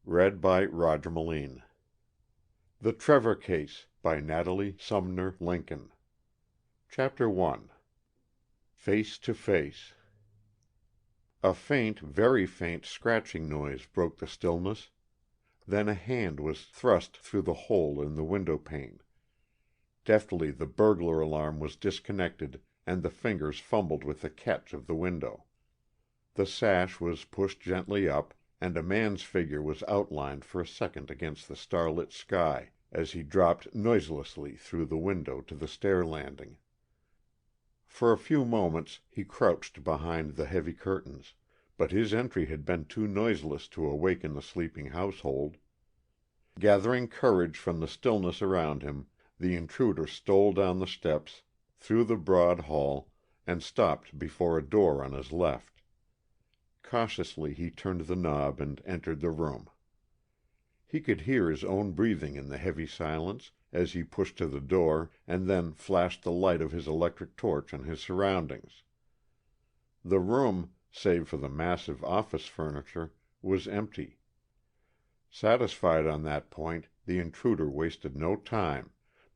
Read by Roger Melin. The Trevor Case by Natalie Sumner Lincoln. Chapter 1. Face to Face. A faint, very faint scratching noise broke the stillness. Then a hand was thrust through the hole in the window pane. Deftly the burglar alarm was disconnected, and the fingers fumbled with the catch of the window. The sash was pushed gently up, and a man's figure was outlined for a second against the starlit sky as he dropped noiselessly through the window to the stair landing. For a few moments he crouched behind the heavy curtains, but his entry had been too noiseless to awaken the sleeping household. Gathering courage from the stillness around him, the intruder stole down the steps, through the broad hall, and stopped before a door on his left. Cautiously he turned the knob and entered the room. He could hear his own breathing in the heavy silence as he pushed to the door and then flashed the light of his electric torch on his surroundings. The room, save for the massive office furniture, was empty. Satisfied on that point, the intruder wasted no time,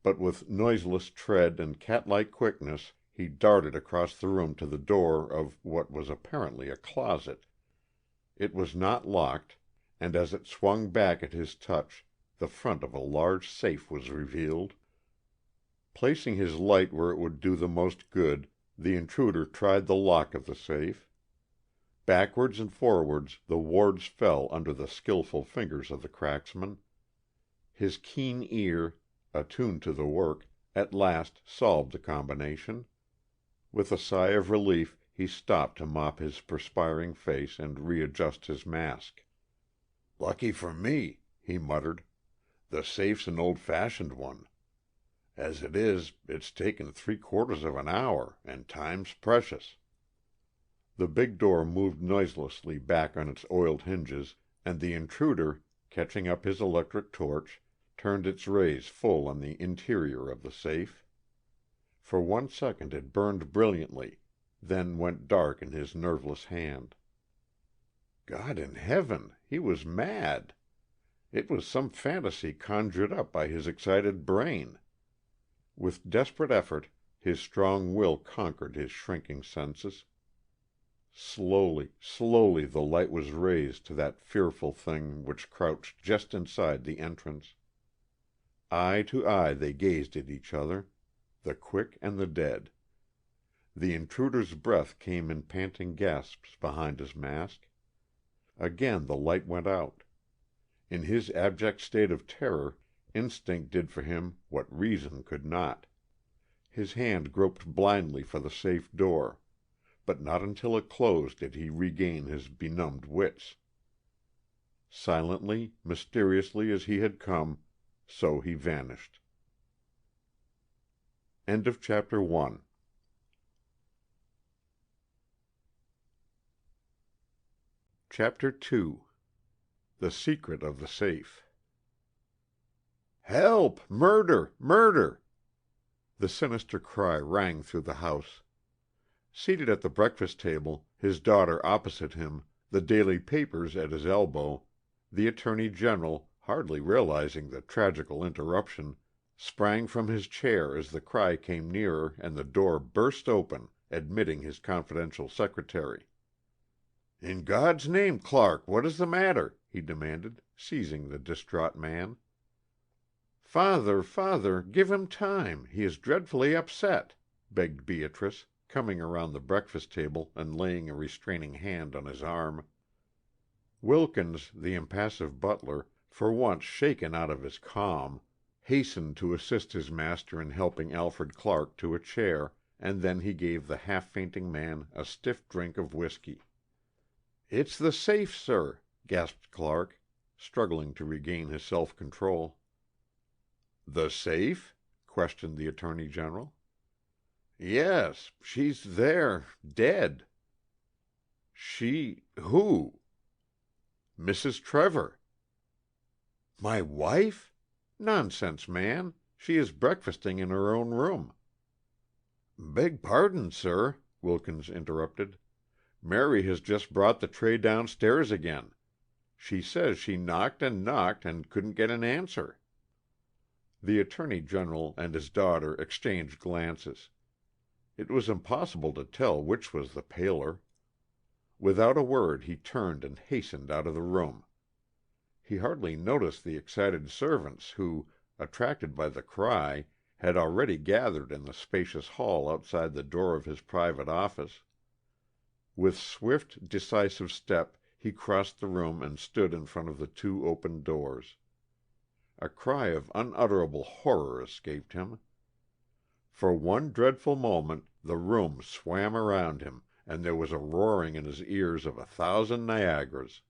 but with noiseless tread and cat-like quickness he darted across the room to the door of what was apparently a closet. It was not locked, and as it swung back at his touch, the front of a large safe was revealed. Placing his light where it would do the most good, the intruder tried the lock of the safe. Backwards and forwards the wards fell under the skillful fingers of the cracksman. His keen ear, attuned to the work, at last solved the combination. With a sigh of relief he stopped to mop his perspiring face and readjust his mask. "Lucky for me," he muttered. "The safe's an old-fashioned one. As it is, it's taken 3/4 of an hour, and time's precious." The big door moved noiselessly back on its oiled hinges, and the intruder, catching up his electric torch, turned its rays full on the interior of the safe. For 1 second it burned brilliantly, then went dark in his nerveless hand. God in heaven, he was mad! It was some fantasy conjured up by his excited brain. With desperate effort his strong will conquered his shrinking senses. Slowly, slowly the light was raised to that fearful thing which crouched just inside the entrance. Eye to eye they gazed at each other, the quick and the dead. The intruder's breath came in panting gasps behind his mask. Again the light went out. In his abject state of terror, instinct did for him what reason could not. His hand groped blindly for the safe door, but not until it closed did he regain his benumbed wits. Silently, mysteriously as he had come, so he vanished. End of chapter 1. Chapter 2. The Secret of the Safe. "Help! Murder! Murder!" The sinister cry rang through the house. Seated at the breakfast table, his daughter opposite him, the daily papers at his elbow, the Attorney General, hardly realizing the tragical interruption, sprang from his chair as the cry came nearer and the door burst open, admitting his confidential secretary. "In God's name, Clark, what is the matter?" he demanded, seizing the distraught man. "Father, father, give him time. He is dreadfully upset," begged Beatrice, coming around the breakfast table and laying a restraining hand on his arm. Wilkins, the impassive butler, for once shaken out of his calm, hastened to assist his master in helping Alfred Clark to a chair, and then he gave the half-fainting man a stiff drink of whiskey. "It's the safe, sir," gasped Clark, struggling to regain his self-control. "The safe?" questioned the Attorney General. "Yes, she's there, dead." "Who?" "Mrs. Trevor." "My wife? Nonsense, man. She is breakfasting in her own room." "Beg pardon, sir," Wilkins interrupted. "Mary has just brought the tray downstairs again. She says she knocked and knocked and couldn't get an answer." The Attorney General and his daughter exchanged glances. It was impossible to tell which was the paler. Without a word he turned and hastened out of the room. He hardly noticed the excited servants who, attracted by the cry, had already gathered in the spacious hall outside the door of his private office. With swift, decisive step he crossed the room and stood in front of the two open doors. A cry of unutterable horror escaped him. For one dreadful moment the room swam around him, and there was a roaring in his ears of 1,000 Niagaras.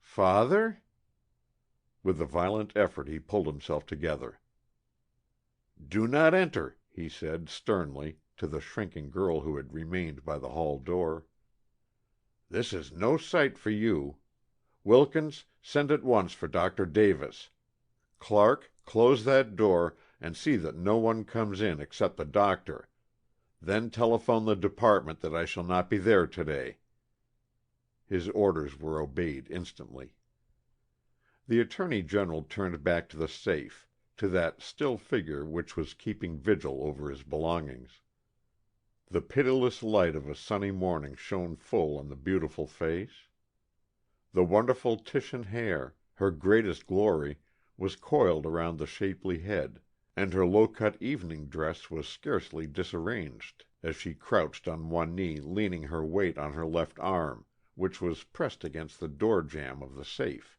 "Father?" With a violent effort he pulled himself together. "Do not enter," he said, sternly, to the shrinking girl who had remained by the hall door. "This is no sight for you. Wilkins, send at once for Dr. Davis. Clark, close that door, and see that no one comes in except the doctor. Then telephone the department that I shall not be there today." His orders were obeyed instantly. The Attorney General turned back to the safe, to that still figure which was keeping vigil over his belongings. The pitiless light of a sunny morning shone full on the beautiful face. The wonderful Titian hair, her greatest glory, was coiled around the shapely head, and her low-cut evening dress was scarcely disarranged as she crouched on one knee leaning her weight on her left arm, which was pressed against the door-jamb of the safe.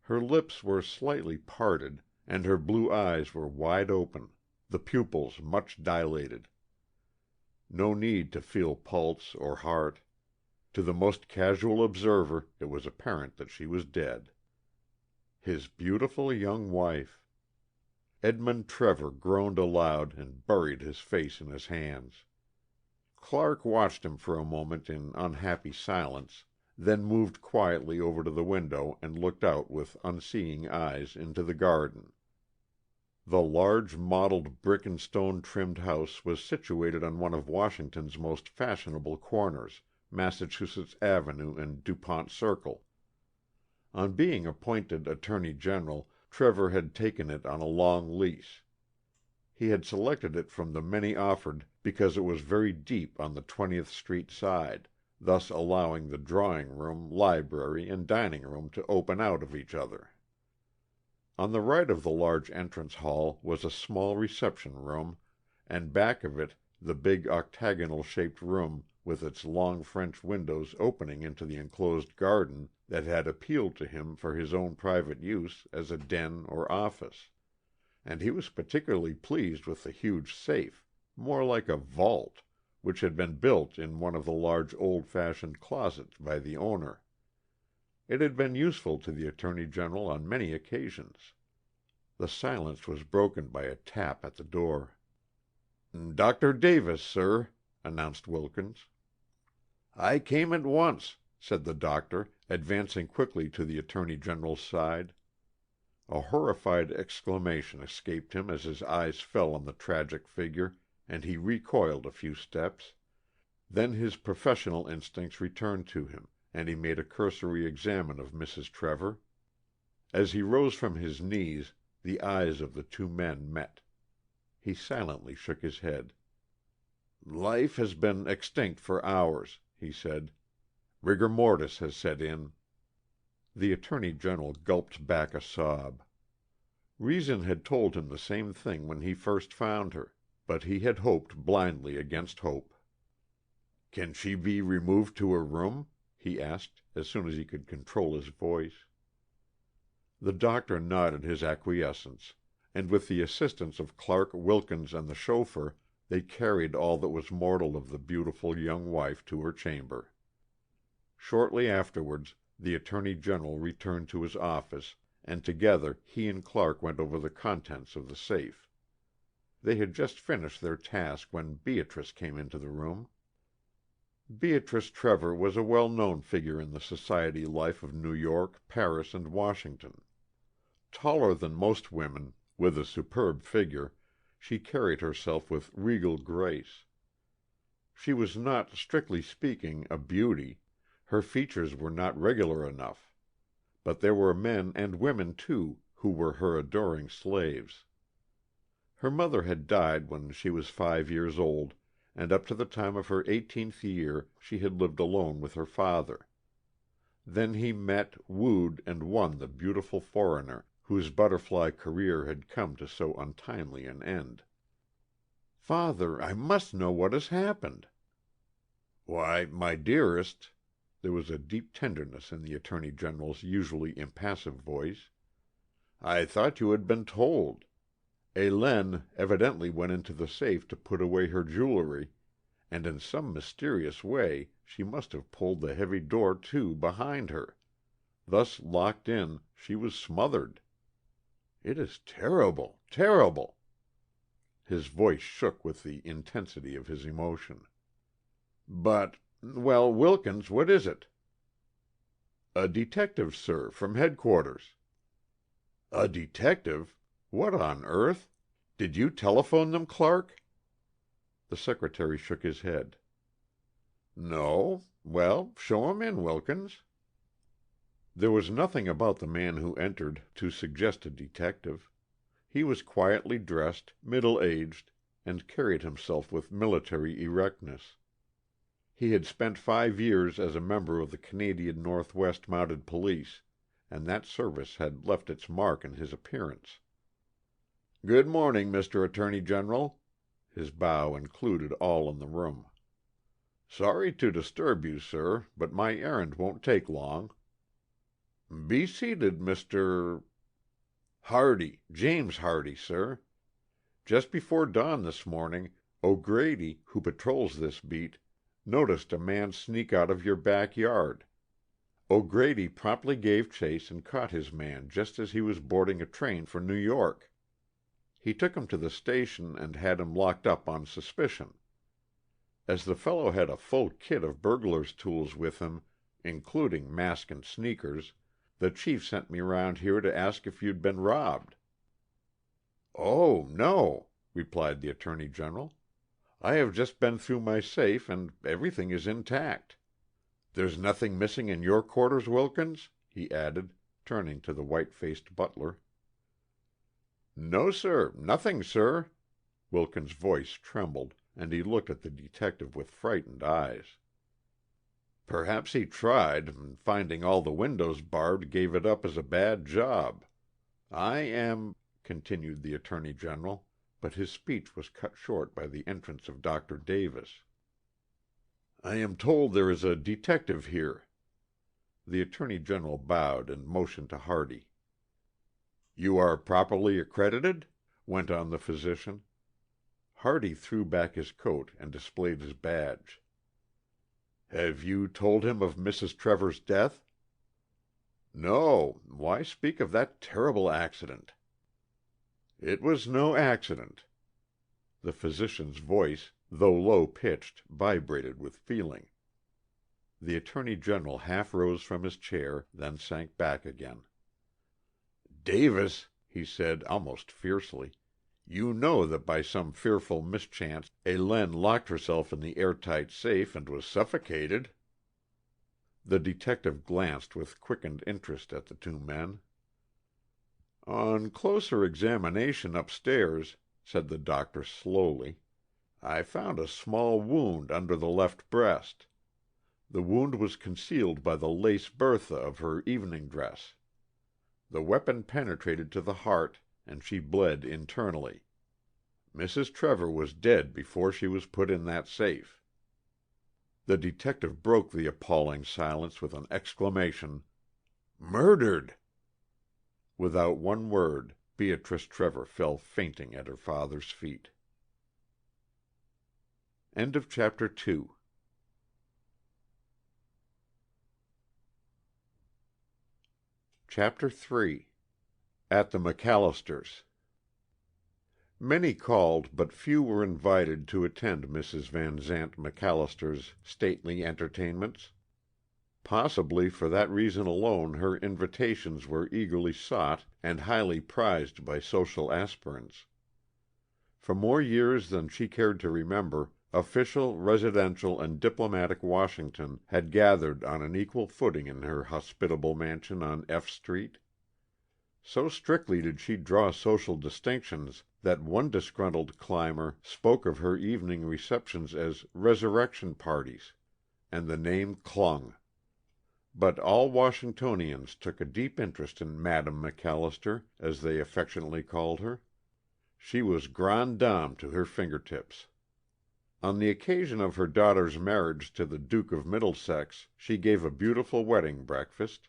Her lips were slightly parted, and her blue eyes were wide open, the pupils much dilated. No need to feel pulse or heart. To the most casual observer it was apparent that she was dead. His beautiful young wife! Edmund Trevor groaned aloud and buried his face in his hands. Clark watched him for a moment in unhappy silence, then moved quietly over to the window and looked out with unseeing eyes into the garden. The large mottled brick and stone trimmed house was situated on one of Washington's most fashionable corners, Massachusetts Avenue and DuPont Circle. On being appointed Attorney General, Trevor had taken it on a long lease. He had selected it from the many offered because it was very deep on the 20th Street side, thus allowing the drawing room, library, and dining room to open out of each other. On the right of the large entrance hall was a small reception room, and back of it the big octagonal-shaped room with its long French windows opening into the enclosed garden that had appealed to him for his own private use as a den or office. And he was particularly pleased with the huge safe, more like a vault, which had been built in one of the large old-fashioned closets by the owner. It had been useful to the Attorney General on many occasions. The silence was broken by a tap at the door. "Dr. Davis, sir," announced Wilkins. "I came at once," said the doctor, advancing quickly to the Attorney General's side. A horrified exclamation escaped him as his eyes fell on the tragic figure, and he recoiled a few steps. Then his professional instincts returned to him, and he made a cursory examination of Mrs. Trevor. As he rose from his knees, the eyes of the two men met. He silently shook his head. "Life has been extinct for hours," he said. "Rigor mortis has set in." The Attorney General gulped back a sob. Reason had told him the same thing when he first found her, but he had hoped blindly against hope. "Can she be removed to her room?" he asked, as soon as he could control his voice. The doctor nodded his acquiescence, and with the assistance of Clark, Wilkins, and the chauffeur, they carried all that was mortal of the beautiful young wife to her chamber. Shortly afterwards, the Attorney General returned to his office, and together he and Clark went over the contents of the safe. They had just finished their task when Beatrice came into the room. Beatrice Trevor was a well-known figure in the society life of New York, Paris, and Washington. Taller than most women, with a superb figure, she carried herself with regal grace. She was not, strictly speaking, a beauty. Her features were not regular enough. But there were men and women, too, who were her adoring slaves. Her mother had died when she was 5 years old, and up to the time of her 18th year she had lived alone with her father. Then he met, wooed, and won the beautiful foreigner, whose butterfly career had come to so untimely an end. "Father, I must know what has happened." "Why, my dearest," there was a deep tenderness in the Attorney General's usually impassive voice, "I thought you had been told. Hélène evidently went into the safe to put away her jewelry, and in some mysterious way she must have pulled the heavy door to behind her. Thus locked in, she was smothered. It is terrible, terrible!" His voice shook with the intensity of his emotion. Well, Wilkins, what is it?" "A detective, sir, from headquarters." "A detective? What on earth? Did you telephone them, Clark?" The secretary shook his head. "No. Well, show him in, Wilkins." There was nothing about the man who entered to suggest a detective. He was quietly dressed, middle-aged, and carried himself with military erectness. He had spent 5 years as a member of the Canadian Northwest Mounted Police, and that service had left its mark in his appearance. "Good morning, Mr. Attorney General." His bow included all in the room. "Sorry to disturb you, sir, but my errand won't take long." "Be seated, Mr. "Hardy, James Hardy, sir. Just before dawn this morning, O'Grady, who patrols this beat, noticed a man sneak out of your backyard. O'Grady promptly gave chase and caught his man just as he was boarding a train for New York. He took him to the station and had him locked up on suspicion. As the fellow had a full kit of burglar's tools with him, including mask and sneakers, the chief sent me around here to ask if you'd been robbed." "Oh, no," replied the Attorney General. "I have just been through my safe, and everything is intact. There's nothing missing in your quarters, Wilkins?" he added, turning to the white-faced butler. "No, sir, nothing, sir." Wilkins' voice trembled, and he looked at the detective with frightened eyes. "Perhaps he tried, and finding all the windows barred gave it up as a bad job. I am," continued the Attorney General, but his speech was cut short by the entrance of Dr. Davis. "I am told there is a detective here." The Attorney General bowed and motioned to Hardy. "You are properly accredited?" went on the physician. Hardy threw back his coat and displayed his badge. "Have you told him of Mrs. Trevor's death?" "No. Why speak of that terrible accident?" "It was no accident." The physician's voice, though low-pitched, vibrated with feeling. The Attorney General half rose from his chair, then sank back again. "Davis," he said, almost fiercely, "you know that by some fearful mischance Hélène locked herself in the airtight safe and was suffocated." The detective glanced with quickened interest at the two men. "On closer examination upstairs," said the doctor slowly, "I found a small wound under the left breast. The wound was concealed by the lace bertha of her evening dress. The weapon penetrated to the heart, and she bled internally. Mrs. Trevor was dead before she was put in that safe." The detective broke the appalling silence with an exclamation. "Murdered!" Without one word, Beatrice Trevor fell fainting at her father's feet. End of chapter 2. Chapter 3. At the MacAllisters. Many called, but few were invited to attend Mrs. Van Zandt MacAllister's stately entertainments. Possibly for that reason alone her invitations were eagerly sought and highly prized by social aspirants. For more years than she cared to remember, Official, residential, and diplomatic Washington had gathered on an equal footing in her hospitable mansion on F Street. So strictly did she draw social distinctions that one disgruntled climber spoke of her evening receptions as "resurrection parties," and the name clung. But all Washingtonians took a deep interest in Madame MacAllister, as they affectionately called her. She was grande dame to her fingertips. On the occasion of her daughter's marriage to the Duke of Middlesex, she gave a beautiful wedding breakfast.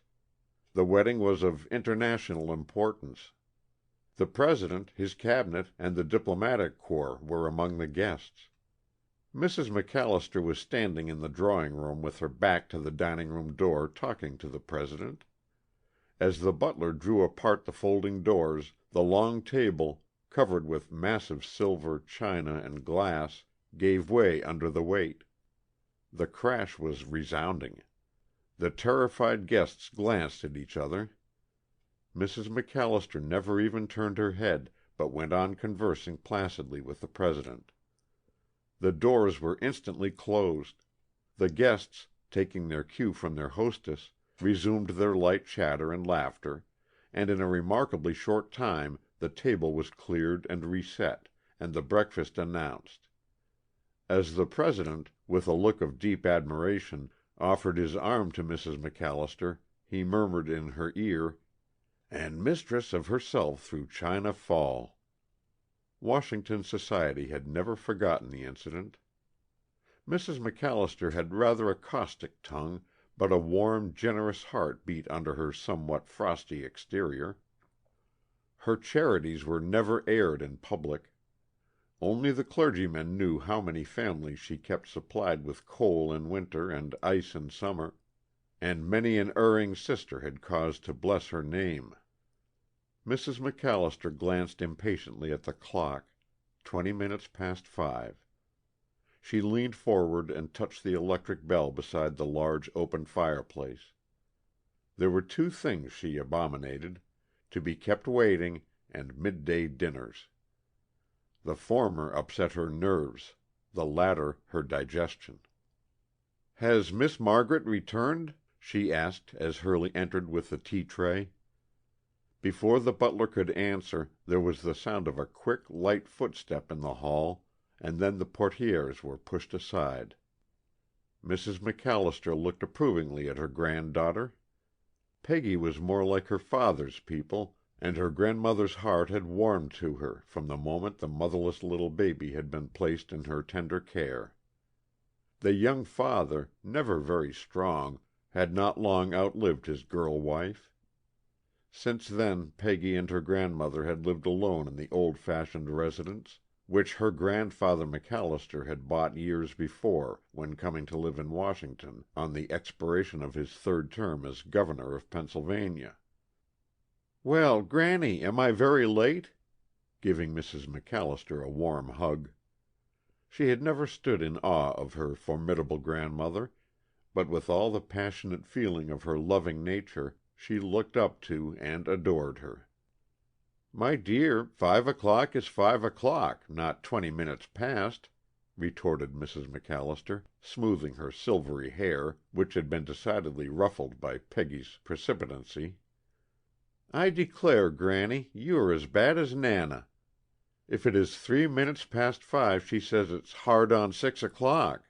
The wedding was of international importance. The President, his cabinet, and the diplomatic corps were among the guests. Mrs. MacAllister was standing in the drawing-room with her back to the dining-room door talking to the President. As the butler drew apart the folding doors, the long table, covered with massive silver, china, and glass, gave way under the weight. The crash was resounding. The terrified guests glanced at each other. Mrs. MacAllister never even turned her head, but went on conversing placidly with the President. The doors were instantly closed. The guests, taking their cue from their hostess, resumed their light chatter and laughter, and in a remarkably short time the table was cleared and reset, and the breakfast announced. As the President, with a look of deep admiration, offered his arm to Mrs. MacAllister, he murmured in her ear, "And mistress of herself through China Fall." Washington society had never forgotten the incident. Mrs. MacAllister had rather a caustic tongue, but a warm, generous heart beat under her somewhat frosty exterior. Her charities were never aired in public. Only the clergymen knew how many families she kept supplied with coal in winter and ice in summer, and many an erring sister had cause to bless her name. Mrs. MacAllister glanced impatiently at the clock. 20 minutes past 5. She leaned forward and touched the electric bell beside the large open fireplace. There were two things she abominated: to be kept waiting, and midday dinners. The former upset her nerves, the latter her digestion. "Has Miss Margaret returned?" she asked as Hurley entered with the tea tray. Before the butler could answer, there was the sound of a quick, light footstep in the hall, and then the portières were pushed aside. Mrs. MacAllister looked approvingly at her granddaughter. Peggy was more like her father's people, and her grandmother's heart had warmed to her from the moment the motherless little baby had been placed in her tender care. The young father, never very strong, had not long outlived his girl wife. Since then Peggy and her grandmother had lived alone in the old-fashioned residence, which her grandfather MacAllister had bought years before when coming to live in Washington on the expiration of his third term as governor of Pennsylvania. "Well, Granny, am I very late?" giving Mrs. MacAllister a warm hug. She had never stood in awe of her formidable grandmother, but with all the passionate feeling of her loving nature she looked up to and adored her. "My dear, 5 o'clock is 5 o'clock, not 20 minutes past," retorted Mrs. MacAllister, smoothing her silvery hair, which had been decidedly ruffled by Peggy's precipitancy. "I declare, Granny, you are as bad as Nana. If it is 3 minutes past 5, she says it's hard on 6 o'clock.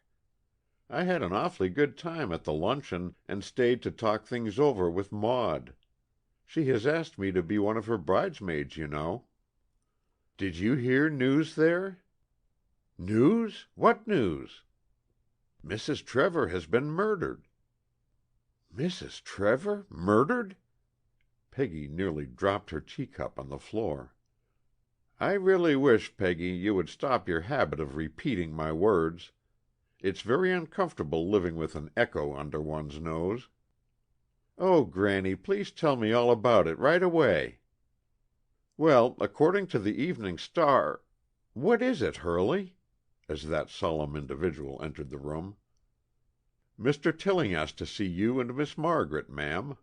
I had an awfully good time at the luncheon, and stayed to talk things over with Maud. She has asked me to be one of her bridesmaids, you know." "Did you hear news there?" "News? What news?" "Mrs. Trevor has been murdered." "Mrs. Trevor? Murdered?" Peggy nearly dropped her teacup on the floor. "I really wish, Peggy, you would stop your habit of repeating my words. It's very uncomfortable living with an echo under one's nose." "Oh, Granny, please tell me all about it right away." "Well, according to the Evening Star—" "What is it, Hurley?" as that solemn individual entered the room. "Mr. Tillinghast to see you and Miss Margaret, ma'am."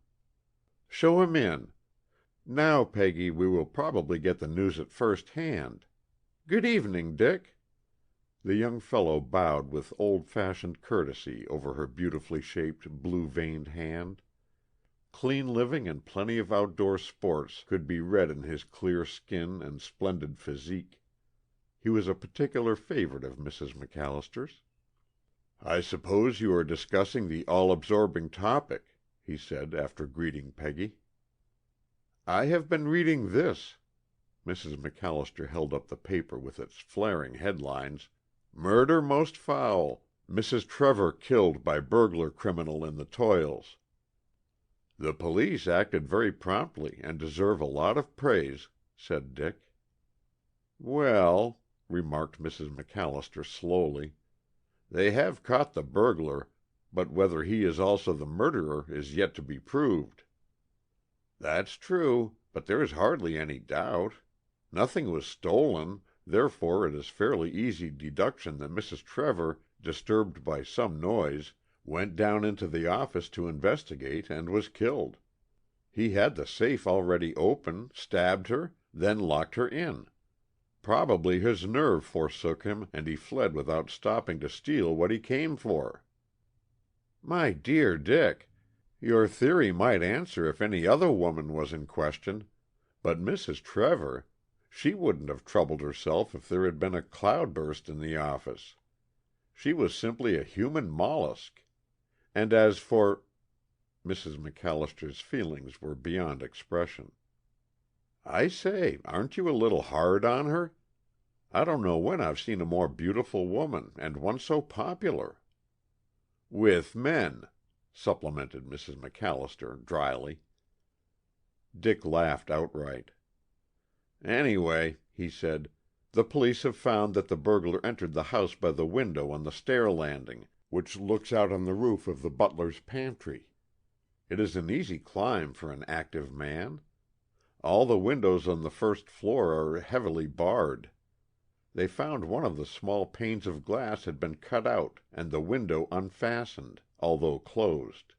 "Show him in. Now, Peggy, we will probably get the news at first hand. Good evening, Dick." The young fellow bowed with old-fashioned courtesy over her beautifully shaped, blue-veined hand. Clean living and plenty of outdoor sports could be read in his clear skin and splendid physique. He was a particular favorite of Mrs. MacAllister's. "I suppose you are discussing the all-absorbing topic," he said after greeting Peggy. "I have been reading this." Mrs. MacAllister held up the paper with its flaring headlines, "Murder Most Foul. Mrs. Trevor Killed by Burglar Criminal in the Toils." "The police acted very promptly and deserve a lot of praise," said Dick. "Well," remarked Mrs. MacAllister slowly, "they have caught the burglar, but whether he is also the murderer is yet to be proved." "That's true, but there is hardly any doubt. Nothing was stolen, therefore it is fairly easy deduction that Mrs. Trevor, disturbed by some noise, went down into the office to investigate and was killed. He had the safe already open, stabbed her, then locked her in. Probably his nerve forsook him and he fled without stopping to steal what he came for." "My dear Dick, your theory might answer if any other woman was in question, but Mrs. Trevor, she wouldn't have troubled herself if there had been a cloudburst in the office. She was simply a human mollusk. And as for—" Mrs. MacAllister's feelings were beyond expression. "I say, aren't you a little hard on her? I don't know when I've seen a more beautiful woman, and one so popular." "With men," supplemented Mrs. MacAllister dryly. Dick laughed outright. "Anyway," he said, "the police have found that the burglar entered the house by the window on the stair landing, which looks out on the roof of the butler's pantry. It is an easy climb for an active man. All the windows on the first floor are heavily barred. They found one of the small panes of glass had been cut out and the window unfastened, although closed.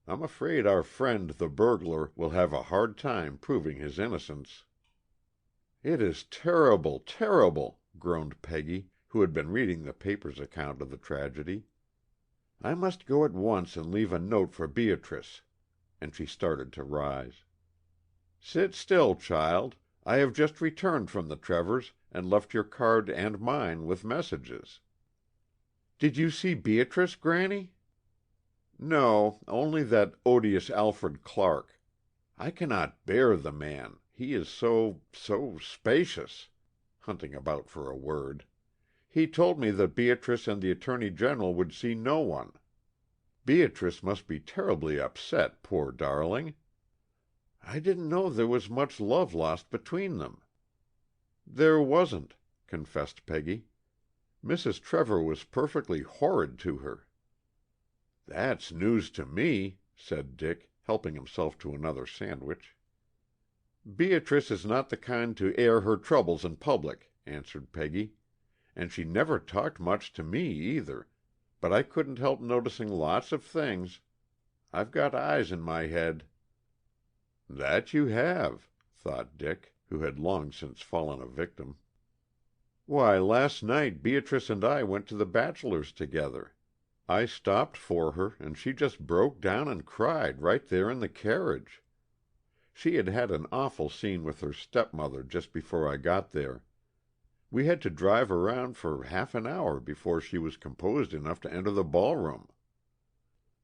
I'm afraid our friend the burglar will have a hard time proving his innocence." "It is terrible, terrible," groaned Peggy, who had been reading the paper's account of the tragedy. "I must go at once and leave a note for Beatrice," and she started to rise. "Sit still, child. I have just returned from the Trevors, and left your card and mine with messages." "Did you see Beatrice, Granny?" "No, only that odious Alfred Clark. I cannot bear the man, he is so spacious," hunting about for a word. "He told me that Beatrice and the Attorney General would see no one. Beatrice must be terribly upset, poor darling. I didn't know there was much love lost between them." "There wasn't," confessed Peggy. "Mrs. Trevor was perfectly horrid to her." "That's news to me," said Dick, helping himself to another sandwich. "Beatrice is not the kind to air her troubles in public," answered Peggy, "and she never talked much to me, either, but I couldn't help noticing lots of things. I've got eyes in my head." "That you have," thought Dick, who had long since fallen a victim. "Why, last night Beatrice and I went to the bachelors together. I stopped for her, and she just broke down and cried right there in the carriage. She had had an awful scene with her stepmother just before I got there. We had to drive around for half an hour before she was composed enough to enter the ballroom."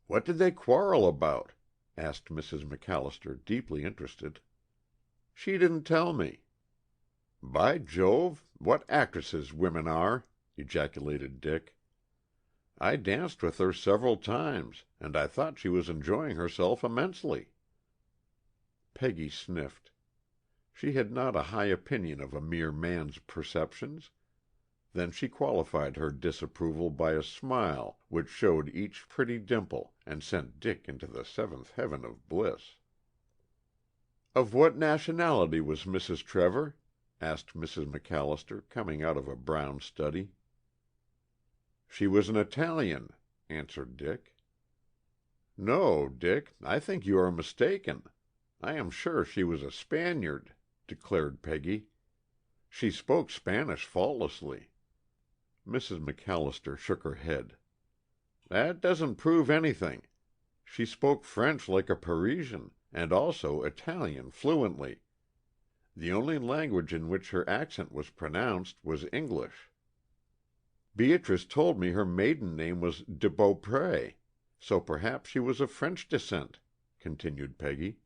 "What did they quarrel about?" asked Mrs. MacAllister, deeply interested. "She didn't tell me." "By Jove, what actresses women are!" ejaculated Dick. "I danced with her several times, and I thought she was enjoying herself immensely." Peggy sniffed. She had not a high opinion of a mere man's perceptions. Then she qualified her disapproval by a smile which showed each pretty dimple and sent Dick into the seventh heaven of bliss. "Of what nationality was Mrs. Trevor?" asked Mrs. MacAllister, coming out of a brown study. "She was an Italian," answered Dick. "No, Dick, I think you are mistaken. I am sure she was a Spaniard," declared Peggy. "She spoke Spanish faultlessly." Mrs. MacAllister shook her head. "That doesn't prove anything. She spoke French like a Parisian, and also Italian fluently. The only language in which her accent was pronounced was English. Beatrice told me her maiden name was de Beaupré, so perhaps she was of French descent," continued Peggy.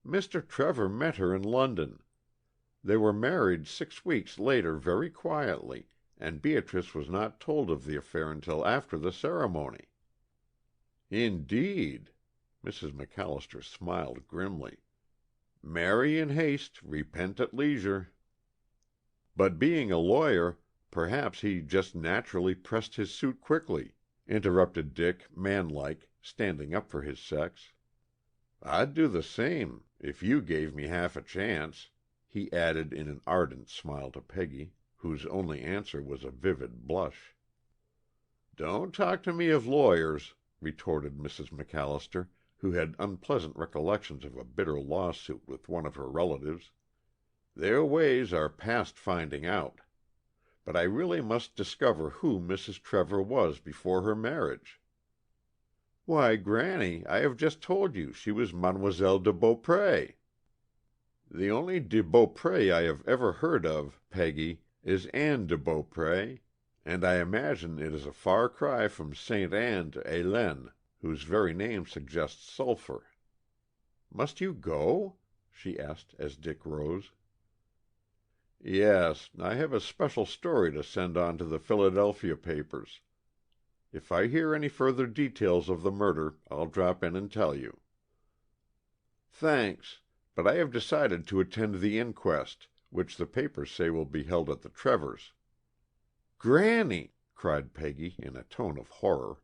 "Mr. Trevor met her in London. They were married 6 weeks later very quietly, and Beatrice was not told of the affair until after the ceremony." "Indeed!" Mrs. MacAllister smiled grimly. "Marry in haste, repent at leisure." "But being a lawyer, perhaps he just naturally pressed his suit quickly," interrupted Dick, manlike, standing up for his sex. "I'd do the same, if you gave me half a chance," he added in an ardent smile to Peggy, whose only answer was a vivid blush. "Don't talk to me of lawyers," retorted Mrs. MacAllister, who had unpleasant recollections of a bitter lawsuit with one of her relatives. "Their ways are past finding out. But I really must discover who Mrs. Trevor was before her marriage." "Why, Granny, I have just told you she was Mademoiselle de Beaupré." "The only de Beaupré I have ever heard of, Peggy, is Anne de Beaupré, and I imagine it is a far cry from Saint Anne to Hélène, whose very name suggests sulphur. Must you go?" she asked as Dick rose. "Yes, I have a special story to send on to the Philadelphia papers. If I hear any further details of the murder, I'll drop in and tell you." "Thanks, but I have decided to attend the inquest, which the papers say will be held at the Trevors." "Granny!" cried Peggy in a tone of horror.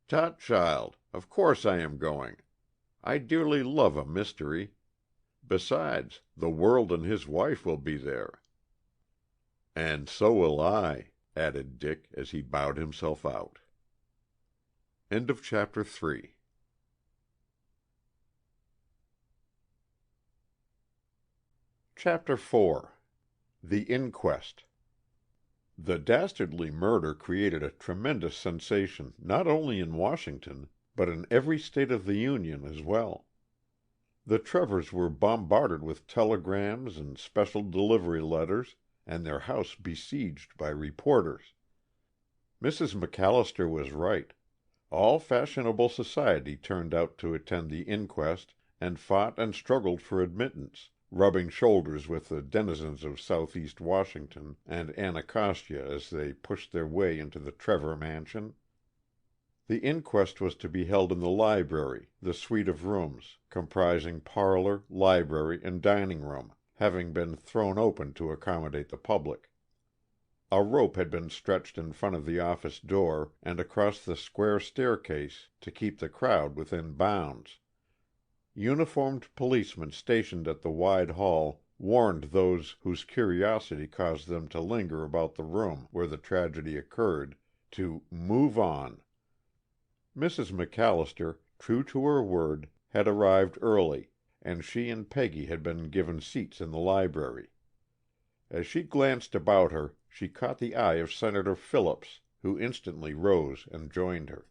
"Tut, child, of course I am going. I dearly love a mystery. Besides, the World and his wife will be there." "And so will I," added Dick as he bowed himself out. Chapter 4 The Inquest. The dastardly murder created a tremendous sensation not only in Washington, but in every state of the Union as well. The Trevors were bombarded with telegrams and special delivery letters, and their house besieged by reporters. Mrs. MacAllister was right. All fashionable society turned out to attend the inquest, and fought and struggled for admittance, rubbing shoulders with the denizens of southeast Washington and Anacostia as they pushed their way into the Trevor mansion. The inquest was to be held in the library, the suite of rooms, comprising parlor, library, and dining room, having been thrown open to accommodate the public. A rope had been stretched in front of the office door and across the square staircase to keep the crowd within bounds. Uniformed policemen stationed at the wide hall warned those whose curiosity caused them to linger about the room where the tragedy occurred to "move on." Mrs. MacAllister, true to her word, had arrived early, and she and Peggy had been given seats in the library. As she glanced about her, she caught the eye of Senator Phillips, who instantly rose and joined her.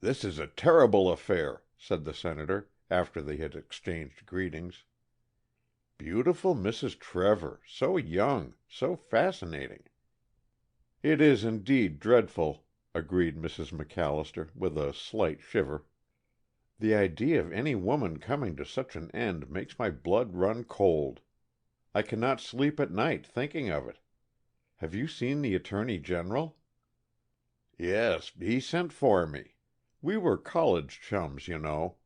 "This is a terrible affair," said the Senator, after they had exchanged greetings. "Beautiful Mrs. Trevor, so young, so fascinating." "It is indeed dreadful," agreed Mrs. MacAllister, with a slight shiver. "The idea of any woman coming to such an end makes my blood run cold. I cannot sleep at night thinking of it. Have you seen the Attorney General?" "Yes, he sent for me. We were college chums, you know.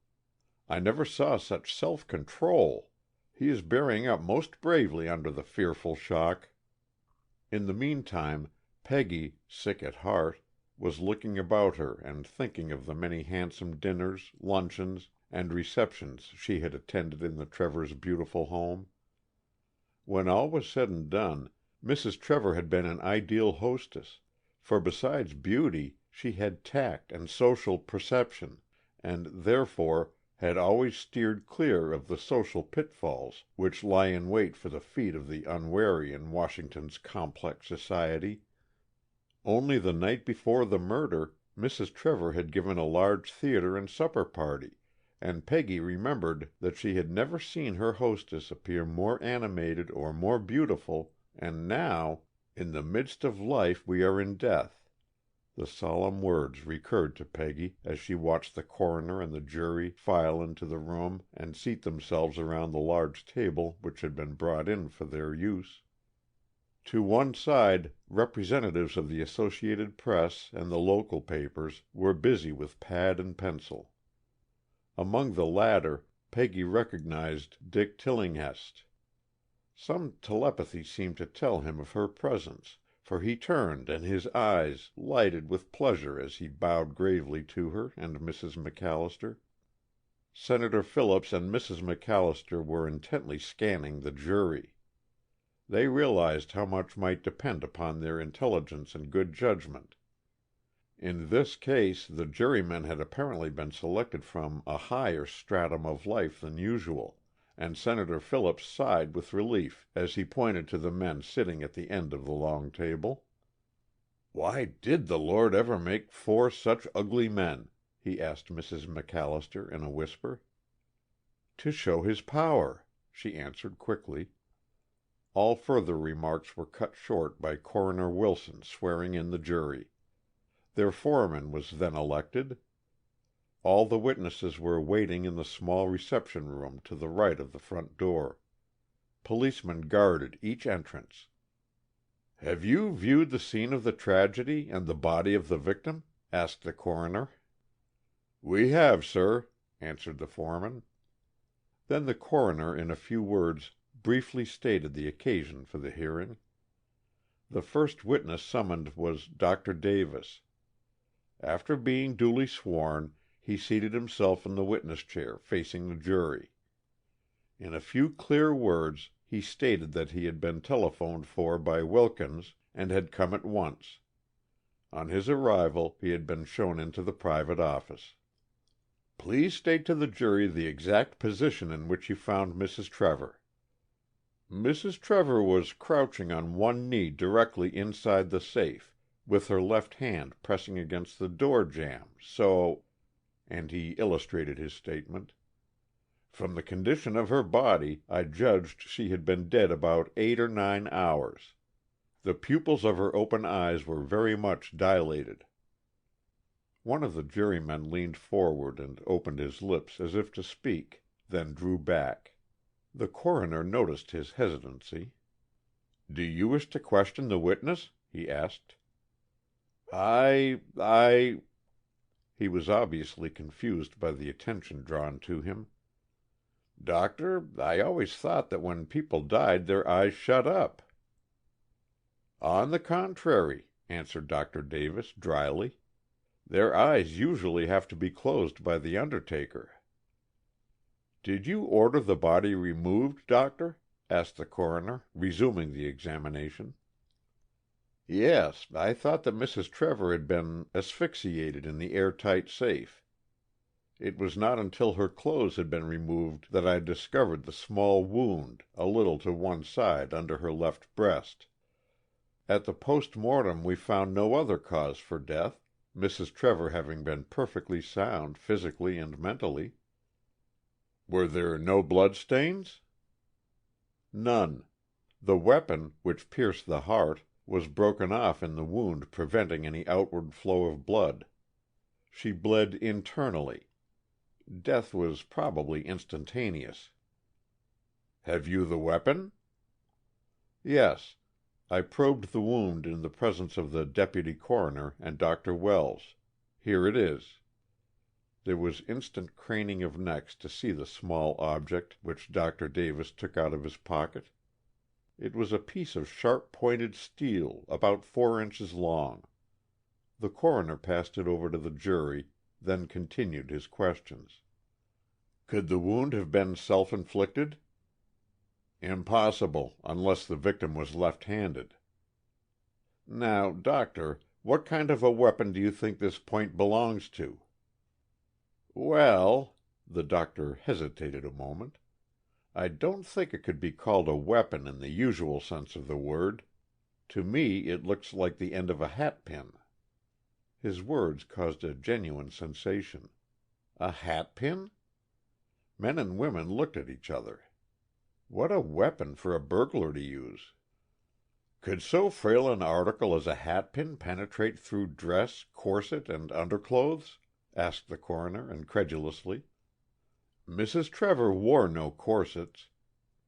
I never saw such self-control. He is bearing up most bravely under the fearful shock." In the meantime, Peggy, sick at heart, was looking about her and thinking of the many handsome dinners, luncheons, and receptions she had attended in the Trevors' beautiful home. When all was said and done, Mrs. Trevor had been an ideal hostess, for besides beauty she had tact and social perception, and, therefore, had always steered clear of the social pitfalls which lie in wait for the feet of the unwary in Washington's complex society. Only the night before the murder, Mrs. Trevor had given a large theater and supper party, and Peggy remembered that she had never seen her hostess appear more animated or more beautiful, and now, "In the midst of life we are in death." The solemn words recurred to Peggy as she watched the coroner and the jury file into the room and seat themselves around the large table which had been brought in for their use. To one side, representatives of the Associated Press and the local papers were busy with pad and pencil. Among the latter, Peggy recognized Dick Tillinghast. Some telepathy seemed to tell him of her presence, for he turned and his eyes lighted with pleasure as he bowed gravely to her and Mrs. MacAllister. Senator Phillips and Mrs. MacAllister were intently scanning the jury. They realized how much might depend upon their intelligence and good judgment. In this case, the jurymen had apparently been selected from a higher stratum of life than usual, and Senator Phillips sighed with relief as he pointed to the men sitting at the end of the long table. "Why did the Lord ever make 4 such ugly men?" he asked Mrs. MacAllister in a whisper. "To show his power," she answered quickly. All further remarks were cut short by Coroner Wilson swearing in the jury. Their foreman was then elected. All the witnesses were waiting in the small reception room to the right of the front door. Policemen guarded each entrance. "Have you viewed the scene of the tragedy and the body of the victim?" asked the coroner. "We have, sir," answered the foreman. Then the coroner, in a few words, briefly stated the occasion for the hearing. The first witness summoned was Dr. Davis. After being duly sworn, he seated himself in the witness chair, facing the jury. In a few clear words, he stated that he had been telephoned for by Wilkins and had come at once. On his arrival, he had been shown into the private office. "Please state to the jury the exact position in which you found Mrs. Trevor." "Mrs. Trevor was crouching on one knee directly inside the safe, with her left hand pressing against the door jamb, so," and he illustrated his statement. "From the condition of her body, I judged she had been dead about 8 or 9 hours. The pupils of her open eyes were very much dilated." One of the jurymen leaned forward and opened his lips as if to speak, then drew back. The coroner noticed his hesitancy. "Do you wish to question the witness?" he asked. I He was obviously confused by the attention drawn to him. "Doctor, I always thought that when people died their eyes shut up." "On the contrary," answered Dr. Davis, dryly. "Their eyes usually have to be closed by the undertaker." "Did you order the body removed, Doctor?" asked the coroner, resuming the examination. "Yes, I thought that Mrs. Trevor had been asphyxiated in the airtight safe. It was not until her clothes had been removed that I discovered the small wound a little to one side under her left breast. At the post-mortem we found no other cause for death, Mrs. Trevor having been perfectly sound physically and mentally." "Were there no bloodstains?" "None. The weapon, which pierced the heart, was broken off in the wound preventing any outward flow of blood. She bled internally. Death was probably instantaneous." "Have you the weapon?" "Yes. I probed the wound in the presence of the deputy coroner and Dr. Wells. Here it is." There was instant craning of necks to see the small object which Dr. Davis took out of his pocket. It was a piece of sharp-pointed steel, about 4 inches long. The coroner passed it over to the jury, then continued his questions. "Could the wound have been self-inflicted?" "Impossible, unless the victim was left-handed." "Now, Doctor, what kind of a weapon do you think this point belongs to?" "Well," The doctor hesitated a moment. "I don't think it could be called a weapon in the usual sense of the word. To me it looks like the end of a hatpin." His words caused a genuine sensation. A hatpin? Men and women looked at each other. What a weapon for a burglar to use! "Could so frail an article as a hatpin penetrate through dress, corset, and underclothes?" asked the coroner, incredulously. "Mrs. Trevor wore no corsets.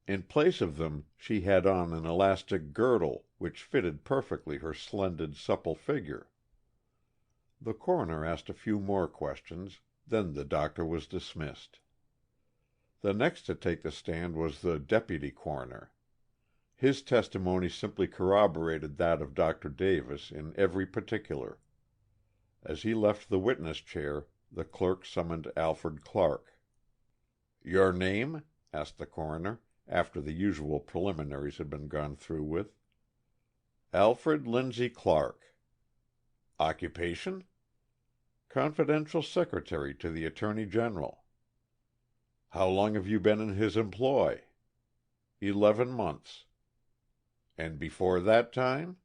In place of them she had on an elastic girdle, which fitted perfectly her splendid, supple figure." The coroner asked a few more questions, then the doctor was dismissed. The next to take the stand was the deputy coroner. His testimony simply corroborated that of Dr. Davis in every particular. As he left the witness chair, the clerk summoned Alfred Clark. "Your name?" asked the coroner, after the usual preliminaries had been gone through with. "Alfred Lindsay Clark." "Occupation?" "Confidential secretary to the Attorney General." "How long have you been in his employ?" 11 months. "And before that time?"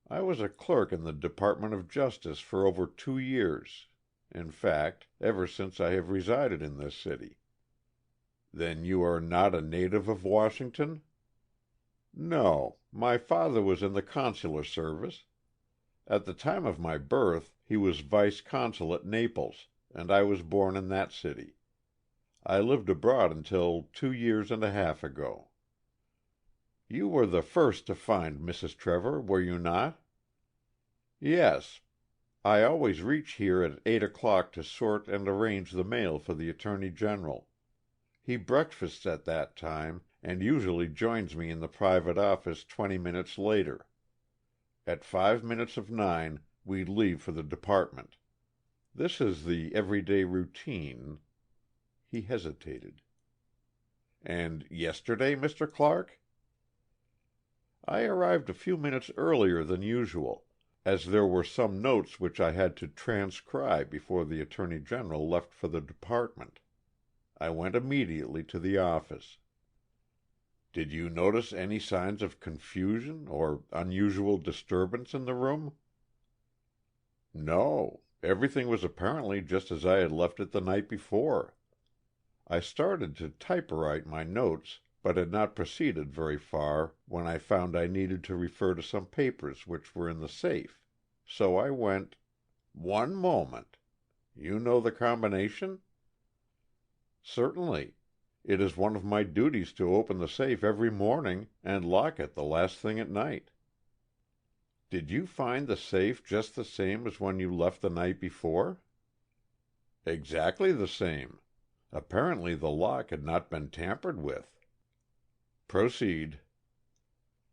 "I was a clerk in the Department of Justice for over 2 years. In fact, ever since I have resided in this city." "Then you are not a native of Washington?" "No. My father was in the consular service. At the time of my birth he was vice consul at Naples, and I was born in that city. I lived abroad until 2.5 years ago." "You were the first to find Mrs. Trevor, were you not?" "Yes. I always reach here at 8 o'clock to sort and arrange the mail for the Attorney General. He breakfasts at that time, and usually joins me in the private office 20 minutes later. At 5 minutes of 9 we leave for the department. This is the everyday routine." He hesitated. "And yesterday, Mr. Clark?" "I arrived a few minutes earlier than usual, as there were some notes which I had to transcribe before the Attorney General left for the department. I went immediately to the office." "Did you notice any signs of confusion or unusual disturbance in the room?" "No. Everything was apparently just as I had left it the night before. I started to typewrite my notes, but had not proceeded very far when I found I needed to refer to some papers which were in the safe. So I went—" "One moment. You know the combination?" "Certainly. It is one of my duties to open the safe every morning and lock it the last thing at night." "Did you find the safe just the same as when you left the night before?" "Exactly the same. Apparently the lock had not been tampered with." "Proceed."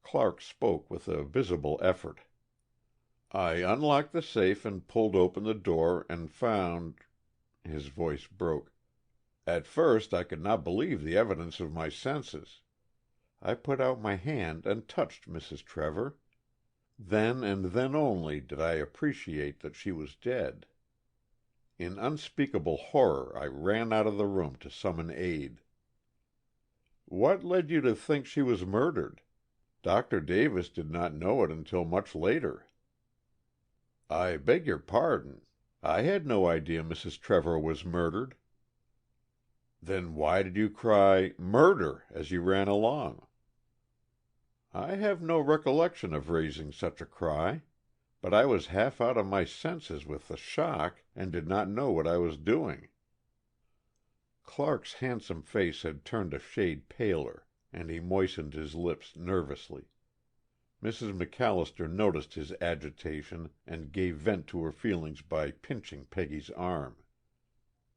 Clark spoke with a visible effort. "I unlocked the safe and pulled open the door and found—" His voice broke. "At first I could not believe the evidence of my senses. I put out my hand and touched Mrs. Trevor. Then and then only did I appreciate that she was dead. In unspeakable horror I ran out of the room to summon aid." "What led you to think she was murdered? Dr. Davis did not know it until much later." "I beg your pardon. I had no idea Mrs. Trevor was murdered." "Then why did you cry 'Murder' as you ran along?" "I have no recollection of raising such a cry, but I was half out of my senses with the shock, and did not know what I was doing." Clark's handsome face had turned a shade paler, and he moistened his lips nervously. Mrs. MacAllister noticed his agitation and gave vent to her feelings by pinching Peggy's arm.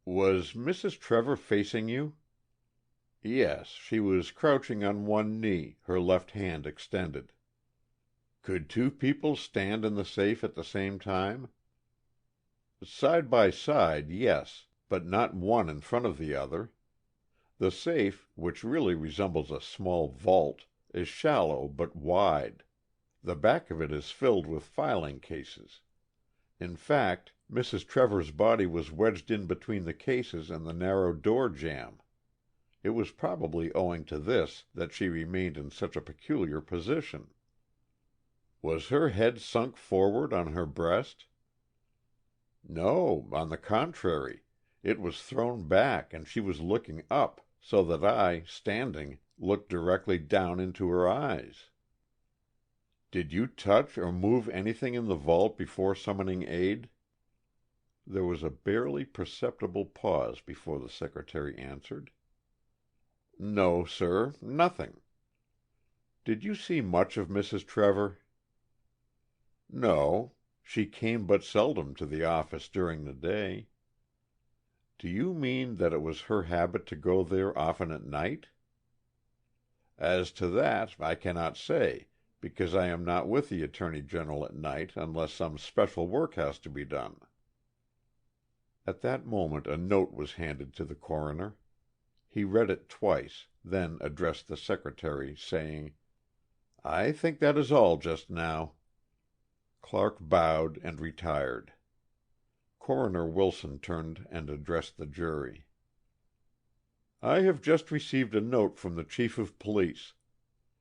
"Was Mrs. Trevor facing you?" "Yes, she was crouching on one knee, her left hand extended." "Could two people stand in the safe at the same time?" "Side by side, yes, but not one in front of the other. The safe, which really resembles a small vault, is shallow but wide. The back of it is filled with filing cases. In fact, Mrs. Trevor's body was wedged in between the cases and the narrow door jamb. It was probably owing to this that she remained in such a peculiar position. Was her head sunk forward on her breast? No, on the contrary, it was thrown back and she was looking up, so that I, standing, looked directly down into her eyes. Did you touch or move anything in the vault before summoning aid? There was a barely perceptible pause before the secretary answered. No, sir, nothing. Did you see much of Mrs. Trevor? No. She came but seldom to the office during the day. Do you mean that it was her habit to go there often at night? As to that, I cannot say, because I am not with the Attorney General at night unless some special work has to be done. At that moment a note was handed to the coroner. He read it twice, then addressed the secretary, saying, "I think that is all just now." Clark bowed and retired. Coroner Wilson turned and addressed the jury. "I have just received a note from the chief of police.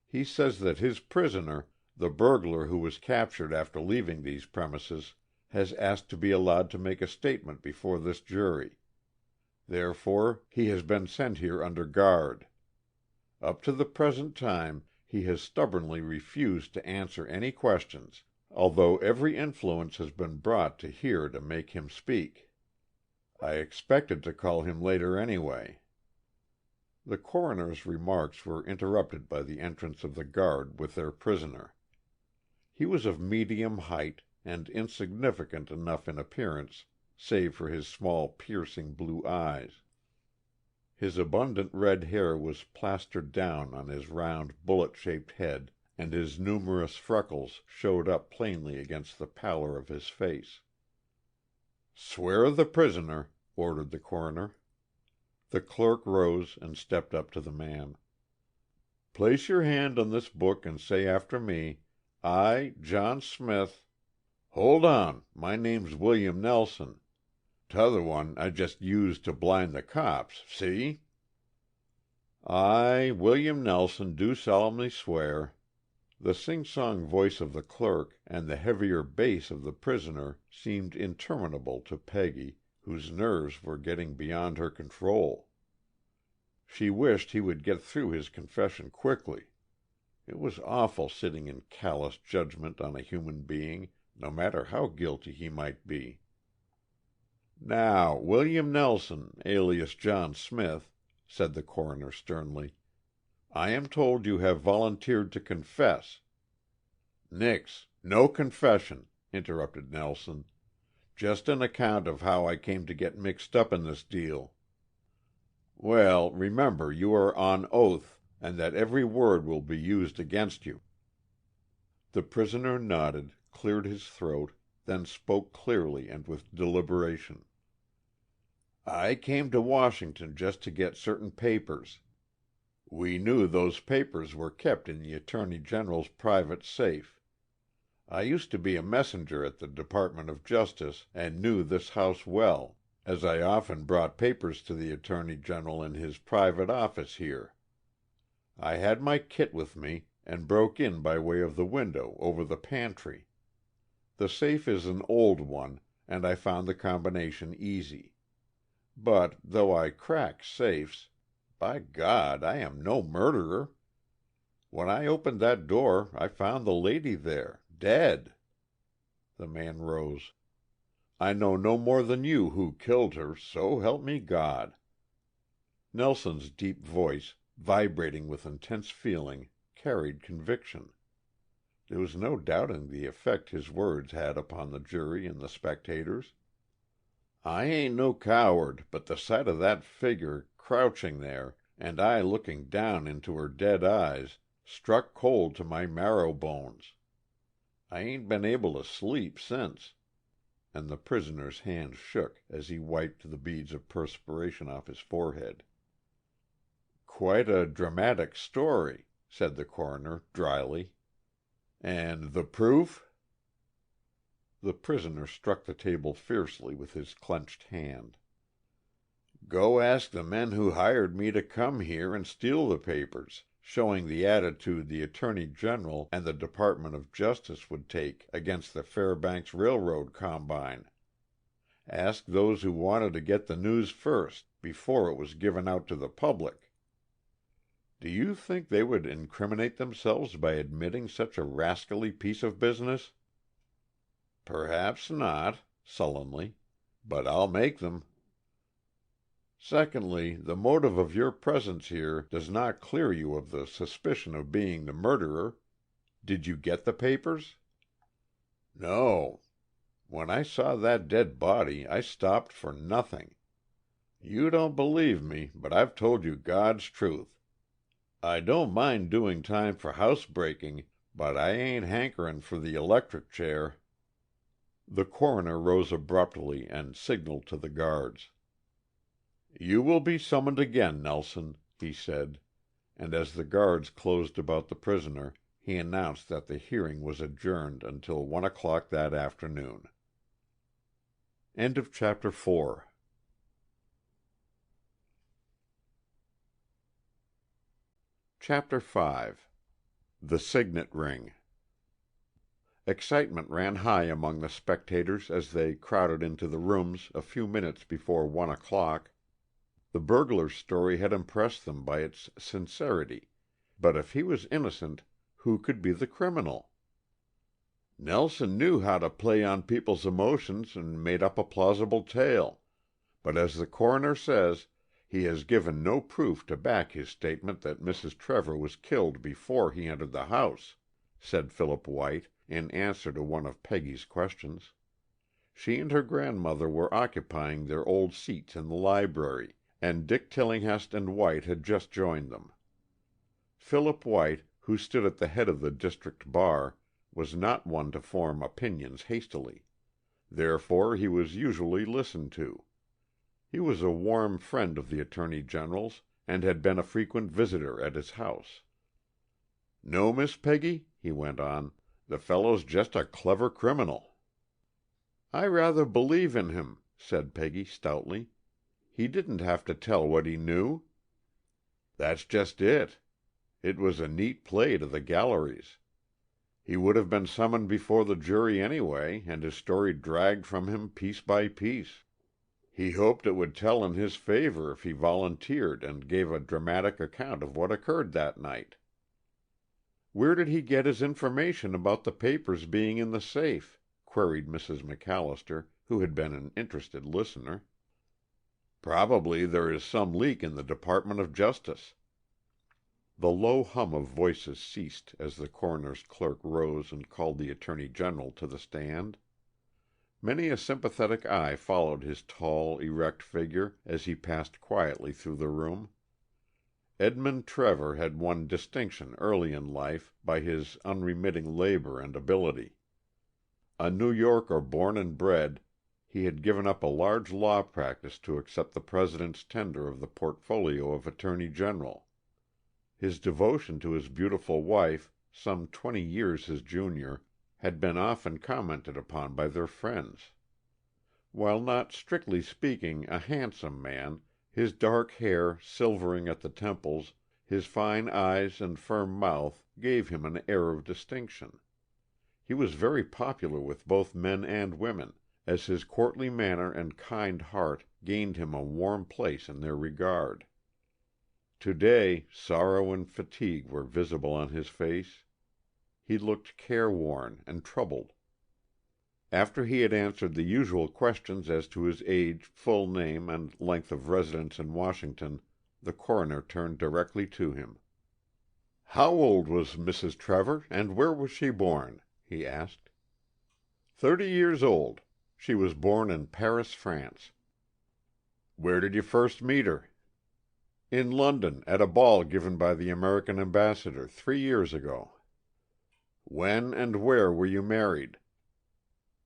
He says that his prisoner, the burglar who was captured after leaving these premises, has asked to be allowed to make a statement before this jury. Therefore, he has been sent here under guard. Up to the present time, he has stubbornly refused to answer any questions, although every influence has been brought to here to make him speak. I expected to call him later anyway." The coroner's remarks were interrupted by the entrance of the guard with their prisoner. He was of medium height, and insignificant enough in appearance, save for his small piercing blue eyes. His abundant red hair was plastered down on his round bullet-shaped head, and his numerous freckles showed up plainly against the pallor of his face. "Swear the prisoner," ordered the coroner. The clerk rose and stepped up to the man. "Place your hand on this book and say after me, 'I, John Smith—' Hold on, my name's William Nelson. T'other one I just used to blind the cops, see? 'I, William Nelson, do solemnly swear—'" The sing-song voice of the clerk and the heavier bass of the prisoner seemed interminable to Peggy, whose nerves were getting beyond her control. She wished he would get through his confession quickly. It was awful sitting in callous judgment on a human being, no matter how guilty he might be. "Now, William Nelson, alias John Smith," said the coroner sternly, "I am told you have volunteered to confess—" "Nix. No confession," interrupted Nelson. "Just an account of how I came to get mixed up in this deal." "Well, remember you are on oath, and that every word will be used against you." The prisoner nodded, cleared his throat, then spoke clearly and with deliberation. "I came to Washington just to get certain papers. We knew those papers were kept in the Attorney General's private safe. I used to be a messenger at the Department of Justice and knew this house well, as I often brought papers to the Attorney General in his private office here. I had my kit with me, and broke in by way of the window over the pantry. The safe is an old one, and I found the combination easy. But, though I crack safes, by God, I am no murderer. When I opened that door, I found the lady there, dead." The man rose. "I know no more than you who killed her, so help me God." Nelson's deep voice, vibrating with intense feeling, carried conviction. There was no doubting the effect his words had upon the jury and the spectators. "I ain't no coward, but the sight of that figure, crouching there, and I looking down into her dead eyes, struck cold to my marrow bones. I ain't been able to sleep since," and the prisoner's hand shook as he wiped the beads of perspiration off his forehead. "Quite a dramatic story," said the coroner, dryly. "And the proof?" The prisoner struck the table fiercely with his clenched hand. "Go ask the men who hired me to come here and steal the papers, showing the attitude the Attorney General and the Department of Justice would take against the Fairbanks Railroad combine. Ask those who wanted to get the news first, before it was given out to the public. Do you think they would incriminate themselves by admitting such a rascally piece of business?" "Perhaps not," sullenly, "but I'll make them. Secondly, the motive of your presence here does not clear you of the suspicion of being the murderer. Did you get the papers?" "No. When I saw that dead body, I stopped for nothing. You don't believe me, but I've told you God's truth. I don't mind doing time for housebreaking, but I ain't hankerin' for the electric chair." The coroner rose abruptly and signaled to the guards. "You will be summoned again, Nelson," he said, and as the guards closed about the prisoner, he announced that the hearing was adjourned until 1 o'clock that afternoon. Chapter 5. The Signet Ring. Excitement ran high among the spectators as they crowded into the rooms a few minutes before 1 o'clock. The burglar's story had impressed them by its sincerity, but if he was innocent, who could be the criminal? "Nelson knew how to play on people's emotions and made up a plausible tale, but as the coroner says, he has given no proof to back his statement that Mrs. Trevor was killed before he entered the house," said Philip White, in answer to one of Peggy's questions. She and her grandmother were occupying their old seats in the library, and Dick Tillinghast and White had just joined them. Philip White, who stood at the head of the district bar, was not one to form opinions hastily. Therefore he was usually listened to. He was a warm friend of the Attorney General's, and had been a frequent visitor at his house. "No, Miss Peggy," he went on, "the fellow's just a clever criminal." "I rather believe in him," said Peggy stoutly. "He didn't have to tell what he knew." "That's just it. It was a neat play to the galleries. He would have been summoned before the jury anyway, and his story dragged from him piece by piece. He hoped it would tell in his favor if he volunteered and gave a dramatic account of what occurred that night." "Where did he get his information about the papers being in the safe?" queried Mrs. MacAllister, who had been an interested listener. "Probably there is some leak in the Department of Justice." The low hum of voices ceased as the coroner's clerk rose and called the Attorney General to the stand. Many a sympathetic eye followed his tall, erect figure as he passed quietly through the room. Edmund Trevor had won distinction early in life by his unremitting labor and ability. A New Yorker born and bred, he had given up a large law practice to accept the President's tender of the portfolio of Attorney General. His devotion to his beautiful wife, some 20 years his junior, had been often commented upon by their friends. While not strictly speaking a handsome man, his dark hair silvering at the temples, his fine eyes and firm mouth gave him an air of distinction. He was very popular with both men and women, as his courtly manner and kind heart gained him a warm place in their regard. Today sorrow and fatigue were visible on his face. He looked careworn and troubled. After he had answered the usual questions as to his age, full name, and length of residence in Washington, the coroner turned directly to him. "How old was Mrs. Trevor, and where was she born?" he asked. 30 years old. She was born in Paris, France." "Where did you first meet her?" "In London, at a ball given by the American ambassador 3 years ago." "When and where were you married?"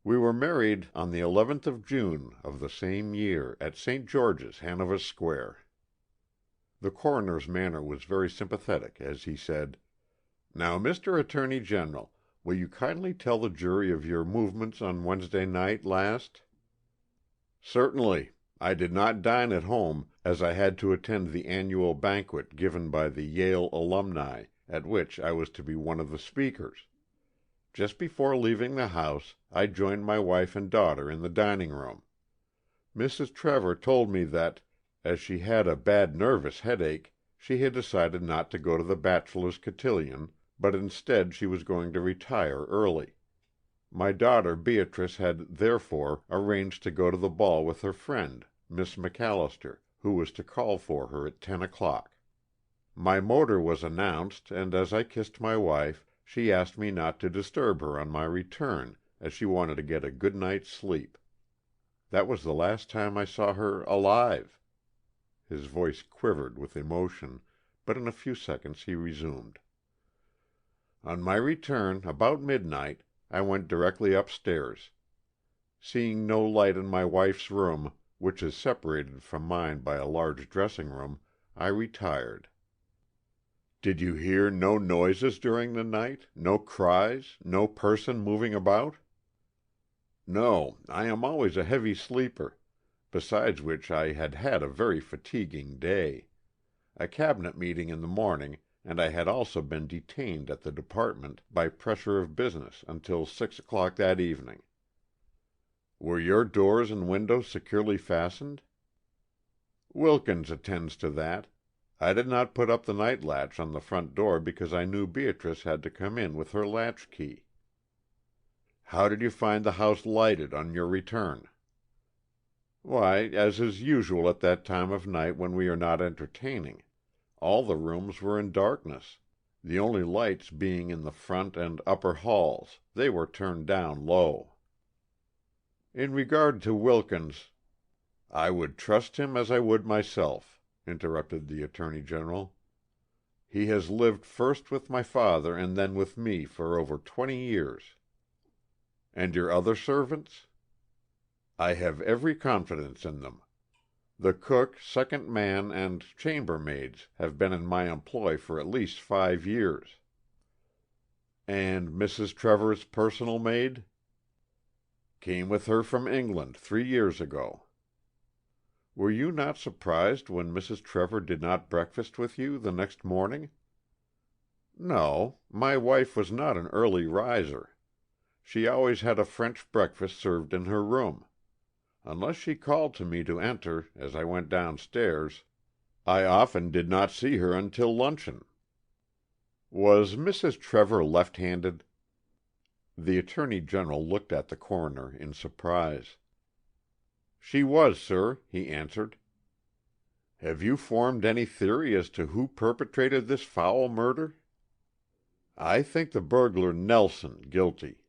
"We were married on the 11th of June of the same year, at St. George's, Hanover Square." The coroner's manner was very sympathetic as he said, "Now, Mr. Attorney General, will you kindly tell the jury of your movements on Wednesday night last?" "Certainly. I did not dine at home, as I had to attend the annual banquet given by the Yale alumni, at which I was to be one of the speakers. Just before leaving the house, I joined my wife and daughter in the dining room. Mrs. Trevor told me that, as she had a bad nervous headache, she had decided not to go to the bachelor's cotillion, but instead she was going to retire early. My daughter Beatrice had, therefore, arranged to go to the ball with her friend, Miss MacAllister, who was to call for her at 10 o'clock. My motor was announced, and as I kissed my wife, she asked me not to disturb her on my return, as she wanted to get a good night's sleep. That was the last time I saw her alive." His voice quivered with emotion, but in a few seconds he resumed. "On my return, about midnight, I went directly upstairs. Seeing no light in my wife's room, which is separated from mine by a large dressing room, I retired." "Did you hear no noises during the night, no cries, no person moving about?" "No, I am always a heavy sleeper, besides which I had had a very fatiguing day. A cabinet meeting in the morning, and I had also been detained at the department by pressure of business until 6 o'clock that evening." "Were your doors and windows securely fastened?" "Wilkins attends to that. I did not put up the night latch on the front door because I knew Beatrice had to come in with her latchkey." "How did you find the house lighted on your return?" "Why, as is usual at that time of night when we are not entertaining. All the rooms were in darkness, the only lights being in the front and upper halls. They were turned down low." "In regard to Wilkins—" "I would trust him as I would myself," interrupted the Attorney General. "He has lived first with my father and then with me for over 20 years." "And your other servants?" "I have every confidence in them. The cook, second man, and chambermaids have been in my employ for at least 5 years." "And Mrs. Trevor's personal maid?" "Came with her from England 3 years ago." "Were you not surprised when Mrs. Trevor did not breakfast with you the next morning?" "No. My wife was not an early riser. She always had a French breakfast served in her room. Unless she called to me to enter as I went downstairs, I often did not see her until luncheon." "Was Mrs. Trevor left-handed?" The Attorney General looked at the coroner in surprise. "She was, sir," he answered. "Have you formed any theory as to who perpetrated this foul murder?" "I think the burglar Nelson guilty."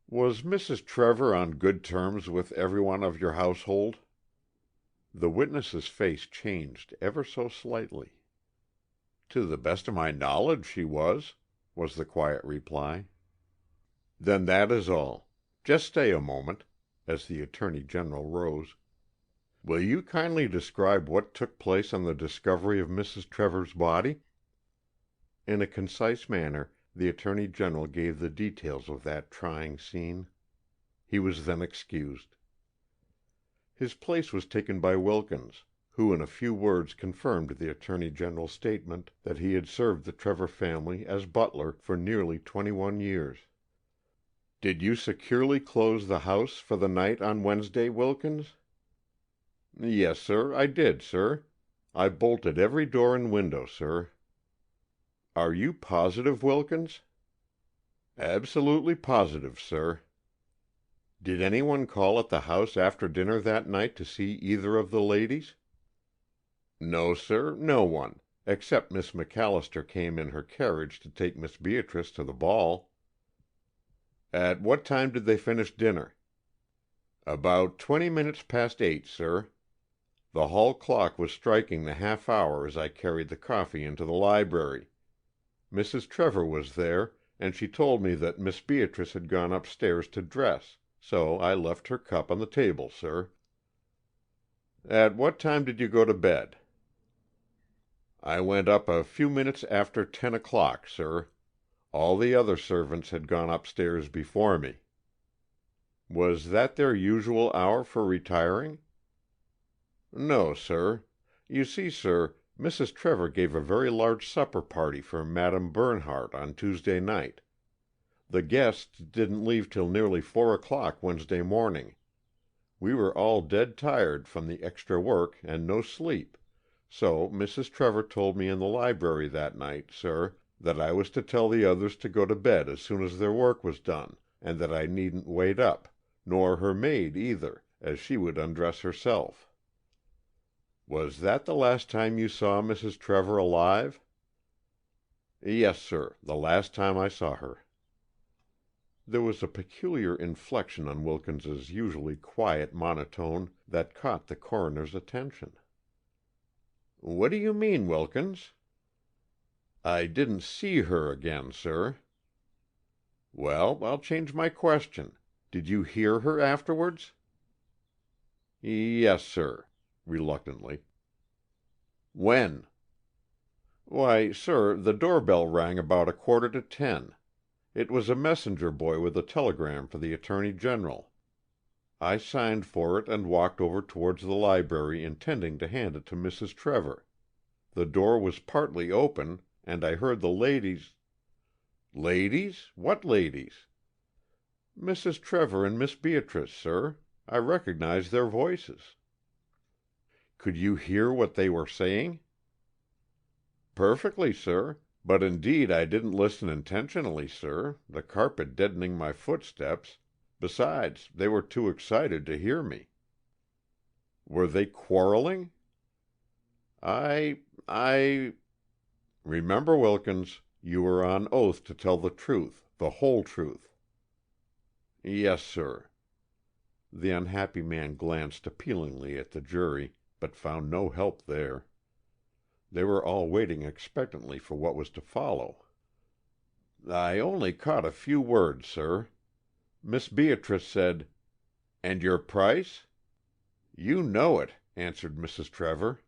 "Was Mrs. Trevor on good terms with everyone of your household?" The witness's face changed ever so slightly. "To the best of my knowledge she was," was the quiet reply. "Then that is all. Just stay a moment," as the Attorney General rose. "Will you kindly describe what took place on the discovery of Mrs. Trevor's body?" In a concise manner the Attorney General gave the details of that trying scene. He was then excused. His place was taken by Wilkins, who in a few words confirmed the Attorney General's statement that he had served the Trevor family as butler for nearly 21 years. "Did you securely close the house for the night on Wednesday, Wilkins?" "Yes, sir, I did, sir. I bolted every door and window, sir." "Are you positive, Wilkins?" "Absolutely positive, sir." "Did anyone call at the house after dinner that night to see either of the ladies?" "No, sir, no one, except Miss MacAllister came in her carriage to take Miss Beatrice to the ball." "At what time did they finish dinner?" "About 20 minutes past 8, sir. The hall clock was striking the half hour as I carried the coffee into the library. Mrs. Trevor was there, and she told me that Miss Beatrice had gone upstairs to dress, so I left her cup on the table, sir." "At what time did you go to bed?" "I went up a few minutes after 10 o'clock, sir. All the other servants had gone upstairs before me." "Was that their usual hour for retiring?" "No, sir. You see, sir, Mrs. Trevor gave a very large supper party for Madame Bernhardt on Tuesday night. The guests didn't leave till nearly 4 o'clock Wednesday morning. We were all dead tired from the extra work and no sleep, so Mrs. Trevor told me in the library that night, sir, that I was to tell the others to go to bed as soon as their work was done, and that I needn't wait up, nor her maid either, as she would undress herself." "Was that the last time you saw Mrs. Trevor alive?" "Yes, sir, the last time I saw her." There was a peculiar inflection on Wilkins's usually quiet monotone that caught the coroner's attention. "What do you mean, Wilkins?" "I didn't see her again, sir." "Well, I'll change my question. Did you hear her afterwards?" "Yes, sir," reluctantly. "When?" "Why, sir, the doorbell rang about 9:45. It was a messenger boy with a telegram for the Attorney General. I signed for it and walked over towards the library intending to hand it to Mrs. Trevor. The door was partly open, and I heard the ladies—" "Ladies? What ladies?" "Mrs. Trevor and Miss Beatrice, sir. I recognized their voices." "Could you hear what they were saying?" "Perfectly, sir. But indeed I didn't listen intentionally, sir, the carpet deadening my footsteps. Besides, they were too excited to hear me." "Were they quarreling?" I Remember, Wilkins, you are on oath to tell the truth, the whole truth." "Yes, sir." The unhappy man glanced appealingly at the jury, but found no help there. They were all waiting expectantly for what was to follow. "I only caught a few words, sir. Miss Beatrice said, 'And your price?' 'You know it,' answered Mrs. Trevor.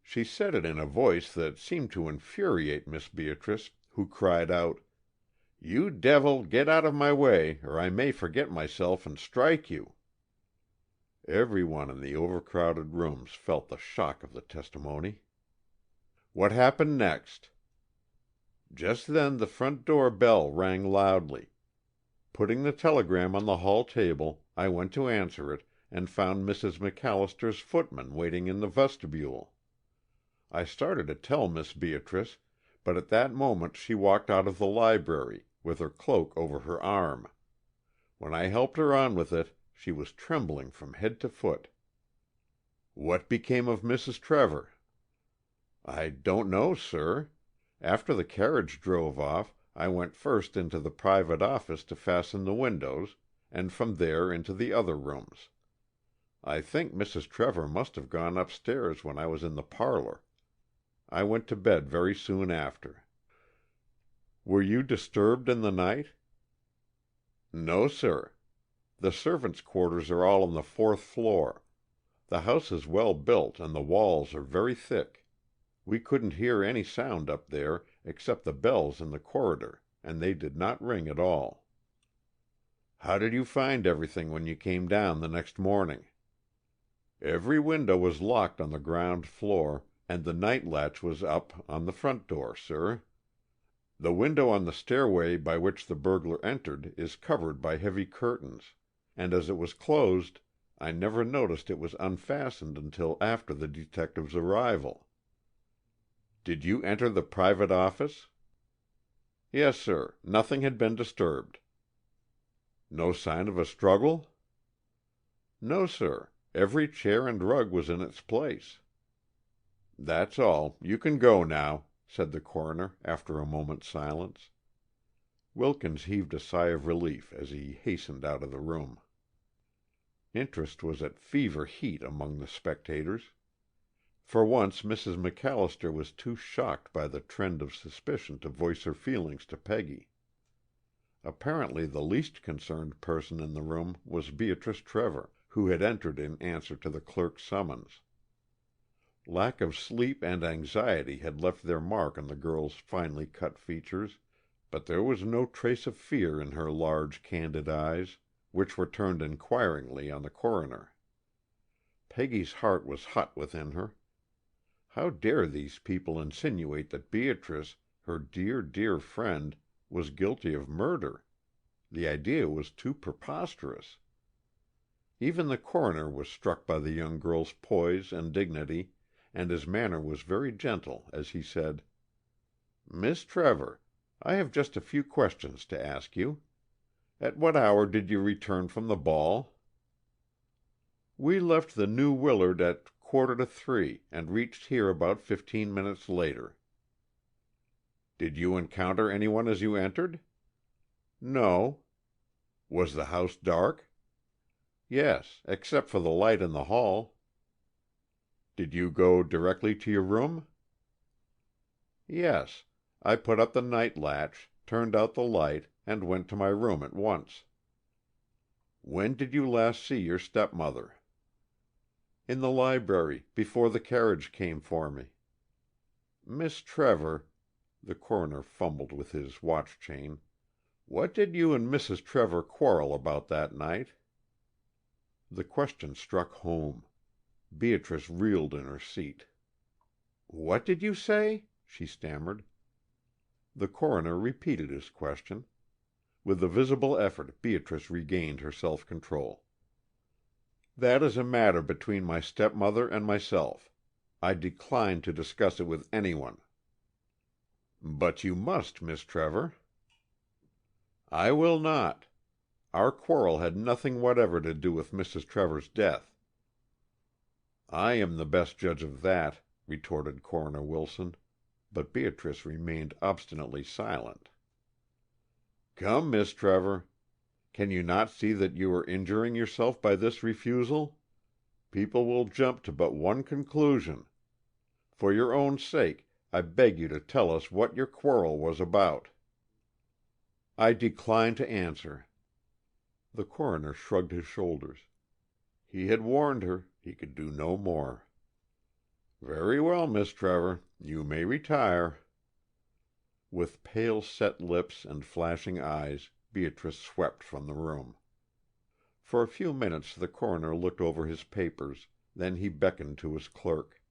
She said it in a voice that seemed to infuriate Miss Beatrice, who cried out, 'You devil, get out of my way, or I may forget myself and strike you.'" Every one in the overcrowded rooms felt the shock of the testimony. "What happened next?" "Just then the front door bell rang loudly. Putting the telegram on the hall table, I went to answer it, and found Mrs. MacAllister's footman waiting in the vestibule. I started to tell Miss Beatrice, but at that moment she walked out of the library, with her cloak over her arm. When I helped her on with it, she was trembling from head to foot." "What became of Mrs. Trevor?" "I don't know, sir. After the carriage drove off, I went first into the private office to fasten the windows, and from there into the other rooms. I think Mrs. Trevor must have gone upstairs when I was in the parlor. I went to bed very soon after." "Were you disturbed in the night?" "No, sir. The servants' quarters are all on the 4th floor. The house is well built and the walls are very thick. We couldn't hear any sound up there except the bells in the corridor, and they did not ring at all." "How did you find everything when you came down the next morning?" "Every window was locked on the ground floor, and the night latch was up on the front door, sir. The window on the stairway by which the burglar entered is covered by heavy curtains, and as it was closed, I never noticed it was unfastened until after the detective's arrival." "Did you enter the private office?" "Yes, sir. Nothing had been disturbed." "No sign of a struggle?" "No, sir. Every chair and rug was in its place." "That's all. You can go now," said the coroner, after a moment's silence. Wilkins heaved a sigh of relief as he hastened out of the room. Interest was at fever heat among the spectators. For once Mrs. MacAllister was too shocked by the trend of suspicion to voice her feelings to Peggy. Apparently the least concerned person in the room was Beatrice Trevor, who had entered in answer to the clerk's summons. Lack of sleep and anxiety had left their mark on the girl's finely cut features, but there was no trace of fear in her large, candid eyes, which were turned inquiringly on the coroner. Peggy's heart was hot within her. How dare these people insinuate that Beatrice, her dear, dear friend, was guilty of murder? The idea was too preposterous. Even the coroner was struck by the young girl's poise and dignity, and his manner was very gentle as he said, "Miss Trevor, I have just a few questions to ask you. At what hour did you return from the ball?" "We left the New Willard at 2:45 and reached here about 15 minutes later." "Did you encounter anyone as you entered?" "No." "Was the house dark?" "Yes, except for the light in the hall." "Did you go directly to your room?" "Yes. I put up the night latch, turned out the light, and went to my room at once." "When did you last see your stepmother?" "In the library, before the carriage came for me." "Miss Trevor," the coroner fumbled with his watch chain, "what did you and Mrs. Trevor quarrel about that night?" The question struck home. Beatrice reeled in her seat. "What did you say?" she stammered. The coroner repeated his question. With a visible effort Beatrice regained her self-control. "That is a matter between my stepmother and myself. I decline to discuss it with anyone." "But you must, Miss Trevor." "I will not. Our quarrel had nothing whatever to do with Mrs. Trevor's death." "I am the best judge of that," retorted Coroner Wilson, but Beatrice remained obstinately silent. "Come, Miss Trevor. Can you not see that you are injuring yourself by this refusal? People will jump to but one conclusion. For your own sake, I beg you to tell us what your quarrel was about." "I decline to answer." The coroner shrugged his shoulders. He had warned her. He could do no more. "Very well, Miss Trevor. You may retire." With pale, set lips and flashing eyes, Beatrice swept from the room. For a few minutes the coroner looked over his papers, then he beckoned to his clerk.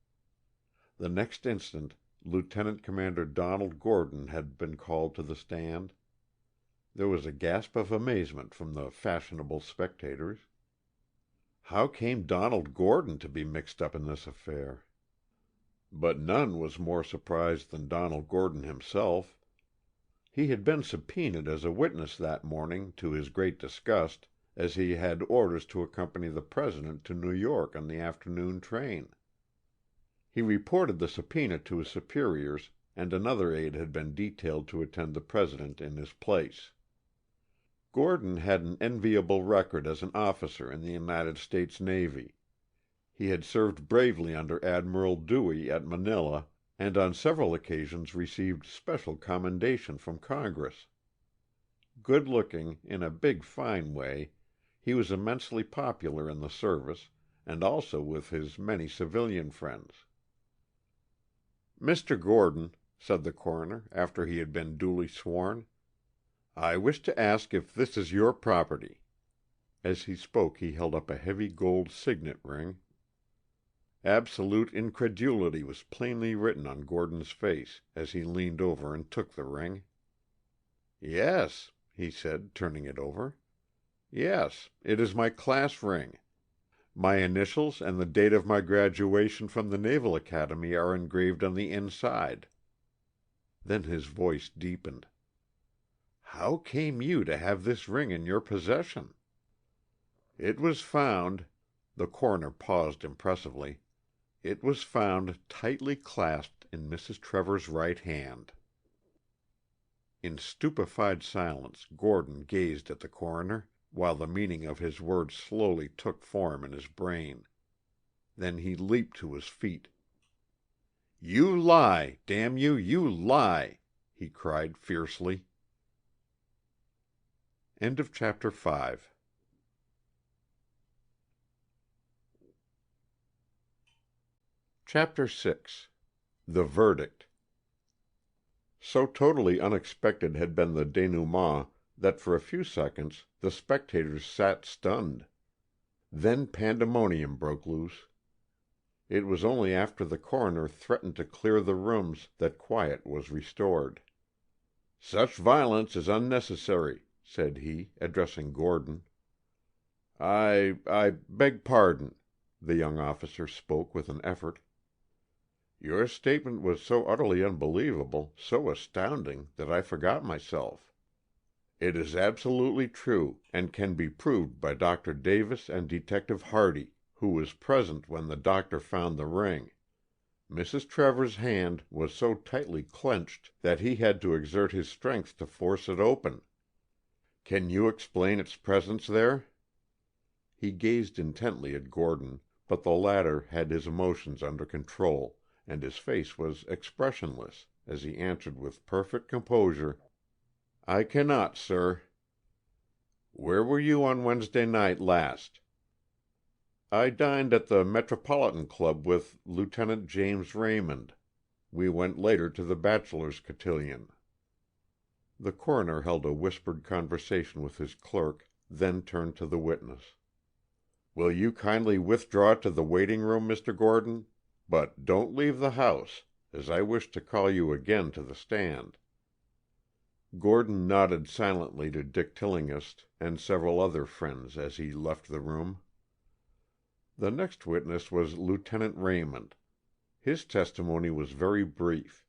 The next instant Lieutenant Commander Donald Gordon had been called to the stand. There was a gasp of amazement from the fashionable spectators. How came Donald Gordon to be mixed up in this affair? But none was more surprised than Donald Gordon himself. He had been subpoenaed as a witness that morning, to his great disgust, as he had orders to accompany the President to New York on the afternoon train. He reported the subpoena to his superiors, and another aide had been detailed to attend the President in his place. Gordon had an enviable record as an officer in the United States Navy. He had served bravely under Admiral Dewey at Manila, and on several occasions received special commendation from Congress. Good-looking, in a big, fine way, he was immensely popular in the service, and also with his many civilian friends. "Mr. Gordon," said the coroner, after he had been duly sworn, "I wish to ask if this is your property." As he spoke he held up a heavy gold signet ring. Absolute incredulity was plainly written on Gordon's face as he leaned over and took the ring. "Yes," he said, turning it over. "Yes, it is my class ring. My initials and the date of my graduation from the Naval Academy are engraved on the inside." Then his voice deepened. "How came you to have this ring in your possession?" "It was found," the coroner paused impressively, "it was found tightly clasped in Mrs. Trevor's right hand." In stupefied silence Gordon gazed at the coroner, while the meaning of his words slowly took form in his brain. Then he leaped to his feet. "You lie, damn you, you lie!" he cried fiercely. Chapter 6. The Verdict. So totally unexpected had been the denouement that for a few seconds the spectators sat stunned. Then pandemonium broke loose. It was only after the coroner threatened to clear the rooms that quiet was restored. "Such violence is unnecessary," said he, addressing Gordon. I beg pardon," the young officer spoke with an effort. "Your statement was so utterly unbelievable, so astounding, that I forgot myself. It is absolutely true, and can be proved by Dr. Davis and Detective Hardy, who was present when the doctor found the ring. Mrs. Trevor's hand was so tightly clenched that he had to exert his strength to force it open. Can you explain its presence there?" He gazed intently at Gordon, but the latter had his emotions under control, and his face was expressionless as he answered with perfect composure, "I cannot, sir." "Where were you on Wednesday night last?" "I dined at the Metropolitan Club with Lieutenant James Raymond. We went later to the bachelor's cotillion." The coroner held a whispered conversation with his clerk, then turned to the witness. "Will you kindly withdraw to the waiting room, Mr. Gordon? But don't leave the house, as I wish to call you again to the stand." Gordon nodded silently to Dick Tillinghast and several other friends as he left the room. The next witness was Lieutenant Raymond. His testimony was very brief.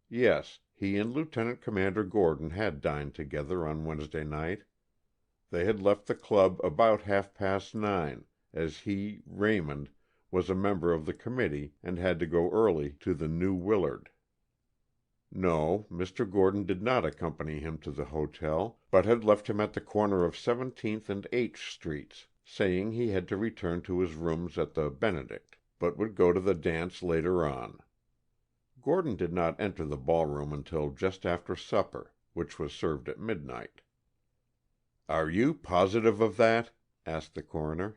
Yes, he and Lieutenant Commander Gordon had dined together on Wednesday night. They had left the club about 9:30, as he, Raymond, was a member of the committee and had to go early to the New Willard. No, Mr. Gordon did not accompany him to the hotel, but had left him at the corner of 17th and H Streets, saying he had to return to his rooms at the Benedict, but would go to the dance later on. Gordon did not enter the ballroom until just after supper, which was served at midnight. "Are you positive of that?" asked the coroner.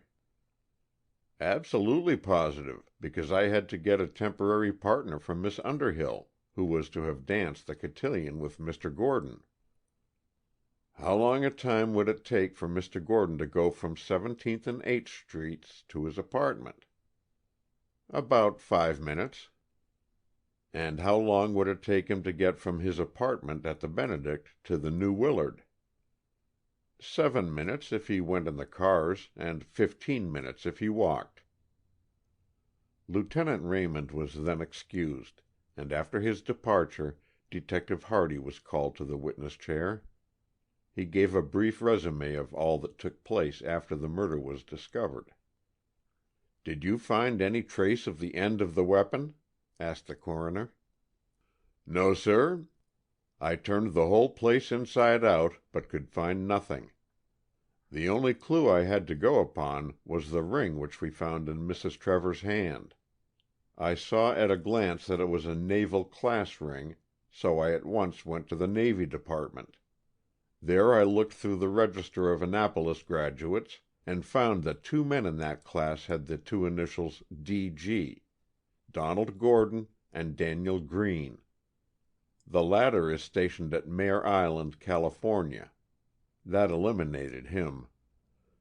"Absolutely positive, because I had to get a temporary partner from Miss Underhill, who was to have danced the cotillion with Mr. Gordon." "How long a time would it take for Mr. Gordon to go from 17th and H Streets to his apartment?" "About 5 minutes." "And how long would it take him to get from his apartment at the Benedict to the New Willard?" 7 minutes if he went in the cars, and 15 minutes if he walked." Lieutenant Raymond was then excused, and after his departure Detective Hardy was called to the witness chair. He gave a brief résumé of all that took place after the murder was discovered. "Did you find any trace of the end of the weapon?" asked the coroner. "No, sir. I turned the whole place inside out, but could find nothing. The only clue I had to go upon was the ring which we found in Mrs. Trevor's hand. I saw at a glance that it was a naval class ring, so I at once went to the Navy Department. There I looked through the register of Annapolis graduates, and found that 2 men in that class had the 2 initials D.G., Donald Gordon and Daniel Green. The latter is stationed at Mare Island, California. That eliminated him.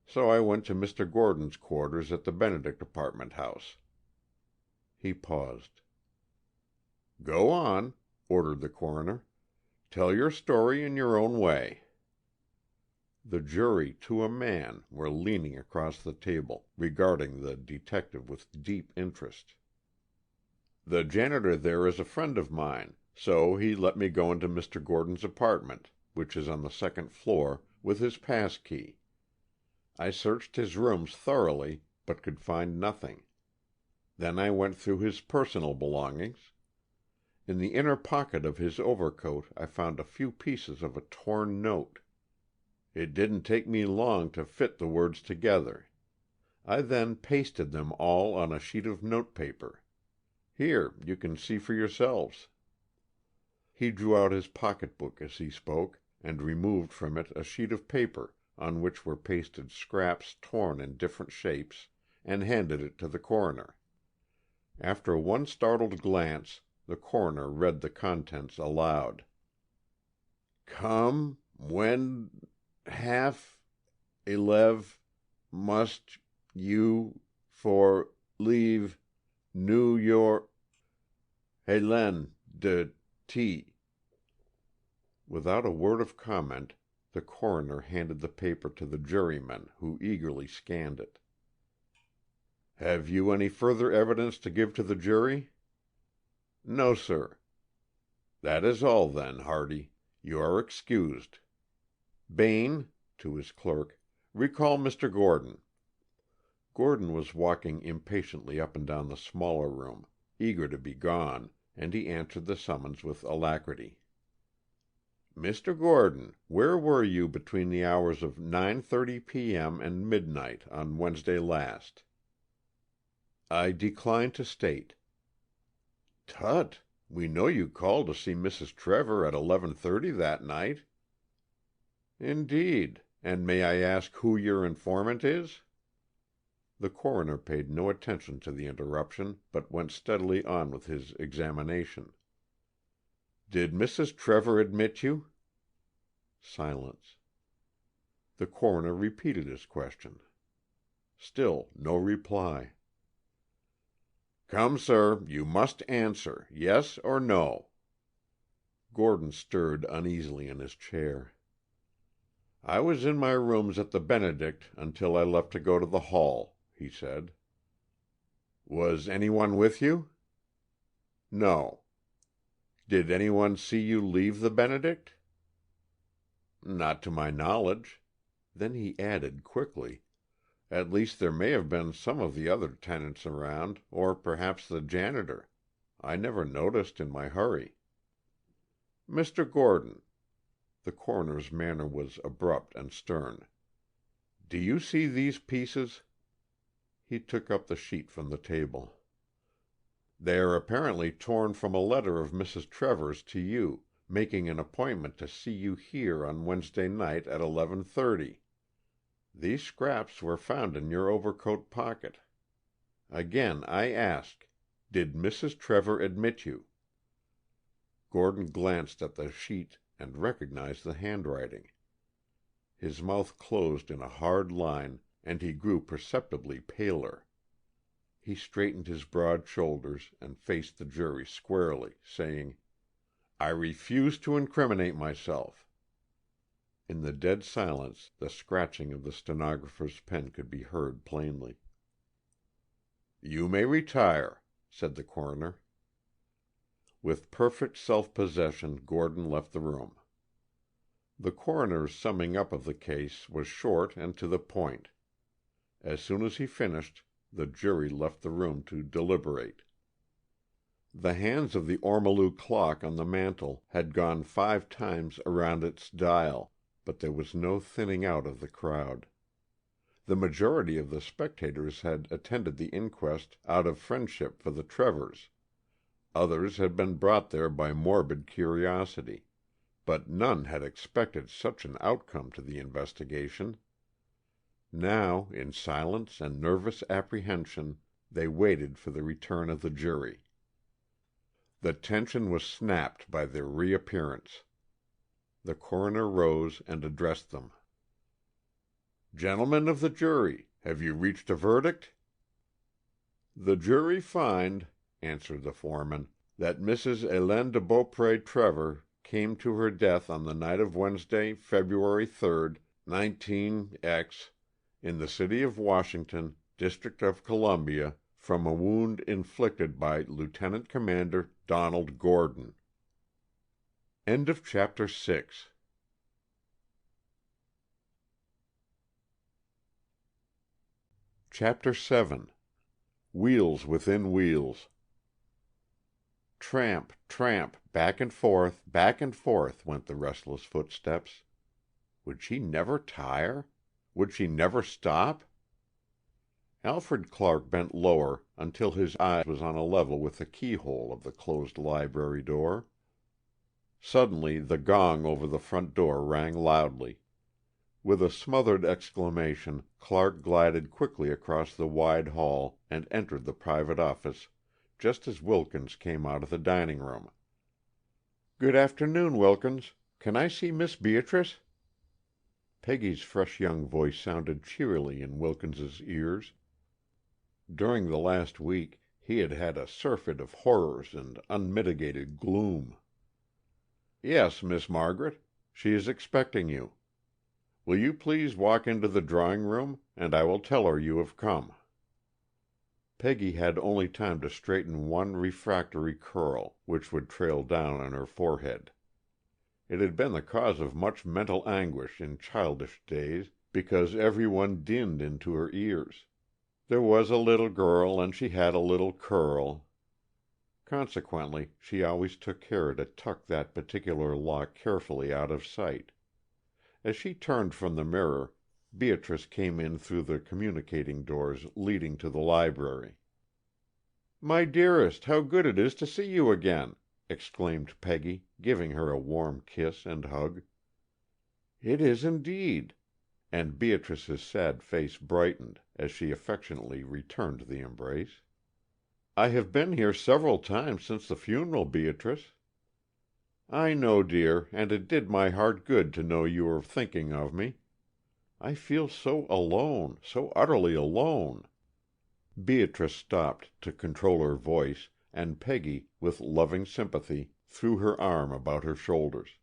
So I went to Mr. Gordon's quarters at the Benedict apartment house." He paused. "Go on," ordered the coroner. "Tell your story in your own way." The jury, to a man, were leaning across the table, regarding the detective with deep interest. "The janitor there is a friend of mine, so he let me go into Mr. Gordon's apartment, which is on the 2nd floor, with his pass key. I searched his rooms thoroughly, but could find nothing. Then I went through his personal belongings. In the inner pocket of his overcoat I found a few pieces of a torn note. It didn't take me long to fit the words together. I then pasted them all on a sheet of notepaper. Here, you can see for yourselves." He drew out his pocketbook as he spoke, and removed from it a sheet of paper on which were pasted scraps torn in different shapes, and handed it to the coroner. After one startled glance, The coroner read the contents aloud. "Come when half 11 must you for leave New York Helen de T." Without a word of comment, the coroner handed the paper to the jurymen, who eagerly scanned it. "Have you any further evidence to give to the jury?" "No, sir." "That is all, then, Hardy. You are excused. Bain," to his clerk, "recall Mr. Gordon." Gordon was walking impatiently up and down the smaller room, eager to be gone, and he answered the summons with alacrity. "Mr. Gordon, where were you between the hours of 9:30 p.m. and midnight on Wednesday last?" "I decline to state." "Tut! We know you called to see Mrs. Trevor at 11:30 that night." "Indeed. And may I ask who your informant is?" The coroner paid no attention to the interruption, but went steadily on with his examination. "Did Mrs. Trevor admit you?" Silence. The coroner repeated his question. Still no reply. "Come, sir, you must answer, yes or no." Gordon stirred uneasily in his chair. "I was in my rooms at the Benedict until I left to go to the hall," he said. "Was anyone with you?" "No." "Did anyone see you leave the Benedict?" "Not to my knowledge." Then he added quickly, "At least there may have been some of the other tenants around, or perhaps the janitor. I never noticed in my hurry." "Mr. Gordon," the coroner's manner was abrupt and stern, "do you see these pieces?" He took up the sheet from the table. "They are apparently torn from a letter of Mrs. Trevor's to you, making an appointment to see you here on Wednesday night at 11:30. These scraps were found in your overcoat pocket. Again I ask, did Mrs. Trevor admit you?" Gordon glanced at the sheet and recognized the handwriting. His mouth closed in a hard line, and he grew perceptibly paler. He straightened his broad shoulders and faced the jury squarely, saying, "I refuse to incriminate myself." In the dead silence the scratching of the stenographer's pen could be heard plainly. "You may retire," said the coroner. With perfect self-possession Gordon left the room. The coroner's summing up of the case was short and to the point. As soon as he finished, the jury left the room to deliberate. The hands of the ormolu clock on the mantel had gone 5 times around its dial, but there was no thinning out of the crowd. The majority of the spectators had attended the inquest out of friendship for the Trevors. Others had been brought there by morbid curiosity, but none had expected such an outcome to the investigation. Now, in silence and nervous apprehension, they waited for the return of the jury. The tension was snapped by their reappearance. The coroner rose and addressed them. "Gentlemen of the jury, have you reached a verdict?" "The jury find," answered the foreman, "that Mrs. Hélène de Beaupré Trevor came to her death on the night of Wednesday, February 3rd, 19X, in the city of Washington, District of Columbia, from a wound inflicted by Lieutenant Commander Donald Gordon." End of chapter 6. Chapter 7. Wheels Within Wheels. Tramp, tramp, back and forth went the restless footsteps. Would she never tire? Would she never stop? Alfred Clark bent lower until his eye was on a level with the keyhole of the closed library door. Suddenly the gong over the front door rang loudly. With a smothered exclamation, Clark glided quickly across the wide hall and entered the private office, just as Wilkins came out of the dining room. "Good afternoon, Wilkins. Can I see Miss Beatrice?" Peggy's fresh young voice sounded cheerily in Wilkins's ears. During the last week he had had a surfeit of horrors and unmitigated gloom. "Yes, Miss Margaret. She is expecting you. Will you please walk into the drawing-room, and I will tell her you have come." Peggy had only time to straighten one refractory curl, which would trail down on her forehead. It had been the cause of much mental anguish in childish days, because every one dinned into her ears. There was a little girl, and she had a little curl. Consequently, she always took care to tuck that particular lock carefully out of sight. As she turned from the mirror, Beatrice came in through the communicating doors leading to the library. "My dearest, how good it is to see you again!" exclaimed Peggy, giving her a warm kiss and hug. "It is indeed," and Beatrice's sad face brightened as she affectionately returned the embrace. "I have been here several times since the funeral, Beatrice." "I know, dear, and it did my heart good to know you were thinking of me. I feel so alone, so utterly alone." Beatrice stopped to control her voice, and Peggy, with loving sympathy, threw her arm about her shoulders.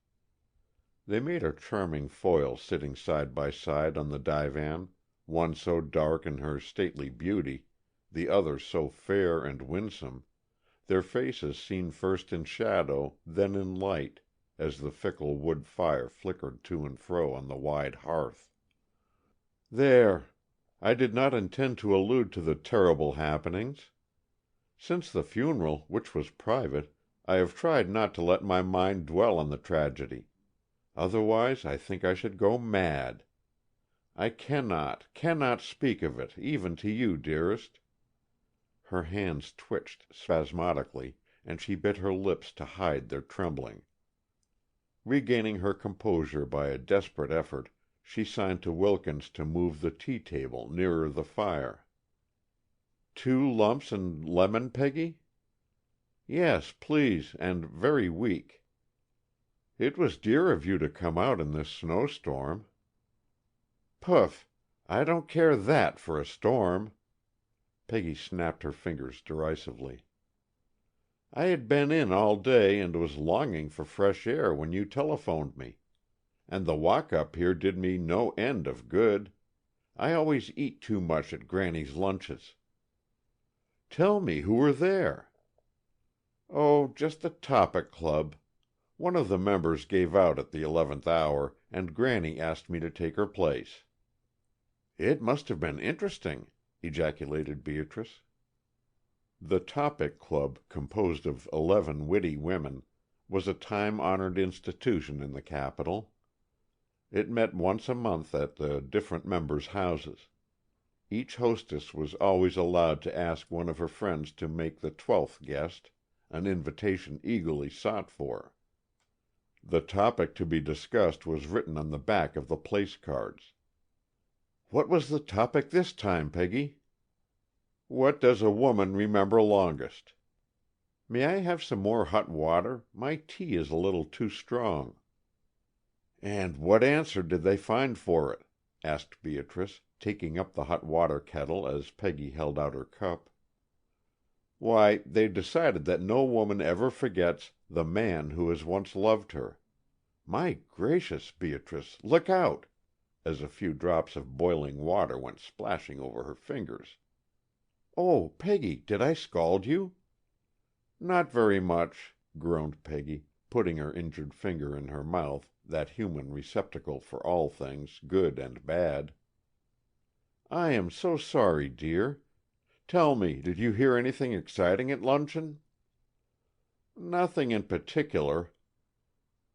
They made a charming foil sitting side by side on the divan, one so dark in her stately beauty, the other so fair and winsome, their faces seen first in shadow, then in light, as the fickle wood fire flickered to and fro on the wide hearth. "There! I did not intend to allude to the terrible happenings. Since the funeral, which was private, I have tried not to let my mind dwell on the tragedy. Otherwise, I think I should go mad. I cannot speak of it, even to you, dearest." Her hands twitched spasmodically, and she bit her lips to hide their trembling. Regaining her composure by a desperate effort, she signed to Wilkins to move the tea-table nearer the fire. "2 lumps and lemon, Peggy?" "Yes, please, and very weak." "It was dear of you to come out in this snowstorm." "Poof! I don't care that for a storm." Peggy snapped her fingers derisively. "I had been in all day and was longing for fresh air when you telephoned me. And the walk up here did me no end of good. I always eat too much at Granny's lunches." "Tell me who were there." "Oh, just the Topic Club. One of the members gave out at the 11th hour, and Granny asked me to take her place." "It must have been interesting," ejaculated Beatrice. The Topic Club, composed of 11 witty women, was a time-honored institution in the capital. It met once a month at the different members' houses. Each hostess was always allowed to ask one of her friends to make the 12th guest, an invitation eagerly sought for. The topic to be discussed was written on the back of the place cards. "What was the topic this time, Peggy?" "What does a woman remember longest?" "May I have some more hot water? My tea is a little too strong." "And what answer did they find for it?" asked Beatrice, taking up the hot water kettle as Peggy held out her cup. "Why, they decided that no woman ever forgets the man who has once loved her. My gracious, Beatrice, look out!" as a few drops of boiling water went splashing over her fingers. "Oh, Peggy, did I scald you?" "Not very much," groaned Peggy, putting her injured finger in her mouth, that human receptacle for all things, good and bad. "I am so sorry, dear. Tell me, did you hear anything exciting at luncheon?" "Nothing in particular."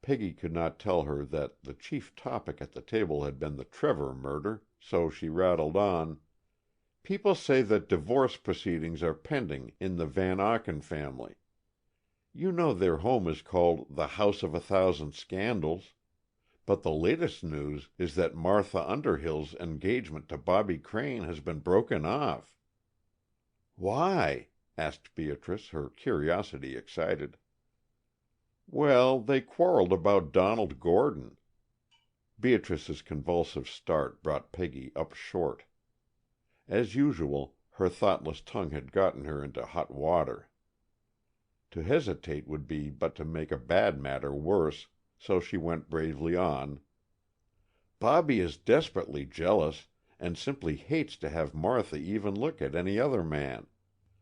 Peggy could not tell her that the chief topic at the table had been the Trevor murder, so she rattled on. "People say that divorce proceedings are pending in the Van Auken family. You know their home is called the House of 1,000 Scandals. But the latest news is that Martha Underhill's engagement to Bobby Crane has been broken off." "Why?" asked Beatrice, her curiosity excited. "Well, they quarreled about Donald Gordon." Beatrice's convulsive start brought Peggy up short. As usual, her thoughtless tongue had gotten her into hot water. To hesitate would be but to make a bad matter worse, so she went bravely on. "Bobby is desperately jealous, and simply hates to have Martha even look at any other man.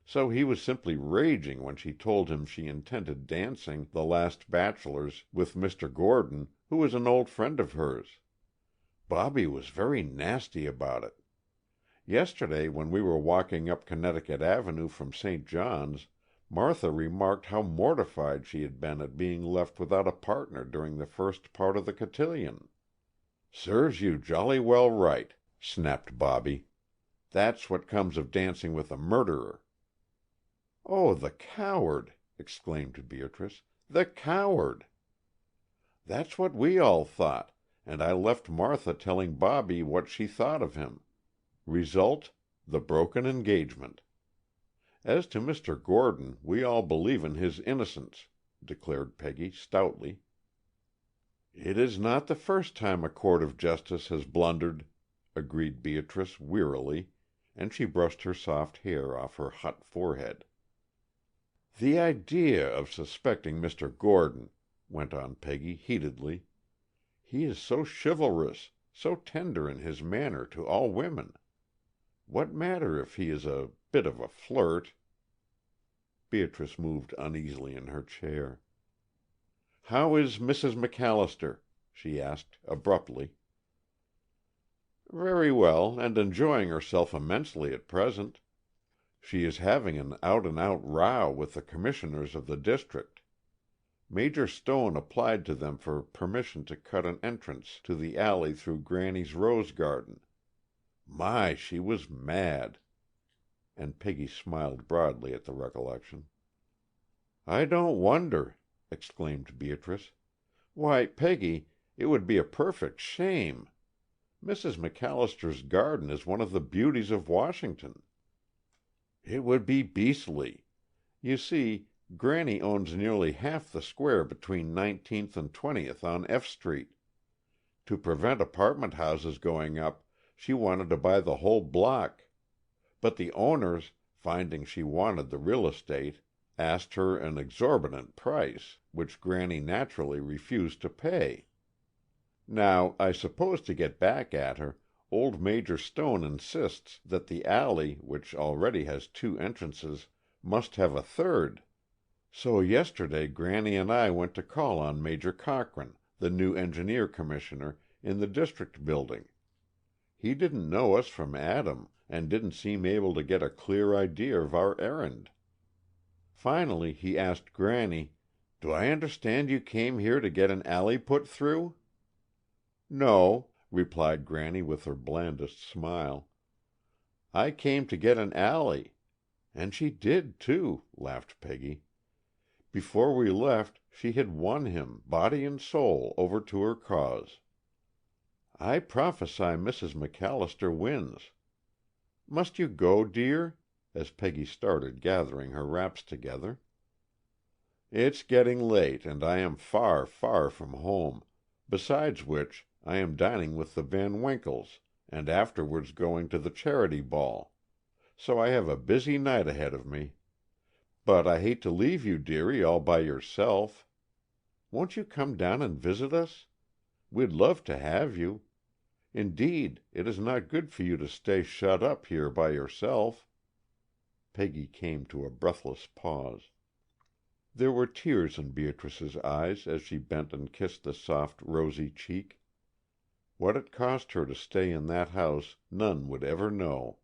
So he was simply raging when she told him she intended dancing the last bachelors with Mr. Gordon, who was an old friend of hers. Bobby was very nasty about it. Yesterday, when we were walking up Connecticut Avenue from St. John's, Martha remarked how mortified she had been at being left without a partner during the first part of the cotillion." "Serves you jolly well right," snapped Bobby. "That's what comes of dancing with a murderer." "Oh, the coward!" exclaimed Beatrice. "The coward!" "That's what we all thought, and I left Martha telling Bobby what she thought of him. Result, the broken engagement. As to Mr. Gordon, we all believe in his innocence," declared Peggy, stoutly. "It is not the first time a court of justice has blundered," agreed Beatrice wearily, and she brushed her soft hair off her hot forehead. "The idea of suspecting Mr. Gordon," went on Peggy, heatedly. "He is so chivalrous, so tender in his manner to all women. What matter if he is a bit of a flirt?" Beatrice moved uneasily in her chair. "How is Mrs. MacAllister?" she asked, abruptly. "Very well, and enjoying herself immensely at present. She is having an out-and-out row with the commissioners of the district. Major Stone applied to them for permission to cut an entrance to the alley through Granny's rose garden. My, she was mad!" And Peggy smiled broadly at the recollection. "I don't wonder!" exclaimed Beatrice. "Why, Peggy, it would be a perfect shame. Mrs. MacAllister's garden is one of the beauties of Washington." "It would be beastly. You see, Granny owns nearly half the square between 19th and 20th on F Street. To prevent apartment houses going up, she wanted to buy the whole block. But the owners, finding she wanted the real estate, asked her an exorbitant price, which Granny naturally refused to pay. Now, I suppose to get back at her, old Major Stone insists that the alley, which already has 2 entrances, must have a third. So yesterday Granny and I went to call on Major Cochrane, the new engineer commissioner, in the district building. He didn't know us from Adam, and didn't seem able to get a clear idea of our errand. Finally he asked Granny, 'Do I understand you came here to get an alley put through?' 'No,' replied Granny with her blandest smile. 'I came to get an alley.' And she did, too," laughed Peggy. "Before we left, she had won him, body and soul, over to her cause. I prophesy Mrs. MacAllister wins. Must you go, dear?" as Peggy started gathering her wraps together. "It's getting late, and I am far, far from home, besides which I am dining with the Van Winkles, and afterwards going to the charity ball. So I have a busy night ahead of me. But I hate to leave you, dearie, all by yourself. Won't you come down and visit us? We'd love to have you. Indeed, it is not good for you to stay shut up here by yourself." Peggy came to a breathless pause. There were tears in Beatrice's eyes as she bent and kissed the soft, rosy cheek. What it cost her to stay in that house none would ever know.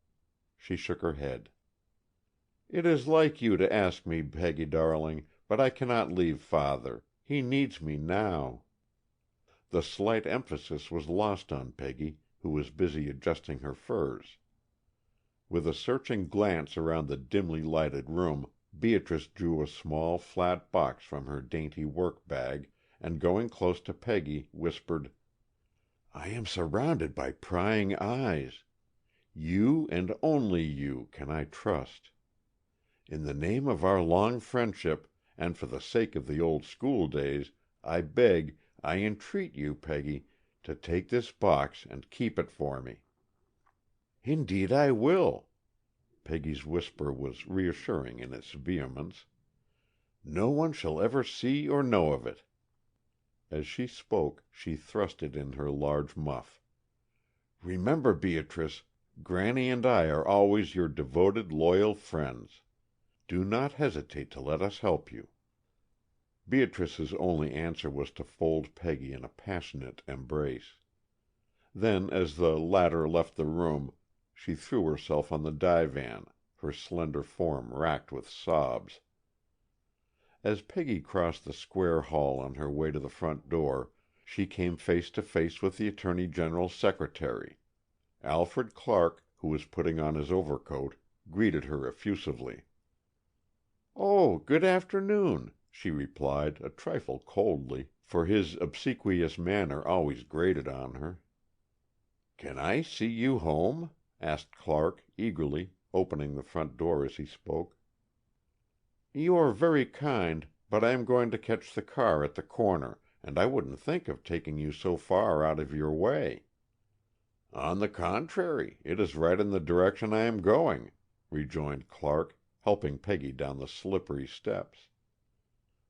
She shook her head. "It is like you to ask me, Peggy darling, but I cannot leave Father. He needs me now." The slight emphasis was lost on Peggy, who was busy adjusting her furs. With a searching glance around the dimly lighted room, Beatrice drew a small, flat box from her dainty work bag, and going close to Peggy, whispered, "I am surrounded by prying eyes. You, and only you, can I trust. In the name of our long friendship, and for the sake of the old school days, I beg, I entreat you, Peggy, to take this box and keep it for me." "Indeed I will." Peggy's whisper was reassuring in its vehemence. "No one shall ever see or know of it." As she spoke, she thrust it in her large muff. "Remember, Beatrice, Granny and I are always your devoted, loyal friends. Do not hesitate to let us help you." Beatrice's only answer was to fold Peggy in a passionate embrace. Then, as the latter left the room, she threw herself on the divan, her slender form racked with sobs. As Peggy crossed the square hall on her way to the front door, she came face to face with the Attorney General's secretary. Alfred Clark, who was putting on his overcoat, greeted her effusively. "Oh, good afternoon," she replied, a trifle coldly, for his obsequious manner always grated on her. "Can I see you home?" asked Clark, eagerly, opening the front door as he spoke. "You are very kind, but I am going to catch the car at the corner, and I wouldn't think of taking you so far out of your way." "On the contrary, it is right in the direction I am going," rejoined Clark, helping Peggy down the slippery steps.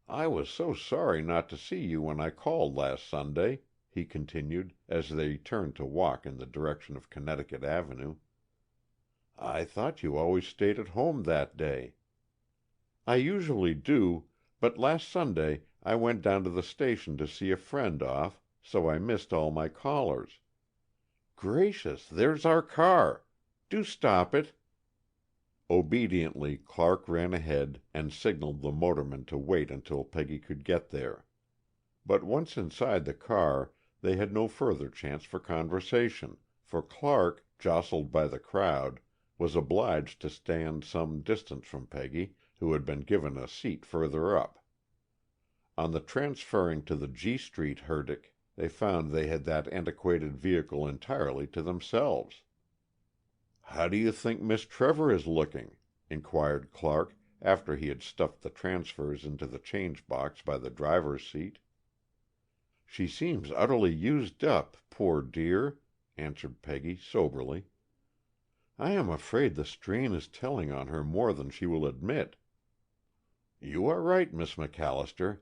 "I was so sorry not to see you when I called last Sunday," he continued, as they turned to walk in the direction of Connecticut Avenue. "I thought you always stayed at home that day." "I usually do, but last Sunday I went down to the station to see a friend off, so I missed all my callers. Gracious, there's our car! Do stop it." Obediently, Clark ran ahead and signaled the motorman to wait until Peggy could get there. But once inside the car, they had no further chance for conversation, for Clark, jostled by the crowd, was obliged to stand some distance from Peggy, who had been given a seat further up. On the transferring to the G Street herdic, they found they had that antiquated vehicle entirely to themselves. "How do you think Miss Trevor is looking?" inquired Clark, after he had stuffed the transfers into the change box by the driver's seat. "She seems utterly used up, poor dear," answered Peggy, soberly. "I am afraid the strain is telling on her more than she will admit." "You are right, Miss MacAllister,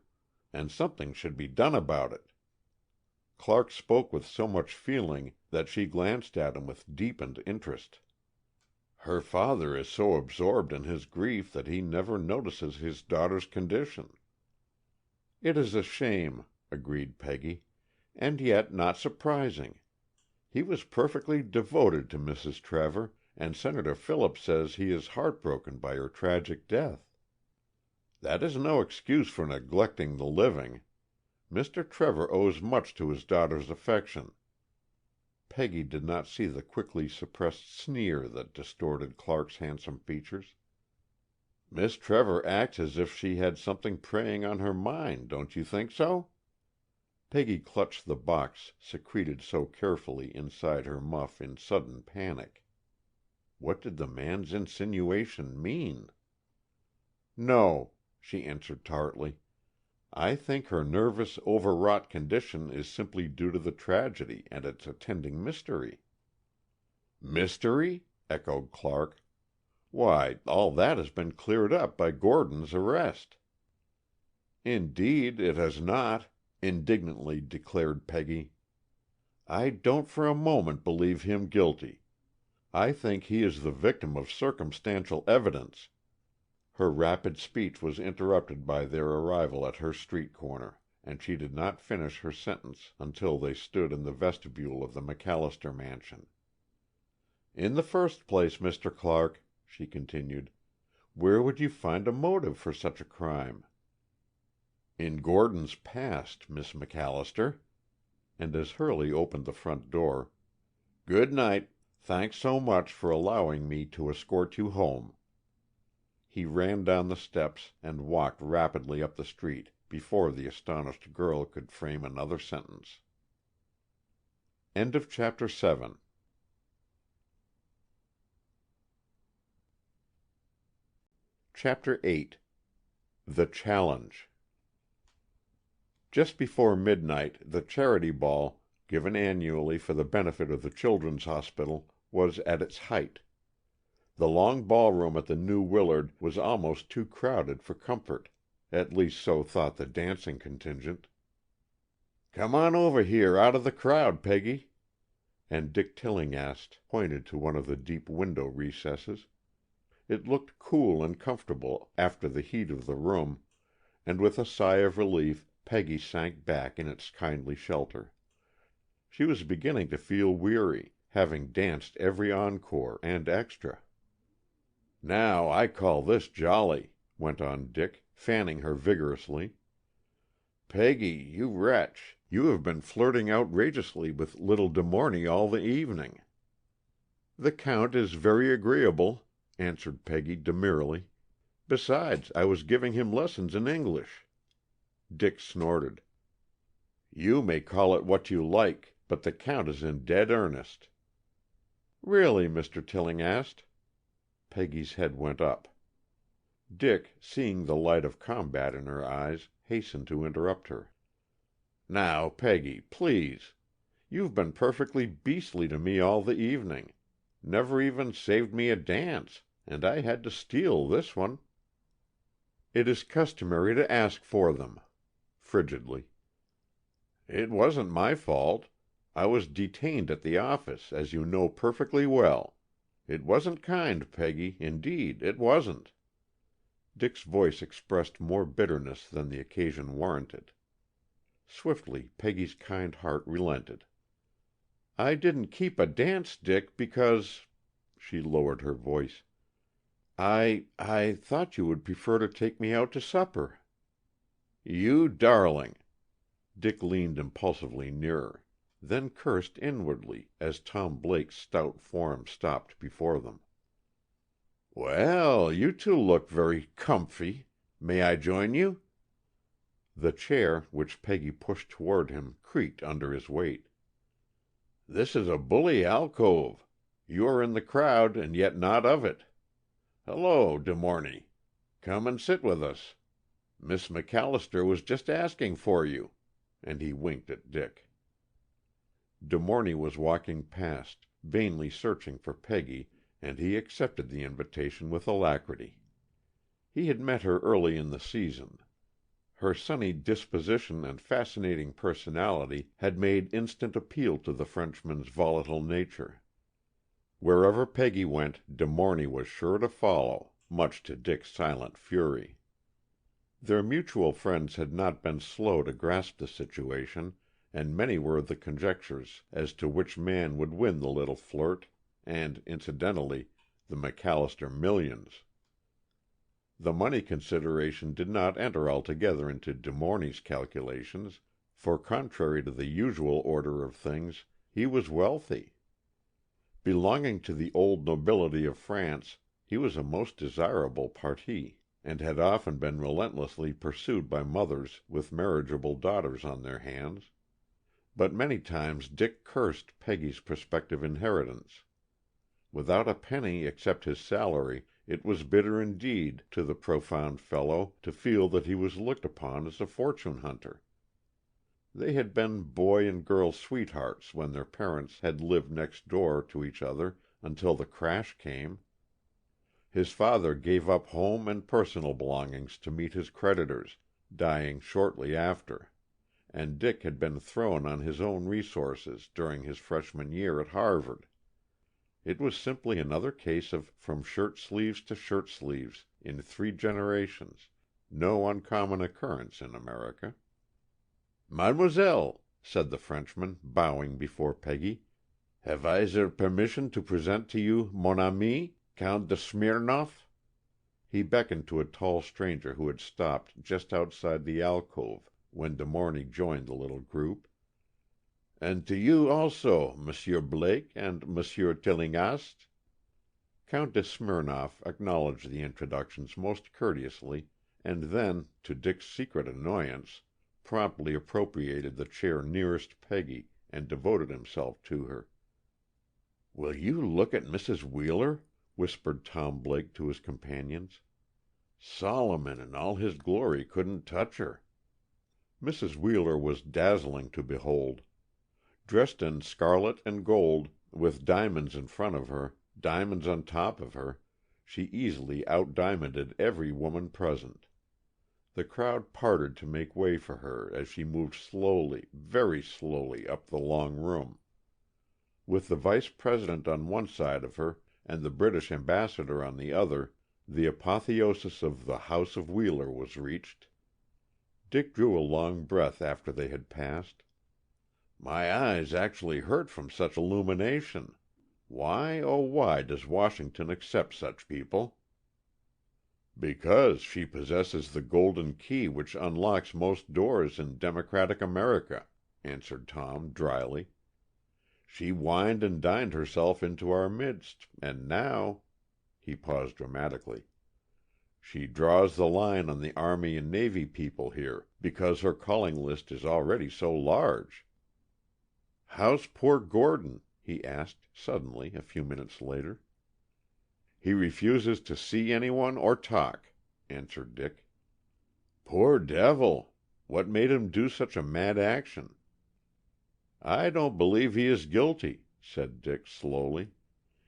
and something should be done about it." Clark spoke with so much feeling that she glanced at him with deepened interest. "Her father is so absorbed in his grief that he never notices his daughter's condition." "It is a shame," agreed Peggy, "and yet not surprising. He was perfectly devoted to Mrs. Trevor, and Senator Phillips says he is heartbroken by her tragic death. That is no excuse for neglecting the living. Mr. Trevor owes much to his daughter's affection." Peggy did not see the quickly suppressed sneer that distorted Clark's handsome features. "Miss Trevor acts as if she had something preying on her mind, don't you think so?" Peggy clutched the box secreted so carefully inside her muff in sudden panic. What did the man's insinuation mean? "No," she answered tartly. "I think her nervous, overwrought condition is simply due to the tragedy and its attending mystery." "Mystery?" echoed Clark. "Why, all that has been cleared up by Gordon's arrest." "Indeed, it has not," indignantly declared Peggy. "I don't for a moment believe him guilty. I think he is the victim of circumstantial evidence." Her rapid speech was interrupted by their arrival at her street corner, and she did not finish her sentence until they stood in the vestibule of the MacAllister mansion. "In the first place, Mr. Clark," she continued, "where would you find a motive for such a crime?" "In Gordon's past, Miss MacAllister." And as Hurley opened the front door, "Good night. Thanks so much for allowing me to escort you home." He ran down the steps and walked rapidly up the street before the astonished girl could frame another sentence. Chapter 8. Chapter 8 The Challenge Just before midnight, the charity ball, given annually for the benefit of the Children's Hospital, was at its height. The long ballroom at the New Willard was almost too crowded for comfort, at least so thought the dancing contingent. "Come on over here out of the crowd, Peggy," and Dick Tillinghast pointed to one of the deep window recesses. It looked cool and comfortable after the heat of the room, and with a sigh of relief Peggy sank back in its kindly shelter. She was beginning to feel weary, having danced every encore and extra. "Now I call this jolly," went on Dick, fanning her vigorously. "Peggy, you wretch, you have been flirting outrageously with little De Morney all the evening." "The Count is very agreeable," answered Peggy demurely. "Besides, I was giving him lessons in English." Dick snorted. "You may call it what you like, but the Count is in dead earnest." "Really, Mr. Tillinghast?" Peggy's head went up. Dick, seeing the light of combat in her eyes, hastened to interrupt her. "Now, Peggy, please. You've been perfectly beastly to me all the evening. Never even saved me a dance, and I had to steal this one." "It is customary to ask for them," frigidly. "It wasn't my fault. I was detained at the office, as you know perfectly well. It wasn't kind, Peggy, indeed it wasn't." Dick's voice expressed more bitterness than the occasion warranted. Swiftly Peggy's kind heart relented. "I didn't keep a dance, Dick, because," she lowered her voice, I thought you would prefer to take me out to supper." "You darling!" Dick leaned impulsively nearer, then cursed inwardly as Tom Blake's stout form stopped before them. "Well, you two look very comfy. May I join you?" The chair, which Peggy pushed toward him, creaked under his weight. "This is a bully alcove. You are in the crowd and yet not of it. Hello, De Morney. Come and sit with us. Miss MacAllister was just asking for you," and he winked at Dick. De Morney was walking past, vainly searching for Peggy, and he accepted the invitation with alacrity. He had met her early in the season. Her sunny disposition and fascinating personality had made instant appeal to the Frenchman's volatile nature. Wherever Peggy went, De Morney was sure to follow, much to Dick's silent fury. Their mutual friends had not been slow to grasp the situation, and many were the conjectures as to which man would win the little flirt and, incidentally, the MacAllister millions. The money consideration did not enter altogether into De Morney's calculations, for contrary to the usual order of things, he was wealthy. Belonging to the old nobility of France, he was a most desirable parti, and had often been relentlessly pursued by mothers with marriageable daughters on their hands. But many times Dick cursed Peggy's prospective inheritance. Without a penny except his salary, it was bitter indeed to the profound fellow to feel that he was looked upon as a fortune hunter. They had been boy and girl sweethearts when their parents had lived next door to each other until the crash came. His father gave up home and personal belongings to meet his creditors, dying shortly after, and Dick had been thrown on his own resources during his freshman year at Harvard. It was simply another case of from shirt sleeves to shirt sleeves in 3 generations, no uncommon occurrence in America. "Mademoiselle," said the Frenchman, bowing before Peggy, "have I the permission to present to you mon ami, Count de Smirnov?" He beckoned to a tall stranger who had stopped just outside the alcove when De Morney joined the little group. "And to you also, Monsieur Blake and Monsieur Tillinghast." Count de Smirnov acknowledged the introductions most courteously, and then, to Dick's secret annoyance, promptly appropriated the chair nearest Peggy and devoted himself to her. "Will you look at Mrs. Wheeler?" whispered Tom Blake to his companions. Solomon in all his glory couldn't touch her. Mrs. Wheeler was dazzling to behold. Dressed in scarlet and gold, with diamonds in front of her, diamonds on top of her, she easily outdiamonded every woman present. The crowd parted to make way for her as she moved slowly, very slowly, up the long room. With the vice president on one side of her and the British ambassador on the other, the apotheosis of the House of Wheeler was reached. Dick drew a long breath after they had passed. My eyes actually hurt from such illumination. Why, oh why, does Washington accept such people? Because she possesses the golden key which unlocks most doors in democratic America, answered Tom, dryly. She wined and dined herself into our midst, and now, he paused dramatically, she draws the line on the Army and Navy people here, because her calling list is already so large. How's poor Gordon? He asked, suddenly, a few minutes later. He refuses to see anyone or talk, answered Dick. Poor devil! What made him do such a mad action? I don't believe he is guilty, said Dick, slowly.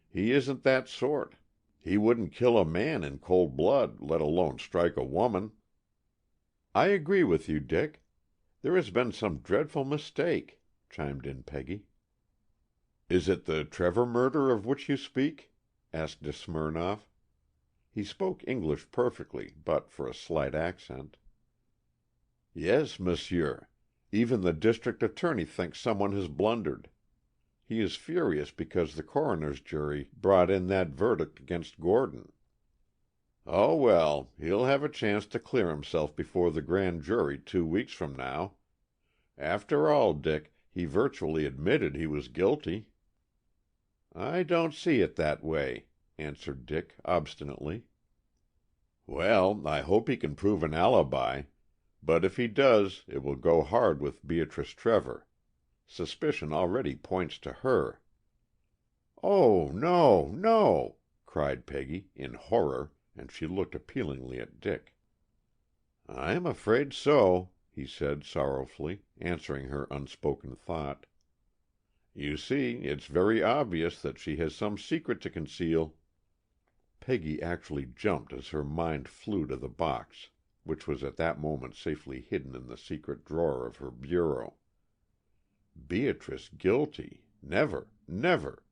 He isn't that sort. He wouldn't kill a man in cold blood, let alone strike a woman. I agree with you, Dick. There has been some dreadful mistake, chimed in Peggy. Is it the Trevor murder of which you speak? Asked de Smirnoff. He spoke English perfectly, but for a slight accent. Yes, monsieur. Even the district attorney thinks someone has blundered. He is furious because the coroner's jury brought in that verdict against Gordon. Oh, well, he'll have a chance to clear himself before the grand jury 2 weeks from now. After all, Dick, he virtually admitted he was guilty. I don't see it that way, answered Dick, obstinately. Well, I hope he can prove an alibi, but if he does, it will go hard with Beatrice Trevor. Suspicion already points to her. Oh, no, no, cried Peggy, in horror, and she looked appealingly at Dick. I'm afraid so, he said sorrowfully, answering her unspoken thought. You see, it's very obvious that she has some secret to conceal. Peggy actually jumped as her mind flew to the box, which was at that moment safely hidden in the secret drawer of her bureau. Beatrice guilty! Never, never!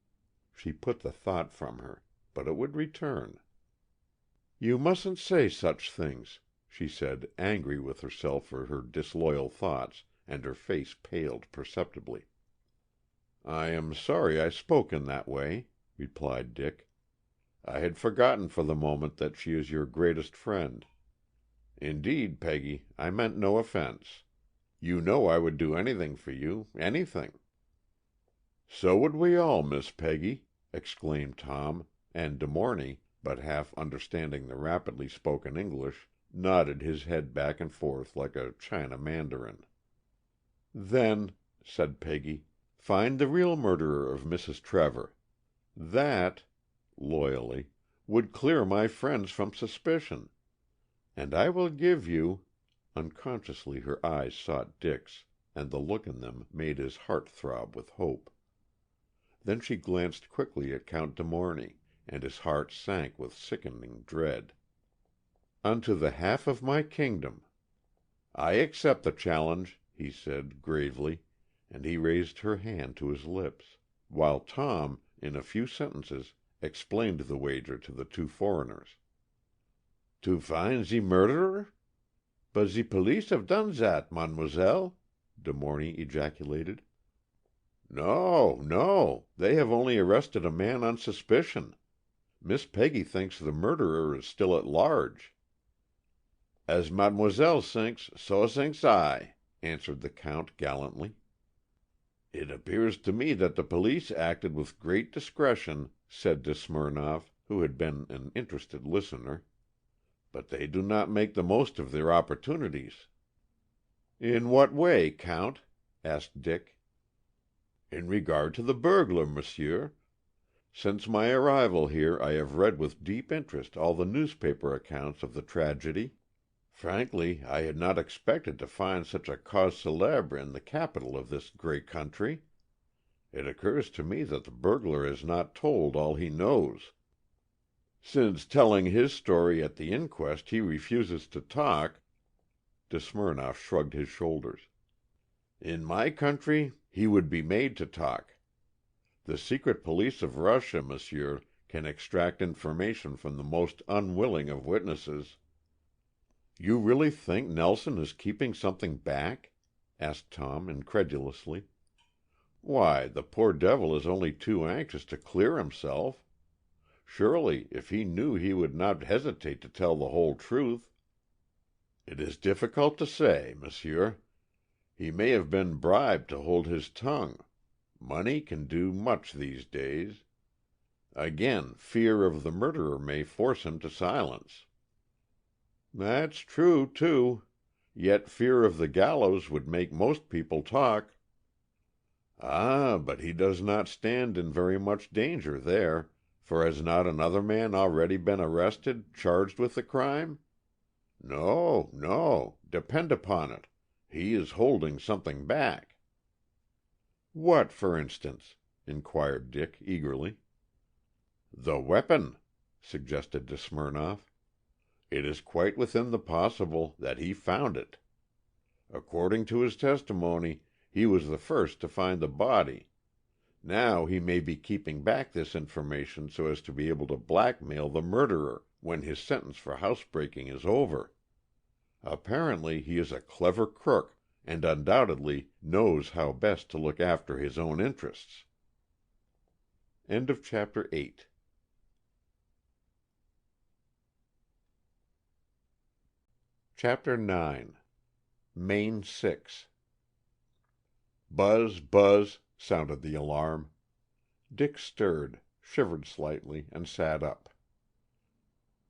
She put the thought from her, but it would return. You mustn't say such things, she said, angry with herself for her disloyal thoughts, and her face paled perceptibly. I am sorry I spoke in that way, replied Dick. I had forgotten for the moment that she is your greatest friend. Indeed, Peggy, I meant no offense. You know I would do anything for you, anything. So would we all, Miss Peggy, exclaimed Tom, and De Morney, but half understanding the rapidly spoken English, nodded his head back and forth like a China mandarin. Then, said Peggy, find the real murderer of Mrs. Trevor. That, loyally, would clear my friends from suspicion. And I will give you, unconsciously her eyes sought Dick's, and the look in them made his heart throb with hope. Then she glanced quickly at Count de Morney, and his heart sank with sickening dread. Unto the half of my kingdom. I accept the challenge, he said, gravely, and he raised her hand to his lips, while Tom, in a few sentences, explained the wager to the two foreigners. To find the murderer? But the police have done that, mademoiselle, De Morney ejaculated. No, no, they have only arrested a man on suspicion. Miss Peggy thinks the murderer is still at large. As mademoiselle thinks, so thinks I, answered the Count gallantly. It appears to me that the police acted with great discretion, said de Smirnoff, who had been an interested listener. But they do not make the most of their opportunities. In what way, Count? Asked Dick. In regard to the burglar, monsieur. Since my arrival here I have read with deep interest all the newspaper accounts of the tragedy. Frankly, I had not expected to find such a cause célèbre in the capital of this great country. It occurs to me that the burglar has not told all he knows. Since telling his story at the inquest he refuses to talk." De Smirnoff shrugged his shoulders. "In my country he would be made to talk. The secret police of Russia, monsieur, can extract information from the most unwilling of witnesses." "You really think Nelson is keeping something back?" asked Tom incredulously. "Why, the poor devil is only too anxious to clear himself. Surely, if he knew he would not hesitate to tell the whole truth." "It is difficult to say, monsieur. He may have been bribed to hold his tongue. Money can do much these days. Again, fear of the murderer may force him to silence." "That's true, too. Yet fear of the gallows would make most people talk." "Ah, but he does not stand in very much danger there, for has not another man already been arrested, charged with the crime? No, no, depend upon it, he is holding something back." "What, for instance?" inquired Dick eagerly. "The weapon," suggested De Smirnoff. "It is quite within the possible that he found it. According to his testimony, he was the first to find the body. Now he may be keeping back this information so as to be able to blackmail the murderer when his sentence for housebreaking is over. Apparently he is a clever crook, and undoubtedly knows how best to look after his own interests." Chapter 9. Main 6. Buzz, buzz, sounded the alarm. Dick stirred, shivered slightly, and sat up.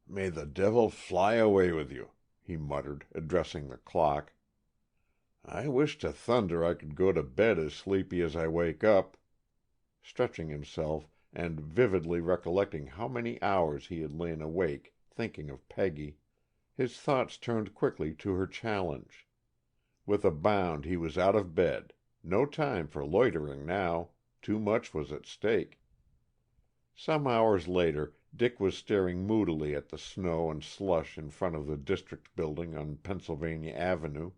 "May the devil fly away with you," he muttered, addressing the clock. "I wish to thunder I could go to bed as sleepy as I wake up." Stretching himself, and vividly recollecting how many hours he had lain awake thinking of Peggy, his thoughts turned quickly to her challenge. With a bound he was out of bed. No time for loitering now. Too much was at stake. Some hours later Dick was staring moodily at the snow and slush in front of the district building on Pennsylvania Avenue.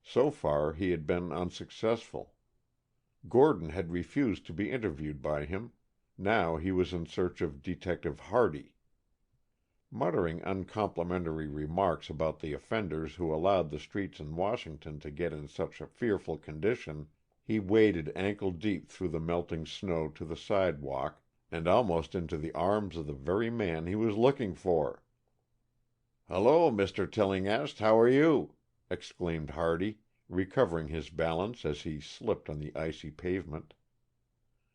So far he had been unsuccessful. Gordon had refused to be interviewed by him. Now he was in search of Detective Hardy. Muttering uncomplimentary remarks about the offenders who allowed the streets in Washington to get in such a fearful condition, he waded ankle-deep through the melting snow to the sidewalk, and almost into the arms of the very man he was looking for. "Hello, Mr. Tillinghast, how are you?" exclaimed Hardy, recovering his balance as he slipped on the icy pavement.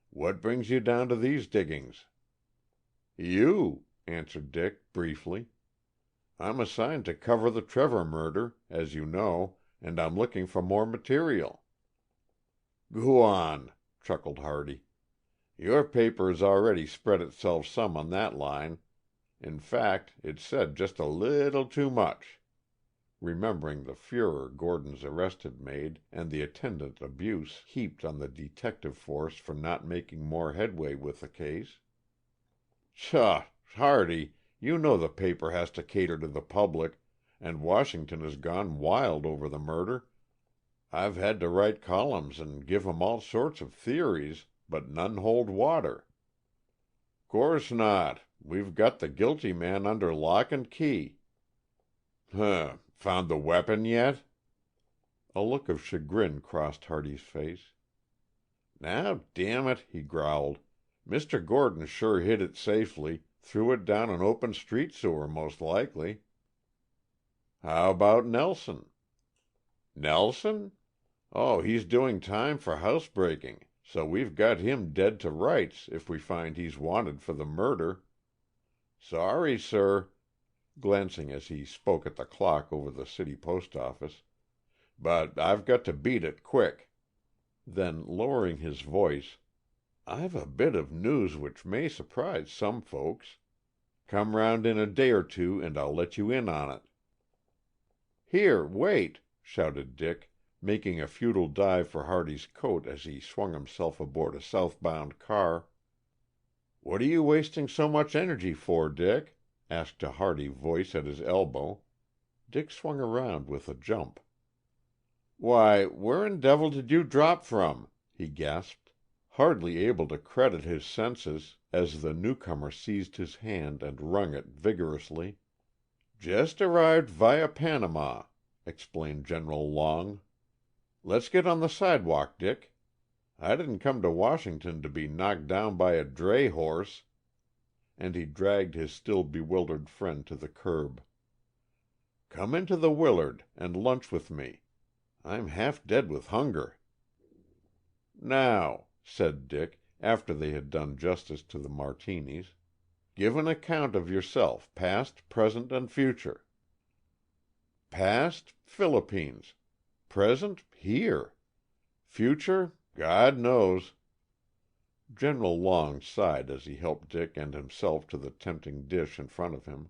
"What brings you down to these diggings?" "You," answered Dick, briefly. "I'm assigned to cover the Trevor murder, as you know, and I'm looking for more material." "Go on," chuckled Hardy. "Your paper has already spread itself some on that line. In fact, it's said just a little too much." Remembering the furor Gordon's arrest had made, and the attendant abuse heaped on the detective force for not making more headway with the case. "Pshaw, Hardy, you know the paper has to cater to the public, and Washington has gone wild over the murder. I've had to write columns and give 'em all sorts of theories, but none hold water." "Course not. We've got the guilty man under lock and key." "Huh! Found the weapon yet?" A look of chagrin crossed Hardy's face. "Now, damn it," he growled, "Mr. Gordon sure hid it safely, threw it down an open street sewer most likely." "How about Nelson?" "Nelson? Oh, he's doing time for housebreaking, so we've got him dead to rights if we find he's wanted for the murder. Sorry, sir," glancing as he spoke at the clock over the city post office, "but I've got to beat it quick." Then, lowering his voice, I've a bit of news which may surprise some folks. Come round in a day or two and I'll let you in on it." "Here, wait!" shouted Dick, making a futile dive for Hardy's coat as he swung himself aboard a southbound car. "What are you wasting so much energy for, Dick?" asked a hearty voice at his elbow. Dick swung around with a jump. "Why, where in devil did you drop from?" he gasped, hardly able to credit his senses as the newcomer seized his hand and wrung it vigorously. "Just arrived via Panama," explained General Long. "Let's get on the sidewalk, Dick. I didn't come to Washington to be knocked down by a dray horse," and he dragged his still bewildered friend to the curb. "Come into the Willard and lunch with me. I'm half dead with hunger." "Now," said Dick, after they had done justice to the martinis, "give an account of yourself, past, present, and future." "Past, Philippines. Present, here. Future, God knows." General Long sighed as he helped Dick and himself to the tempting dish in front of him.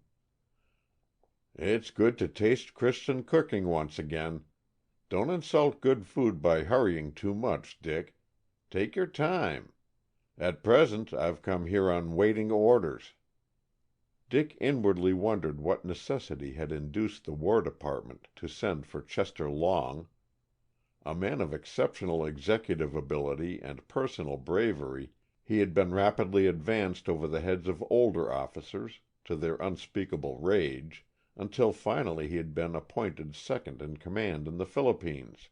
"It's good to taste Christian cooking once again. Don't insult good food by hurrying too much, Dick. Take your time. At present I've come here on waiting orders." Dick inwardly wondered what necessity had induced the War Department to send for Chester Long. A man of exceptional executive ability and personal bravery, he had been rapidly advanced over the heads of older officers, to their unspeakable rage, until finally he had been appointed second in command in the Philippines.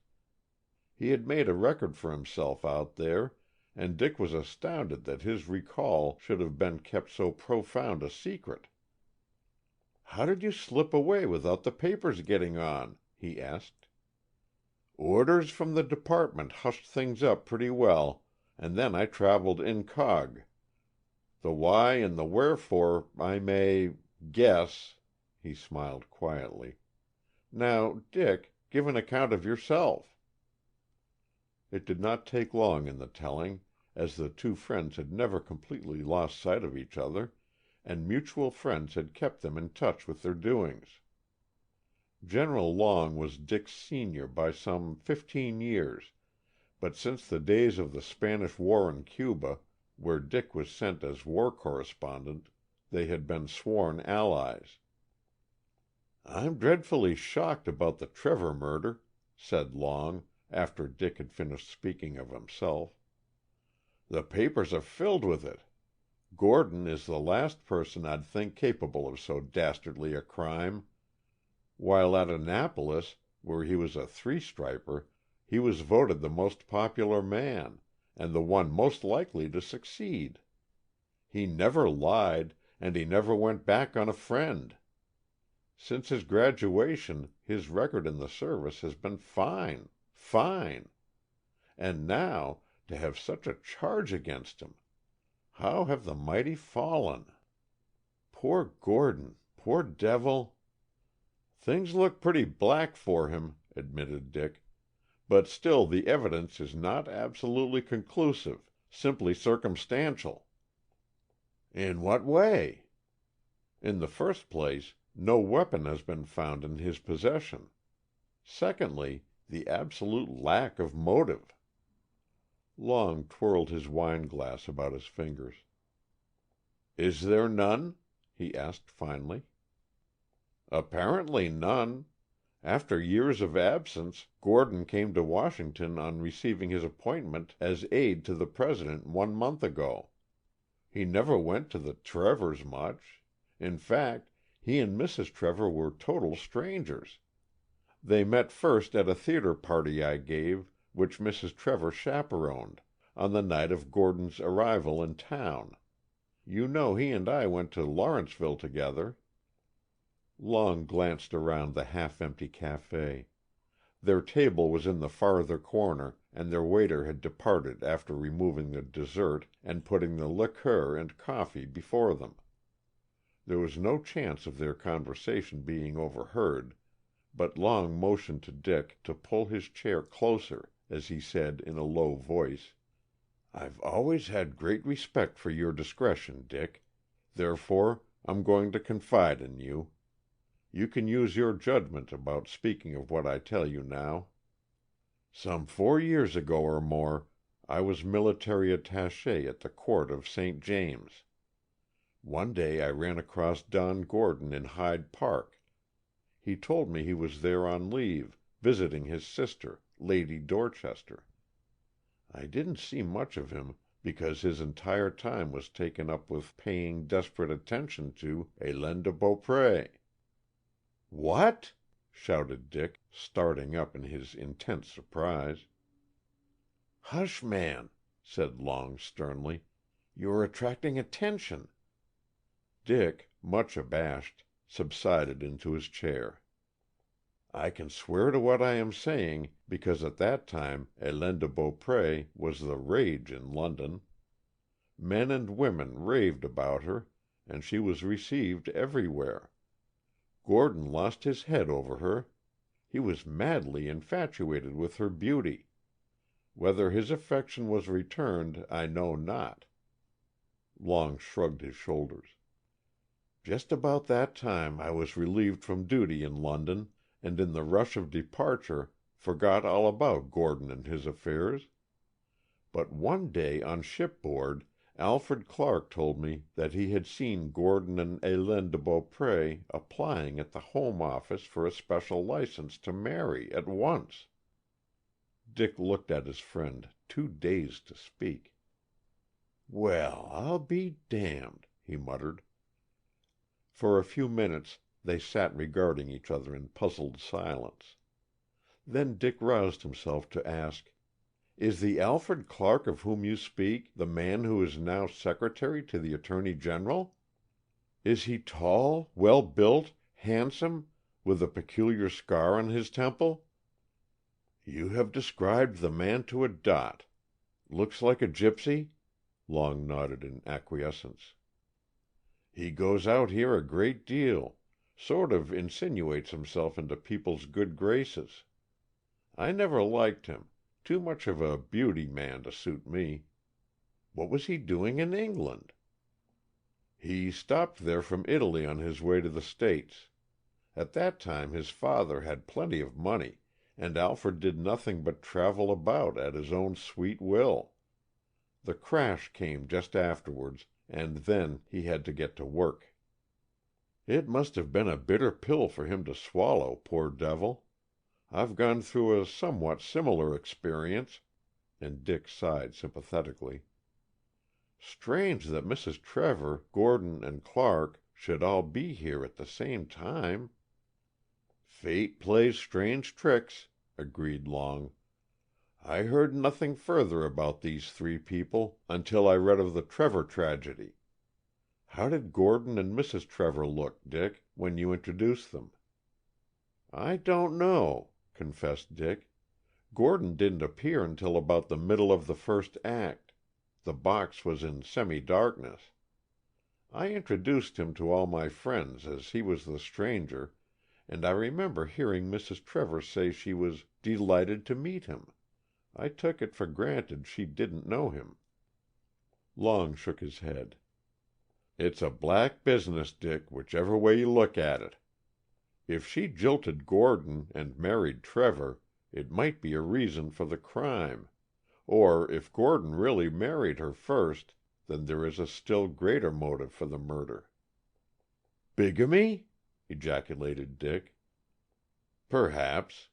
He had made a record for himself out there, and Dick was astounded that his recall should have been kept so profound a secret. "How did you slip away without the papers getting on?" he asked. "Orders from the department hushed things up pretty well, and then I traveled incog. The why and the wherefore I may guess." He smiled quietly. "Now, Dick, give an account of yourself." It did not take long in the telling, as the two friends had never completely lost sight of each other, and mutual friends had kept them in touch with their doings. General Long was Dick's senior by some 15 years, but since the days of the Spanish War in Cuba, where Dick was sent as war correspondent, they had been sworn allies. "I'm dreadfully shocked about the Trevor murder," said Long, after Dick had finished speaking of himself. "The papers are filled with it. Gordon is the last person I'd think capable of so dastardly a crime. While at Annapolis, where he was a three-striper, he was voted the most popular man, and the one most likely to succeed. He never lied, and he never went back on a friend. Since his graduation, his record in the service has been fine, fine. And now, to have such a charge against him! How have the mighty fallen! Poor Gordon, poor devil!" "Things look pretty black for him," admitted Dick, "but still the evidence is not absolutely conclusive, simply circumstantial." "In what way?" "In the first place, no weapon has been found in his possession. Secondly, the absolute lack of motive." Long twirled his wine-glass about his fingers. "Is there none?" he asked finally. "Apparently none. After years of absence, Gordon came to Washington on receiving his appointment as aide to the President 1 month ago. He never went to the Trevors much. In fact, he and Mrs. Trevor were total strangers. They met first at a theater party I gave, which Mrs. Trevor chaperoned, on the night of Gordon's arrival in town. You know he and I went to Lawrenceville together." Long glanced around the half-empty café. Their table was in the farther corner, and their waiter had departed after removing the dessert and putting the liqueur and coffee before them. There was no chance of their conversation being overheard, but Long motioned to Dick to pull his chair closer as he said in a low voice, "I've always had great respect for your discretion, Dick. Therefore, I'm going to confide in you. You can use your judgment about speaking of what I tell you now. Some 4 years ago or more, I was military attaché at the court of St. James. One day I ran across Don Gordon in Hyde Park. He told me he was there on leave, visiting his sister, Lady Dorchester. I didn't see much of him, because his entire time was taken up with paying desperate attention to Hélène de Beaupré." "What?" shouted Dick, starting up in his intense surprise. "Hush, man," said Long sternly. "You are attracting attention." Dick, much abashed, subsided into his chair. "I can swear to what I am saying, because at that time Hélène de Beaupré was the rage in London. Men and women raved about her, and she was received everywhere. Gordon lost his head over her. He was madly infatuated with her beauty. Whether his affection was returned, I know not." Long shrugged his shoulders. "Just about that time I was relieved from duty in London, and in the rush of departure forgot all about Gordon and his affairs. But one day on shipboard Alfred Clark told me that he had seen Gordon and Hélène de Beaupré applying at the Home Office for a special license to marry at once." Dick looked at his friend, too dazed to speak. "Well, I'll be damned," he muttered. For a few minutes they sat regarding each other in puzzled silence. Then Dick roused himself to ask, "Is the Alfred Clark of whom you speak the man who is now secretary to the Attorney General? Is he tall, well built, handsome, with a peculiar scar on his temple?" "You have described the man to a dot. Looks like a gypsy?" Long nodded in acquiescence. "He goes out here a great deal, sort of insinuates himself into people's good graces. I never liked him, too much of a beauty man to suit me. What was he doing in England?" "He stopped there from Italy on his way to the States. At that time his father had plenty of money, and Alfred did nothing but travel about at his own sweet will. The crash came just afterwards, and then he had to get to work. It must have been a bitter pill for him to swallow, poor devil. I've gone through a somewhat similar experience," and Dick sighed sympathetically. "Strange that Mrs. Trevor, Gordon, and Clark should all be here at the same time." "Fate plays strange tricks," agreed Long. "I heard nothing further about these three people until I read of the Trevor tragedy. How did Gordon and Mrs. Trevor look, Dick, when you introduced them?" "I don't know," confessed Dick. "Gordon didn't appear until about the middle of the first act. The box was in semi-darkness. I introduced him to all my friends as he was the stranger, and I remember hearing Mrs. Trevor say she was delighted to meet him. I took it for granted she didn't know him." Long shook his head. "It's a black business, Dick, whichever way you look at it. If she jilted Gordon and married Trevor, it might be a reason for the crime, or if Gordon really married her first, then there is a still greater motive for the murder." "Bigamy?" ejaculated Dick. "Perhaps.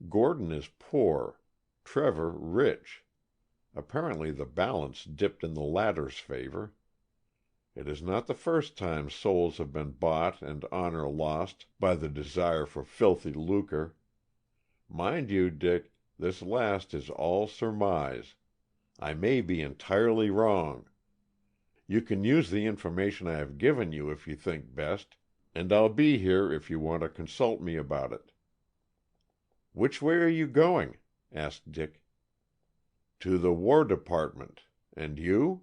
Gordon is poor, Trevor rich. Apparently the balance dipped in the latter's favor. It is not the first time souls have been bought and honor lost by the desire for filthy lucre. Mind you, Dick, this last is all surmise. I may be entirely wrong. You can use the information I have given you if you think best, and I'll be here if you want to consult me about it." "Which way are you going?" asked Dick. "To the War Department. And you?"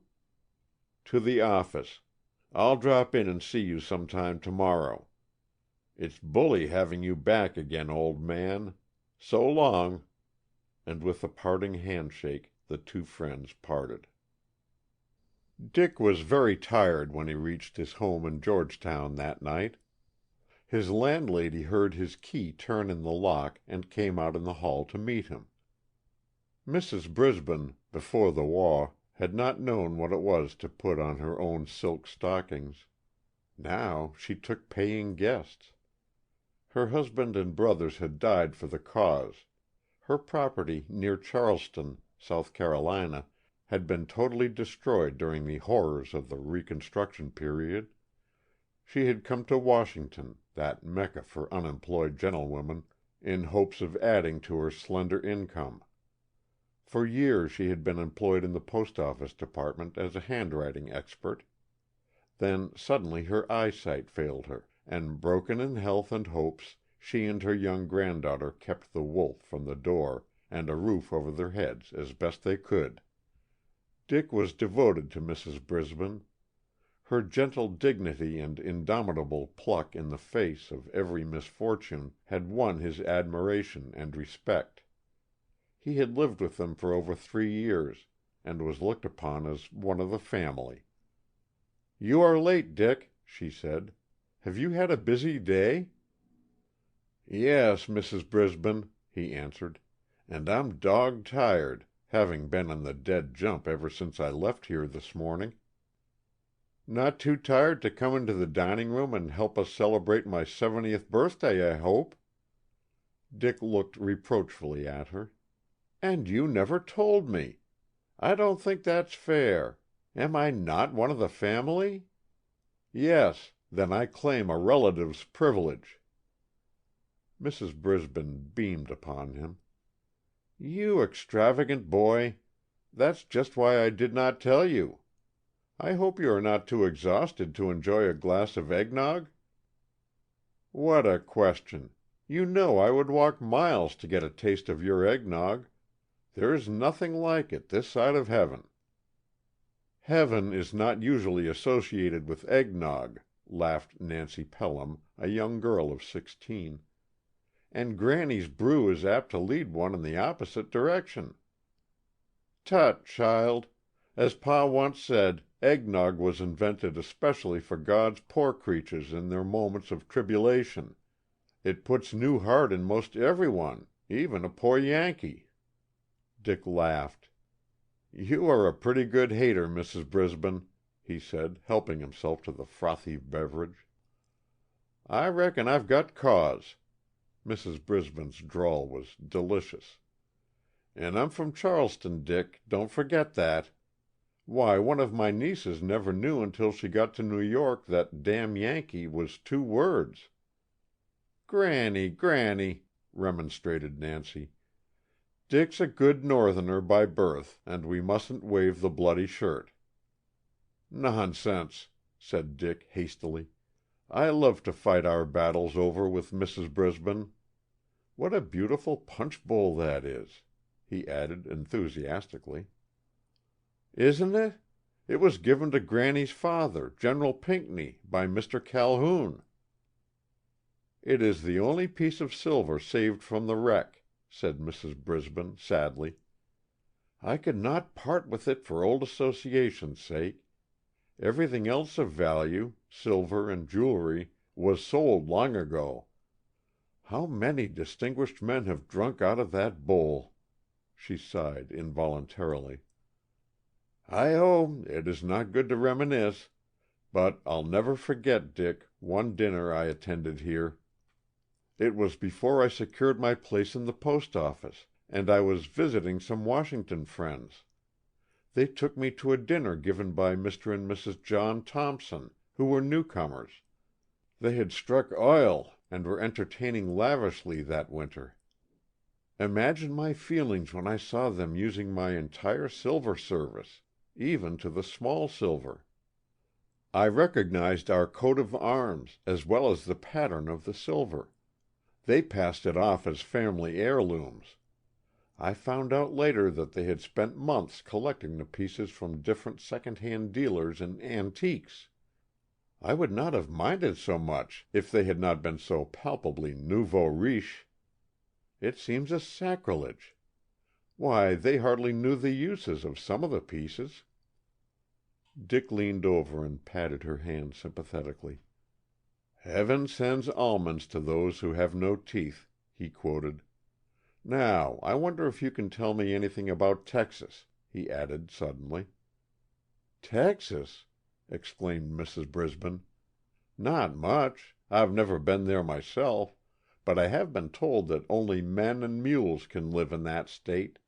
"To the office. I'll drop in and see you sometime tomorrow. It's bully having you back again, old man. So long." And with a parting handshake the two friends parted. Dick was very tired when he reached his home in Georgetown that night. His landlady heard his key turn in the lock and came out in the hall to meet him. Mrs. Brisbane, before the war, had not known what it was to put on her own silk stockings. Now she took paying guests. Her husband and brothers had died for the cause. Her property near Charleston, South Carolina, had been totally destroyed during the horrors of the Reconstruction period. She had come to Washington, that Mecca for unemployed gentlewomen, in hopes of adding to her slender income. For years she had been employed in the post office department as a handwriting expert. Then suddenly her eyesight failed her, and broken in health and hopes, she and her young granddaughter kept the wolf from the door and a roof over their heads as best they could. Dick was devoted to Mrs. Brisbane. Her gentle dignity and indomitable pluck in the face of every misfortune had won his admiration and respect. He had lived with them for over 3 years, and was looked upon as one of the family. "You are late, Dick," she said. "Have you had a busy day?" "Yes, Mrs. Brisbane," he answered, "and I'm dog-tired, having been on the dead jump ever since I left here this morning." "Not too tired to come into the dining room and help us celebrate my 70th birthday, I hope?" Dick looked reproachfully at her. "And you never told me! I don't think that's fair. Am I not one of the family?" "Yes, then I claim a relative's privilege." Mrs. Brisbane beamed upon him. "You extravagant boy! That's just why I did not tell you. I hope you are not too exhausted to enjoy a glass of eggnog?" "What a question! You know I would walk miles to get a taste of your eggnog. There's nothing like it, this side of heaven." "Heaven is not usually associated with eggnog," laughed Nancy Pelham, a young girl of 16. "And Granny's brew is apt to lead one in the opposite direction." "Tut, child! As Pa once said, eggnog was invented especially for God's poor creatures in their moments of tribulation. It puts new heart in most every one, even a poor Yankee." Dick laughed. "You are a pretty good hater, Mrs. Brisbane," he said, helping himself to the frothy beverage. "I reckon I've got cause." Mrs. Brisbane's drawl was delicious. "And I'm from Charleston, Dick, don't forget that. Why, one of my nieces never knew until she got to New York that damn Yankee was 2 words." "Granny, Granny," remonstrated Nancy. "Dick's a good Northerner by birth, and we mustn't wave the bloody shirt." "Nonsense," said Dick hastily. "I love to fight our battles over with Mrs. Brisbane. What a beautiful punch bowl that is," he added enthusiastically. "Isn't it? It was given to Granny's father, General Pinckney, by Mr. Calhoun." "It is the only piece of silver saved from the wreck," said Mrs. Brisbane sadly. "I could not part with it for old association's sake. Everything else of value, silver and jewelry, was sold long ago. How many distinguished men have drunk out of that bowl!" She sighed involuntarily. "Hi-ho, it is not good to reminisce. But I'll never forget, Dick, one dinner I attended here. It was before I secured my place in the post office, and I was visiting some Washington friends. They took me to a dinner given by Mr. and Mrs. John Thompson, who were newcomers. They had struck oil and were entertaining lavishly that winter. Imagine my feelings when I saw them using my entire silver service, even to the small silver. I recognized our coat of arms, as well as the pattern of the silver. They passed it off as family heirlooms. I found out later that they had spent months collecting the pieces from different second-hand dealers in antiques. I would not have minded so much if they had not been so palpably nouveau riche. It seems a sacrilege. Why, they hardly knew the uses of some of the pieces." Dick leaned over and patted her hand sympathetically. "Heaven sends almonds to those who have no teeth," he quoted. "Now, I wonder if you can tell me anything about Texas," he added suddenly. "Texas!" exclaimed Mrs. Brisbane. "Not much. I've never been there myself, but I have been told that only men and mules can live in that state.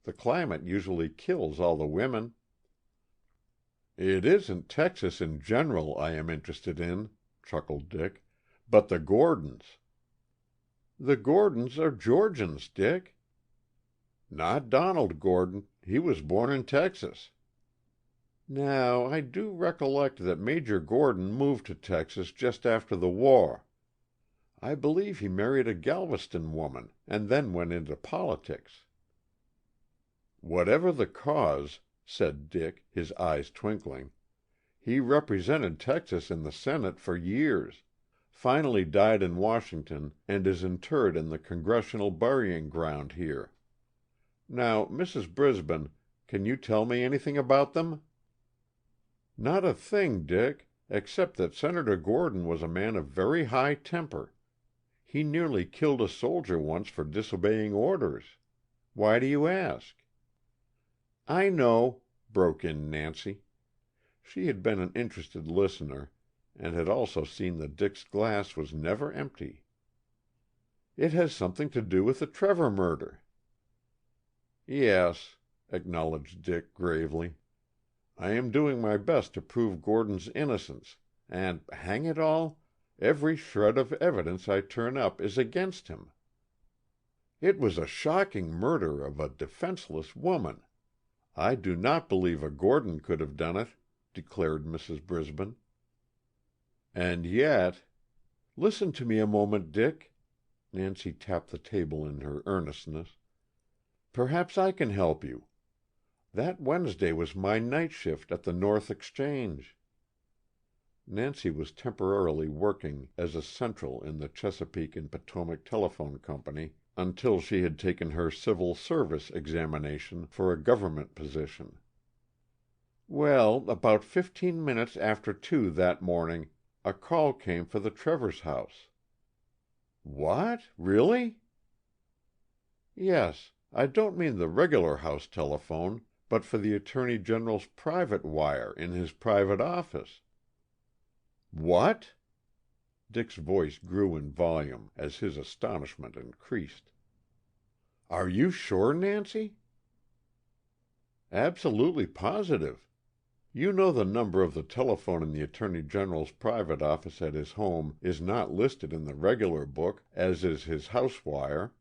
The climate usually kills all the women." "It isn't Texas in general I am interested in," chuckled Dick, "but the Gordons." "The Gordons are Georgians, Dick." "Not Donald Gordon. He was born in Texas." "Now, I do recollect that Major Gordon moved to Texas just after the war. I believe he married a Galveston woman, and then went into politics." "Whatever the cause," said Dick, his eyes twinkling, "he represented Texas in the Senate for years, finally died in Washington, and is interred in the Congressional burying ground here. Now, Mrs. Brisbane, can you tell me anything about them?" "Not a thing, Dick, except that Senator Gordon was a man of very high temper. He nearly killed a soldier once for disobeying orders. Why do you ask?" "I know," broke in Nancy. She had been an interested listener, and had also seen that Dick's glass was never empty. "It has something to do with the Trevor murder." "Yes," acknowledged Dick gravely. "I am doing my best to prove Gordon's innocence, and, hang it all, every shred of evidence I turn up is against him." "It was a shocking murder of a defenseless woman. I do not believe a Gordon could have done it," declared Mrs. Brisbane. "And yet—" "Listen to me a moment, Dick." Nancy tapped the table in her earnestness. "Perhaps I can help you. That Wednesday was my night shift at the North Exchange." Nancy was temporarily working as a central in the Chesapeake and Potomac Telephone Company until she had taken her civil service examination for a government position. "Well, about 15 minutes after 2 that morning, a call came for the Trevors' house." "What? Really?" "Yes. I don't mean the regular house telephone, but for the Attorney General's private wire in his private office." "What?" Dick's voice grew in volume as his astonishment increased. "Are you sure, Nancy?" "Absolutely positive. You know the number of the telephone in the Attorney General's private office at his home is not listed in the regular book, as is his house wire.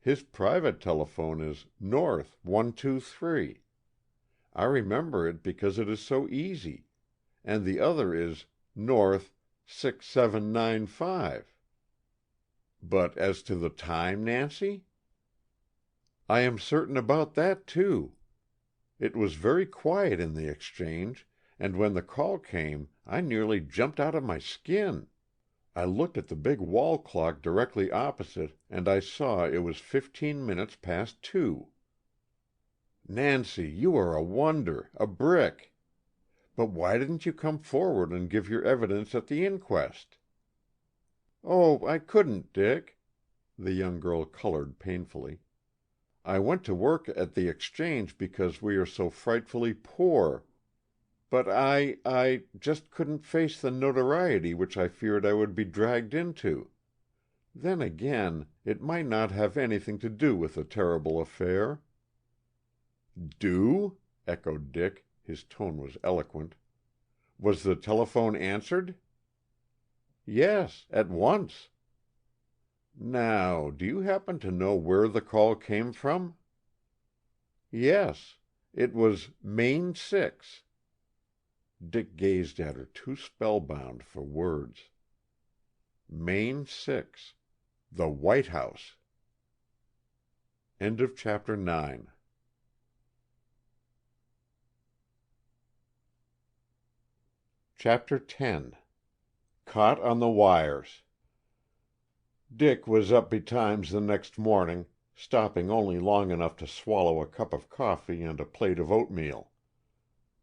His private telephone is North 123. I remember it because it is so easy, and the other is North 6795. But as to the time, Nancy?" "I am certain about that, too. It was very quiet in the Exchange, and when the call came I nearly jumped out of my skin. I looked at the big wall clock directly opposite, and I saw it was 15 minutes past 2. "Nancy, you are a wonder, a brick. But why didn't you come forward and give your evidence at the inquest?" "Oh, I couldn't, Dick." The young girl colored painfully. "I went to work at the Exchange because we are so frightfully poor. But I just couldn't face the notoriety which I feared I would be dragged into. Then again, it might not have anything to do with the terrible affair." "Do?" echoed Dick. His tone was eloquent. "Was the telephone answered?" "Yes, at once." "Now, do you happen to know where the call came from?" "Yes. It was Main 6. Dick gazed at her too spellbound for words. Main 6. The White House. End of chapter 9. Chapter 10. Caught on the Wires. Dick was up betimes the next morning, stopping only long enough to swallow a cup of coffee and a plate of oatmeal.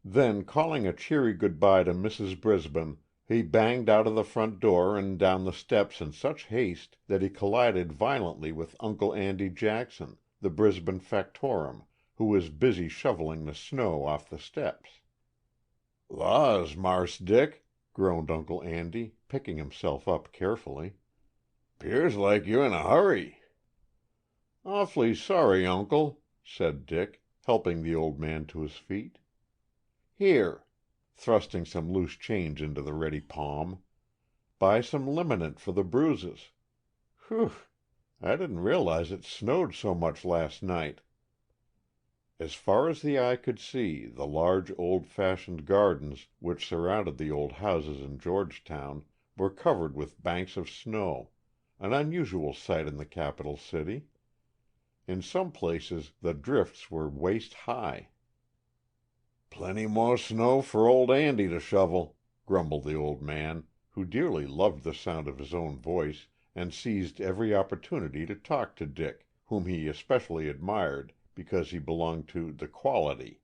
Then, calling a cheery good-bye to Mrs. Brisbane, he banged out of the front door and down the steps in such haste that he collided violently with Uncle Andy Jackson, the Brisbane factotum, who was busy shoveling the snow off the steps. "Laws, Marse Dick," groaned Uncle Andy, picking himself up carefully. "'Pears like you're in a hurry." "Awfully sorry, Uncle," said Dick, helping the old man to his feet. "Here," thrusting some loose change into the ready palm. "Buy some liniment for the bruises. Whew! I didn't realize it snowed so much last night." As far as the eye could see, the large old-fashioned gardens which surrounded the old houses in Georgetown were covered with banks of snow, an unusual sight in the capital city. In some places the drifts were waist-high. "Plenty more snow for old Andy to shovel," grumbled the old man, who dearly loved the sound of his own voice, and seized every opportunity to talk to Dick, whom he especially admired because he belonged to the quality.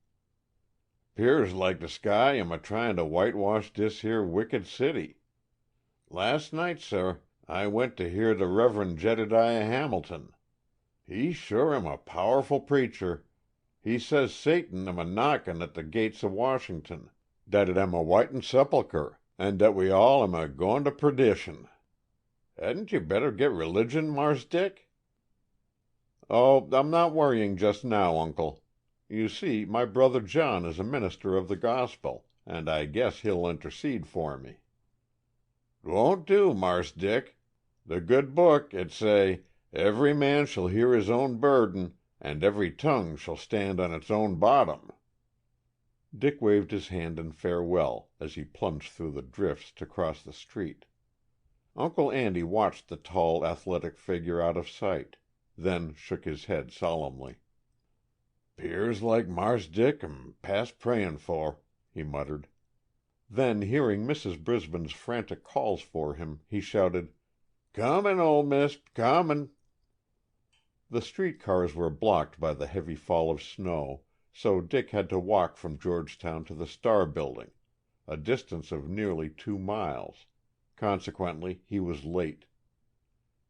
"'Pears like the sky am a-tryin' to whitewash dis here wicked city. Last night, sir, I went to hear the Reverend Jedediah Hamilton. He sure am a powerful preacher. He says Satan am a-knockin' at the gates of Washington, dat it am a whitened sepulchre, and dat we all am a-goin' to perdition. Hadn't you better get religion, Marse Dick?" "Oh, I'm not worrying just now, Uncle. You see, my brother John is a minister of the gospel, and I guess he'll intercede for me." "'Twon't do, Marse Dick. The good book, it say, every man shall hear his own burden, and every tongue shall stand on its own bottom." Dick waved his hand in farewell as he plunged through the drifts to cross the street. Uncle Andy watched the tall, athletic figure out of sight, then shook his head solemnly. "'Pears like Marse Dick am past prayin' for," he muttered. Then, hearing Mrs. Brisbane's frantic calls for him, he shouted, "Comin', old miss, comin'." The street cars were blocked by the heavy fall of snow, so Dick had to walk from Georgetown to the Star Building, a distance of nearly 2 miles. Consequently, he was late.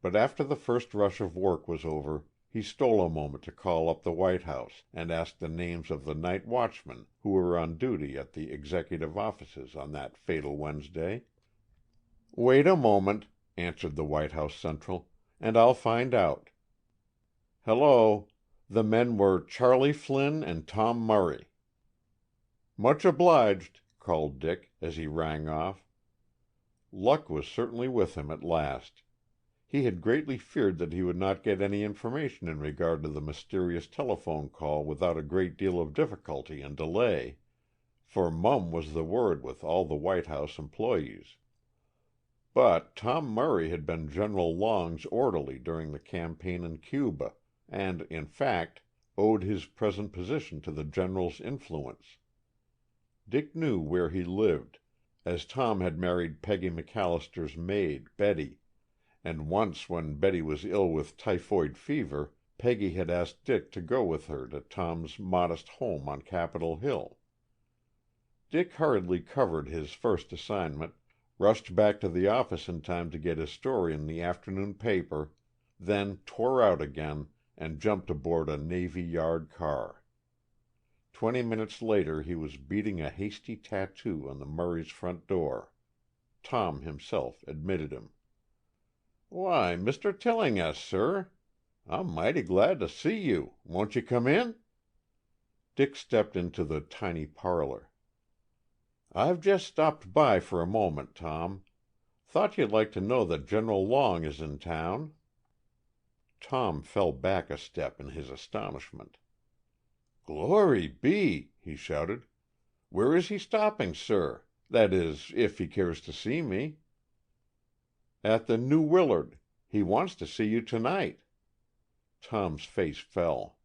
But after the first rush of work was over, he stole a moment to call up the White House and ask the names of the night watchmen who were on duty at the executive offices on that fatal Wednesday. "Wait a moment," answered the White House Central, "and I'll find out. Hello. The men were Charlie Flynn and Tom Murray." "Much obliged," called Dick, as he rang off. Luck was certainly with him at last. He had greatly feared that he would not get any information in regard to the mysterious telephone call without a great deal of difficulty and delay, for mum was the word with all the White House employees. But Tom Murray had been General Long's orderly during the campaign in Cuba, and, in fact, owed his present position to the General's influence. Dick knew where he lived, as Tom had married Peggy MacAllister's maid, Betty, and once when Betty was ill with typhoid fever, Peggy had asked Dick to go with her to Tom's modest home on Capitol Hill. Dick hurriedly covered his first assignment, rushed back to the office in time to get his story in the afternoon paper, then tore out again and jumped aboard a Navy Yard car. 20 minutes later he was beating a hasty tattoo on the Murray's front door. Tom himself admitted him. "Why, Mr. Tillinghast, sir. I'm mighty glad to see you. Won't you come in?" Dick stepped into the tiny parlor. "I've just stopped by for a moment, Tom. Thought you'd like to know that General Long is in town." Tom fell back a step in his astonishment. "Glory be!" he shouted. "Where is he stopping, sir? That is, if he cares to see me." "At the New Willard. He wants to see you tonight." Tom's face fell.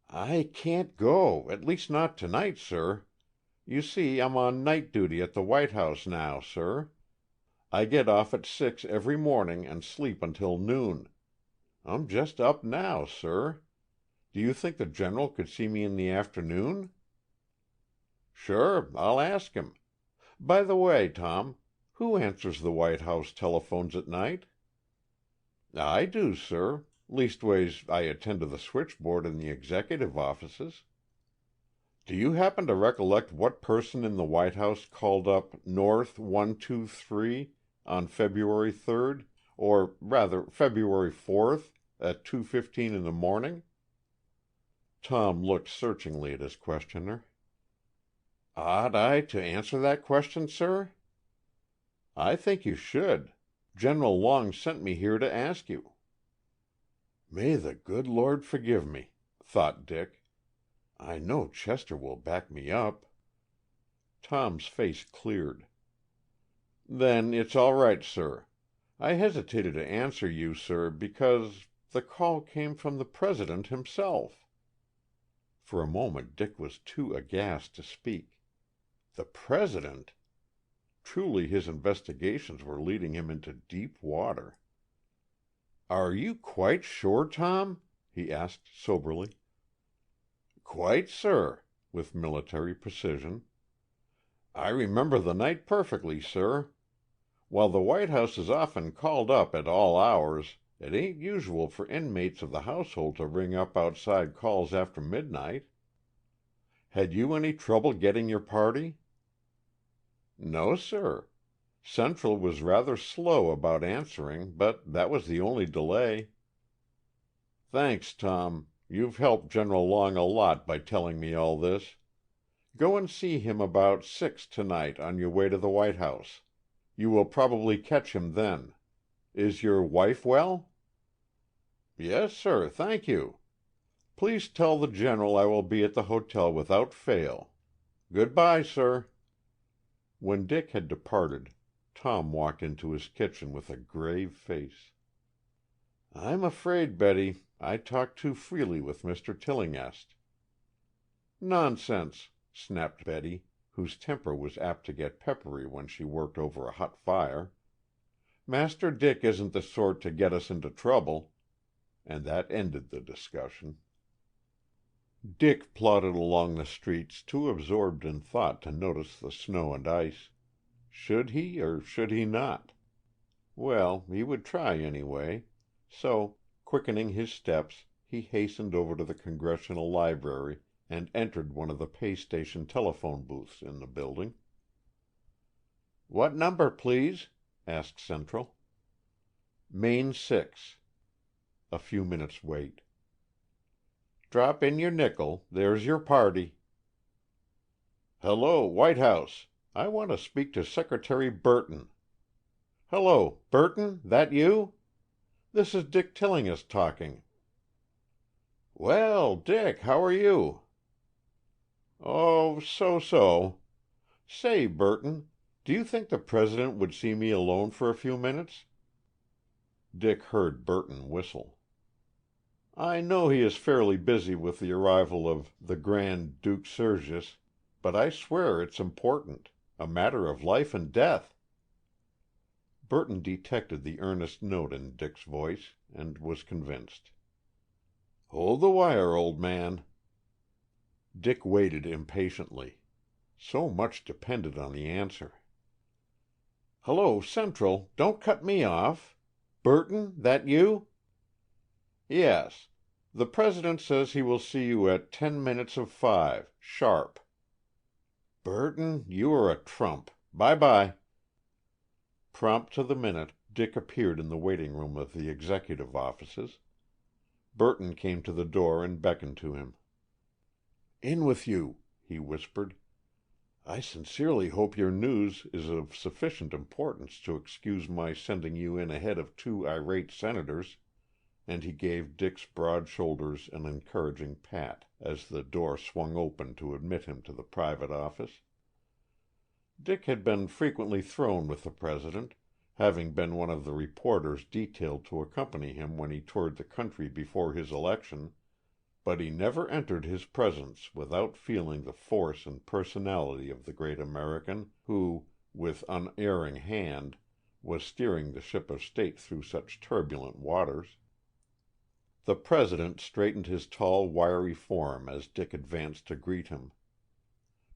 "I can't go, at least not tonight, sir. You see, I'm on night duty at the White House now, sir. I get off at 6 every morning and sleep until noon. I'm just up now, sir. Do you think the General could see me in the afternoon?" Sure, I'll ask him. By the way, Tom, who answers the White House telephones at night? I do, sir. Leastways, I attend to the switchboard in the executive offices. Do you happen to recollect what person in the White House called up North 123 on February 3rd, or rather February 4th, at 2:15 in the morning? Tom looked searchingly at his questioner. Ought I to answer that question, sir? I think you should. General Long sent me here to ask you. May the good Lord forgive me, thought Dick. I know Chester will back me up. Tom's face cleared. Then it's all right, sir. I hesitated to answer you, sir, because the call came from the President himself. For a moment Dick was too aghast to speak. The President? Truly his investigations were leading him into deep water. Are you quite sure, Tom? He asked soberly. Quite, sir, with military precision. I remember the night perfectly, sir. While the White House is often called up at all hours, it ain't usual for inmates of the household to ring up outside calls after midnight. Had you any trouble getting your party? No, sir. Central was rather slow about answering, but that was the only delay. Thanks, Tom. You've helped General Long a lot by telling me all this. Go and see him about 6 tonight on your way to the White House. You will probably catch him then. Is your wife well? Yes, sir, thank you. Please tell the General I will be at the hotel without fail. Good-bye, sir. When Dick had departed, Tom walked into his kitchen with a grave face. I'm afraid, Betty, I talked too freely with Mr. Tillinghast. Nonsense, snapped Betty, whose temper was apt to get peppery when she worked over a hot fire. Master Dick isn't the sort to get us into trouble. And that ended the discussion. Dick plodded along the streets, too absorbed in thought to notice the snow and ice. Should he or should he not? Well, he would try anyway, so, quickening his steps, he hastened over to the Congressional Library and entered one of the pay-station telephone booths in the building. "What number, please?" asked Central. "Main 6. A few minutes' wait. "Drop in your nickel. There's your party." "Hello, White House. I want to speak to Secretary Burton." "Hello, Burton, that you? This is Dick Tillinghast talking." "Well, Dick, how are you?" "Oh, so-so. Say, Burton, do you think the President would see me alone for a few minutes?" Dick heard Burton whistle. "I know he is fairly busy with the arrival of the Grand Duke Sergius, but I swear it's important. A matter of life and death." Burton detected the earnest note in Dick's voice, and was convinced. "Hold the wire, old man." Dick waited impatiently. So much depended on the answer. "Hello, Central, don't cut me off. Burton, that you?" "Yes. The President says he will see you at 10 minutes of 5, sharp." "Burton, you are a trump. Bye-bye." Prompt to the minute, Dick appeared in the waiting room of the executive offices. Burton came to the door and beckoned to him. "In with you," he whispered. "I sincerely hope your news is of sufficient importance to excuse my sending you in ahead of 2 irate senators," and he gave Dick's broad shoulders an encouraging pat as the door swung open to admit him to the private office. Dick had been frequently thrown with the President, having been one of the reporters detailed to accompany him when he toured the country before his election, but he never entered his presence without feeling the force and personality of the great American who, with unerring hand, was steering the ship of state through such turbulent waters. The President straightened his tall, wiry form as Dick advanced to greet him.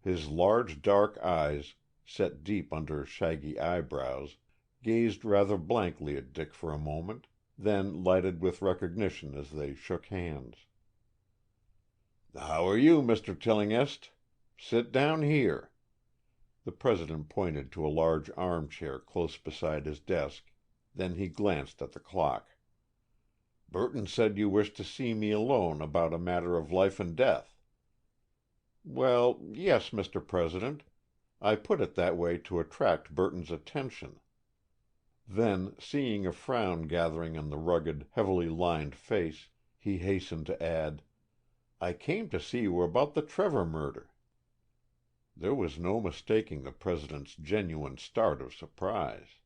His large dark eyes, set deep under shaggy eyebrows, gazed rather blankly at Dick for a moment, then lighted with recognition as they shook hands. "How are you, Mr. Tillinghast? Sit down here." The President pointed to a large armchair close beside his desk, then he glanced at the clock. "Burton said you wished to see me alone about a matter of life and death." "Well, yes, Mr. President. I put it that way to attract Burton's attention." Then, seeing a frown gathering on the rugged, heavily lined face, he hastened to add, "I came to see you about the Trevor murder." There was no mistaking the President's genuine start of surprise.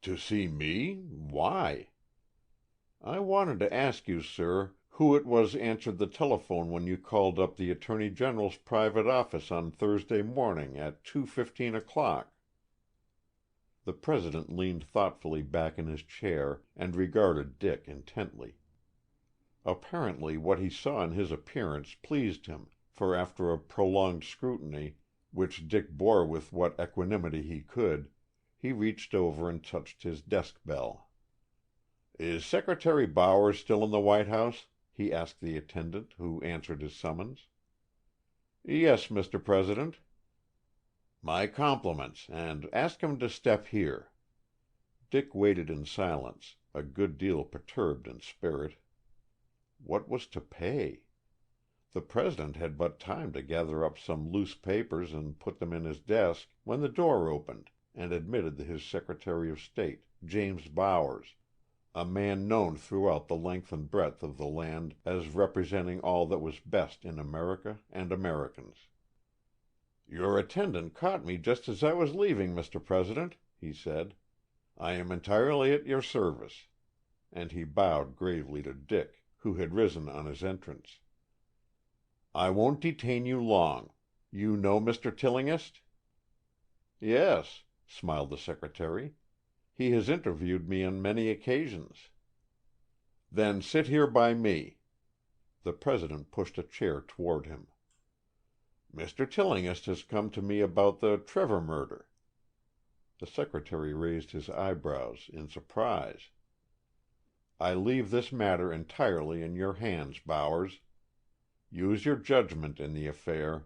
"To see me? Why?" "I wanted to ask you, sir, who it was answered the telephone when you called up the Attorney General's private office on Thursday morning at 2:15 o'clock." The President leaned thoughtfully back in his chair and regarded Dick intently. Apparently what he saw in his appearance pleased him, for after a prolonged scrutiny, which Dick bore with what equanimity he could, he reached over and touched his desk bell. "Is Secretary Bowers still in the White House?" he asked the attendant who answered his summons. "Yes, Mr. President." "My compliments, and ask him to step here." Dick waited in silence, a good deal perturbed in spirit. What was to pay? The President had but time to gather up some loose papers and put them in his desk when the door opened and admitted his Secretary of State, James Bowers, a man known throughout the length and breadth of the land as representing all that was best in America and Americans. "Your attendant caught me just as I was leaving, Mr. President," he said. "I am entirely at your service." And he bowed gravely to Dick, who had risen on his entrance. "I won't detain you long. You know Mr. Tillinghast?" "Yes," smiled the secretary. "He has interviewed me on many occasions." "Then sit here by me." The President pushed a chair toward him. "Mr. Tillinghast has come to me about the Trevor murder." The secretary raised his eyebrows in surprise. "I leave this matter entirely in your hands, Bowers. Use your judgment in the affair.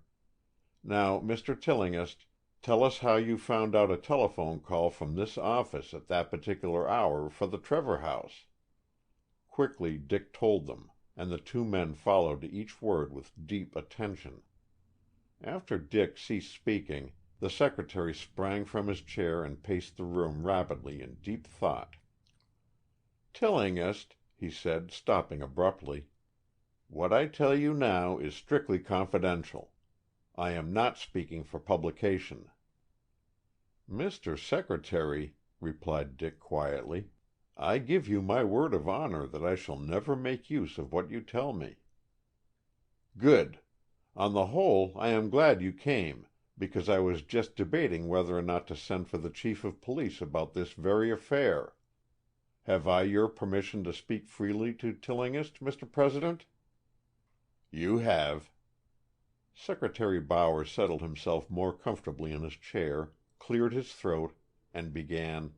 Now, Mr. Tillinghast, tell us how you found out a telephone call from this office at that particular hour for the Trevor house." Quickly Dick told them, and the two men followed each word with deep attention. After Dick ceased speaking, the secretary sprang from his chair and paced the room rapidly in deep thought. "Tillinghast," he said, stopping abruptly, "what I tell you now is strictly confidential. I am not speaking for publication." "Mr. Secretary," replied Dick quietly, "I give you my word of honor that I shall never make use of what you tell me." "Good. On the whole, I am glad you came, because I was just debating whether or not to send for the chief of police about this very affair. Have I your permission to speak freely to Tillinghast, Mr. President?" "You have." Secretary Bowers settled himself more comfortably in his chair, cleared his throat, and began,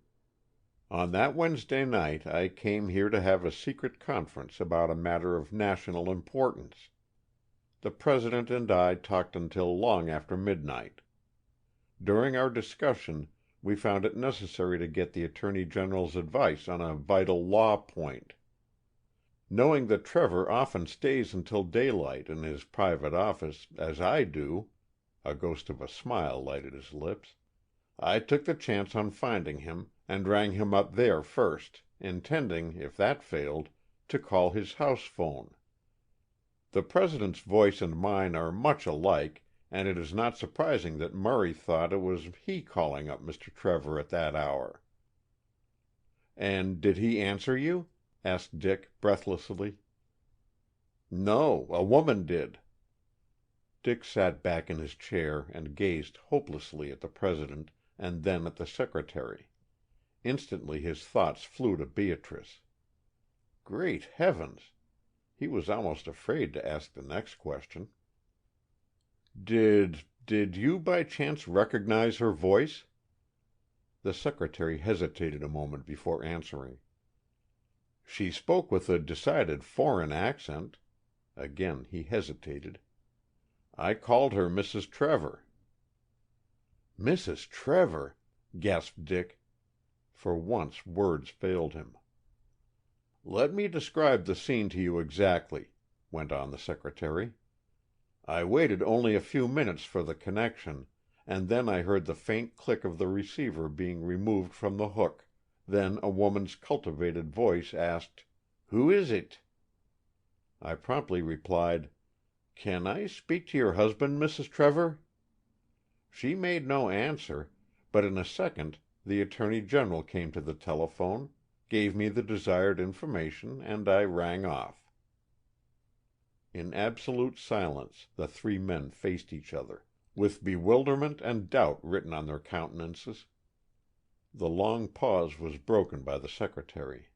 "On that Wednesday night I came here to have a secret conference about a matter of national importance. The President and I talked until long after midnight. During our discussion, we found it necessary to get the Attorney General's advice on a vital law point. Knowing that Trevor often stays until daylight in his private office, as I do," a ghost of a smile lighted his lips, "I took the chance on finding him, and rang him up there first, intending, if that failed, to call his house phone. The President's voice and mine are much alike, and it is not surprising that Murray thought it was he calling up Mr. Trevor at that hour." "And did he answer you?" asked Dick breathlessly. "No, a woman did." Dick sat back in his chair and gazed hopelessly at the President and then at the secretary. Instantly his thoughts flew to Beatrice. Great heavens! He was almost afraid to ask the next question. Did you by chance recognize her voice?" The secretary hesitated a moment before answering. "She spoke with a decided foreign accent." Again he hesitated. "I called her Mrs. Trevor." "Mrs. Trevor!" gasped Dick. For once words failed him. "Let me describe the scene to you exactly," went on the secretary. "I waited only a few minutes for the connection, and then I heard the faint click of the receiver being removed from the hook, then a woman's cultivated voice asked, 'Who is it?' I promptly replied, 'Can I speak to your husband, Mrs. Trevor?' She made no answer, but in a second the Attorney General came to the telephone, gave me the desired information, and I rang off." In absolute silence the three men faced each other, with bewilderment and doubt written on their countenances. The long pause was broken by the secretary.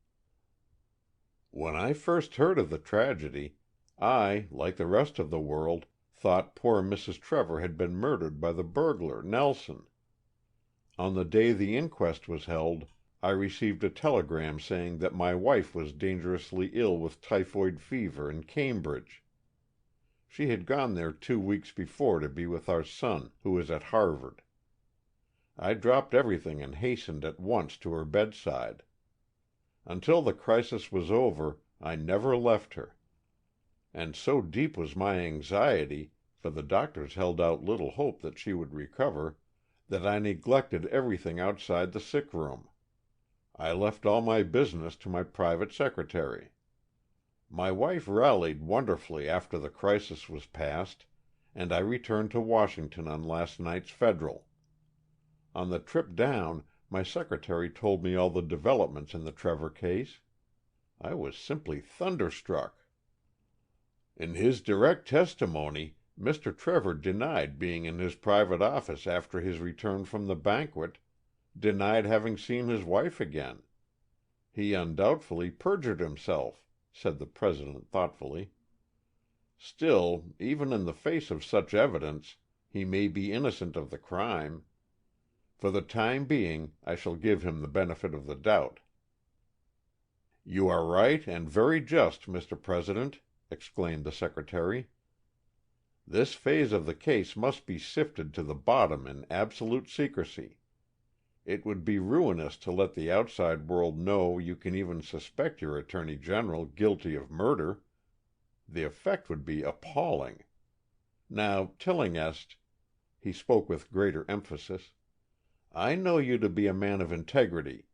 "When I first heard of the tragedy, I, like the rest of the world, thought poor Mrs. Trevor had been murdered by the burglar, Nelson. On the day the inquest was held, I received a telegram saying that my wife was dangerously ill with typhoid fever in Cambridge. She had gone there 2 weeks before to be with our son, who is at Harvard. I dropped everything and hastened at once to her bedside. Until the crisis was over, I never left her. And so deep was my anxiety, for the doctors held out little hope that she would recover, that I neglected everything outside the sick room. I left all my business to my private secretary. My wife rallied wonderfully after the crisis was past, and I returned to Washington on last night's Federal. On the trip down, my secretary told me all the developments in the Trevor case. I was simply thunderstruck. In his direct testimony, Mr. Trevor denied being in his private office after his return from the banquet, denied having seen his wife again. He undoubtedly perjured himself, said the President thoughtfully. Still, even in the face of such evidence, he may be innocent of the crime. For the time being, I shall give him the benefit of the doubt." "You are right and very just, Mr. President," exclaimed the Secretary. "This phase of the case must be sifted to the bottom in absolute secrecy. It would be ruinous to let the outside world know you can even suspect your Attorney General guilty of murder. The effect would be appalling. Now, Tillinghast," he spoke with greater emphasis, "I know you to be a man of integrity.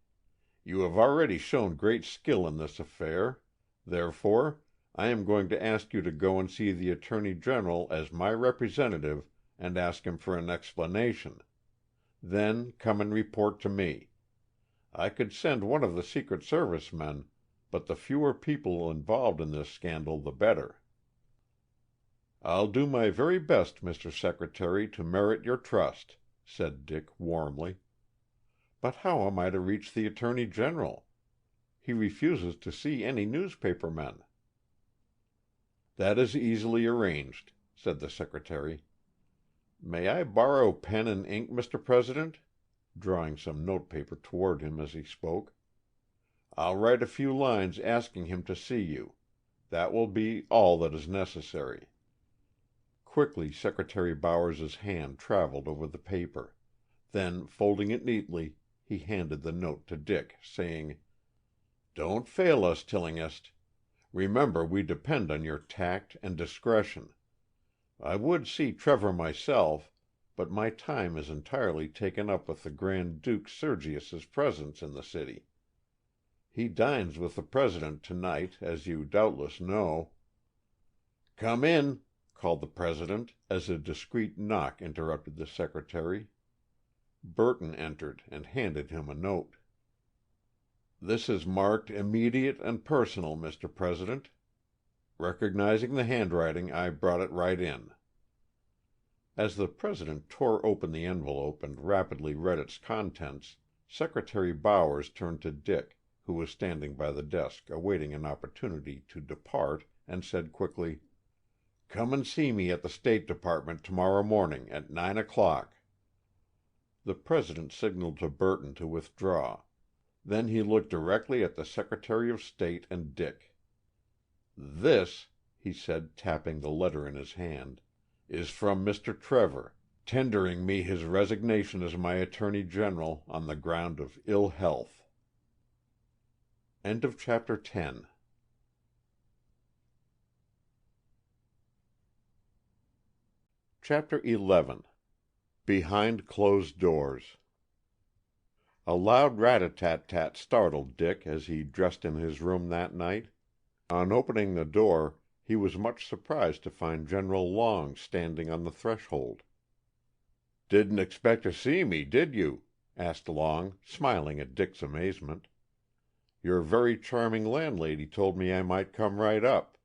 You have already shown great skill in this affair. Therefore, I am going to ask you to go and see the Attorney General as my representative and ask him for an explanation. Then come and report to me. I could send one of the Secret Service men, but the fewer people involved in this scandal the better." "I'll do my very best, Mr. Secretary, to merit your trust," said Dick warmly. "But how am I to reach the Attorney General? He refuses to see any newspaper men." "That is easily arranged," said the Secretary. "May I borrow pen and ink, Mr. President?" drawing some notepaper toward him as he spoke. "I'll write a few lines asking him to see you. That will be all that is necessary." Quickly Secretary Bowers's hand traveled over the paper. Then, folding it neatly, he handed the note to Dick, saying, "Don't fail us, Tillinghast. Remember we depend on your tact and discretion. I would see Trevor myself, but my time is entirely taken up with the Grand Duke Sergius's presence in the city. He dines with the President tonight, as you doubtless know." "Come in," called the President, as a discreet knock interrupted the Secretary. Burton entered and handed him a note. "This is marked immediate and personal, Mr. President. Recognizing the handwriting, I brought it right in." As the President tore open the envelope and rapidly read its contents, Secretary Bowers turned to Dick, who was standing by the desk awaiting an opportunity to depart, and said quickly, Come and see me at the State Department tomorrow morning at 9 o'clock. The President signaled to Burton to withdraw. Then he looked directly at the Secretary of State and Dick. "This," he said, tapping the letter in his hand, "is from Mr. Trevor, tendering me his resignation as my Attorney General on the ground of ill health." End of Chapter 10. Chapter 11. Behind Closed Doors. A loud rat-a-tat-tat startled Dick as he dressed in his room that night. On opening the door, he was much surprised to find General Long standing on the threshold. "Didn't expect to see me, did you?" asked Long, smiling at Dick's amazement. "Your very charming landlady told me I might come right up.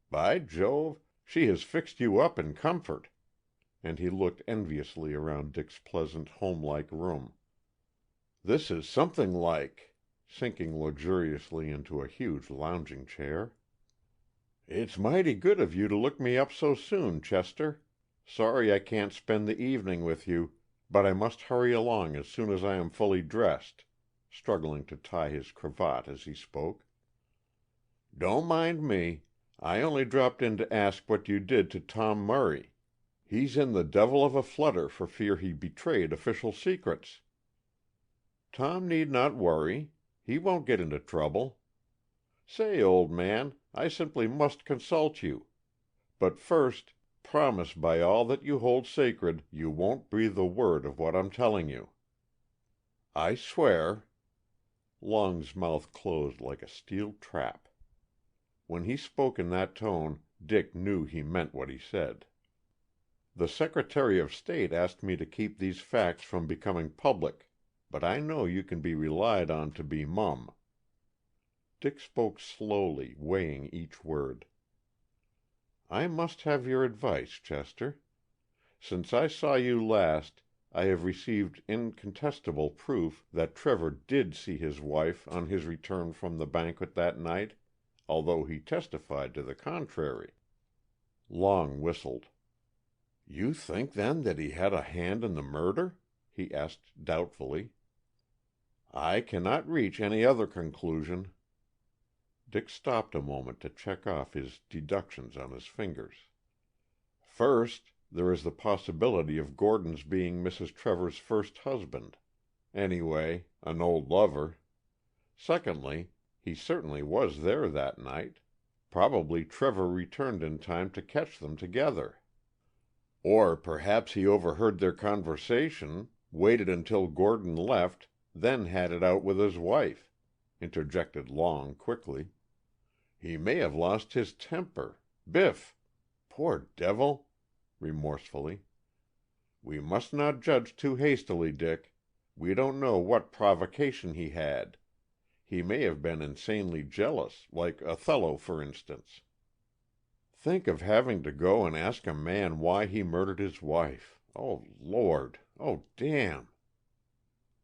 By Jove, she has fixed you up in comfort." And he looked enviously around Dick's pleasant, homelike room. "This is something like," sinking luxuriously into a huge lounging chair. "It's mighty good of you to look me up so soon, Chester. Sorry I can't spend the evening with you, but I must hurry along as soon as I am fully dressed," struggling to tie his cravat as he spoke. "Don't mind me. I only dropped in to ask what you did to Tom Murray. He's in the devil of a flutter for fear he betrayed official secrets." "Tom need not worry. He won't get into trouble. Say, old man, I simply must consult you. But first, promise by all that you hold sacred you won't breathe a word of what I'm telling you." "I swear." Long's mouth closed like a steel trap. When he spoke in that tone, Dick knew he meant what he said. "The Secretary of State asked me to keep these facts from becoming public, but I know you can be relied on to be mum." Dick spoke slowly, weighing each word. "I must have your advice, Chester. Since I saw you last, I have received incontestable proof that Trevor did see his wife on his return from the banquet that night, although he testified to the contrary." Long whistled. "You think, then, that he had a hand in the murder?" he asked doubtfully. "I cannot reach any other conclusion." Dick stopped a moment to check off his deductions on his fingers. "First, there is the possibility of Gordon's being Mrs. Trevor's first husband. Anyway, an old lover. Secondly, he certainly was there that night. Probably Trevor returned in time to catch them together." "Or perhaps he overheard their conversation, waited until Gordon left, then had it out with his wife," interjected Long quickly. "He may have lost his temper. Biff! Poor devil!" remorsefully. "We must not judge too hastily, Dick. We don't know what provocation he had. He may have been insanely jealous, like Othello, for instance. Think of having to go and ask a man why he murdered his wife. Oh, Lord! Oh, damn!"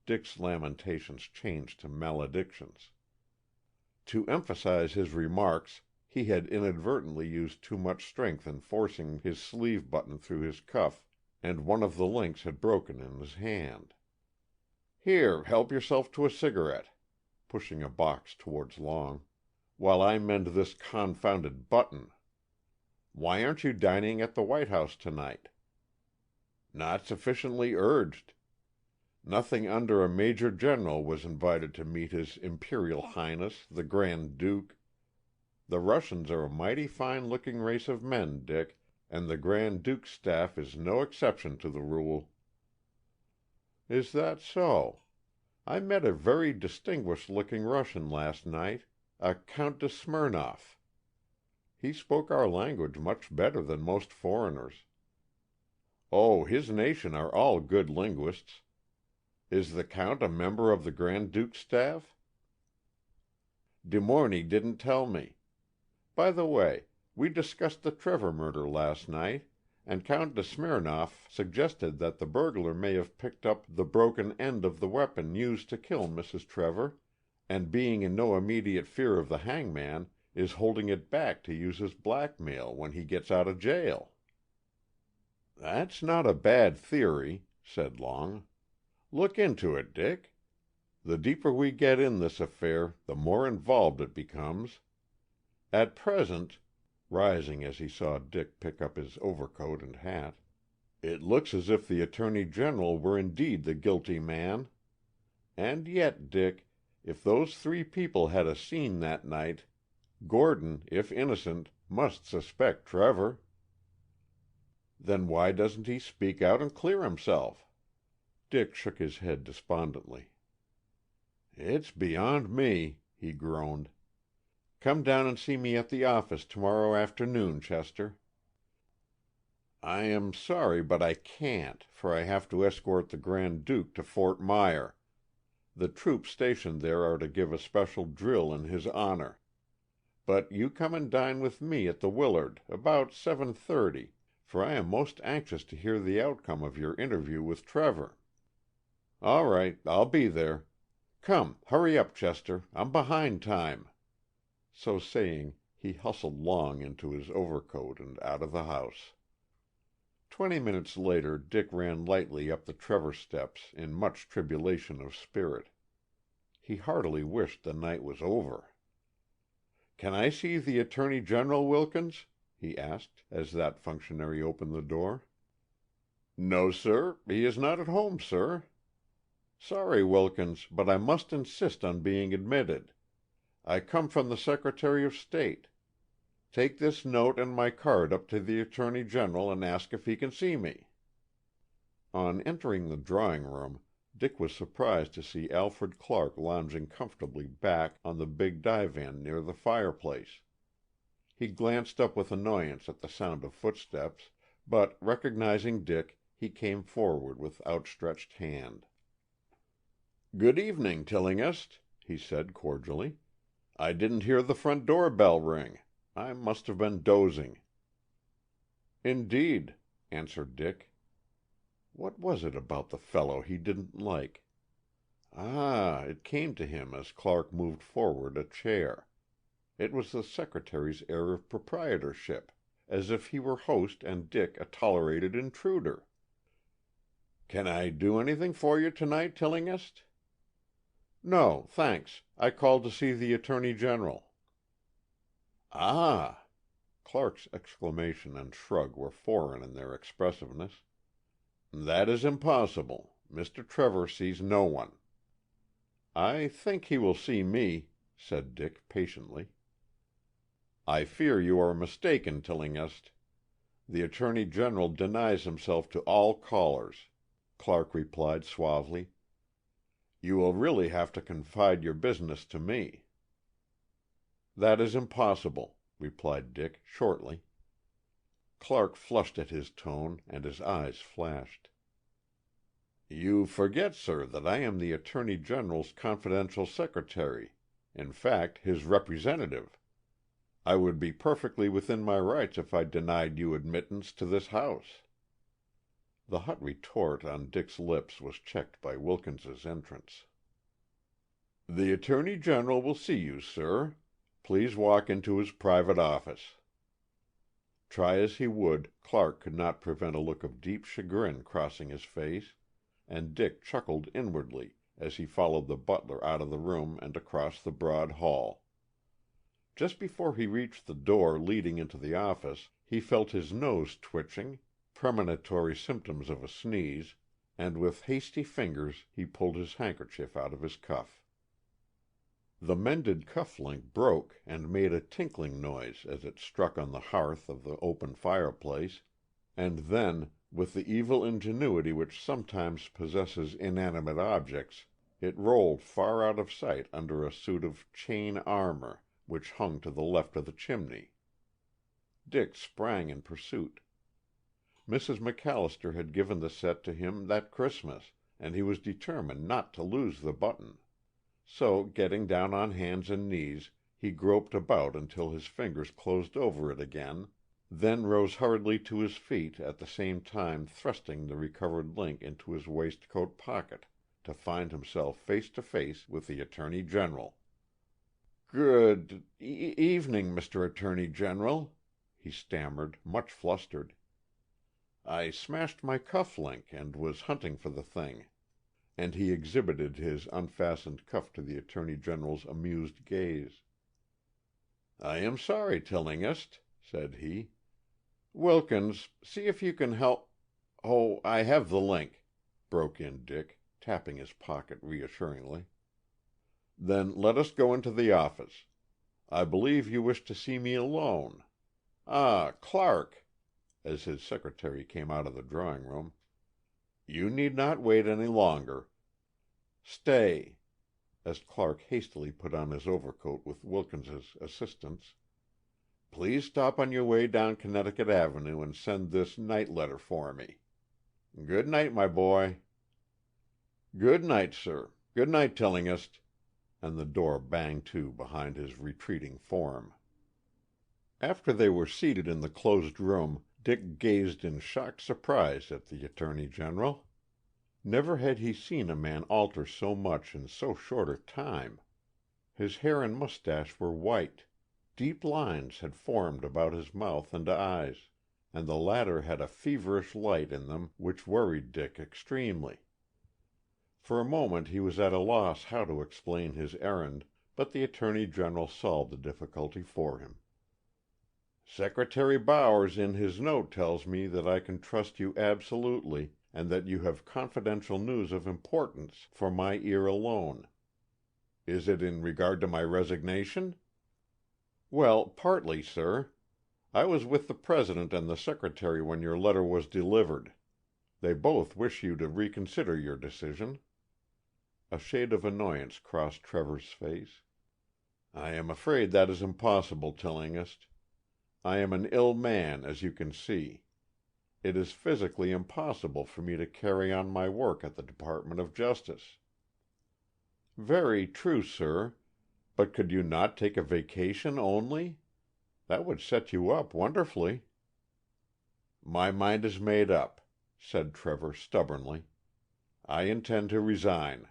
Dick's lamentations changed to maledictions. To emphasize his remarks, he had inadvertently used too much strength in forcing his sleeve button through his cuff, and one of the links had broken in his hand. "Here, help yourself to a cigarette," pushing a box towards Long, "while I mend this confounded button. Why aren't you dining at the White House tonight?" "Not sufficiently urged. Nothing under a major general was invited to meet His Imperial Highness, the Grand Duke. The Russians are a mighty fine-looking race of men, Dick, and the Grand Duke's staff is no exception to the rule." "Is that so? I met a very distinguished-looking Russian last night, a Count de Smirnoff. He spoke our language much better than most foreigners." "Oh, his nation are all good linguists. Is the Count a member of the Grand Duke's staff?" "De Morney didn't tell me. By the way, we discussed the Trevor murder last night, and Count de Smirnoff suggested that the burglar may have picked up the broken end of the weapon used to kill Mrs. Trevor, and being in no immediate fear of the hangman, is holding it back to use as blackmail when he gets out of jail." "That's not a bad theory," said Long. "Look into it, Dick. The deeper we get in this affair, the more involved it becomes. At present," rising as he saw Dick pick up his overcoat and hat, "it looks as if the Attorney General were indeed the guilty man. And yet, Dick, if those three people had a scene that night, Gordon, if innocent, must suspect Trevor." "Then why doesn't he speak out and clear himself?" Dick shook his head despondently. "It's beyond me," he groaned. "Come down and see me at the office tomorrow afternoon, Chester." "I am sorry, but I can't, for I have to escort the Grand Duke to Fort Myer. The troops stationed there are to give a special drill in his honor. But you come and dine with me at the Willard, about 7:30, for I am most anxious to hear the outcome of your interview with Trevor." "All right, I'll be there. Come, hurry up, Chester. I'm behind time." So saying, he hustled Long into his overcoat and out of the house. 20 minutes later Dick ran lightly up the Trevor steps in much tribulation of spirit. He heartily wished the night was over. "Can I see the Attorney General, Wilkins?" he asked, as that functionary opened the door. "No, sir. He is not at home, sir." "Sorry, Wilkins, but I must insist on being admitted. I come from the Secretary of State. Take this note and my card up to the Attorney General and ask if he can see me." On entering the drawing-room, Dick was surprised to see Alfred Clark lounging comfortably back on the big divan near the fireplace. He glanced up with annoyance at the sound of footsteps, but, recognizing Dick, he came forward with outstretched hand. "Good evening, Tillinghast," he said cordially. "I didn't hear the front door bell ring. I must have been dozing." "Indeed," answered Dick. What was it about the fellow he didn't like? Ah, it came to him as Clark moved forward a chair. It was the secretary's air of proprietorship, as if he were host and Dick a tolerated intruder. "Can I do anything for you tonight, Tillinghast?" "No, thanks. I called to see the Attorney General." "Ah!" Clark's exclamation and shrug were foreign in their expressiveness. "That is impossible. Mr. Trevor sees no one." "I think he will see me," said Dick patiently. "I fear you are mistaken, Tillinghast. The Attorney General denies himself to all callers," Clark replied suavely. "You will really have to confide your business to me." "That is impossible," replied Dick shortly. Clark flushed at his tone, and his eyes flashed. "You forget, sir, that I am the Attorney General's confidential secretary, in fact, his representative. I would be perfectly within my rights if I denied you admittance to this house." The hot retort on Dick's lips was checked by Wilkins's entrance. "The Attorney General will see you, sir. Please walk into his private office." Try as he would, Clark could not prevent a look of deep chagrin crossing his face, and Dick chuckled inwardly as he followed the butler out of the room and across the broad hall. Just before he reached the door leading into the office, he felt his nose twitching, premonitory symptoms of a sneeze, and with hasty fingers he pulled his handkerchief out of his cuff. The mended cuff link broke and made a tinkling noise as it struck on the hearth of the open fireplace, and then, with the evil ingenuity which sometimes possesses inanimate objects, it rolled far out of sight under a suit of chain armor which hung to the left of the chimney. Dick sprang in pursuit. Mrs. MacAllister had given the set to him that Christmas, and he was determined not to lose the button. So, getting down on hands and knees, he groped about until his fingers closed over it again, then rose hurriedly to his feet, at the same time thrusting the recovered link into his waistcoat pocket, to find himself face to face with the Attorney General. Good evening, Mr. Attorney General," he stammered, much flustered. "I smashed my cuff link and was hunting for the thing," and he exhibited his unfastened cuff to the Attorney General's amused gaze. "I am sorry, Tillinghast," said he. "Wilkins, see if you can help—" "Oh, I have the link," broke in Dick, tapping his pocket reassuringly. "Then let us go into the office. I believe you wish to see me alone. Ah, Clark," as his secretary came out of the drawing-room, "you need not wait any longer. Stay," as Clark hastily put on his overcoat with Wilkins's assistance. "Please stop on your way down Connecticut Avenue and send this night letter for me. Good night, my boy." "Good night, sir. Good night, Tillinghast," and the door banged to behind his retreating form. After they were seated in the closed room, Dick gazed in shocked surprise at the Attorney General. Never had he seen a man alter so much in so short a time. His hair and mustache were white, deep lines had formed about his mouth and eyes, and the latter had a feverish light in them which worried Dick extremely. For a moment he was at a loss how to explain his errand, but the Attorney General solved the difficulty for him. "Secretary Bowers in his note tells me that I can trust you absolutely, and that you have confidential news of importance for my ear alone. Is it in regard to my resignation?" "Well, partly, sir. I was with the President and the Secretary when your letter was delivered. They both wish you to reconsider your decision." A shade of annoyance crossed Trevor's face. "I am afraid that is impossible, Tillinghast. I am an ill man, as you can see. It is physically impossible for me to carry on my work at the Department of Justice." "Very true, sir. But could you not take a vacation only? That would set you up wonderfully." "My mind is made up," said Trevor stubbornly. "I intend to resign."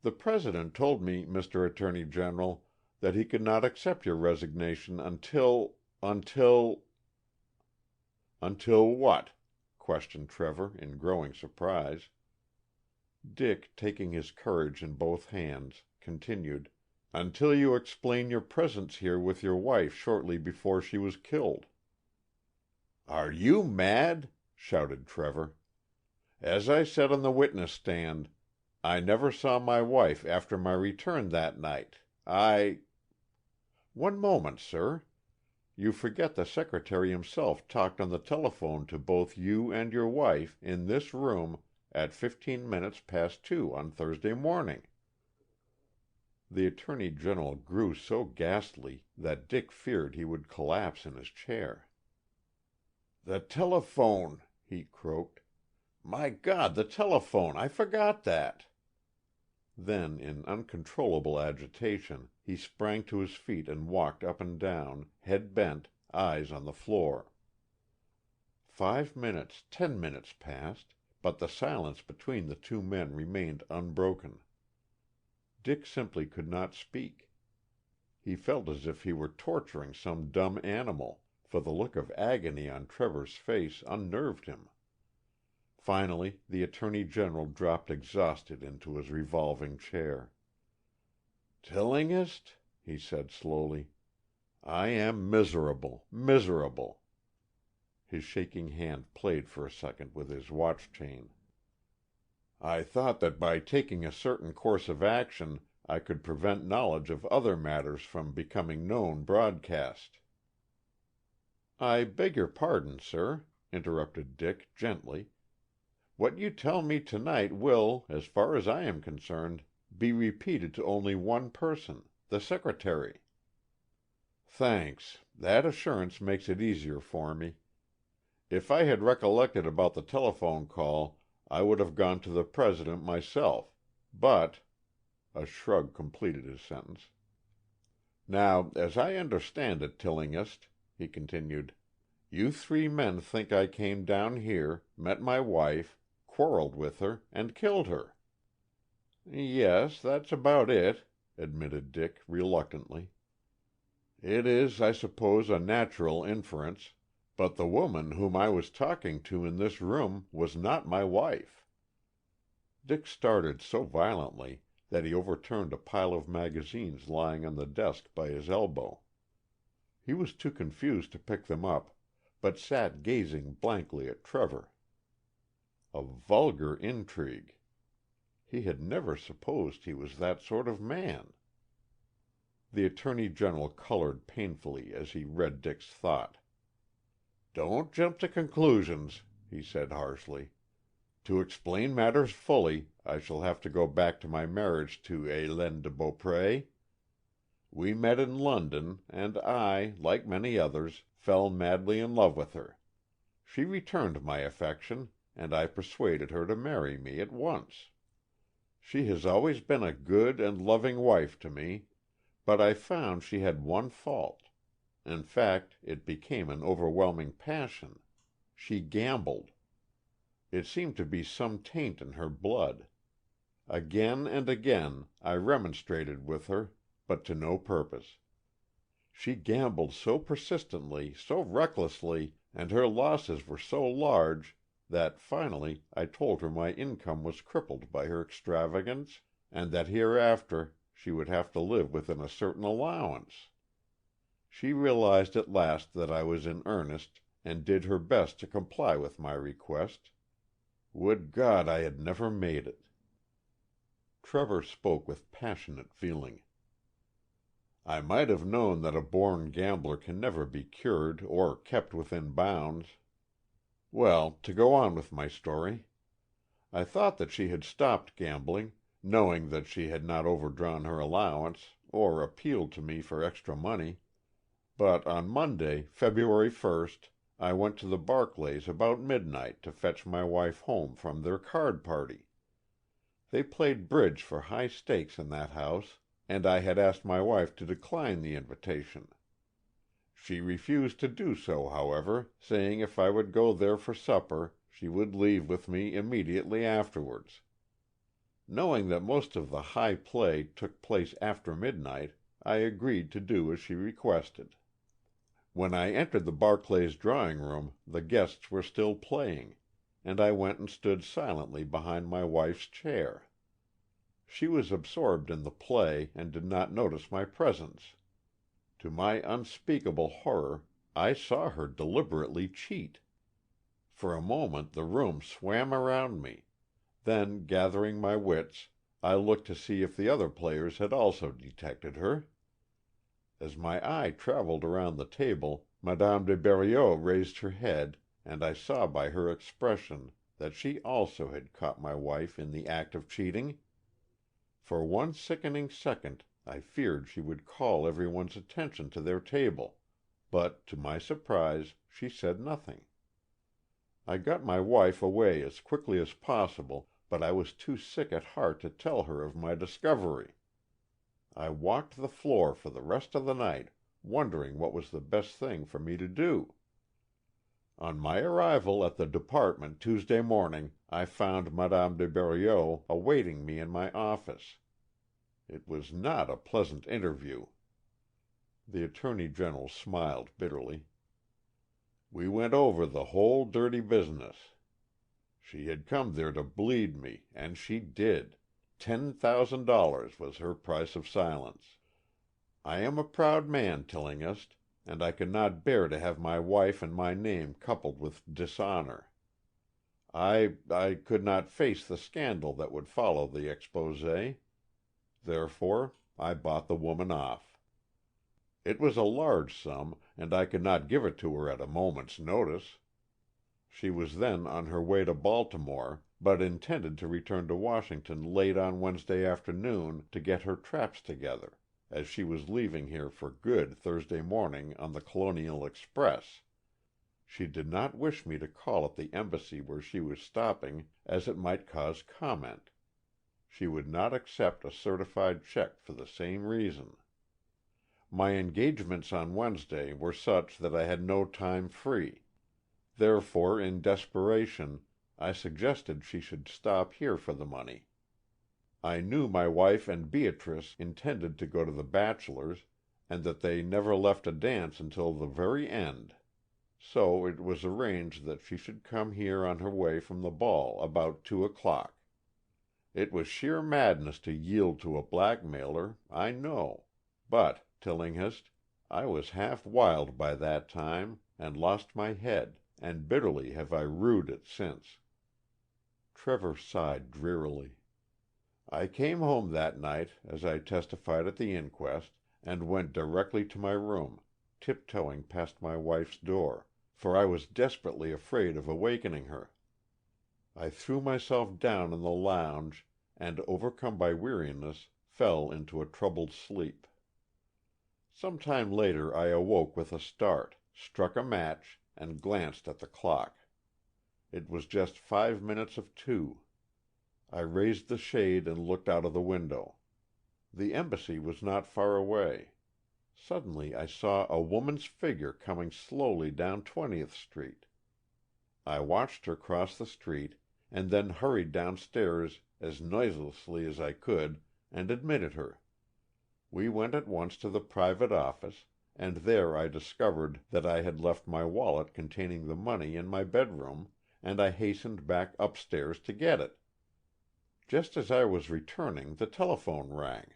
"The President told me, Mr. Attorney General, that he could not accept your resignation until—" "Until what?" questioned Trevor in growing surprise. Dick, taking his courage in both hands, continued, "Until you explain your presence here with your wife shortly before she was killed." "Are you mad?" shouted Trevor. "As I said on the witness stand, I never saw my wife after my return that night. "One moment, sir. You forget the Secretary himself talked on the telephone to both you and your wife, in this room, at 15 minutes past 2 on Thursday morning." The Attorney General grew so ghastly that Dick feared he would collapse in his chair. "The telephone!" he croaked. "My God, the telephone! I forgot that!" Then, in uncontrollable agitation, he sprang to his feet and walked up and down, head bent, eyes on the floor. 5 minutes, 10 minutes passed, but the silence between the two men remained unbroken. Dick simply could not speak. He felt as if he were torturing some dumb animal, for the look of agony on Trevor's face unnerved him. Finally, the Attorney General dropped exhausted into his revolving chair. "Tillinghast," he said slowly, "I am miserable, miserable." His shaking hand played for a second with his watch chain. "I thought that by taking a certain course of action I could prevent knowledge of other matters from becoming known broadcast." "I beg your pardon, sir," interrupted Dick gently. "What you tell me tonight will, as far as I am concerned, be repeated to only one person, the Secretary." "Thanks. That assurance makes it easier for me. If I had recollected about the telephone call, I would have gone to the President myself, but—" a shrug completed his sentence. "Now, as I understand it, Tillinghast," he continued, "you three men think I came down here, met my wife, quarreled with her, and killed her." "Yes, that's about it," admitted Dick reluctantly. "It is, I suppose, a natural inference, but the woman whom I was talking to in this room was not my wife." Dick started so violently that he overturned a pile of magazines lying on the desk by his elbow. He was too confused to pick them up, but sat gazing blankly at Trevor. A vulgar intrigue. He had never supposed he was that sort of man. The Attorney General colored painfully as he read Dick's thought. "Don't jump to conclusions," he said harshly. "To explain matters fully, I shall have to go back to my marriage to Hélène de Beaupré. We met in London, and I, like many others, fell madly in love with her. She returned my affection, and I persuaded her to marry me at once. She has always been a good and loving wife to me, but I found she had one fault. In fact, it became an overwhelming passion. She gambled. It seemed to be some taint in her blood. Again and again I remonstrated with her, but to no purpose. She gambled so persistently, so recklessly, and her losses were so large that finally I told her my income was crippled by her extravagance, and that hereafter she would have to live within a certain allowance. She realized at last that I was in earnest, and did her best to comply with my request. Would God I had never made it!" Trevor spoke with passionate feeling. "I might have known that a born gambler can never be cured or kept within bounds. Well, to go on with my story. I thought that she had stopped gambling, knowing that she had not overdrawn her allowance, or appealed to me for extra money. But on Monday, February 1st, I went to the Barclays about midnight to fetch my wife home from their card party. They played bridge for high stakes in that house, and I had asked my wife to decline the invitation. She refused to do so, however, saying if I would go there for supper, she would leave with me immediately afterwards. Knowing that most of the high play took place after midnight, I agreed to do as she requested. When I entered the Barclays' drawing-room, the guests were still playing, and I went and stood silently behind my wife's chair. She was absorbed in the play and did not notice my presence. To my unspeakable horror, I saw her deliberately cheat. For a moment the room swam around me. Then, gathering my wits, I looked to see if the other players had also detected her. As my eye traveled around the table, Madame de Beriot raised her head, and I saw by her expression that she also had caught my wife in the act of cheating. For one sickening second I feared she would call everyone's attention to their table, but to my surprise she said nothing. I got my wife away as quickly as possible, but I was too sick at heart to tell her of my discovery. I walked the floor for the rest of the night, wondering what was the best thing for me to do. On my arrival at the department Tuesday morning, I found Madame de Beriot awaiting me in my office. It was not a pleasant interview. The Attorney General smiled bitterly. We went over the whole dirty business. She had come there to bleed me, and she did. $10,000 was her price of silence. I am a proud man, Tillinghast, and I could not bear to have my wife and my name coupled with dishonor. I could not face the scandal that would follow the exposé. Therefore, I bought the woman off. It was a large sum, and I could not give it to her at a moment's notice. She was then on her way to Baltimore, but intended to return to Washington late on Wednesday afternoon to get her traps together, as she was leaving here for good Thursday morning on the Colonial Express. She did not wish me to call at the embassy where she was stopping, as it might cause comment. She would not accept a certified check for the same reason. My engagements on Wednesday were such that I had no time free. Therefore, in desperation, I suggested she should stop here for the money. I knew my wife and Beatrice intended to go to the bachelors, and that they never left a dance until the very end. So it was arranged that she should come here on her way from the ball about 2 o'clock. It was sheer madness to yield to a blackmailer, I know, but, Tillinghast, I was half wild by that time, and lost my head, and bitterly have I rued it since." Trevor sighed drearily. "I came home that night, as I testified at the inquest, and went directly to my room, tiptoeing past my wife's door, for I was desperately afraid of awakening her. I threw myself down on the lounge, and, overcome by weariness, fell into a troubled sleep. Some time later I awoke with a start, struck a match, and glanced at the clock. It was just 5 minutes of 2. I raised the shade and looked out of the window. The embassy was not far away. Suddenly I saw a woman's figure coming slowly down 20th Street. I watched her cross the street, and then hurried downstairs as noiselessly as I could, and admitted her. We went at once to the private office, and there I discovered that I had left my wallet containing the money in my bedroom, and I hastened back upstairs to get it. Just as I was returning, the telephone rang.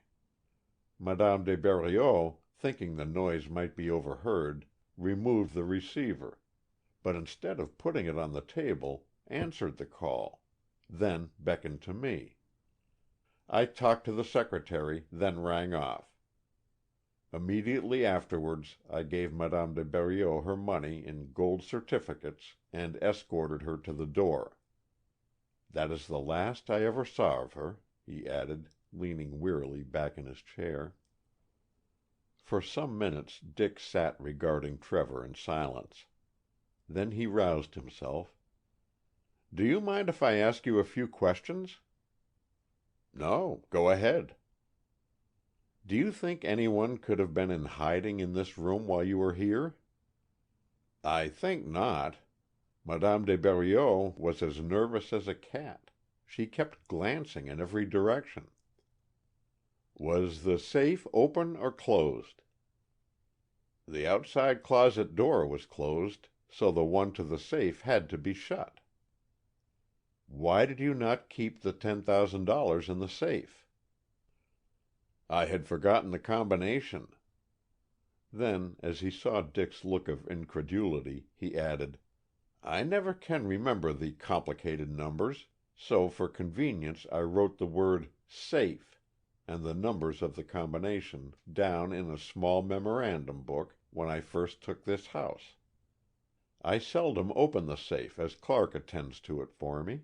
Madame de Beriot, thinking the noise might be overheard, removed the receiver, but instead of putting it on the table, answered the call, then beckoned to me. I talked to the secretary, then rang off. Immediately afterwards I gave Madame de Beriot her money in gold certificates and escorted her to the door. That is the last I ever saw of her," he added, leaning wearily back in his chair. For some minutes Dick sat regarding Trevor in silence. Then he roused himself. "Do you mind if I ask you a few questions?" "No, go ahead." "Do you think anyone could have been in hiding in this room while you were here?" "I think not. Madame de Beriot was as nervous as a cat. She kept glancing in every direction." "Was the safe open or closed?" "The outside closet door was closed, so the one to the safe had to be shut." "Why did you not keep the $10,000 in the safe?" "I had forgotten the combination." Then, as he saw Dick's look of incredulity, he added, "I never can remember the complicated numbers, so for convenience I wrote the word 'safe' and the numbers of the combination down in a small memorandum book when I first took this house. I seldom open the safe, as Clark attends to it for me."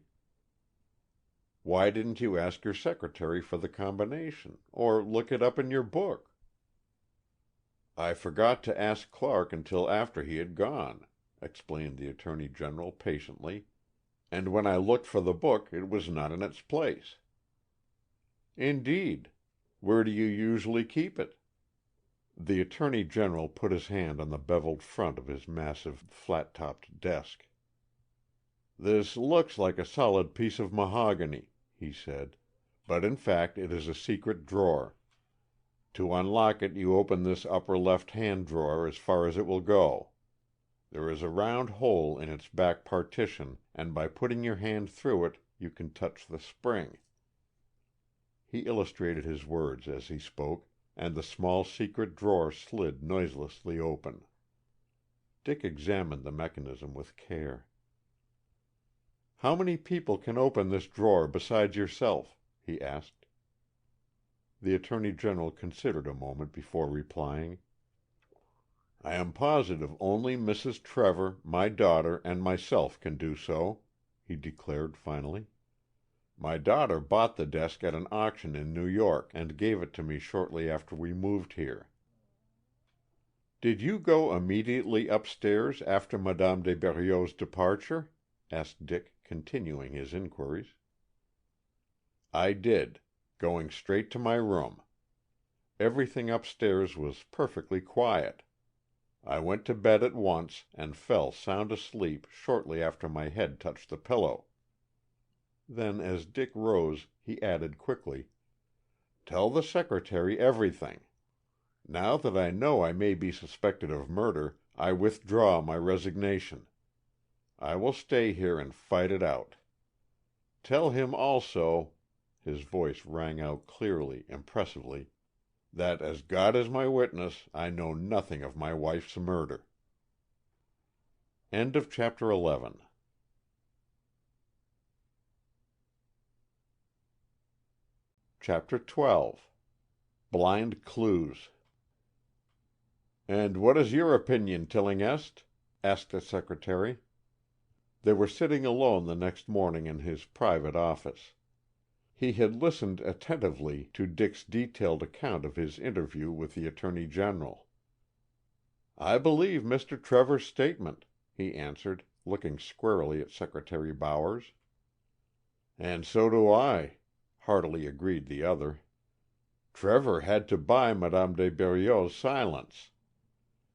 "Why didn't you ask your secretary for the combination, or look it up in your book?" "I forgot to ask Clark until after he had gone," explained the Attorney General patiently, "and when I looked for the book it was not in its place." "Indeed. Where do you usually keep it?" The Attorney General put his hand on the beveled front of his massive flat-topped desk. "This looks like a solid piece of mahogany," he said, "but in fact it is a secret drawer. To unlock it you open this upper left-hand drawer as far as it will go. There is a round hole in its back partition, and by putting your hand through it you can touch the spring." He illustrated his words as he spoke, and the small secret drawer slid noiselessly open. Dick examined the mechanism with care. "How many people can open this drawer besides yourself?" he asked. The Attorney General considered a moment before replying. "I am positive only Mrs. Trevor, my daughter, and myself can do so," he declared finally. "My daughter bought the desk at an auction in New York, and gave it to me shortly after we moved here." "Did you go immediately upstairs after Madame de Beriot's departure?" asked Dick, continuing his inquiries. "I did, going straight to my room. Everything upstairs was perfectly quiet. I went to bed at once, and fell sound asleep shortly after my head touched the pillow." Then, as Dick rose, he added quickly, Tell the secretary everything. Now that I know I may be suspected of murder, I withdraw my resignation. I will stay here and fight it out. Tell him also," his voice rang out clearly, impressively, "that as God is my witness, I know nothing of my wife's murder." End of chapter 11. Chapter 12. Blind Clews. "And what is your opinion, Tillinghast?" asked the secretary. They were sitting alone the next morning in his private office. He had listened attentively to Dick's detailed account of his interview with the Attorney General. "I believe Mr. Trevor's statement," he answered, looking squarely at Secretary Bowers. "And so do I," heartily agreed the other. "Trevor had to buy Madame de Berrios's silence.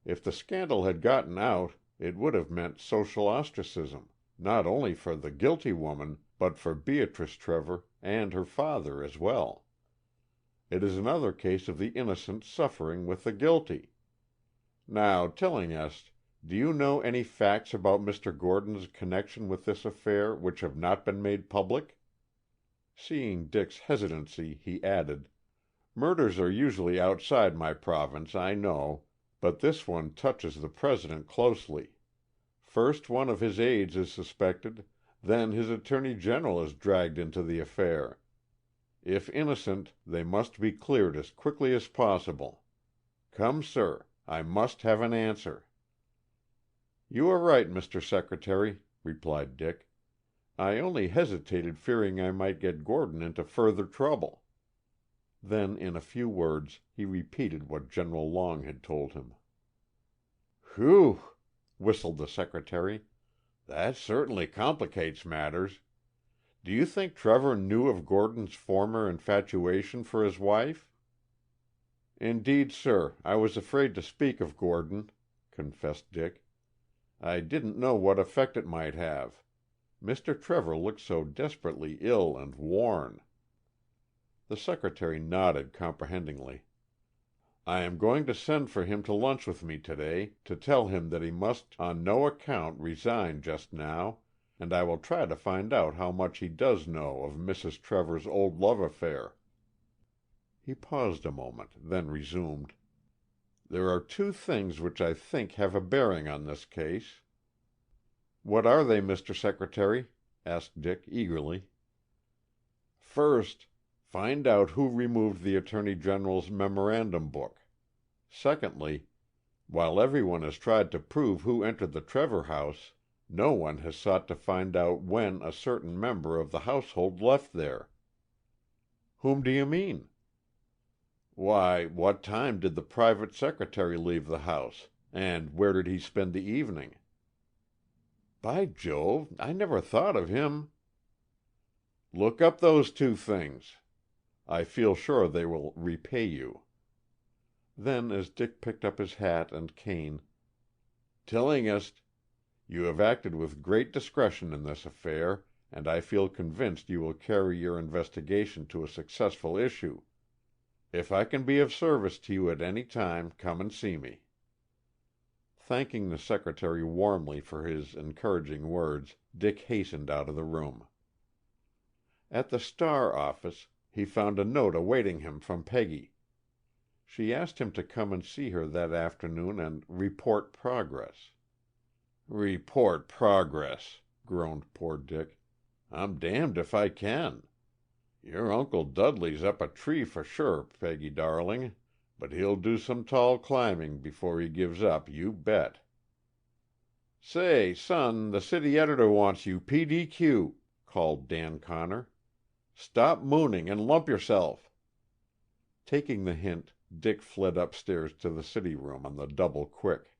If the scandal had gotten out, it would have meant social ostracism, not only for the guilty woman, but for Beatrice Trevor and her father as well. It is another case of the innocent suffering with the guilty. Now, Tillinghast, do you know any facts about Mr. Gordon's connection with this affair which have not been made public?" Seeing Dick's hesitancy, he added, "Murders are usually outside my province, I know, but this one touches the President closely. First one of his aides is suspected, then his Attorney General is dragged into the affair. If innocent, they must be cleared as quickly as possible. Come, sir, I must have an answer." "You are right, Mr. Secretary," replied Dick. "I only hesitated fearing I might get Gordon into further trouble." Then, in a few words, he repeated what General Long had told him. "Whew!" whistled the secretary. "That certainly complicates matters. Do you think Trevor knew of Gordon's former infatuation for his wife?" "Indeed, sir, I was afraid to speak of Gordon," confessed Dick. "I didn't know what effect it might have. Mr. Trevor looked so desperately ill and worn." The secretary nodded comprehendingly. "I am going to send for him to lunch with me today, to tell him that he must on no account resign just now, and I will try to find out how much he does know of Mrs. Trevor's old love affair." He paused a moment, then resumed. "There are two things which I think have a bearing on this case." "What are they, Mr. Secretary?" asked Dick eagerly. "First, find out who removed the Attorney General's memorandum book. Secondly, while everyone has tried to prove who entered the Trevor house, no one has sought to find out when a certain member of the household left there." "Whom do you mean?" "Why, what time did the private secretary leave the house, and where did he spend the evening?" "By Jove, I never thought of him." "Look up those two things. I feel sure they will repay you." Then, as Dick picked up his hat and cane, "Tillinghast, you have acted with great discretion in this affair, and I feel convinced you will carry your investigation to a successful issue. If I can be of service to you at any time, come and see me." Thanking the secretary warmly for his encouraging words, Dick hastened out of the room. At the Star office, he found a note awaiting him from Peggy. She asked him to come and see her that afternoon and report progress. "Report progress," groaned poor Dick. "I'm damned if I can. Your Uncle Dudley's up a tree for sure, Peggy darling, but he'll do some tall climbing before he gives up, you bet." "Say, son, the city editor wants you PDQ," called Dan Connor. "Stop mooning and lump yourself." Taking the hint, Dick fled upstairs to the city room on the double quick.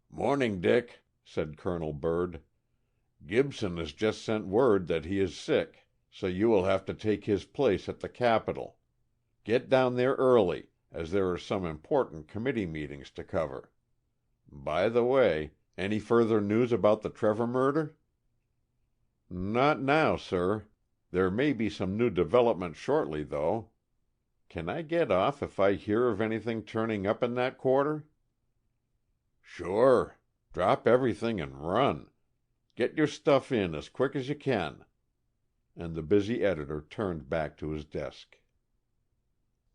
"Morning, Dick," said Colonel Byrd. "Gibson has just sent word that he is sick, so you will have to take his place at the Capitol. Get down there early, as there are some important committee meetings to cover. By the way, any further news about the Trevor murder?" "Not now, sir. There may be some new development shortly, though. Can I get off if I hear of anything turning up in that quarter?" "Sure. Drop everything and run. Get your stuff in as quick as you can." And the busy editor turned back to his desk.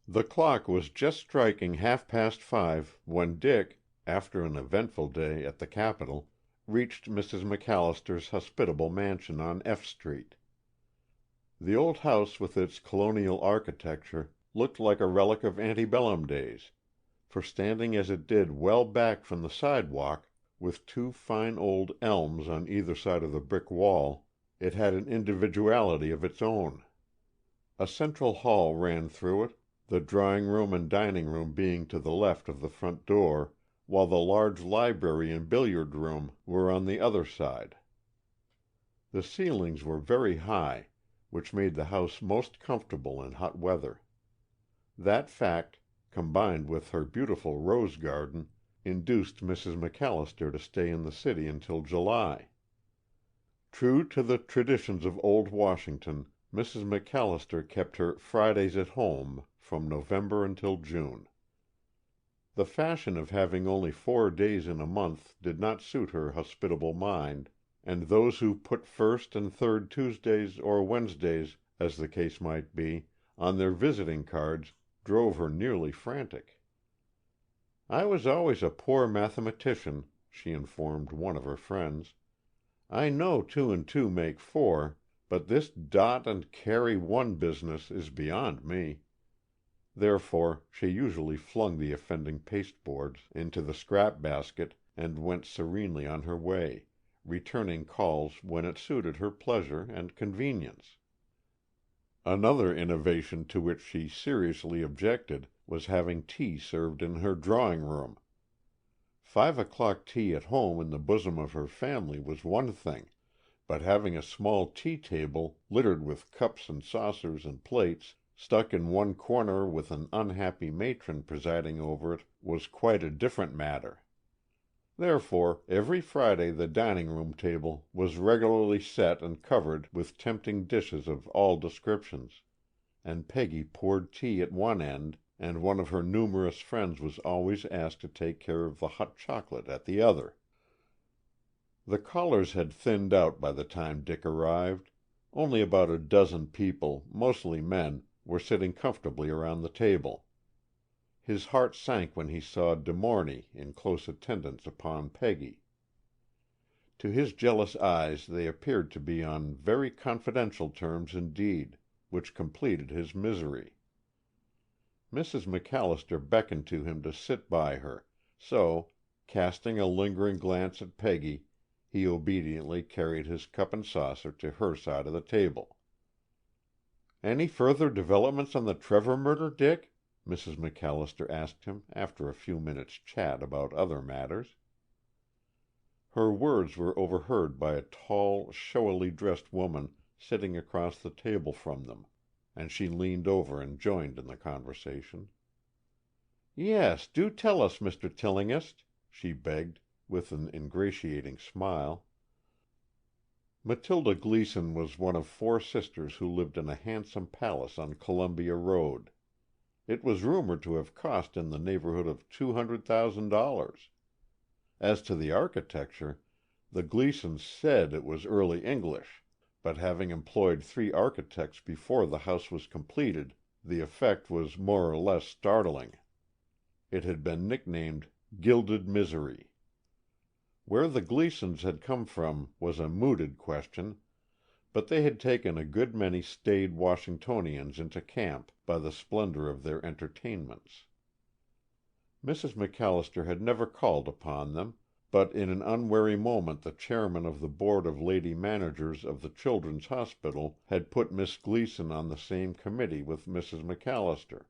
The clock was just striking 5:30 when Dick, after an eventful day at the Capitol, reached Mrs. MacAllister's hospitable mansion on F Street. The old house with its colonial architecture looked like a relic of antebellum days, for standing as it did well back from the sidewalk, with two fine old elms on either side of the brick wall, it had an individuality of its own. A central hall ran through it, the drawing room and dining room being to the left of the front door, while the large library and billiard room were on the other side. The ceilings were very high, which made the house most comfortable in hot weather. That fact, combined with her beautiful rose garden, induced Mrs. MacAllister to stay in the city until July. True to the traditions of old Washington, Mrs. MacAllister kept her "Fridays at home" from November until June. The fashion of having only 4 days in a month did not suit her hospitable mind, and those who put first and third Tuesdays or Wednesdays, as the case might be, on their visiting cards drove her nearly frantic. "I was always a poor mathematician," she informed one of her friends. "I know 2 and 2 make 4, but this dot and carry 1 business is beyond me." Therefore, she usually flung the offending pasteboards into the scrap basket and went serenely on her way, returning calls when it suited her pleasure and convenience. Another innovation to which she seriously objected was having tea served in her drawing room. 5 o'clock tea at home in the bosom of her family was one thing, but having a small tea table littered with cups and saucers and plates, stuck in one corner with an unhappy matron presiding over it, was quite a different matter. Therefore, every Friday the dining-room table was regularly set and covered with tempting dishes of all descriptions, and Peggy poured tea at one end, and one of her numerous friends was always asked to take care of the hot chocolate at the other. The callers had thinned out by the time Dick arrived. Only about a dozen people, mostly men, were sitting comfortably around the table. His heart sank when he saw De Morney in close attendance upon Peggy. To his jealous eyes they appeared to be on very confidential terms indeed, which completed his misery. Mrs. MacAllister beckoned to him to sit by her, so, casting a lingering glance at Peggy, he obediently carried his cup and saucer to her side of the table. "Any further developments on the Trevor murder, Dick?" Mrs. MacAllister asked him after a few minutes' chat about other matters. Her words were overheard by a tall, showily dressed woman sitting across the table from them, and she leaned over and joined in the conversation. "Yes, do tell us, Mr. Tillinghast," she begged, with an ingratiating smile. Matilda Gleason was one of 4 sisters who lived in a handsome palace on Columbia Road. It was rumored to have cost in the neighborhood of $200,000. As to the architecture, the Gleasons said it was early English, but having employed 3 architects before the house was completed, the effect was more or less startling. It had been nicknamed Gilded Misery. Where the Gleasons had come from was a mooted question, but they had taken a good many staid Washingtonians into camp by the splendor of their entertainments. Mrs. MacAllister had never called upon them, but in an unwary moment the chairman of the board of lady managers of the Children's Hospital had put Miss Gleason on the same committee with Mrs. MacAllister,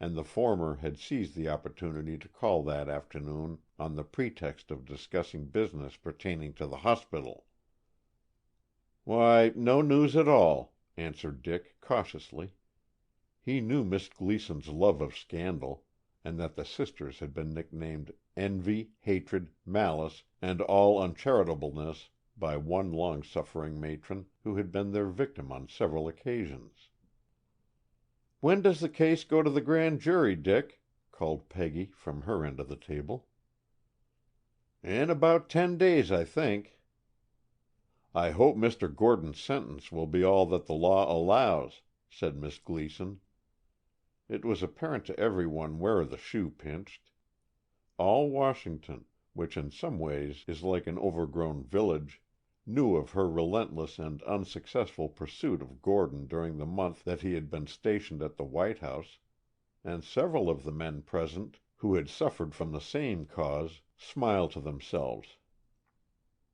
and the former had seized the opportunity to call that afternoon on the pretext of discussing business pertaining to the hospital. "Why, no news at all," answered Dick cautiously. He knew Miss Gleason's love of scandal, and that the sisters had been nicknamed Envy, Hatred, Malice, and All Uncharitableness by one long-suffering matron who had been their victim on several occasions. "When does the case go to the grand jury, Dick?" called Peggy from her end of the table. "In about 10 days, I think." "I hope Mr. Gordon's sentence will be all that the law allows," said Miss Gleason. It was apparent to everyone where the shoe pinched. All Washington, which in some ways is like an overgrown village, knew of her relentless and unsuccessful pursuit of Gordon during the month that he had been stationed at the White House, and several of the men present, who had suffered from the same cause, smiled to themselves.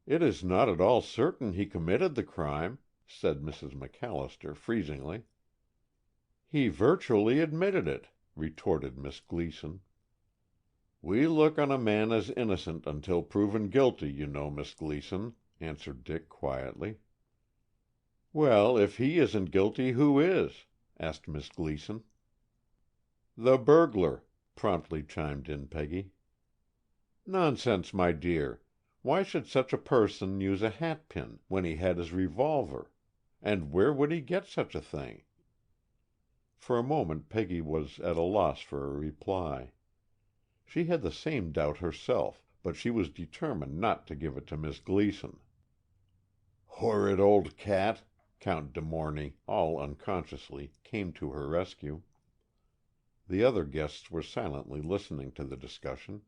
"It is not at all certain he committed the crime," said Mrs. MacAllister freezingly. "He virtually admitted it," retorted Miss Gleason. "We look on a man as innocent until proven guilty, you know, Miss Gleason," answered Dick quietly. "Well, if he isn't guilty, who is?" asked Miss Gleason. "The burglar," promptly chimed in Peggy. "Nonsense, my dear. Why should such a person use a hatpin when he had his revolver? And where would he get such a thing?" For a moment Peggy was at a loss for a reply. She had the same doubt herself, but she was determined not to give it to Miss Gleason. "Horrid old cat!" Count de Morny, all unconsciously, came to her rescue. The other guests were silently listening to the discussion.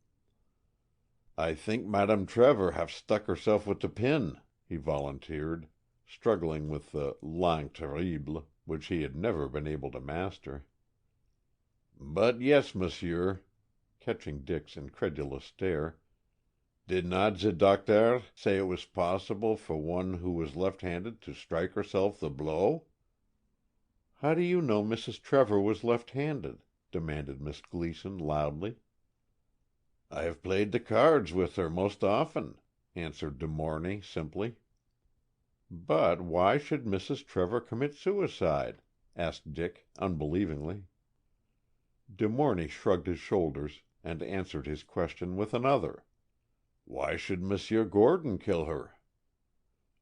"I think Madame Trevor have stuck herself with the pin," he volunteered, struggling with the langue terrible, which he had never been able to master. "But yes, monsieur," catching Dick's incredulous stare, "did not the doctor say it was possible for one who was left-handed to strike herself the blow?" "How do you know Mrs. Trevor was left-handed?" demanded Miss Gleason loudly. "I have played the cards with her most often," answered de Morny simply. "But why should Mrs. Trevor commit suicide?" asked Dick unbelievingly. De Morny shrugged his shoulders, and answered his question with another. "Why should Monsieur Gordon kill her?"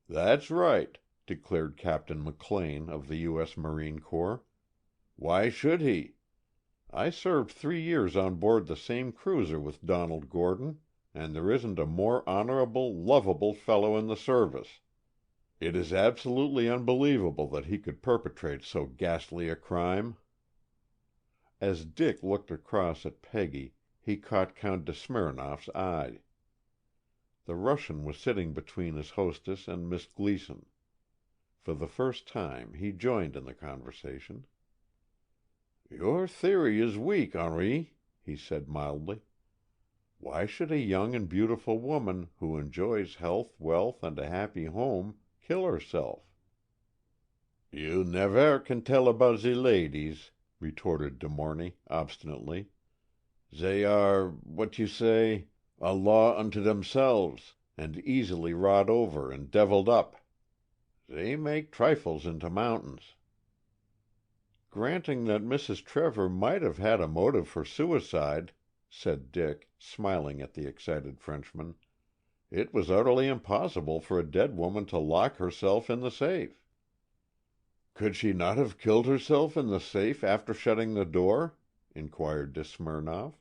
"That's right," declared Captain McLean of the U.S. Marine Corps. "Why should he? I served 3 years on board the same cruiser with Donald Gordon, and there isn't a more honorable, lovable fellow in the service. It is absolutely unbelievable that he could perpetrate so ghastly a crime." As Dick looked across at Peggy, he caught Count de Smirnoff's eye. The Russian was sitting between his hostess and Miss Gleason. For the first time he joined in the conversation. "Your theory is weak, Henri," he said mildly. "Why should a young and beautiful woman, who enjoys health, wealth, and a happy home, kill herself?" "You never can tell about the ladies," retorted de Morny obstinately. "They are, what you say, a law unto themselves, and easily wrought over and deviled up. They make trifles into mountains." "Granting that Mrs. Trevor might have had a motive for suicide," said Dick, smiling at the excited Frenchman, "it was utterly impossible for a dead woman to lock herself in the safe." "Could she not have killed herself in the safe after shutting the door?" inquired de Smirnoff.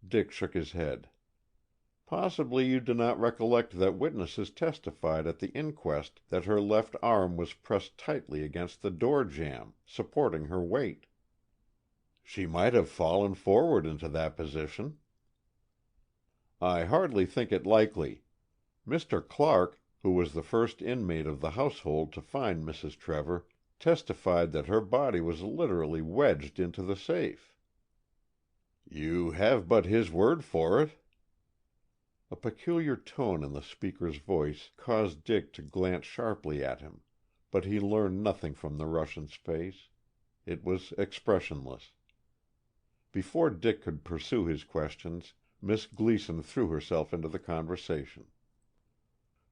Dick shook his head. "Possibly you do not recollect that witnesses testified at the inquest that her left arm was pressed tightly against the door jamb, supporting her weight." "She might have fallen forward into that position." "I hardly think it likely. Mr. Clark, who was the first inmate of the household to find Mrs. Trevor, testified that her body was literally wedged into the safe." "You have but his word for it." A peculiar tone in the speaker's voice caused Dick to glance sharply at him, but he learned nothing from the Russian's face. It was expressionless. Before Dick could pursue his questions, Miss Gleason threw herself into the conversation.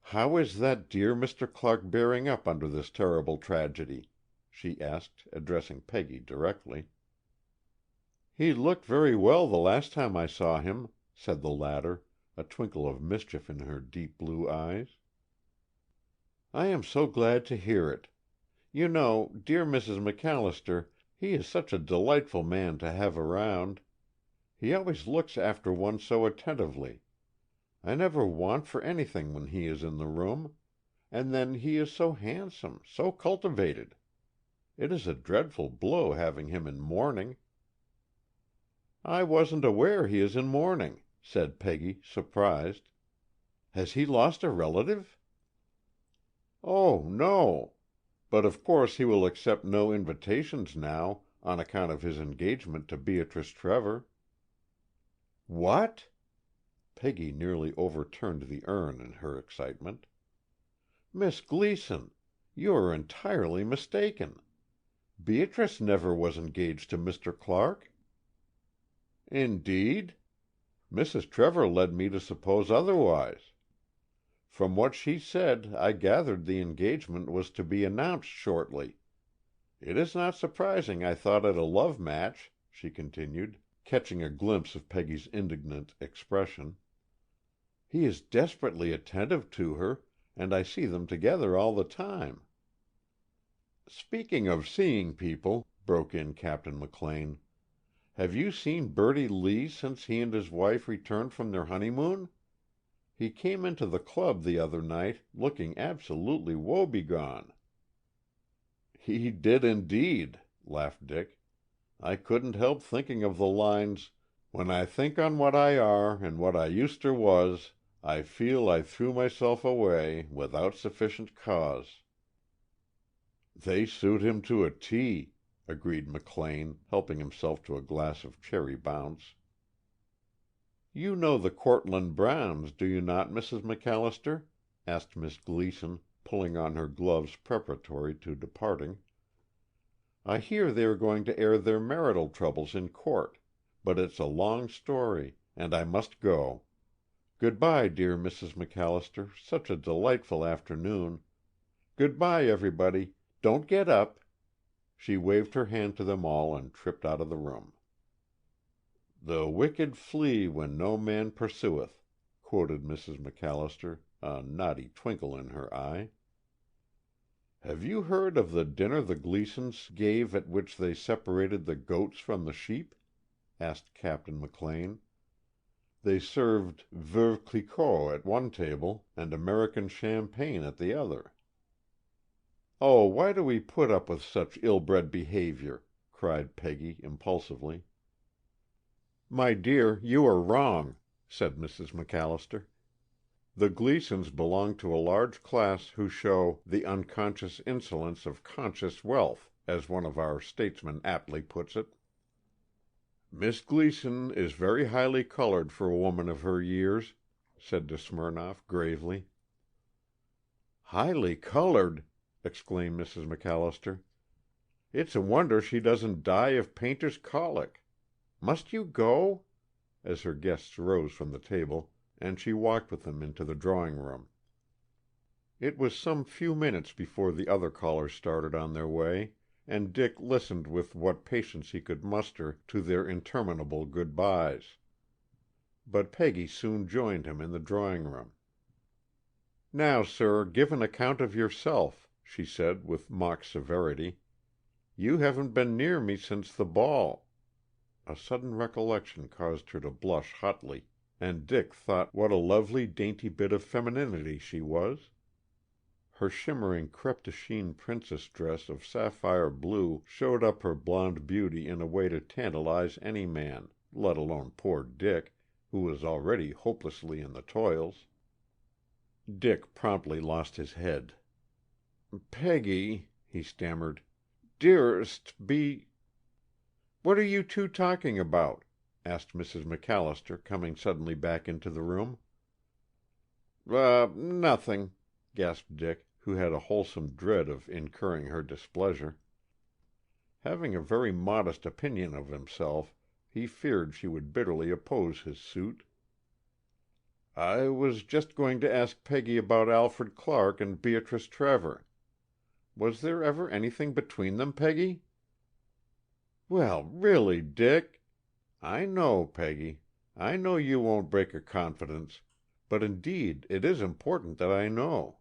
"How is that dear Mr. Clark bearing up under this terrible tragedy?" she asked, addressing Peggy directly. "He looked very well the last time I saw him," said the latter, a twinkle of mischief in her deep blue eyes. "I am so glad to hear it. You know, dear Mrs. MacAllister, He is such a delightful man to have around. He always looks after one so attentively. I never want for anything when he is in the room. And then he is so handsome, so cultivated. It is a dreadful blow having him in mourning." "I wasn't aware he is in mourning," said Peggy, surprised. "Has he lost a relative?" "Oh, no. But of course he will accept no invitations now, on account of his engagement to Beatrice Trevor." "What?" Peggy nearly overturned the urn in her excitement. "Miss Gleason, you are entirely mistaken. Beatrice never was engaged to Mr. Clark." "Indeed? Mrs. Trevor led me to suppose otherwise. From what she said, I gathered the engagement was to be announced shortly. It is not surprising I thought it a love match," she continued, catching a glimpse of Peggy's indignant expression. "He is desperately attentive to her, and I see them together all the time." "Speaking of seeing people," broke in Captain McLean, "have you seen Bertie Lee since he and his wife returned from their honeymoon? He came into the club the other night looking absolutely woebegone." "He did indeed," laughed Dick. "I couldn't help thinking of the lines, 'When I think on what I are and what I uster was, I feel I threw myself away without sufficient cause.'" "They suit him to a T," agreed McLean, helping himself to a glass of cherry bounce. "You know the Cortlandt Browns, do you not, Mrs. MacAllister?" asked Miss Gleason, pulling on her gloves preparatory to departing. "I hear they are going to air their marital troubles in court, but it's a long story, and I must go. Good-bye, dear Mrs. MacAllister, such a delightful afternoon. Good-bye, everybody. Don't get up." She waved her hand to them all and tripped out of the room. "The wicked flee when no man pursueth," quoted Mrs. MacAllister, a naughty twinkle in her eye. "Have you heard of the dinner the Gleasons gave at which they separated the goats from the sheep?" asked Captain McLean. "They served Veuve Clicquot at one table and American champagne at the other." "Oh, why do we put up with such ill-bred behavior?" cried Peggy impulsively. "My dear, you are wrong," said Mrs. MacAllister. "The Gleasons belong to a large class who show 'the unconscious insolence of conscious wealth,' as one of our statesmen aptly puts it." "Miss Gleason is very highly colored for a woman of her years," said de Smirnoff gravely. "Highly colored!" exclaimed Mrs. MacAllister. "It's a wonder she doesn't die of painter's colic. Must you go?" as her guests rose from the table, and she walked with them into the drawing-room. It was some few minutes before the other callers started on their way, and Dick listened with what patience he could muster to their interminable good-byes. But Peggy soon joined him in the drawing-room. "Now, sir, give an account of yourself," she said with mock severity. "You haven't been near me since the ball." A sudden recollection caused her to blush hotly, and Dick thought what a lovely, dainty bit of femininity she was. Her shimmering crêpe de chine princess dress of sapphire blue showed up her blonde beauty in a way to tantalize any man, let alone poor Dick, who was already hopelessly in the toils. Dick promptly lost his head. "Peggy," he stammered, "dearest, be—" "What are you two talking about?" asked Mrs. MacAllister, coming suddenly back into the room. Nothing," gasped Dick, who had a wholesome dread of incurring her displeasure. Having a very modest opinion of himself, he feared she would bitterly oppose his suit. "I was just going to ask Peggy about Alfred Clark and Beatrice Trevor. Was there ever anything between them, Peggy?" "Well, really, Dick—" "I know, Peggy. I know you won't break a confidence, but indeed it is important that I know."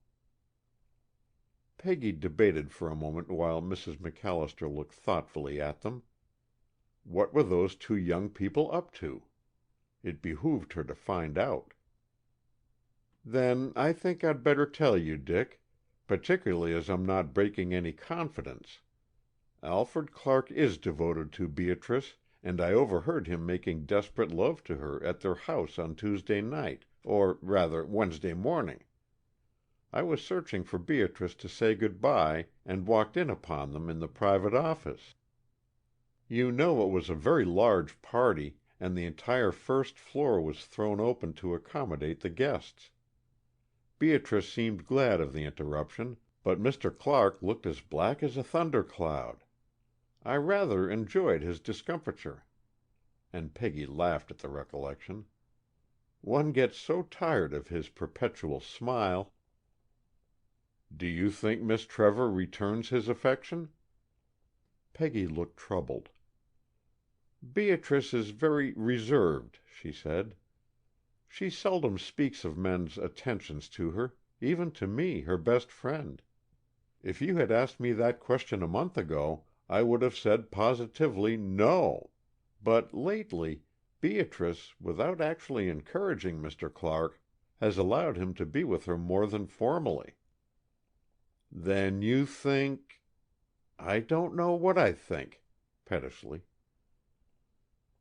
Peggy debated for a moment while Mrs. MacAllister looked thoughtfully at them. What were those two young people up to? It behooved her to find out. "Then I think I'd better tell you, Dick, particularly as I'm not breaking any confidence. Alfred Clark is devoted to Beatrice, and I overheard him making desperate love to her at their house on Tuesday night, or rather Wednesday morning. I was searching for Beatrice to say good-bye, and walked in upon them in the private office. You know it was a very large party, and the entire first floor was thrown open to accommodate the guests. Beatrice seemed glad of the interruption, but Mr. Clark looked as black as a thundercloud. I rather enjoyed his discomfiture." And Peggy laughed at the recollection. "One gets so tired of his perpetual smile." "Do you think Miss Trevor returns his affection?" Peggy looked troubled. "Beatrice is very reserved," she said. "She seldom speaks of men's attentions to her, even to me, her best friend. If you had asked me that question a month ago, I would have said positively no. But lately, Beatrice, without actually encouraging Mr. Clark, has allowed him to be with her more than formally." "Then you think—" "I don't know what I think," pettishly.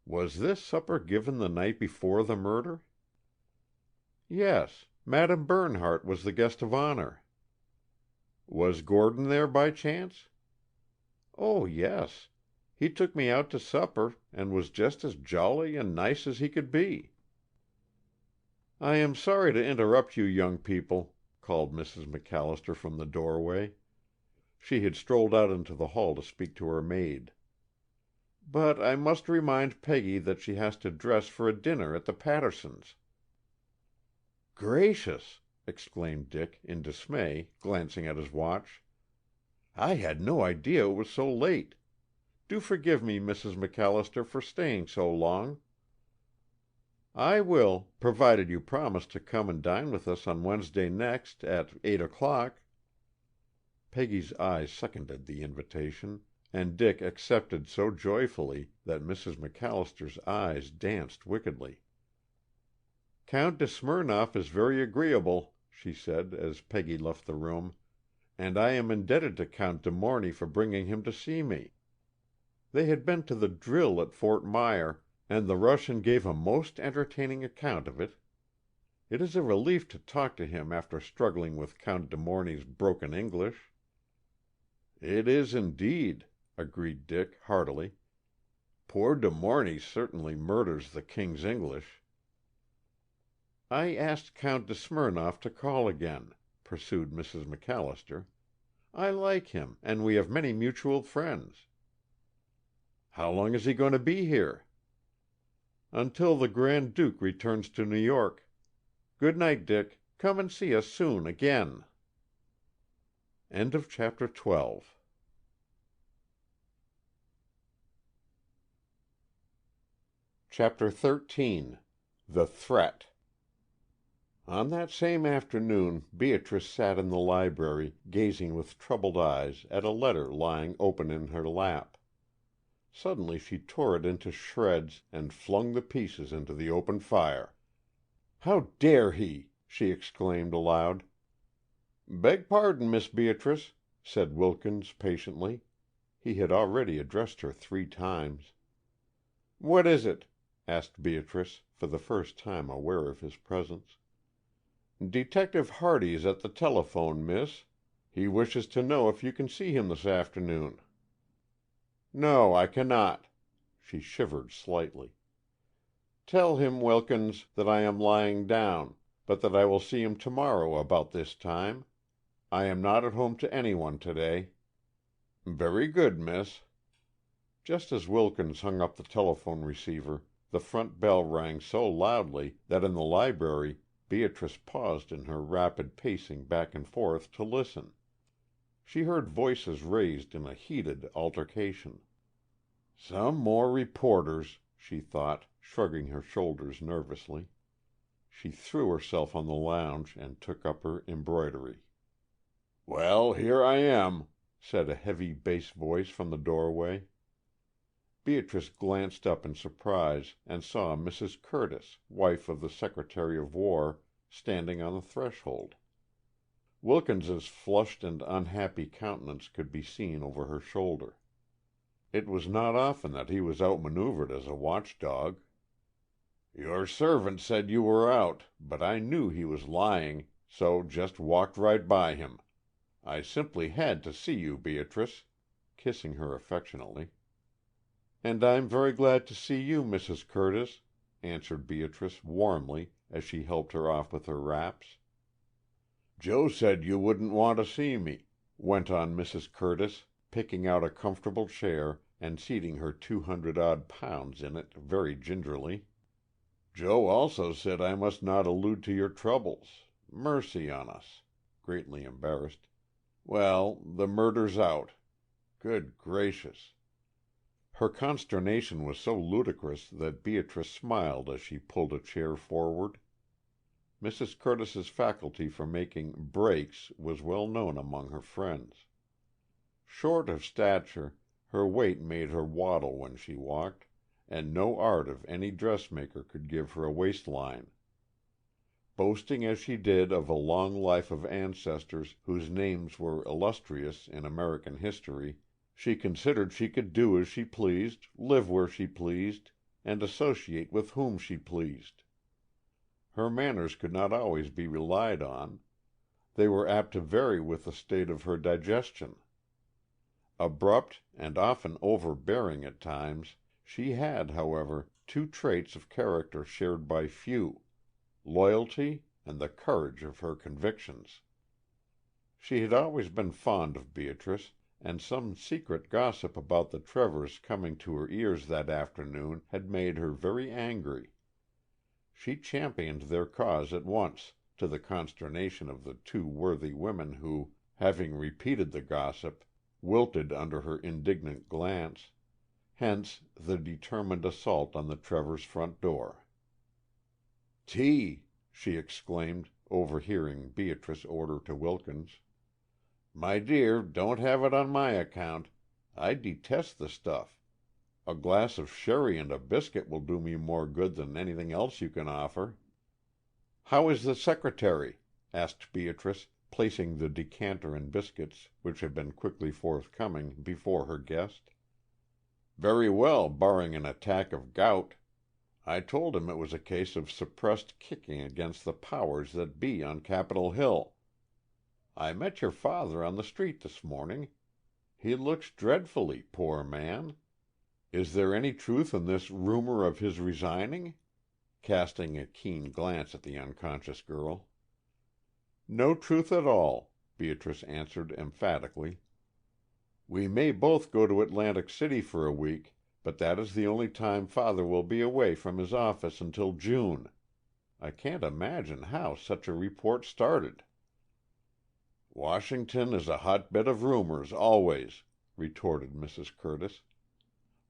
"Was this supper given the night before the murder?" "Yes. Madame Bernhardt was the guest of honor." "Was Gordon there by chance?" "Oh, yes. He took me out to supper, and was just as jolly and nice as he could be." "I am sorry to interrupt you young people," called Mrs. MacAllister from the doorway. She had strolled out into the hall to speak to her maid. "But I must remind Peggy that she has to dress for a dinner at the Pattersons." "Gracious!" exclaimed Dick in dismay, glancing at his watch. "I had no idea it was so late. Do forgive me, Mrs. MacAllister, for staying so long." "I will, provided you promise to come and dine with us on Wednesday next, at 8 o'clock." Peggy's eyes seconded the invitation, and Dick accepted so joyfully that Mrs. MacAllister's eyes danced wickedly. "Count de Smirnoff is very agreeable," she said, as Peggy left the room, "and I am indebted to Count de Morny for bringing him to see me." They had been to the drill at Fort Myer, and the Russian gave a most entertaining account of it. It is a relief to talk to him after struggling with Count de Morny's broken English. "It is, indeed," agreed Dick, heartily. "Poor de Morny certainly murders the King's English." "I asked Count de Smirnoff to call again," pursued Mrs. MacAllister. "I like him, and we have many mutual friends." "How long is he going to be here?" "Until the Grand Duke returns to New York. Good night, Dick. Come and see us soon again." Chapter 13. The Threat. On that same afternoon Beatrice sat in the library, gazing with troubled eyes at a letter lying open in her lap. Suddenly she tore it into shreds and flung the pieces into the open fire. "How dare he!" she exclaimed aloud. "Beg pardon, Miss Beatrice," said Wilkins patiently. He had already addressed her 3 times. "What is it?" asked Beatrice, for the first time aware of his presence. "Detective Hardy is at the telephone, miss. He wishes to know if you can see him this afternoon." "No, I cannot." She shivered slightly. "Tell him, Wilkins, that I am lying down, but that I will see him to-morrow about this time. I am not at home to anyone today." "Very good, miss." Just as Wilkins hung up the telephone receiver, the front bell rang so loudly that in the library Beatrice paused in her rapid pacing back and forth to listen. She heard voices raised in a heated altercation. "Some more reporters," she thought, shrugging her shoulders nervously. She threw herself on the lounge and took up her embroidery. "Well, here I am," said a heavy bass voice from the doorway. Beatrice glanced up in surprise and saw Mrs. Curtis, wife of the Secretary of War, standing on the threshold. Wilkins's flushed and unhappy countenance could be seen over her shoulder. It was not often that he was outmaneuvered as a watchdog. "Your servant said you were out, but I knew he was lying, so just walked right by him. I simply had to see you, Beatrice," kissing her affectionately. "And I'm very glad to see you, Mrs. Curtis," answered Beatrice warmly as she helped her off with her wraps. "Joe said you wouldn't want to see me," went on Mrs. Curtis, picking out a comfortable chair and seating her 200-odd pounds in it very gingerly. "Joe also said I must not allude to your troubles. Mercy on us," greatly embarrassed. "Well, the murder's out. Good gracious!" Her consternation was so ludicrous that Beatrice smiled as she pulled a chair forward. Mrs. Curtis's faculty for making "breaks" was well known among her friends. Short of stature, her weight made her waddle when she walked, and no art of any dressmaker could give her a waistline. Boasting as she did of a long life of ancestors whose names were illustrious in American history, she considered she could do as she pleased, live where she pleased, and associate with whom she pleased. Her manners could not always be relied on. They were apt to vary with the state of her digestion. Abrupt and often overbearing at times, she had, however, two traits of character shared by few: loyalty and the courage of her convictions. She had always been fond of Beatrice, and some secret gossip about the Trevors coming to her ears that afternoon had made her very angry. She championed their cause at once, to the consternation of the two worthy women who, having repeated the gossip, wilted under her indignant glance. Hence the determined assault on the Trevors' front door. "Tea!" she exclaimed, overhearing Beatrice order to Wilkins. "My dear, don't have it on my account. I detest the stuff. A glass of sherry and a biscuit will do me more good than anything else you can offer." "How is the secretary?" asked Beatrice, placing the decanter and biscuits, which had been quickly forthcoming, before her guest. "Very well, barring an attack of gout. I told him it was a case of suppressed kicking against the powers that be on Capitol Hill. I met your father on the street this morning. He looks dreadfully, poor man. Is there any truth in this rumor of his resigning?" casting a keen glance at the unconscious girl. "No truth at all," Beatrice answered emphatically. "We may both go to Atlantic City for a week, but that is the only time father will be away from his office until June. I can't imagine how such a report started." "Washington is a hotbed of rumors, always," retorted Mrs. Curtis.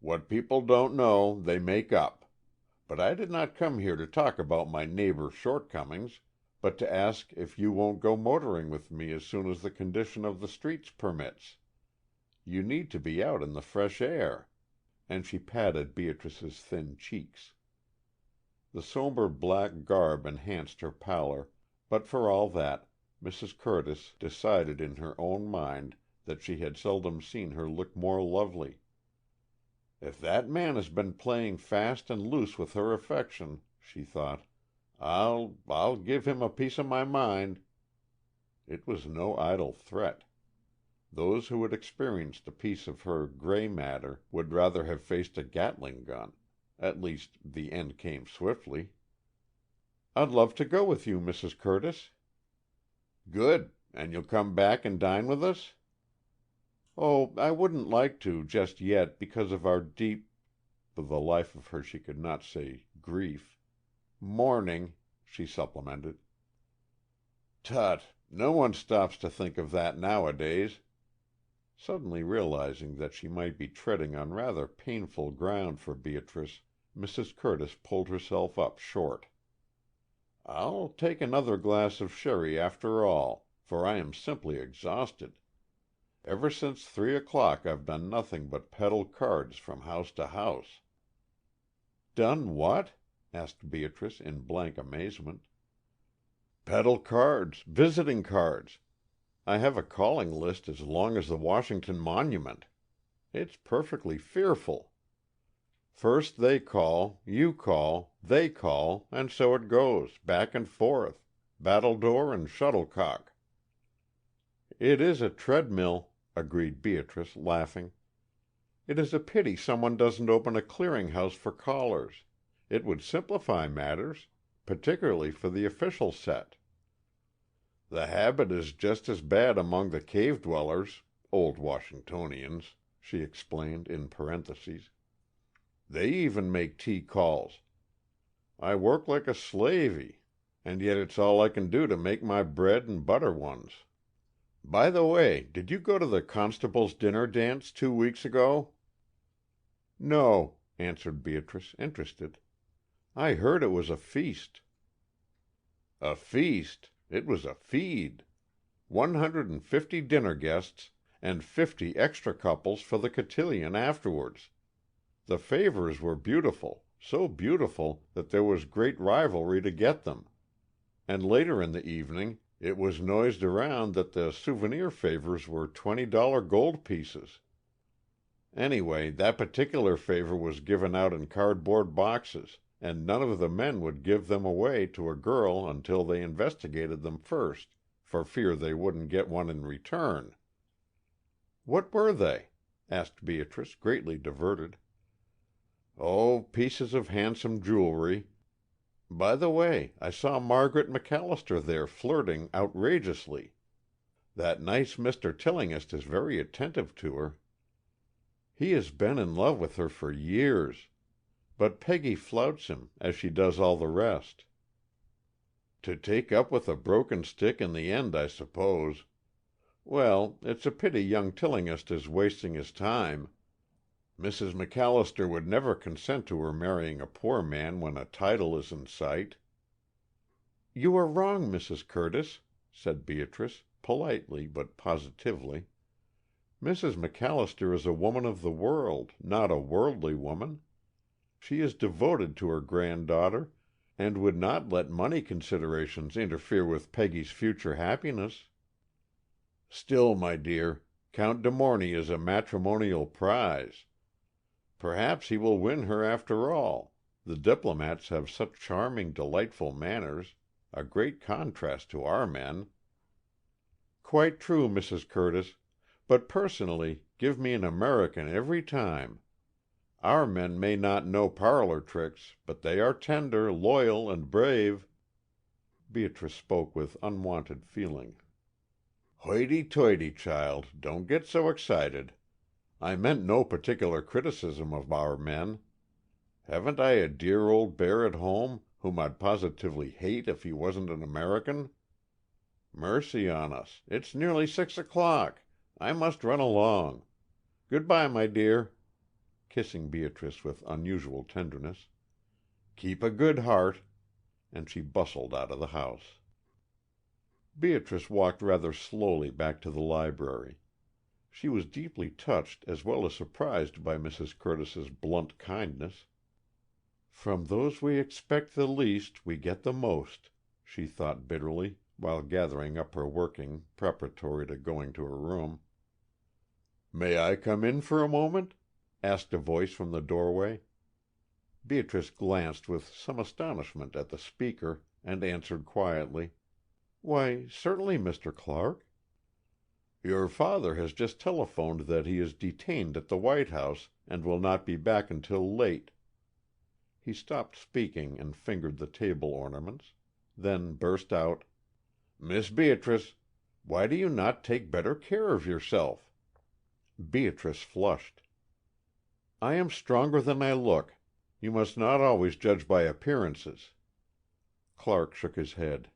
"What people don't know, they make up. But I did not come here to talk about my neighbor's shortcomings, but to ask if you won't go motoring with me as soon as the condition of the streets permits. You need to be out in the fresh air," and she patted Beatrice's thin cheeks. The somber black garb enhanced her pallor, but for all that, Mrs. Curtis decided in her own mind that she had seldom seen her look more lovely. "If that man has been playing fast and loose with her affection," she thought, I'll give him a piece of my mind." It was no idle threat. Those who had experienced a piece of her gray matter would rather have faced a Gatling gun. At least, the end came swiftly. "I'd love to go with you, Mrs. Curtis." "Good. And you'll come back and dine with us?" "Oh, I wouldn't like to, just yet, because of our deep—" For the life of her she could not say grief. "Mourning," she supplemented. "Tut! No one stops to think of that nowadays." Suddenly realizing that she might be treading on rather painful ground for Beatrice, Mrs. Curtis pulled herself up short. "I'll take another glass of sherry after all. for I am simply exhausted. Ever since 3 o'clock I've done nothing but peddle cards from house to house." "Done what?" asked Beatrice in blank amazement. "Peddle cards, visiting cards. I have a calling list as long as the Washington Monument. It's perfectly fearful. First they call, they call, and so it goes, back and forth, battledore and shuttlecock." "It is a treadmill," agreed Beatrice, laughing. "It is a pity someone doesn't open a clearing-house for callers. It would simplify matters, particularly for the official set." "The habit is just as bad among the cave-dwellers, old Washingtonians," she explained in parentheses. "They even make tea calls. I work like a slavey, and yet it's all I can do to make my bread and butter ones. By the way, did you go to the constable's dinner dance 2 weeks ago?" "No," answered Beatrice, interested. "I heard it was a feast." "A feast? It was a feed. 150 dinner guests, and 50 extra couples for the cotillion afterwards. The favors were beautiful, so beautiful that there was great rivalry to get them. And later in the evening it was noised around that the souvenir favors were $20 gold pieces. Anyway, that particular favor was given out in cardboard boxes, and none of the men would give them away to a girl until they investigated them first, for fear they wouldn't get one in return." "What were they?" asked Beatrice, greatly diverted. "Oh, pieces of handsome jewelry. By the way, I saw Margaret MacAllister there flirting outrageously. That nice Mr. Tillinghast is very attentive to her. He has been in love with her for years, but Peggy flouts him, as she does all the rest." "To take up with a broken stick in the end, I suppose. Well, it's a pity young Tillinghast is wasting his time. Mrs. MacAllister would never consent to her marrying a poor man when a title is in sight." "You are wrong, Mrs. Curtis," said Beatrice, politely but positively. "Mrs. MacAllister is a woman of the world, not a worldly woman. She is devoted to her granddaughter, and would not let money considerations interfere with Peggy's future happiness." "Still, my dear, Count de Morny is a matrimonial prize. Perhaps he will win her after all. The diplomats have such charming, delightful manners, a great contrast to our men." "Quite true, Mrs. Curtis, but personally, give me an American every time. Our men may not know parlor tricks, but they are tender, loyal, and brave." Beatrice spoke with unwonted feeling. "Hoity-toity, child, don't get so excited. I meant no particular criticism of our men. Haven't I a dear old bear at home, whom I'd positively hate if he wasn't an American? Mercy on us, it's nearly 6 o'clock. I must run along. Good-bye, my dear," kissing Beatrice with unusual tenderness. "Keep a good heart," and she bustled out of the house. Beatrice walked rather slowly back to the library. She was deeply touched as well as surprised by Mrs. Curtis's blunt kindness. "From those we expect the least, we get the most," she thought bitterly, while gathering up her working preparatory to going to her room. "May I come in for a moment?" asked a voice from the doorway. Beatrice glanced with some astonishment at the speaker, and answered quietly, "Why, certainly, Mr. Clark." "Your father has just telephoned that he is detained at the White House, and will not be back until late." He stopped speaking and fingered the table ornaments, then burst out, "Miss Beatrice, why do you not take better care of yourself?" Beatrice flushed. "I am stronger than I look. You must not always judge by appearances." Clark shook his head.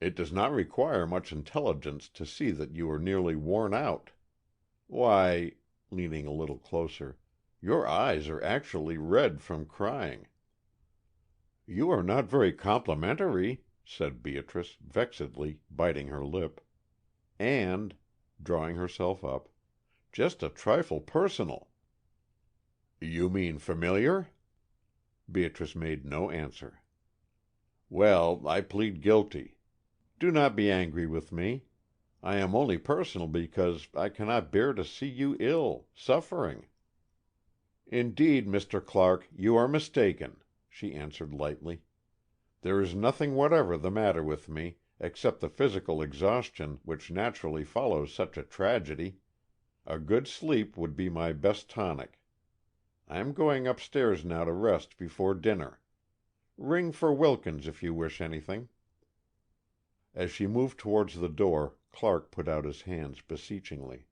"It does not require much intelligence to see that you are nearly worn out. Why," leaning a little closer, "your eyes are actually red from crying." "You are not very complimentary. said Beatrice, vexedly, biting her lip. "And," drawing herself up, "just a trifle personal." "You mean familiar?" Beatrice made no answer. "Well, I plead guilty. Do not be angry with me. I am only personal because I cannot bear to see you ill, suffering." "Indeed, Mr. Clark, you are mistaken," she answered lightly. "There is nothing whatever the matter with me, except the physical exhaustion which naturally follows such a tragedy. A good sleep would be my best tonic. I am going upstairs now to rest before dinner. Ring for Wilkins if you wish anything." As she moved towards the door, Clark put out his hands beseechingly.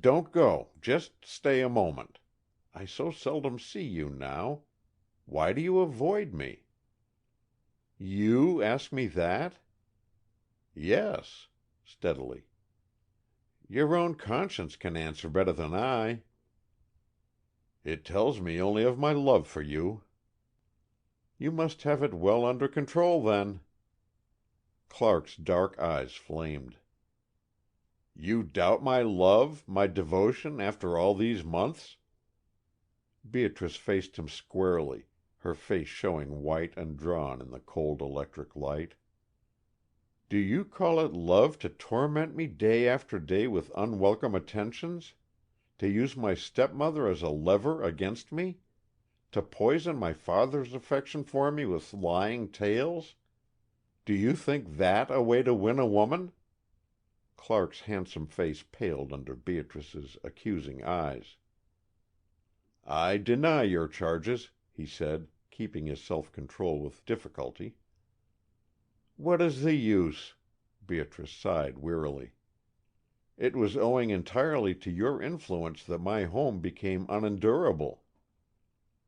"Don't go. Just stay a moment. I so seldom see you now. Why do you avoid me?" "You ask me that?" "Yes," steadily. "Your own conscience can answer better than I." "It tells me only of my love for you." "You must have it well under control, then." Clark's dark eyes flamed. "You doubt my love, my devotion, after all these months?" Beatrice faced him squarely, her face showing white and drawn in the cold electric light. "Do you call it love to torment me day after day with unwelcome attentions? To use my stepmother as a lever against me? To poison my father's affection for me with lying tales? Do you think that a way to win a woman?" Clark's handsome face paled under Beatrice's accusing eyes. "I deny your charges," he said, keeping his self-control with difficulty. "What is the use?" Beatrice sighed wearily. "It was owing entirely to your influence that my home became unendurable.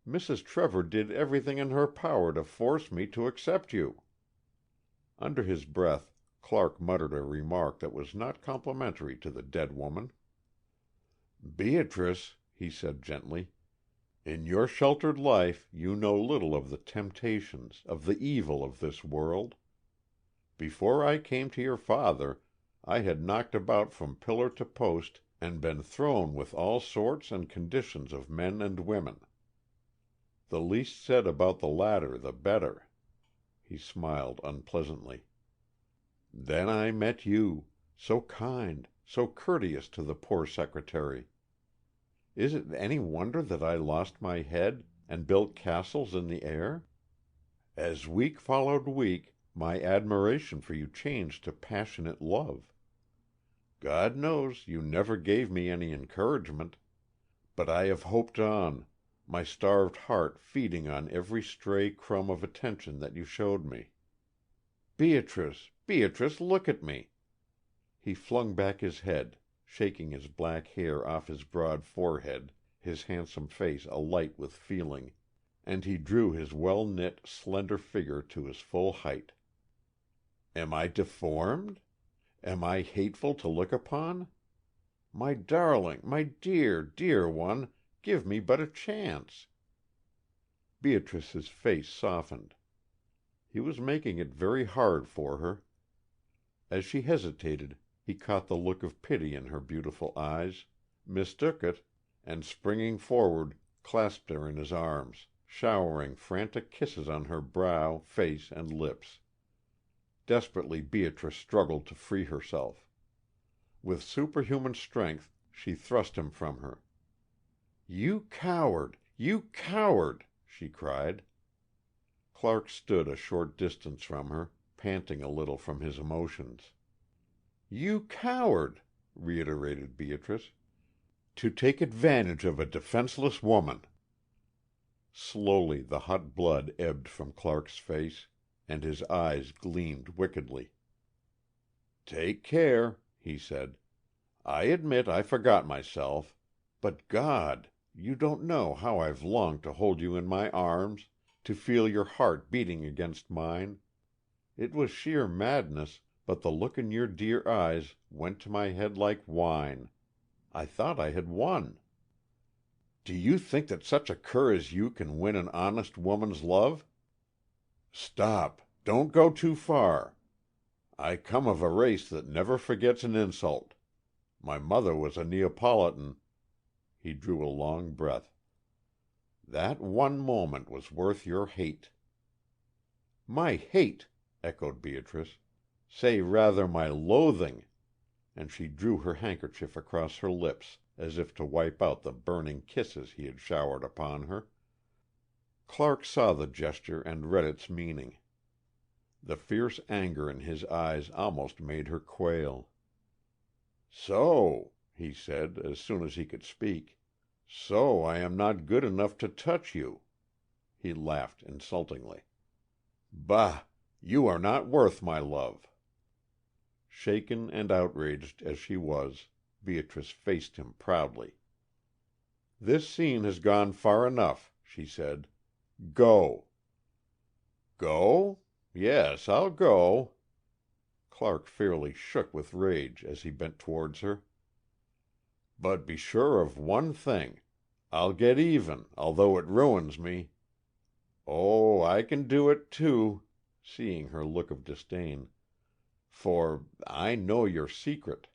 Mrs. Trevor did everything in her power to force me to accept you." Under his breath, Clark muttered a remark that was not complimentary to the dead woman. "Beatrice," he said gently, "in your sheltered life you know little of the temptations, of the evil of this world. Before I came to your father, I had knocked about from pillar to post and been thrown with all sorts and conditions of men and women. The least said about the latter the better." He smiled unpleasantly. "Then I met you, so kind, so courteous to the poor secretary. Is it any wonder that I lost my head and built castles in the air? As week followed week, my admiration for you changed to passionate love. God knows you never gave me any encouragement, but I have hoped on, my starved heart feeding on every stray crumb of attention that you showed me. Beatrice, Beatrice, look at me!" He flung back his head, shaking his black hair off his broad forehead, his handsome face alight with feeling, and he drew his well-knit, slender figure to his full height. "Am I deformed? Am I hateful to look upon? My darling, my dear, dear one, give me but a chance." Beatrice's face softened. He was making it very hard for her. As she hesitated, he caught the look of pity in her beautiful eyes, mistook it, and springing forward, clasped her in his arms, showering frantic kisses on her brow, face, and lips. Desperately Beatrice struggled to free herself. With superhuman strength she thrust him from her. "You coward! You coward!" she cried. Clark stood a short distance from her, panting a little from his emotions. "You coward!" reiterated Beatrice. "To take advantage of a defenseless woman!" Slowly the hot blood ebbed from Clark's face, and his eyes gleamed wickedly. "Take care," he said. "I admit I forgot myself. But God! You don't know how I've longed to hold you in my arms, to feel your heart beating against mine. It was sheer madness, but the look in your dear eyes went to my head like wine. I thought I had won." "Do you think that such a cur as you can win an honest woman's love?" "Stop! Don't go too far. I come of a race that never forgets an insult. My mother was a Neapolitan." He drew a long breath. "That one moment was worth your hate." "My hate!" echoed Beatrice. "Say rather my loathing," and she drew her handkerchief across her lips as if to wipe out the burning kisses he had showered upon her. Clark saw the gesture and read its meaning. The fierce anger in his eyes almost made her quail. "So," he said, as soon as he could speak, "so I am not good enough to touch you." He laughed insultingly. "Bah! You are not worth my love." Shaken and outraged as she was, Beatrice faced him proudly. "This scene has gone far enough," she said. "Go." "Go? Yes, I'll go." Clark fairly shook with rage as he bent towards her. "But be sure of one thing. I'll get even, although it ruins me. Oh, I can do it, too," seeing her look of disdain, "for I know your secret."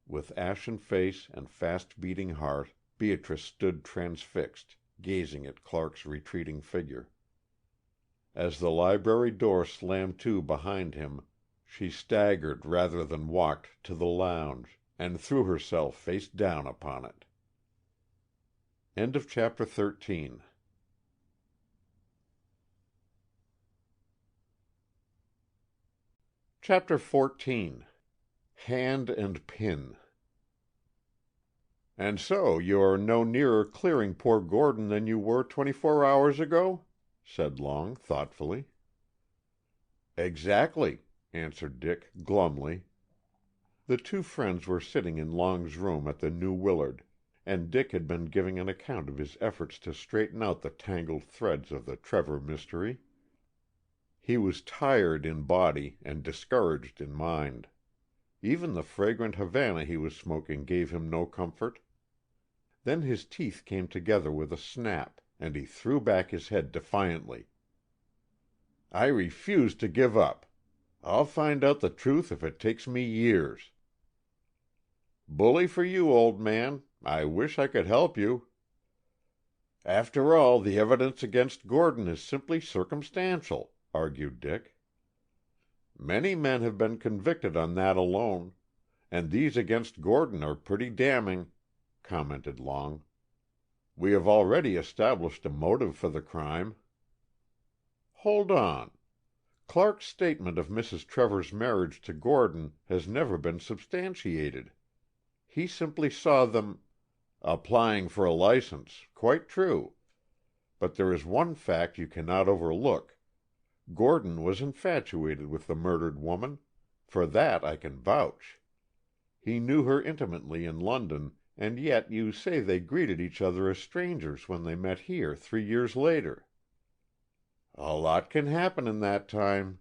With ashen face and fast-beating heart, Beatrice stood transfixed, gazing at Clark's retreating figure. As the library door slammed to behind him, she staggered rather than walked to the lounge, and threw herself face down upon it. Chapter 13. Chapter 14. Hand and Pin. "And so you are no nearer clearing poor Gordon than you were 24 hours ago?" said Long, thoughtfully. "Exactly," answered Dick, glumly. The two friends were sitting in Long's room at the New Willard, and Dick had been giving an account of his efforts to straighten out the tangled threads of the Trevor mystery. He was tired in body and discouraged in mind. Even the fragrant Havana he was smoking gave him no comfort. Then his teeth came together with a snap, and he threw back his head defiantly. "I refuse to give up. I'll find out the truth if it takes me years." "Bully for you, old man. I wish I could help you." "After all, the evidence against Gordon is simply circumstantial," argued Dick. "Many men have been convicted on that alone, and these against Gordon are pretty damning," commented Long. "We have already established a motive for the crime." "Hold on. Clark's statement of Mrs. Trevor's marriage to Gordon has never been substantiated. He simply saw them—" "Applying for a license. Quite true. But there is one fact you cannot overlook. Gordon was infatuated with the murdered woman. For that I can vouch. He knew her intimately in London, and yet you say they greeted each other as strangers when they met here 3 years later." "A lot can happen in that time."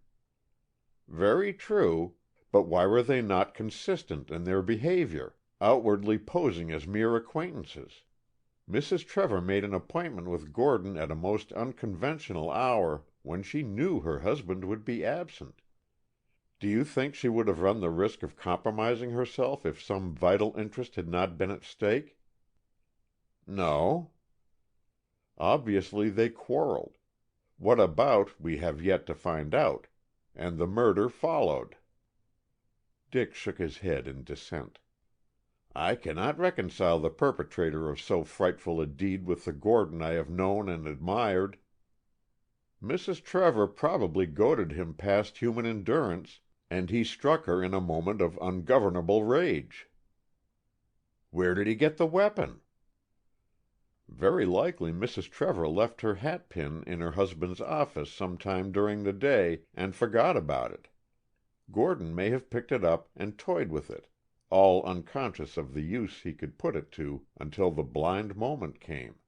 "Very true. But why were they not consistent in their behavior, outwardly posing as mere acquaintances? Mrs. Trevor made an appointment with Gordon at a most unconventional hour when she knew her husband would be absent. Do you think she would have run the risk of compromising herself if some vital interest had not been at stake?" "No." "Obviously they quarreled. What about we have yet to find out, and the murder followed." Dick shook his head in dissent. "I cannot reconcile the perpetrator of so frightful a deed with the Gordon I have known and admired. Mrs. Trevor probably goaded him past human endurance, and he struck her in a moment of ungovernable rage." "Where did he get the weapon?" "Very likely Mrs. Trevor left her hatpin in her husband's office some time during the day, and forgot about it. Gordon may have picked it up and toyed with it, all unconscious of the use he could put it to until the blind moment came."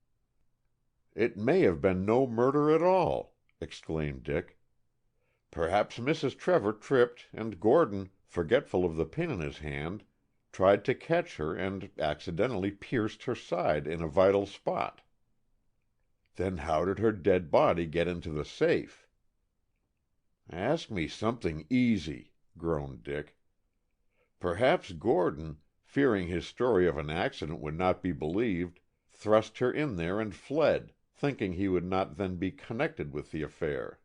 "It may have been no murder at all," exclaimed Dick. "Perhaps Mrs. Trevor tripped, and Gordon, forgetful of the pin in his hand, tried to catch her and accidentally pierced her side in a vital spot." "Then how did her dead body get into the safe?" "Ask me something easy," groaned Dick. "Perhaps Gordon, fearing his story of an accident would not be believed, thrust her in there and fled, thinking he would not then be connected with the affair."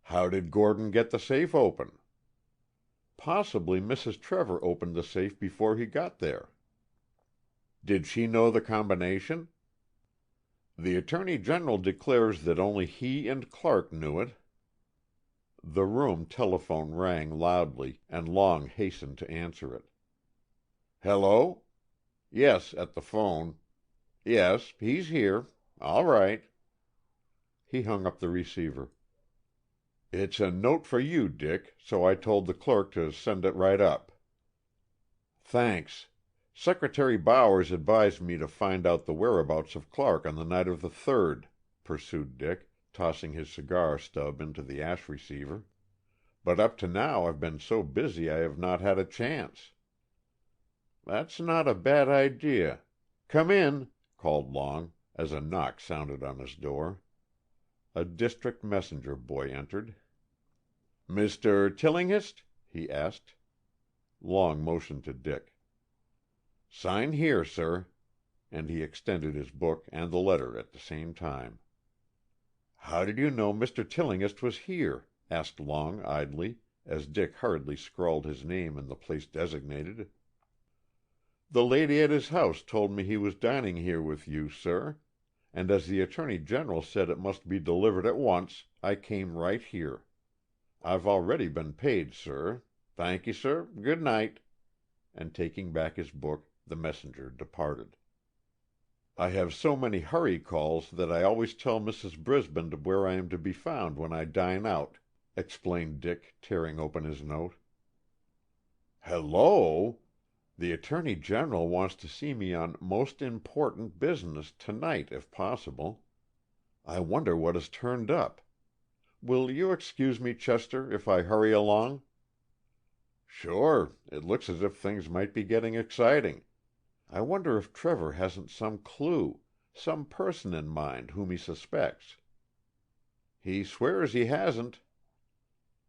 "How did Gordon get the safe open?" "Possibly Mrs. Trevor opened the safe before he got there." "Did she know the combination?" "The Attorney General declares that only he and Clark knew it." The room telephone rang loudly, and Long hastened to answer it. "Hello? Yes, at the phone. Yes, he's here. All right." He hung up the receiver. "It's a note for you, Dick, so I told the clerk to send it right up." "Thanks. Secretary Bowers advised me to find out the whereabouts of Clark on the night of the 3rd," pursued Dick, tossing his cigar stub into the ash receiver. "But up to now I've been so busy I have not had a chance." "That's not a bad idea. Come in," called Long, as a knock sounded on his door. A district messenger boy entered. "Mr. Tillinghast?" he asked. Long motioned to Dick. "Sign here, sir," and he extended his book and the letter at the same time. "How did you know Mr. Tillinghast was here?" asked Long idly, as Dick hurriedly scrawled his name in the place designated. "The lady at his house told me he was dining here with you, sir, and as the Attorney General said it must be delivered at once, I came right here. I've already been paid, sir. Thank you, sir. Good night." And taking back his book, the messenger departed. "I have so many hurry calls that I always tell Mrs. Brisbane where I am to be found when I dine out," explained Dick, tearing open his note. "Hello! The Attorney General wants to see me on most important business to-night, if possible. I wonder what has turned up. Will you excuse me, Chester, if I hurry along?" "Sure. It looks as if things might be getting exciting. I wonder if Trevor hasn't some clue, some person in mind whom he suspects." "He swears he hasn't."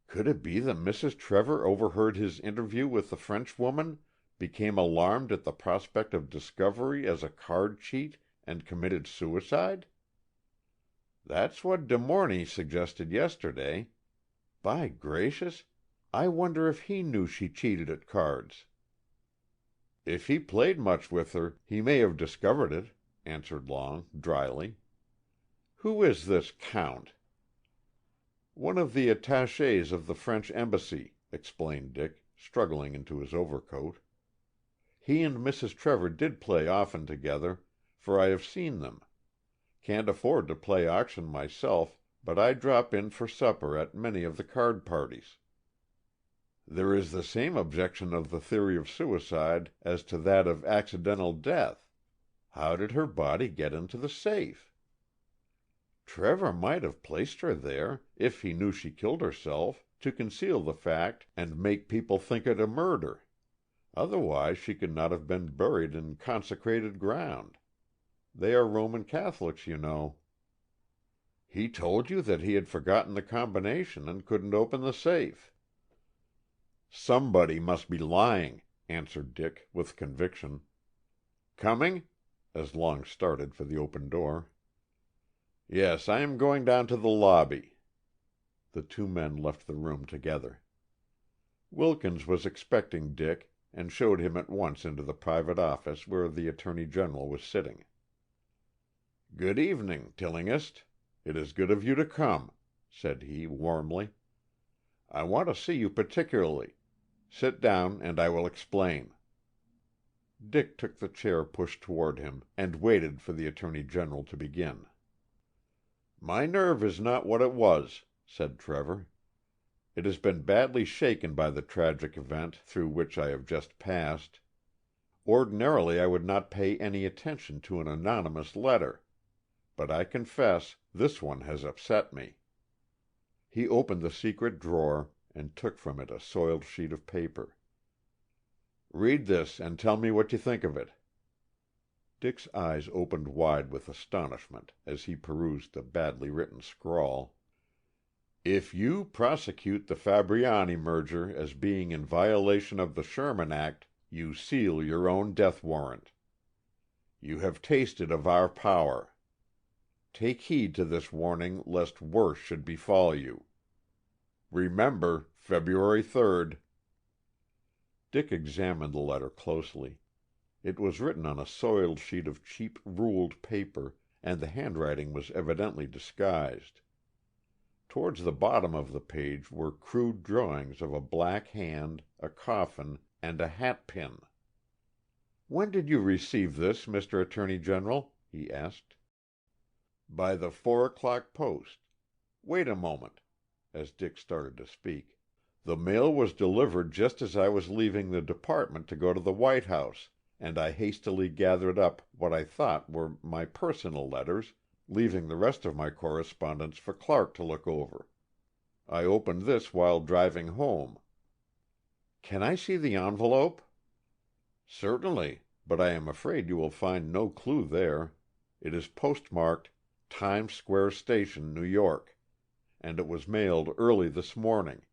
"Could it be that Mrs. Trevor overheard his interview with the Frenchwoman, became alarmed at the prospect of discovery as a card cheat, and committed suicide?" "That's what De Morney suggested yesterday. By gracious, I wonder if he knew she cheated at cards." "If he played much with her, he may have discovered it," answered Long, dryly. "Who is this Count?" "One of the attachés of the French embassy," explained Dick, struggling into his overcoat. "He and Mrs. Trevor did play often together, for I have seen them. Can't afford to play auction myself, but I drop in for supper at many of the card parties." "There is the same objection of the theory of suicide as to that of accidental death. How did her body get into the safe?" "Trevor might have placed her there, if he knew she killed herself, to conceal the fact and make people think it a murder. Otherwise she could not have been buried in consecrated ground. They are Roman Catholics, you know." "He told you that he had forgotten the combination and couldn't open the safe." "Somebody must be lying," answered Dick, with conviction. "Coming?" as Long started for the open door. "Yes, I am going down to the lobby." The two men left the room together. Wilkins was expecting Dick, and showed him at once into the private office where the Attorney General was sitting. "Good evening, Tillinghast. It is good of you to come," said he, warmly. "I want to see you particularly. Sit down and I will explain." Dick took the chair pushed toward him, and waited for the Attorney General to begin. "My nerve is not what it was," said Trevor. "It has been badly shaken by the tragic event through which I have just passed. Ordinarily I would not pay any attention to an anonymous letter, but I confess this one has upset me." He opened the secret drawer and took from it a soiled sheet of paper. "Read this and tell me what you think of it." Dick's eyes opened wide with astonishment as he perused the badly written scrawl. If you prosecute the Fabriani merger as being in violation of the Sherman Act, you seal your own death warrant. You have tasted of our power. Take heed to this warning lest worse should befall you. Remember, February 3rd. Dick examined the letter closely. It was written on a soiled sheet of cheap ruled paper, and the handwriting was evidently disguised. Towards the bottom of the page were crude drawings of a black hand, a coffin, and a hat pin. "When did you receive this, Mr. Attorney General?" he asked. "By the 4 o'clock post. Wait a moment," as Dick started to speak. "The mail was delivered just as I was leaving the department to go to the White House, and I hastily gathered up what I thought were my personal letters, leaving the rest of my correspondence for Clark to look over. I opened this while driving home." "Can I see the envelope?" "Certainly, but I am afraid you will find no clue there. It is postmarked Times Square Station, New York, and it was mailed early this morning.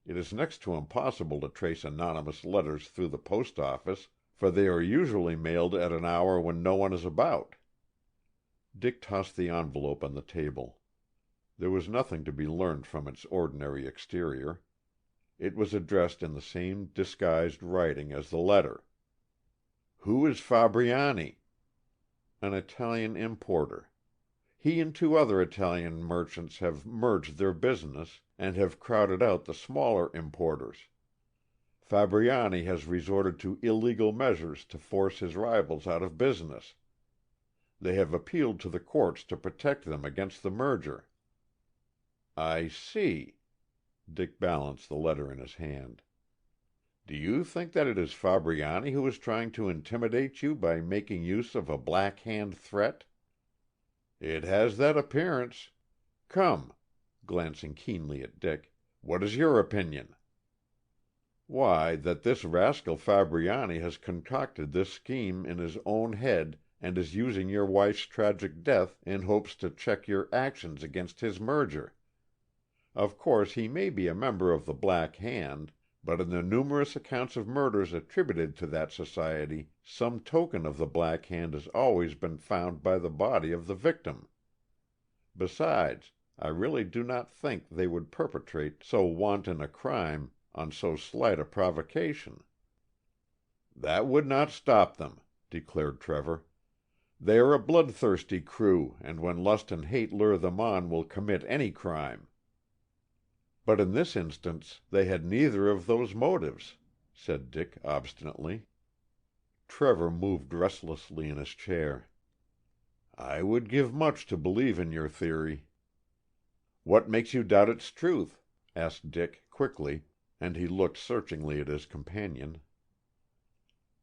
It is next to impossible to trace anonymous letters through the post office, for they are usually mailed at an hour when no one is about." Dick tossed the envelope on the table. There was nothing to be learned from its ordinary exterior. It was addressed in the same disguised writing as the letter. "Who is Fabriani?" "An Italian importer. He and 2 other Italian merchants have merged their business, and have crowded out the smaller importers. Fabriani has resorted to illegal measures to force his rivals out of business. They have appealed to the courts to protect them against the merger." "I see." Dick balanced the letter in his hand. "Do you think that it is Fabriani who is trying to intimidate you by making use of a Black Hand threat?" "It has that appearance. Come," glancing keenly at Dick, "what is your opinion?" "Why, that this rascal Fabriani has concocted this scheme in his own head and is using your wife's tragic death in hopes to check your actions against his merger. Of course, he may be a member of the Black Hand, but in the numerous accounts of murders attributed to that society, some token of the Black Hand has always been found by the body of the victim. Besides, I really do not think they would perpetrate so wanton a crime on so slight a provocation." "That would not stop them," declared Trevor. "They are a bloodthirsty crew, and when lust and hate lure them on will commit any crime." "But in this instance they had neither of those motives," said Dick obstinately. Trevor moved restlessly in his chair. "I would give much to believe in your theory." "What makes you doubt its truth?" asked Dick quickly, and he looked searchingly at his companion.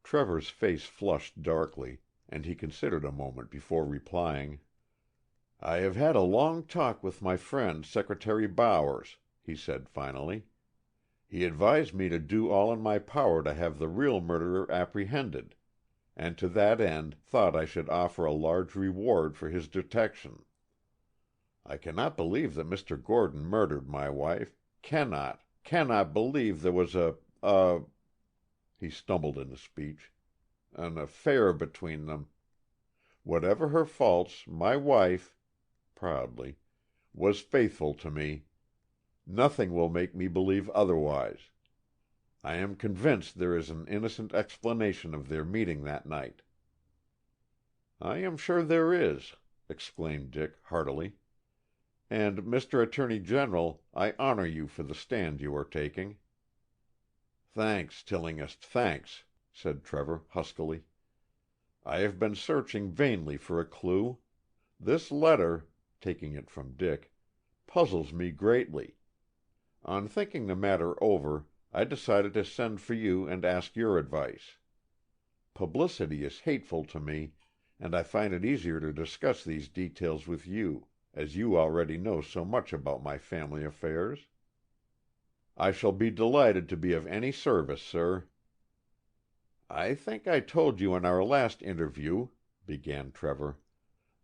Trevor's face flushed darkly, and he considered a moment before replying. "I have had a long talk with my friend, Secretary Bowers," he said finally. "He advised me to do all in my power to have the real murderer apprehended, and to that end thought I should offer a large reward for his detection. I cannot believe that Mr. Gordon murdered my wife, cannot believe there was he stumbled in his speech, an affair between them. Whatever her faults, my wife," proudly, "was faithful to me. Nothing will make me believe otherwise. I am convinced there is an innocent explanation of their meeting that night." "I am sure there is," exclaimed Dick heartily. "And, Mr. Attorney General, I honor you for the stand you are taking." "Thanks, Tillinghast, thanks," said Trevor, huskily. "I have been searching vainly for a clue. This letter," taking it from Dick, "puzzles me greatly. On thinking the matter over, I decided to send for you and ask your advice. Publicity is hateful to me, and I find it easier to discuss these details with you, as you already know so much about my family affairs." "I shall be delighted to be of any service, sir." "I think I told you in our last interview," began Trevor,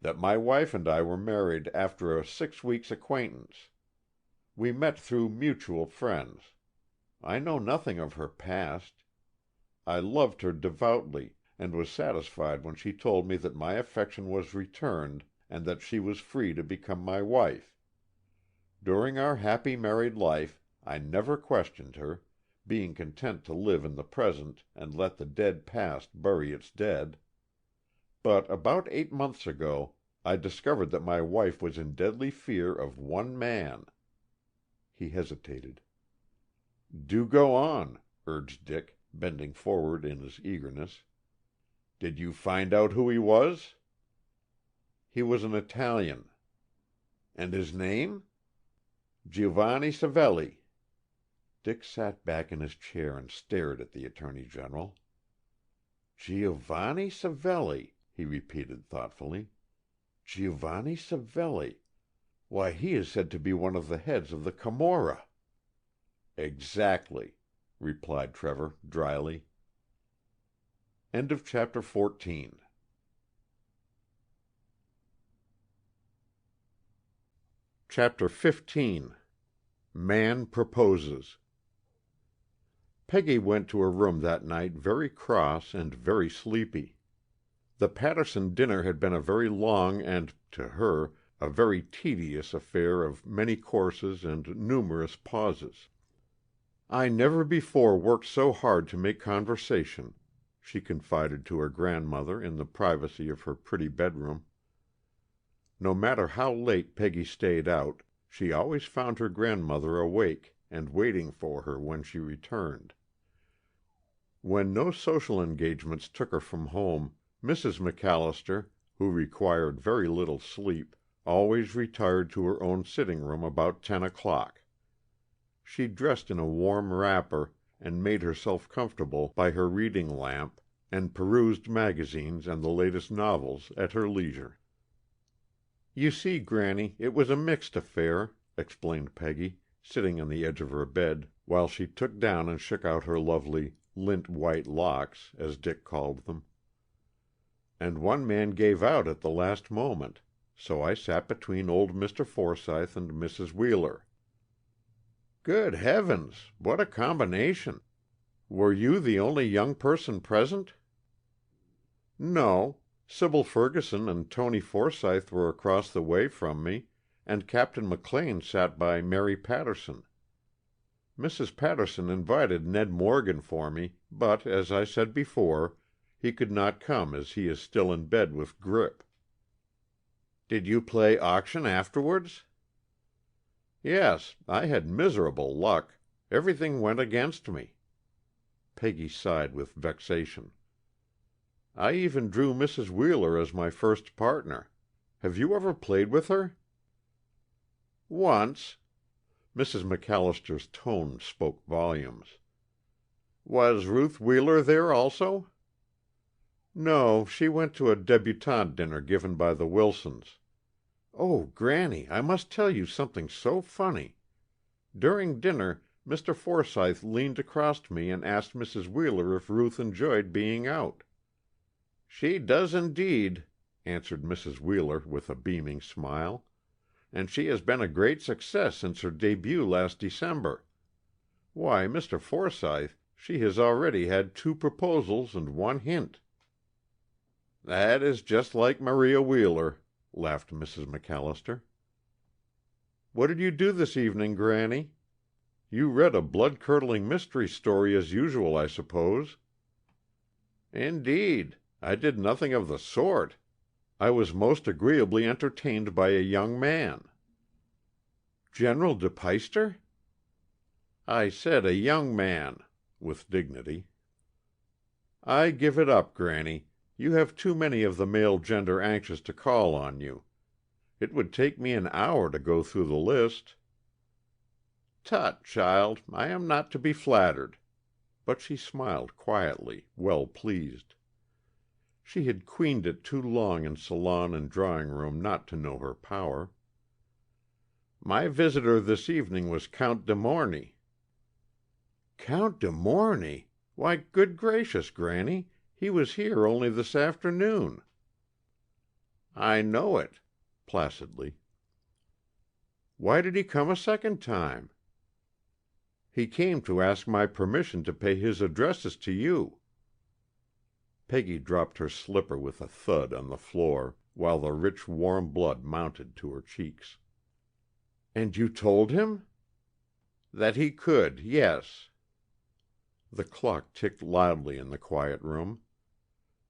"that my wife and I were married after a 6 weeks' acquaintance. We met through mutual friends. I know nothing of her past. I loved her devoutly, and was satisfied when she told me that my affection was returned and that she was free to become my wife. During our happy married life I never questioned her, being content to live in the present and let the dead past bury its dead. But about 8 months ago I discovered that my wife was in deadly fear of one man." He hesitated. "Do go on," urged Dick, bending forward in his eagerness. "Did you find out who he was?" "He was an Italian." "And his name?" "Giovanni Savelli." Dick sat back in his chair and stared at the Attorney General. "Giovanni Savelli," he repeated thoughtfully. "Giovanni Savelli. Why, he is said to be one of the heads of the Camorra." "Exactly," replied Trevor dryly. Chapter 14. Chapter 15. Man Proposes. Peggy went to her room that night very cross and very sleepy. The Patterson dinner had been a very long and, to her, a very tedious affair of many courses and numerous pauses. "I never before worked so hard to make conversation," she confided to her grandmother in the privacy of her pretty bedroom. No matter how late Peggy stayed out, she always found her grandmother awake and waiting for her when she returned. When no social engagements took her from home, Mrs. MacAllister, who required very little sleep, always retired to her own sitting room about 10 o'clock. She dressed in a warm wrapper and made herself comfortable by her reading lamp, and perused magazines and the latest novels at her leisure. "You see, Granny, it was a mixed affair," explained Peggy, sitting on the edge of her bed while she took down and shook out her lovely lint-white locks, as Dick called them. "And one man gave out at the last moment, so I sat between old Mr. Forsythe and Mrs. Wheeler." "Good heavens! What a combination! Were you the only young person present?" "No. Sybil Ferguson and Tony Forsythe were across the way from me, and Captain McLean sat by Mary Patterson. Mrs. Patterson invited Ned Morgan for me, but, as I said before, he could not come as he is still in bed with grippe." "Did you play auction afterwards?" "Yes. I had miserable luck. Everything went against me." Peggy sighed with vexation. "I even drew Mrs. Wheeler as my first partner. Have you ever played with her?" "Once." Mrs. MacAllister's tone spoke volumes. "Was Ruth Wheeler there also?" "No, she went to a debutante dinner given by the Wilsons. Oh, Granny, I must tell you something so funny. During dinner, Mr. Forsythe leaned across me and asked Mrs. Wheeler if Ruth enjoyed being out." "She does indeed," answered Mrs. Wheeler with a beaming smile. "And she has been a great success since her debut last December. Why, Mr. Forsythe, she has already had 2 proposals and 1 hint." "That is just like Maria Wheeler," laughed Mrs. MacAllister. "What did you do this evening, Granny? You read a blood-curdling mystery story as usual, I suppose." "Indeed, I did nothing of the sort. I was most agreeably entertained by a young man." "General De Peyster?" "I said a young man," with dignity. "I give it up, Granny. You have too many of the male gender anxious to call on you. It would take me an hour to go through the list." "Tut, child, I am not to be flattered." But she smiled quietly, well pleased. She had queened it too long in salon and drawing room not to know her power. "My visitor this evening was Count de Morny." "Count de Morny! Why, good gracious, Granny, he was here only this afternoon." "I know it," placidly. Why did he come a second time?" "He came to ask my permission to pay his addresses to you." Peggy dropped her slipper with a thud on the floor, while the rich warm blood mounted to her cheeks. "And you told him?" "That he could, yes." The clock ticked loudly in the quiet room.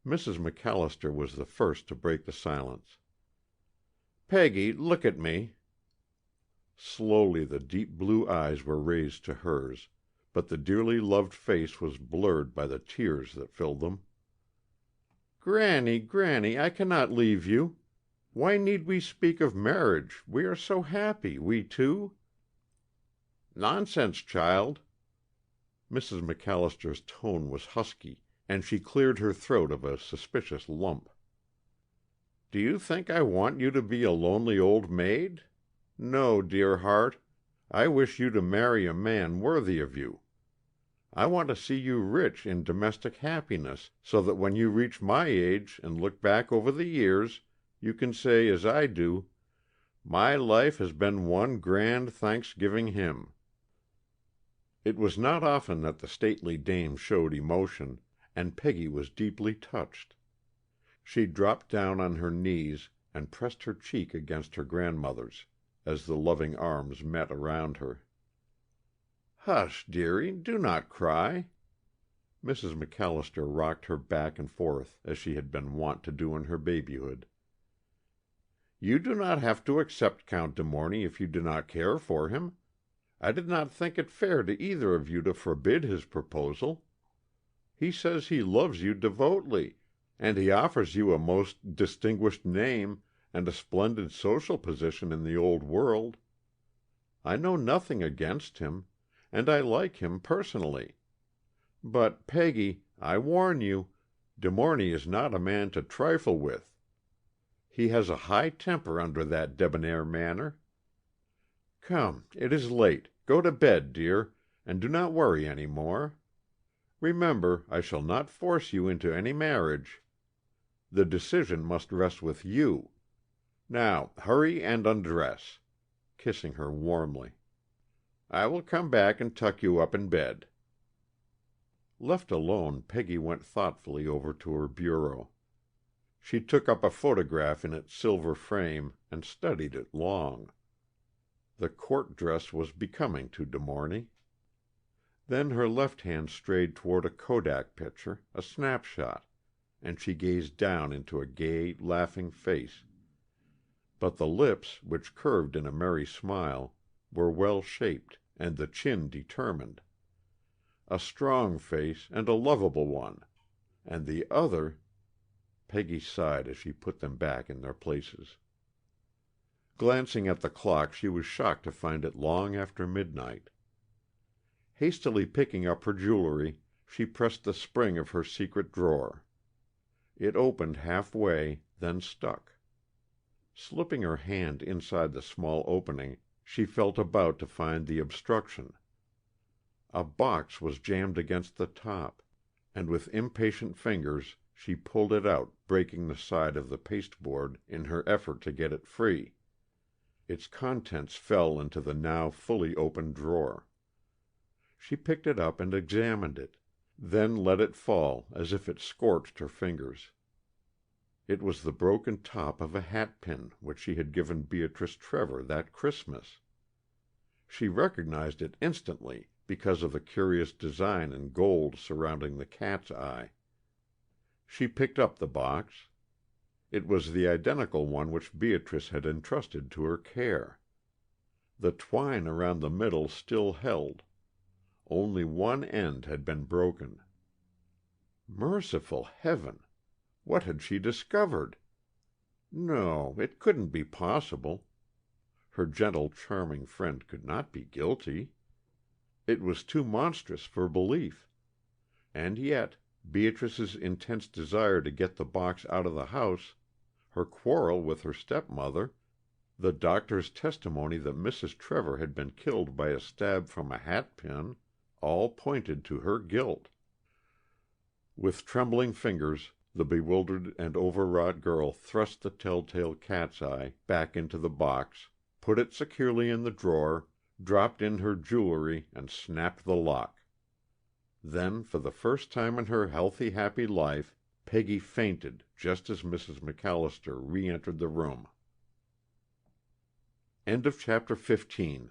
Mrs. MacAllister was the first to break the silence. "Peggy, look at me." Slowly the deep blue eyes were raised to hers, but the dearly loved face was blurred by the tears that filled them. "Granny, Granny, I cannot leave you. Why need we speak of marriage? We are so happy, we two." "Nonsense, child." Mrs. MacAllister's tone was husky, and she cleared her throat of a suspicious lump. "Do you think I want you to be a lonely old maid? No, dear heart, I wish you to marry a man worthy of you. I want to see you rich in domestic happiness, so that when you reach my age and look back over the years, you can say, as I do, 'My life has been one grand Thanksgiving hymn.'" It was not often that the stately dame showed emotion, and Peggy was deeply touched. She dropped down on her knees and pressed her cheek against her grandmother's as the loving arms met around her. "Hush, dearie, do not cry." Mrs. MacAllister rocked her back and forth as she had been wont to do in her babyhood. "You do not have to accept Count de Morny if you do not care for him. I did not think it fair to either of you to forbid his proposal. He says he loves you devotedly, and he offers you a most distinguished name and a splendid social position in the old world. I know nothing against him, and I like him personally. But, Peggy, I warn you, De Morny is not a man to trifle with. He has a high temper under that debonair manner. Come, it is late. Go to bed, dear, and do not worry any more. Remember, I shall not force you into any marriage. The decision must rest with you. Now, hurry and undress," kissing her warmly. "I will come back and tuck you up in bed." Left alone, Peggy went thoughtfully over to her bureau. She took up a photograph in its silver frame and studied it long. The court dress was becoming to De Morny. Then her left hand strayed toward a kodak picture, a snapshot, and she gazed down into a gay, laughing face. But the lips, which curved in a merry smile, were well shaped, and the chin determined. A strong face, and a lovable one. And the other— Peggy sighed as she put them back in their places. Glancing at the clock, she was shocked to find it long after midnight. Hastily picking up her jewelry, she pressed the spring of her secret drawer. It opened halfway, then stuck. Slipping her hand inside the small opening, she felt about to find the obstruction. A box was jammed against the top, and with impatient fingers she pulled it out, breaking the side of the pasteboard in her effort to get it free. Its contents fell into the now fully open drawer. She picked it up and examined it, then let it fall as if it scorched her fingers. It was the broken top of a hatpin which she had given Beatrice Trevor that Christmas. She recognized it instantly because of the curious design in gold surrounding the cat's eye. She picked up the box. It was the identical one which Beatrice had entrusted to her care. The twine around the middle still held. Only one end had been broken. Merciful heaven! What had she discovered? No, it couldn't be possible. Her gentle, charming friend could not be guilty. It was too monstrous for belief. And yet, Beatrice's intense desire to get the box out of the house, her quarrel with her stepmother, the doctor's testimony that Mrs. Trevor had been killed by a stab from a hatpin, all pointed to her guilt. With trembling fingers, the bewildered and overwrought girl thrust the telltale cat's eye back into the box, put it securely in the drawer, dropped in her jewelry, and snapped the lock. Then, for the first time in her healthy, happy life, Peggy fainted just as Mrs. MacAllister re-entered the room. End of chapter 15.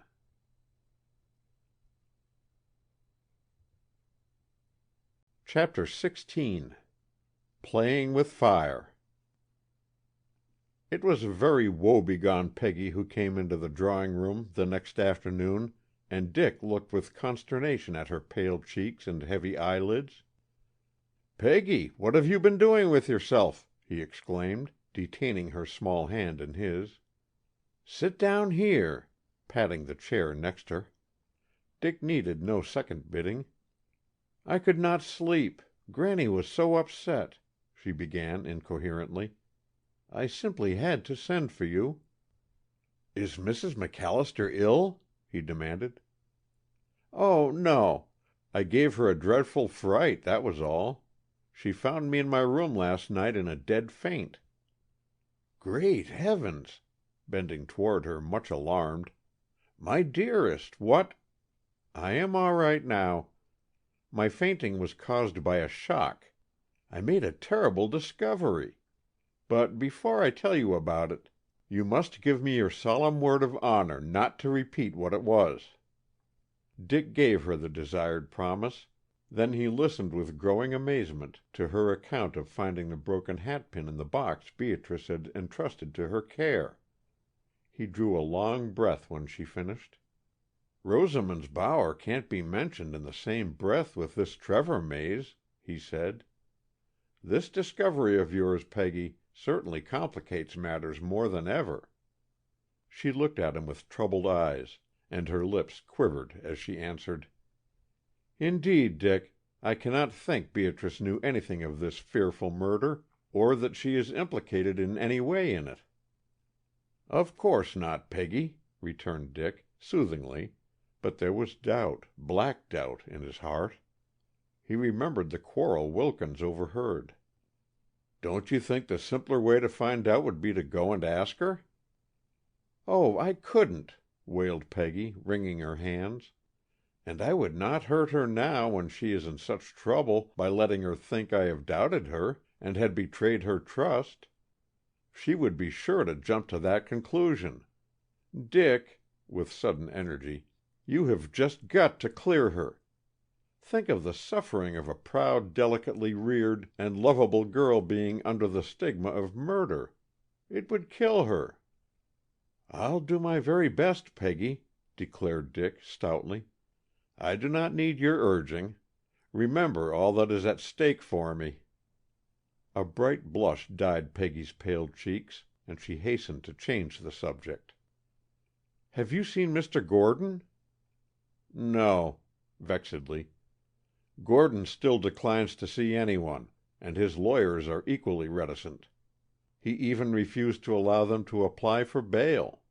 Chapter 16. Playing with Fire. It was a very woe-begone Peggy who came into the drawing-room the next afternoon, and Dick looked with consternation at her pale cheeks and heavy eyelids. "Peggy, what have you been doing with yourself?" he exclaimed, detaining her small hand in his. "Sit down here," patting the chair next her. Dick needed no second bidding. "I could not sleep. Granny was so upset," she began incoherently. "I simply had to send for you." "Is Mrs. MacAllister ill?" he demanded. "Oh, no. I gave her a dreadful fright, that was all. She found me in my room last night in a dead faint." "Great heavens!" bending toward her, much alarmed. "My dearest, what—" "I am all right now. My fainting was caused by a shock. I made a terrible discovery. But before I tell you about it, you must give me your solemn word of honor not to repeat what it was." Dick gave her the desired promise. Then he listened with growing amazement to her account of finding the broken hatpin in the box Beatrice had entrusted to her care. He drew a long breath when she finished. "Rosamond's Bower can't be mentioned in the same breath with this Trevor maze," he said. "This discovery of yours, Peggy, certainly complicates matters more than ever." She looked at him with troubled eyes, and her lips quivered as she answered, "Indeed, Dick, I cannot think Beatrice knew anything of this fearful murder, or that she is implicated in any way in it." "Of course not, Peggy," returned Dick, soothingly, but there was doubt, black doubt, in his heart. He remembered the quarrel Wilkins overheard. "Don't you think the simpler way to find out would be to go and ask her?" "Oh, I couldn't," wailed Peggy, wringing her hands. "And I would not hurt her now when she is in such trouble by letting her think I have doubted her, and had betrayed her trust. She would be sure to jump to that conclusion. Dick," with sudden energy, "you have just got to clear her. Think of the suffering of a proud, delicately reared, and lovable girl being under the stigma of murder. It would kill her." "I'll do my very best, Peggy," declared Dick stoutly. "I do not need your urging. Remember all that is at stake for me." A bright blush dyed Peggy's pale cheeks, and she hastened to change the subject. "Have you seen Mr. Gordon?" "No," vexedly. "Gordon still declines to see anyone, and his lawyers are equally reticent. He even refused to allow them to apply for bail."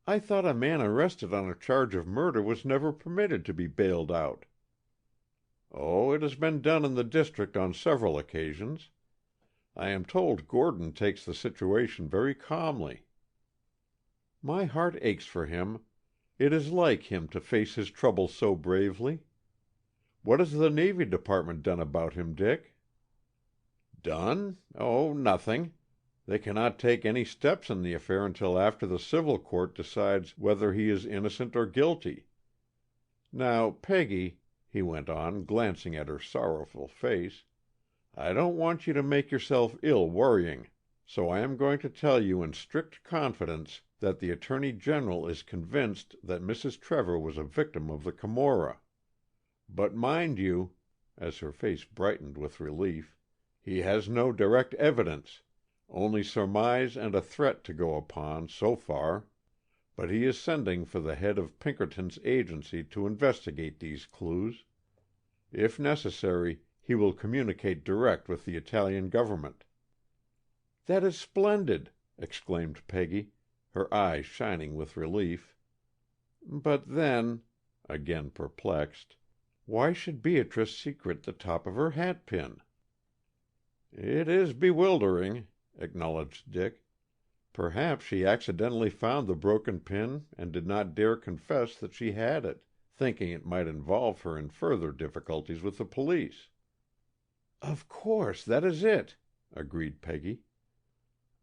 "I thought a man arrested on a charge of murder was never permitted to be bailed out." "Oh, it has been done in the district on several occasions. I am told Gordon takes the situation very calmly." "My heart aches for him. It is like him to face his troubles so bravely. What has the Navy Department done about him, Dick?" "Done? Oh, nothing. They cannot take any steps in the affair until after the civil court decides whether he is innocent or guilty. Now, Peggy," he went on, glancing at her sorrowful face, "I don't want you to make yourself ill worrying, so I am going to tell you in strict confidence that the Attorney General is convinced that Mrs. Trevor was a victim of the Camorra. But mind you," as her face brightened with relief, "he has no direct evidence, only surmise and a threat to go upon, so far, but he is sending for the head of Pinkerton's agency to investigate these clues. If necessary, he will communicate direct with the Italian government." "That is splendid!" exclaimed Peggy, her eyes shining with relief. "But then," again perplexed, "why should Beatrice secret the top of her hatpin?" "It is bewildering," acknowledged Dick. Perhaps she accidentally found the broken pin and did not dare confess that she had it, thinking it might involve her in further difficulties with the police." "Of course, that is it," agreed Peggy.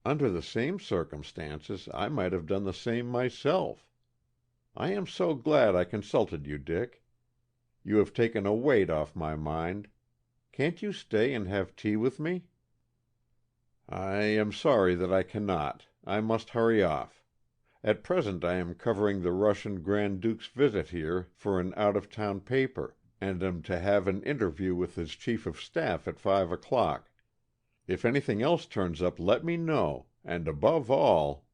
"Under the same circumstances, I might have done the same myself. I am so glad I consulted you, Dick. You have taken a weight off my mind. Can't you stay and have tea with me?" "I am sorry that I cannot. I must hurry off. At present I am covering the Russian Grand Duke's visit here for an out-of-town paper, and am to have an interview with his chief of staff at 5 o'clock. If anything else turns up, let me know, and above all,"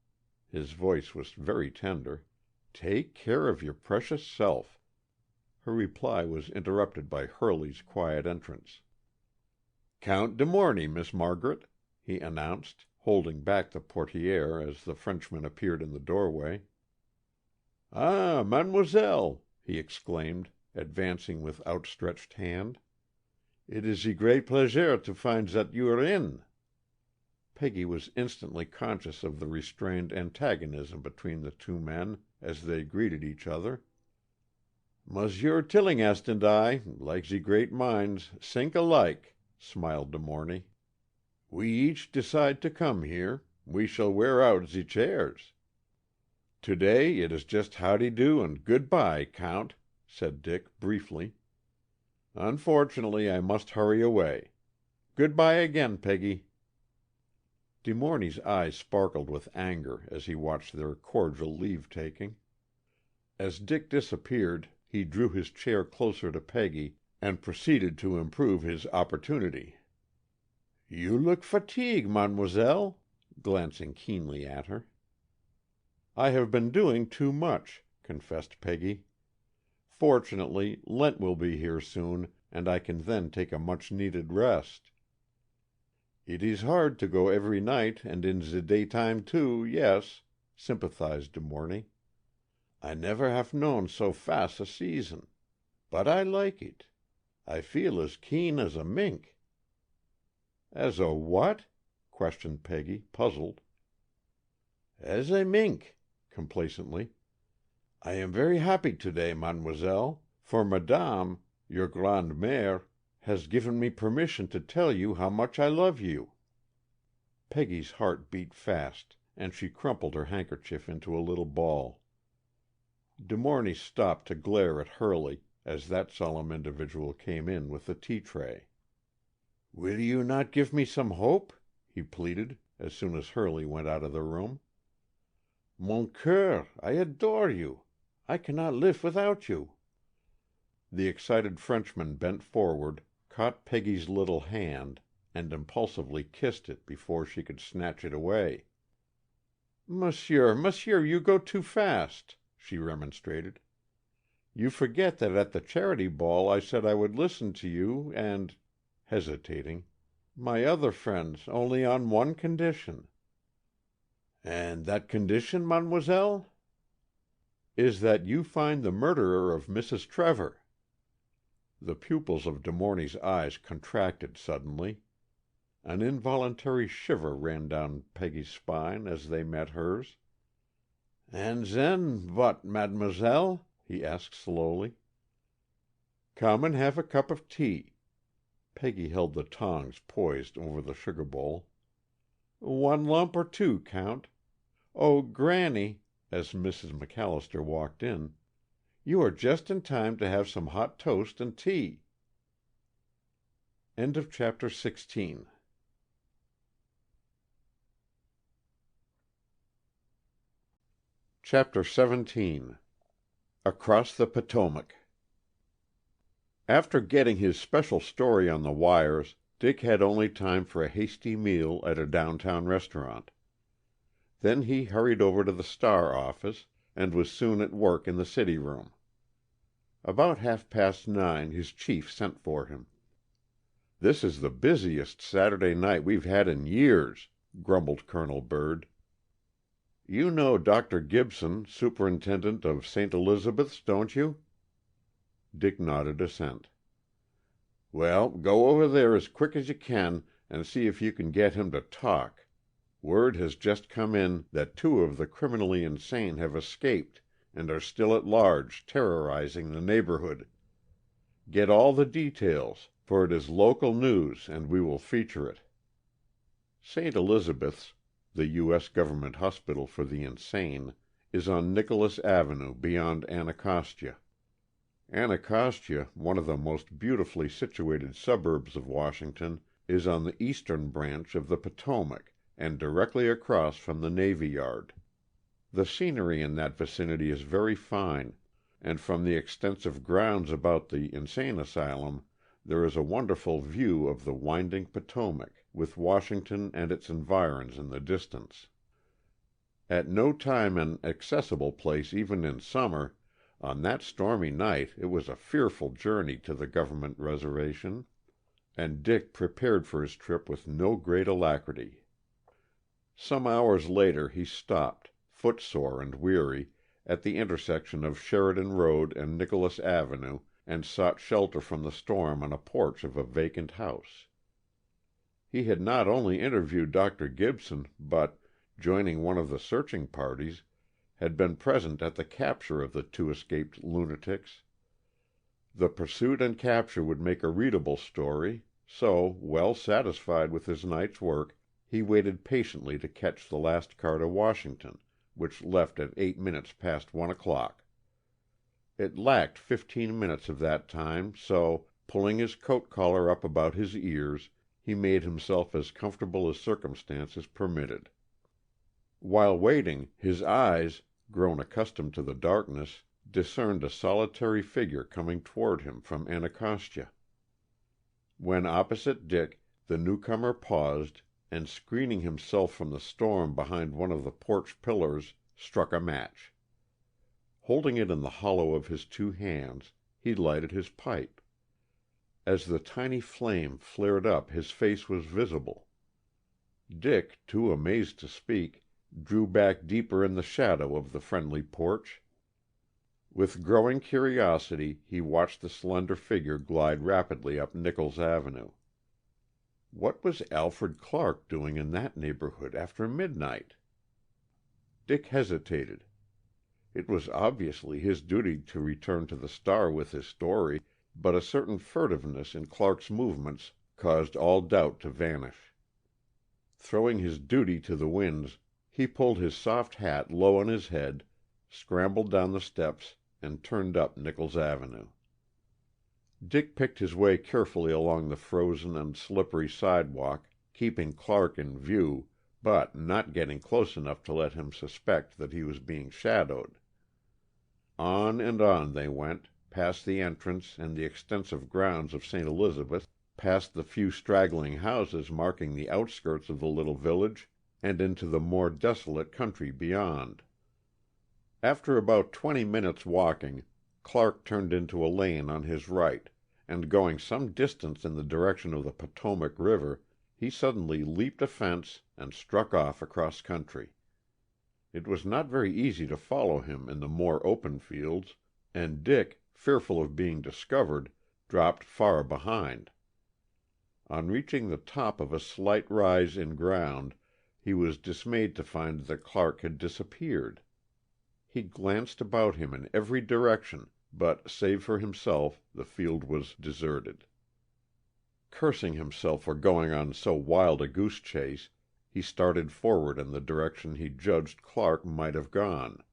his voice was very tender, "take care of your precious self." Her reply was interrupted by Hurley's quiet entrance. "Count de Morny, Miss Margaret," he announced, holding back the portière as the Frenchman appeared in the doorway. "Ah, mademoiselle!" he exclaimed, advancing with outstretched hand. "It is a great pleasure to find that you are in." Peggy was instantly conscious of the restrained antagonism between the two men as they greeted each other. "Monsieur Tillinghast and I, like the great minds, think alike," smiled de Morny. "We each decide to come here. We shall wear out the chairs." "Today it is just howdy-do and good-bye, Count," said Dick briefly. "Unfortunately, I must hurry away. Good-bye again, Peggy." De Morny's eyes sparkled with anger as he watched their cordial leave-taking. As Dick disappeared, he drew his chair closer to Peggy and proceeded to improve his opportunity. "You look fatigued, mademoiselle," glancing keenly at her. "I have been doing too much," confessed Peggy. "Fortunately, Lent will be here soon, and I can then take a much-needed rest." "It is hard to go every night, and in the daytime, too, yes," sympathized de Morny. "I never have known so fast a season. But I like it. I feel as keen as a mink." "As a what?" questioned Peggy, puzzled. "As a mink," complacently. "I am very happy today, mademoiselle, for madame, your grande mère, has given me permission to tell you how much I love you." Peggy's heart beat fast, and she crumpled her handkerchief into a little ball. De Morny stopped to glare at Hurley as that solemn individual came in with the tea-tray. "Will you not give me some hope?" he pleaded, as soon as Hurley went out of the room. "Mon cœur, I adore you. I cannot live without you." The excited Frenchman bent forward, caught Peggy's little hand, and impulsively kissed it before she could snatch it away. "Monsieur, you go too fast," she remonstrated. "You forget that at the charity ball I said I would listen to you and," hesitating, "my other friends only on one condition." "And that condition, mademoiselle?" "Is that you find the murderer of Mrs. Trevor." The pupils of De Morny's eyes contracted suddenly. An involuntary shiver ran down Peggy's spine as they met hers. "And then what, mademoiselle?" he asked slowly. "Come and have a cup of tea." Peggy held the tongs poised over the sugar bowl. "1 lump or 2, Count. Oh, Granny," as Mrs. MacAllister walked in, "you are just in time to have some hot toast and tea." Chapter 17. Across the Potomac. After getting his special story on the wires, Dick had only time for a hasty meal at a downtown restaurant. Then he hurried over to the Star office, and was soon at work in the city room. About 9:30 his chief sent for him. "This is the busiest Saturday night we've had in years," grumbled Colonel Byrd. "You know Dr. Gibson, superintendent of St. Elizabeth's, don't you?" Dick nodded assent. "Well, go over there as quick as you can and see if you can get him to talk. Word has just come in that 2 of the criminally insane have escaped and are still at large, terrorizing the neighborhood. Get all the details, for it is local news and we will feature it. St. Elizabeth's, the U.S. Government Hospital for the Insane, is on Nicholas Avenue beyond Anacostia. Anacostia, one of the most beautifully situated suburbs of Washington, is on the eastern branch of the Potomac and directly across from the Navy Yard. The scenery in that vicinity is very fine, and from the extensive grounds about the insane asylum there is a wonderful view of the winding Potomac, with Washington and its environs in the distance. At no time an accessible place even in summer, on that stormy night it was a fearful journey to the government reservation, and Dick prepared for his trip with no great alacrity. Some hours later he stopped, footsore and weary, at the intersection of Sheridan Road and Nicholas Avenue, and sought shelter from the storm on a porch of a vacant house. He had not only interviewed Dr. Gibson, but, joining one of the searching parties, had been present at the capture of the 2 escaped lunatics. The pursuit and capture would make a readable story, so, well satisfied with his night's work, he waited patiently to catch the last car to Washington, which left at 8 minutes past 1 o'clock. It lacked 15 minutes of that time, so, pulling his coat collar up about his ears, he made himself as comfortable as circumstances permitted. While waiting, his eyes, grown accustomed to the darkness, discerned a solitary figure coming toward him from Anacostia. When opposite Dick, the newcomer paused, and screening himself from the storm behind one of the porch pillars, struck a match. Holding it in the hollow of his 2 hands, he lighted his pipe. As the tiny flame flared up his face was visible. Dick, too amazed to speak, drew back deeper in the shadow of the friendly porch. With growing curiosity he watched the slender figure glide rapidly up Nichols Avenue. What was Alfred Clark doing in that neighborhood after midnight? Dick hesitated. It was obviously his duty to return to the Star with his story, but a certain furtiveness in Clark's movements caused all doubt to vanish. Throwing his duty to the winds, he pulled his soft hat low on his head, scrambled down the steps, and turned up Nichols Avenue. Dick picked his way carefully along the frozen and slippery sidewalk, keeping Clark in view, but not getting close enough to let him suspect that he was being shadowed. On and on they went, past the entrance and the extensive grounds of St. Elizabeth, past the few straggling houses marking the outskirts of the little village, and into the more desolate country beyond. After about 20 minutes walking, Clark turned into a lane on his right, and going some distance in the direction of the Potomac River, he suddenly leaped a fence and struck off across country. It was not very easy to follow him in the more open fields, and Dick, fearful of being discovered, dropped far behind. On reaching the top of a slight rise in ground, he was dismayed to find that Clark had disappeared. He glanced about him in every direction, but, save for himself, the field was deserted. Cursing himself for going on so wild a goose chase, he started forward in the direction he judged Clark might have gone.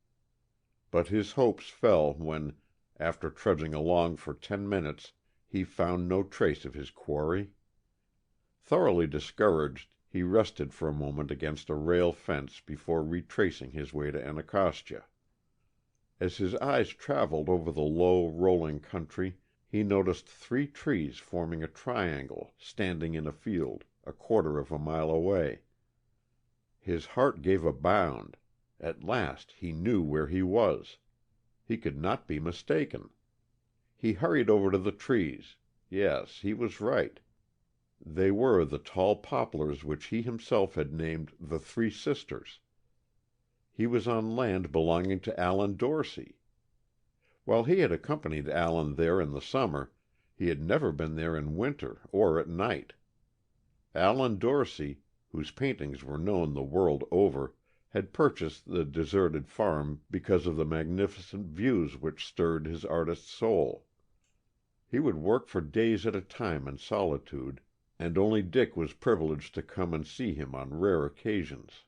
But his hopes fell when, after trudging along for 10 minutes, he found no trace of his quarry. Thoroughly discouraged, he rested for a moment against a rail fence before retracing his way to Anacostia. As his eyes traveled over the low, rolling country, he noticed 3 trees forming a triangle standing in a field a quarter of a mile away. His heart gave a bound. At last he knew where he was. He could not be mistaken. He hurried over to the trees. Yes, he was right. They were the tall poplars which he himself had named the 3 Sisters. He was on land belonging to Allen Dorsey. While he had accompanied Allen there in the summer, he had never been there in winter or at night. Allen Dorsey, whose paintings were known the world over, had purchased the deserted farm because of the magnificent views which stirred his artist's soul. He would work for days at a time in solitude, and only Dick was privileged to come and see him on rare occasions.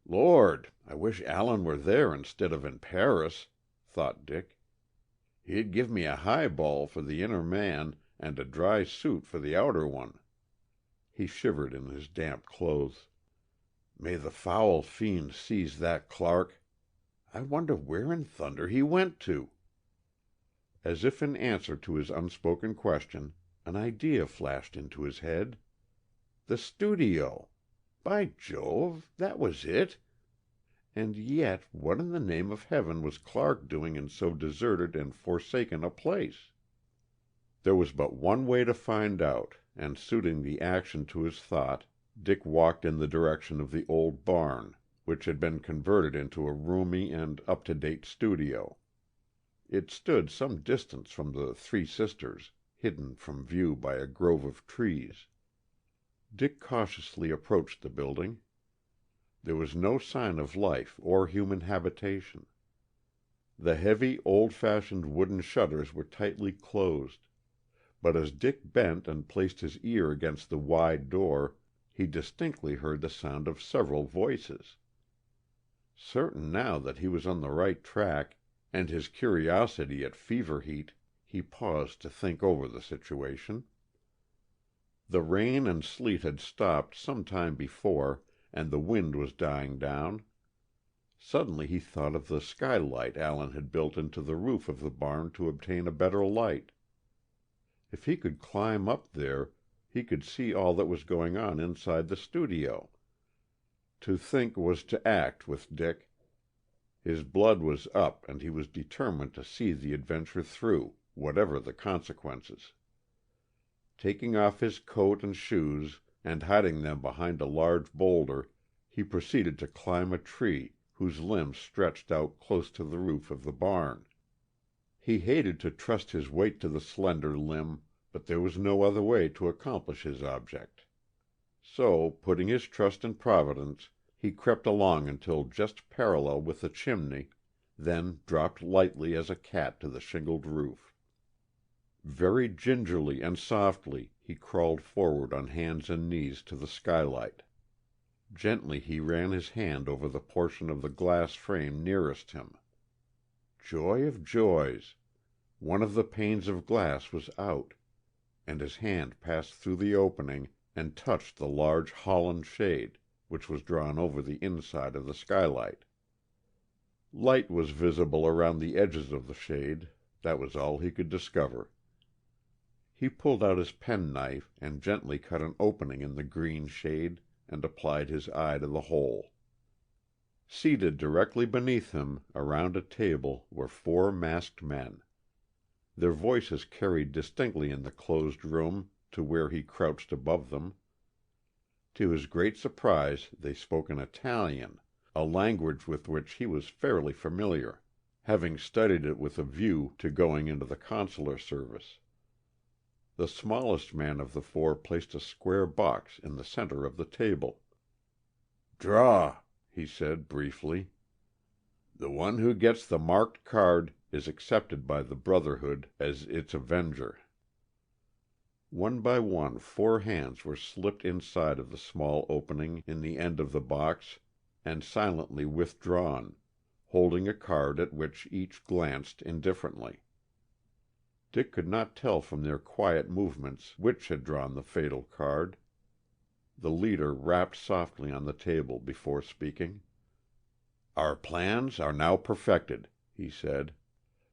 "Lord, I wish Allen were there instead of in Paris," thought Dick. "He'd give me a highball for the inner man and a dry suit for the outer one." He shivered in his damp clothes. "May the foul fiend seize that Clark! I wonder where in thunder he went to?" As if in answer to his unspoken question, an idea flashed into his head. The studio! By Jove, that was it! And yet, what in the name of heaven was Clark doing in so deserted and forsaken a place? There was but one way to find out, and suiting the action to his thought, Dick walked in the direction of the old barn, which had been converted into a roomy and up-to-date studio. It stood some distance from the Three Sisters, hidden from view by a grove of trees. Dick cautiously approached the building. There was no sign of life or human habitation. The heavy, old-fashioned wooden shutters were tightly closed, but as Dick bent and placed his ear against the wide door, he distinctly heard the sound of several voices. Certain now that he was on the right track, and his curiosity at fever heat, he paused to think over the situation. The rain and sleet had stopped some time before, and the wind was dying down. Suddenly he thought of the skylight Allen had built into the roof of the barn to obtain a better light. If he could climb up there, he could see all that was going on inside the studio. To think was to act with Dick. His blood was up, and he was determined to see the adventure through, whatever the consequences. Taking off his coat and shoes, and hiding them behind a large boulder, he proceeded to climb a tree, whose limbs stretched out close to the roof of the barn. He hated to trust his weight to the slender limb, but there was no other way to accomplish his object. So, putting his trust in Providence, he crept along until just parallel with the chimney, then dropped lightly as a cat to the shingled roof. Very gingerly and softly he crawled forward on hands and knees to the skylight. Gently he ran his hand over the portion of the glass frame nearest him. Joy of joys! One of the panes of glass was out, and his hand passed through the opening and touched the large Holland shade, which was drawn over the inside of the skylight. Light was visible around the edges of the shade. That was all he could discover. He pulled out his penknife and gently cut an opening in the green shade and applied his eye to the hole. Seated directly beneath him, around a table, were 4 masked men. Their voices carried distinctly in the closed room to where he crouched above them. To his great surprise they spoke in Italian, a language with which he was fairly familiar, having studied it with a view to going into the consular service. The smallest man of the 4 placed a square box in the center of the table. "Draw," he said briefly. "The one who gets the marked card is accepted by the Brotherhood as its avenger." One by one 4 hands were slipped inside of the small opening in the end of the box and silently withdrawn, holding a card at which each glanced indifferently. Dick could not tell from their quiet movements which had drawn the fatal card. The leader rapped softly on the table before speaking. "Our plans are now perfected," he said.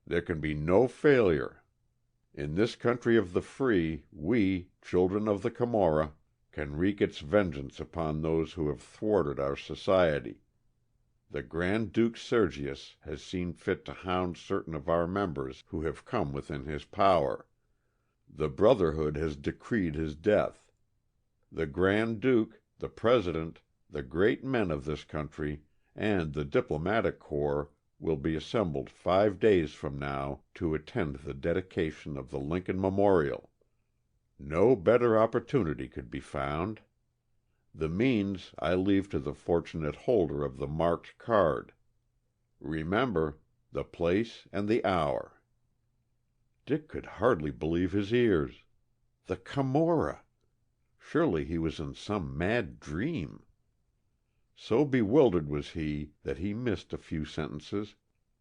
"There can be no failure. In this country of the free, we, children of the Camorra, can wreak its vengeance upon those who have thwarted our society. The Grand Duke Sergius has seen fit to hound certain of our members who have come within his power. The Brotherhood has decreed his death. The Grand Duke, the President, the great men of this country, and the diplomatic corps will be assembled 5 days from now to attend the dedication of the Lincoln Memorial. No better opportunity could be found. The means I leave to the fortunate holder of the marked card. Remember, the place and the hour." Dick could hardly believe his ears. The Camorra! Surely he was in some mad dream. So bewildered was he that he missed a few sentences,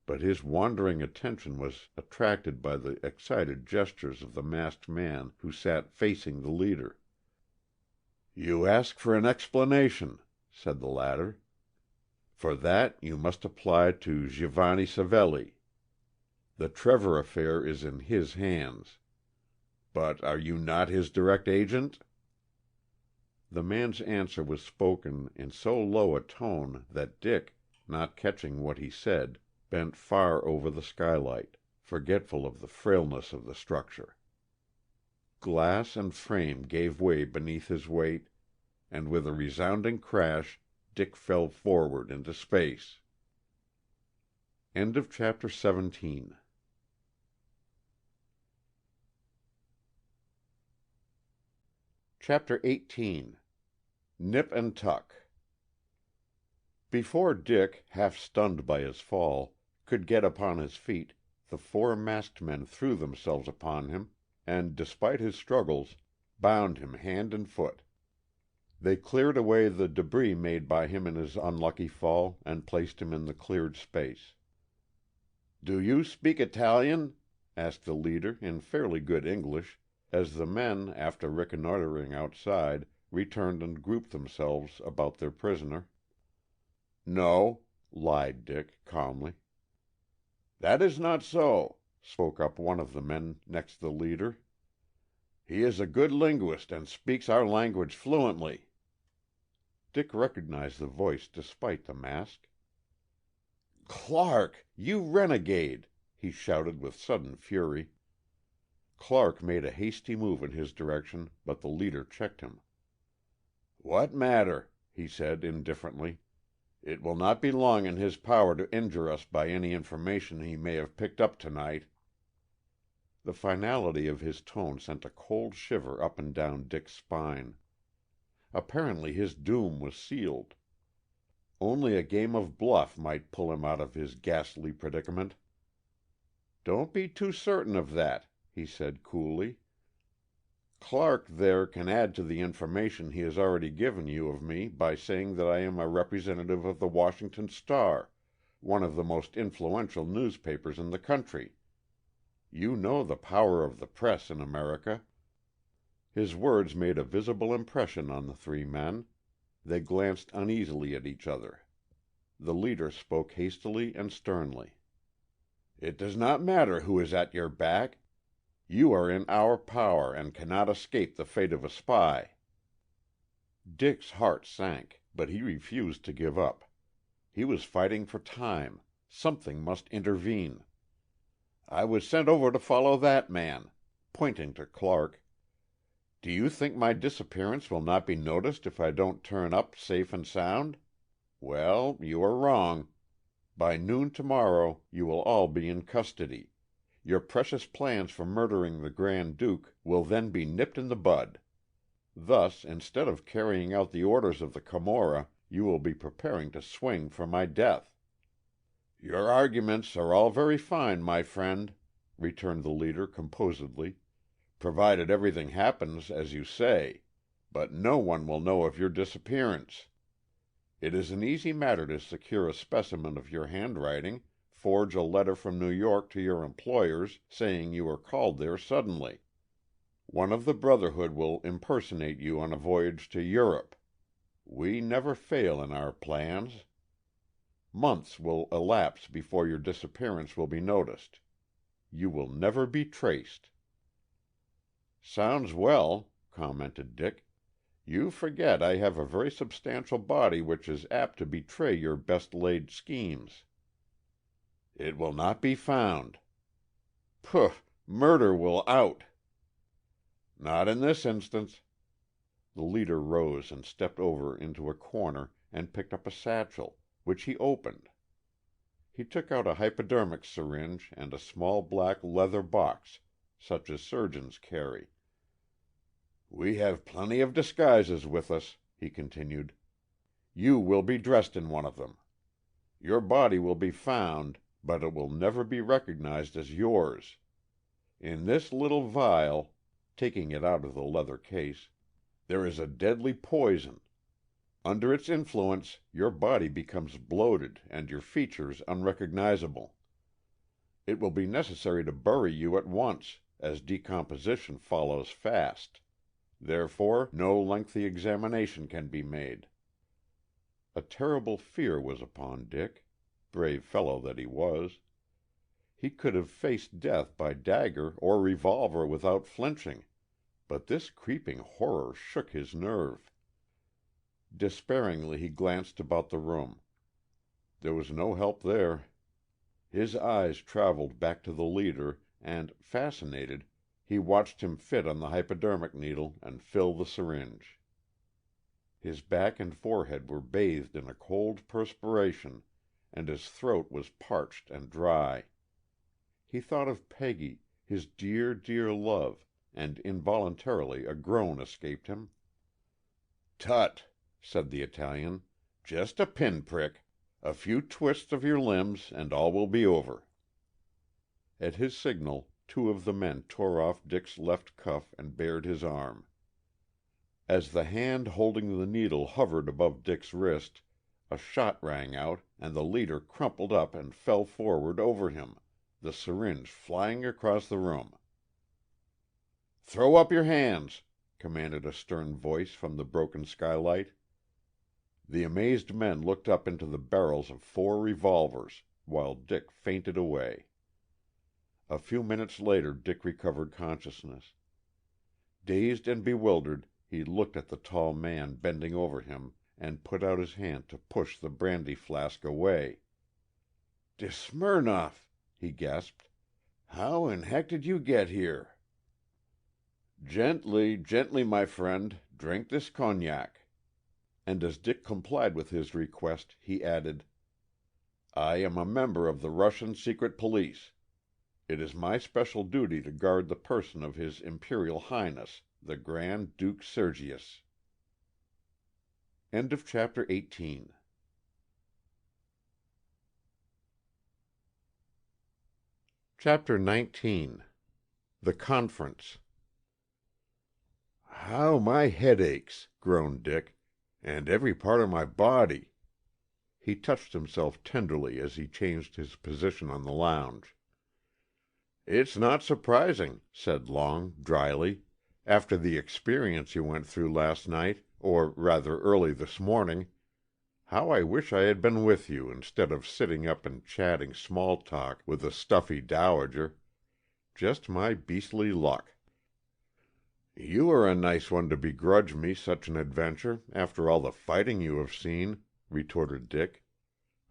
but his wandering attention was attracted by the excited gestures of the masked man who sat facing the leader. "You ask for an explanation," said the latter. "For that you must apply to Giovanni Savelli. The Trevor affair is in his hands. But are you not his direct agent?" The man's answer was spoken in so low a tone that Dick, not catching what he said, bent far over the skylight, forgetful of the frailness of the structure. Glass and frame gave way beneath his weight, and with a resounding crash Dick fell forward into space. End of chapter 17. Chapter 18. Nip and Tuck. Before Dick, half stunned by his fall, could get upon his feet, the four masked men threw themselves upon him, and, despite his struggles, bound him hand and foot. They cleared away the debris made by him in his unlucky fall, and placed him in the cleared space. "Do you speak Italian?" asked the leader in fairly good English, as the men, after reconnoitering outside, returned and grouped themselves about their prisoner. "No," lied Dick, calmly. "That is not so," spoke up one of the men next the leader. "He is a good linguist and speaks our language fluently." Dick recognized the voice despite the mask. "Clark, you renegade!" he shouted with sudden fury. Clark made a hasty move in his direction, but the leader checked him. "What matter?" he said indifferently. "It will not be long in his power to injure us by any information he may have picked up tonight." The finality of his tone sent a cold shiver up and down Dick's spine. Apparently his doom was sealed. Only a game of bluff might pull him out of his ghastly predicament. "Don't be too certain of that," he said coolly. "Clark there can add to the information he has already given you of me by saying that I am a representative of the Washington Star, one of the most influential newspapers in the country. You know the power of the press in America." His words made a visible impression on the three men. They glanced uneasily at each other. The leader spoke hastily and sternly. "It does not matter who is at your back. You are in our power and cannot escape the fate of a spy." Dick's heart sank, but he refused to give up. He was fighting for time. Something must intervene. "I was sent over to follow that man," pointing to Clark. "Do you think my disappearance will not be noticed if I don't turn up safe and sound? Well, you are wrong. By noon tomorrow you will all be in custody. Your precious plans for murdering the Grand Duke will then be nipped in the bud. Thus, instead of carrying out the orders of the Camorra, you will be preparing to swing for my death." "Your arguments are all very fine, my friend," returned the leader composedly, "provided everything happens as you say, but no one will know of your disappearance. It is an easy matter to secure a specimen of your handwriting, forge a letter from New York to your employers saying you were called there suddenly. One of the Brotherhood will impersonate you on a voyage to Europe. We never fail in our plans. Months will elapse before your disappearance will be noticed. You will never be traced." "Sounds well," commented Dick. "You forget I have a very substantial body which is apt to betray your best laid schemes." "It will not be found." "Pooh! Murder will out." "Not in this instance." The leader rose and stepped over into a corner and picked up a satchel, which he opened. He took out a hypodermic syringe and a small black leather box, such as surgeons carry. "We have plenty of disguises with us," he continued. "You will be dressed in one of them. Your body will be found, but it will never be recognized as yours. In this little vial," taking it out of the leather case, "there is a deadly poison. Under its influence your body becomes bloated and your features unrecognizable. It will be necessary to bury you at once, as decomposition follows fast. Therefore, no lengthy examination can be made." A terrible fear was upon Dick, brave fellow that he was. He could have faced death by dagger or revolver without flinching, but this creeping horror shook his nerve. Despairingly he glanced about the room. There was no help there. His eyes traveled back to the leader, and, fascinated, he watched him fit on the hypodermic needle and fill the syringe. His back and forehead were bathed in a cold perspiration, and his throat was parched and dry. He thought of Peggy, his dear, dear love, and involuntarily a groan escaped him. "Tut," said the Italian, "just a pin-prick. A few twists of your limbs, and all will be over." At his signal, two of the men tore off Dick's left cuff and bared his arm. As the hand holding the needle hovered above Dick's wrist, a shot rang out, and the leader crumpled up and fell forward over him, the syringe flying across the room. "Throw up your hands," commanded a stern voice from the broken skylight. The amazed men looked up into the barrels of 4 revolvers, while Dick fainted away. A few minutes later Dick recovered consciousness. Dazed and bewildered, he looked at the tall man bending over him and put out his hand to push the brandy flask away. "De Smirnoff!" he gasped. "How in heck did you get here?" "Gently, gently, my friend. Drink this cognac." And as Dick complied with his request, he added, "I am a member of the Russian secret police. It is my special duty to guard the person of His Imperial Highness, the Grand Duke Sergius." End of chapter 18. Chapter 19. The Conference. "How my head aches," groaned Dick, "and every part of my body." He touched himself tenderly as he changed his position on the lounge. "It's not surprising," said Long, dryly, "after the experience you went through last night, or rather early this morning. How I wish I had been with you, instead of sitting up and chatting small talk with a stuffy dowager. Just my beastly luck." "You are a nice one to begrudge me such an adventure, after all the fighting you have seen," retorted Dick.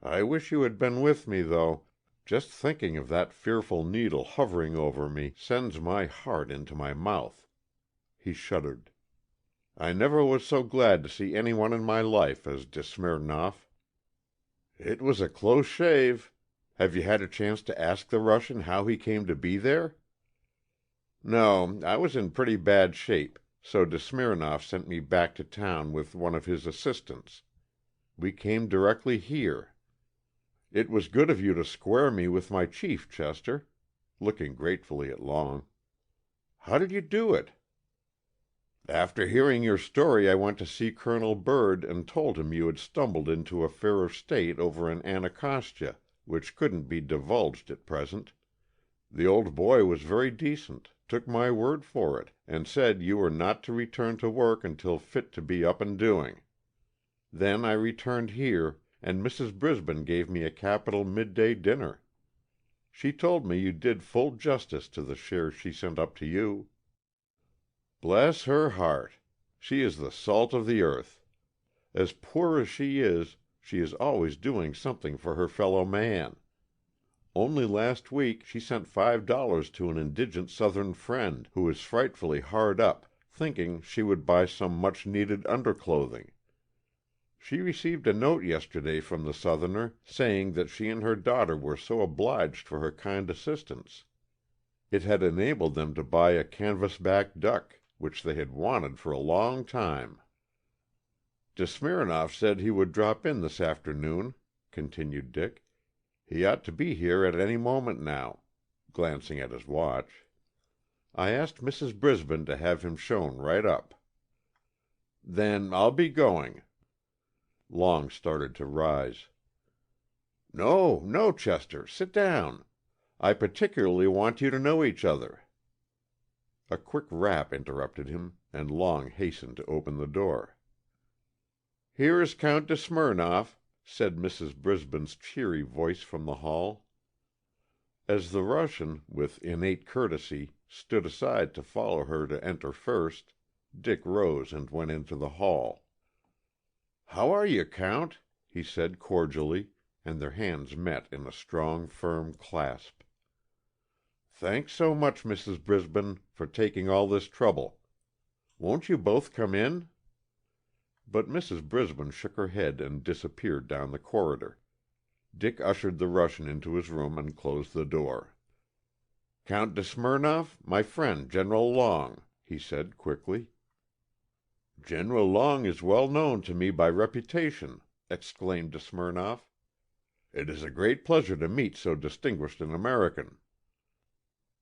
"I wish you had been with me, though. Just thinking of that fearful needle hovering over me sends my heart into my mouth." He shuddered. "I never was so glad to see anyone in my life as de Smirnoff." "It was a close shave. Have you had a chance to ask the Russian how he came to be there?" "No, I was in pretty bad shape, so de Smirnoff sent me back to town with one of his assistants. We came directly here. It was good of you to square me with my chief, Chester," looking gratefully at Long. "How did you do it?" "After hearing your story I went to see Colonel Byrd and told him you had stumbled into affair of state over in Anacostia, which couldn't be divulged at present. The old boy was very decent, took my word for it, and said you were not to return to work until fit to be up and doing. Then I returned here, and Mrs. Brisbane gave me a capital midday dinner. She told me you did full justice to the share she sent up to you." "Bless her heart! She is the salt of the earth. As poor as she is always doing something for her fellow man. Only last week she sent $5 to an indigent Southern friend, who is frightfully hard up, thinking she would buy some much-needed underclothing. She received a note yesterday from the Southerner, saying that she and her daughter were so obliged for her kind assistance. It had enabled them to buy a canvas-back duck, which they had wanted for a long time." De Smirnoff said he would drop in this afternoon," continued Dick. "He ought to be here at any moment now," glancing at his watch. "I asked Mrs. Brisbane to have him shown right up." "Then I'll be going." Long started to rise. "No, no, Chester, sit down. I particularly want you to know each other." A quick rap interrupted him, and Long hastened to open the door. "Here is Count de Smirnoff," said Mrs. Brisbane's cheery voice from the hall. As the Russian, with innate courtesy, stood aside to follow her to enter first, Dick rose and went into the hall. "How are you, Count?" he said cordially, and their hands met in a strong, firm clasp. "Thanks so much, Mrs. Brisbane, for taking all this trouble. Won't you both come in?" But Mrs. Brisbane shook her head and disappeared down the corridor. Dick ushered the Russian into his room and closed the door. "Count de Smirnoff, my friend General Long," he said quickly. "General Long is well known to me by reputation," exclaimed de Smirnoff. "It is a great pleasure to meet so distinguished an American."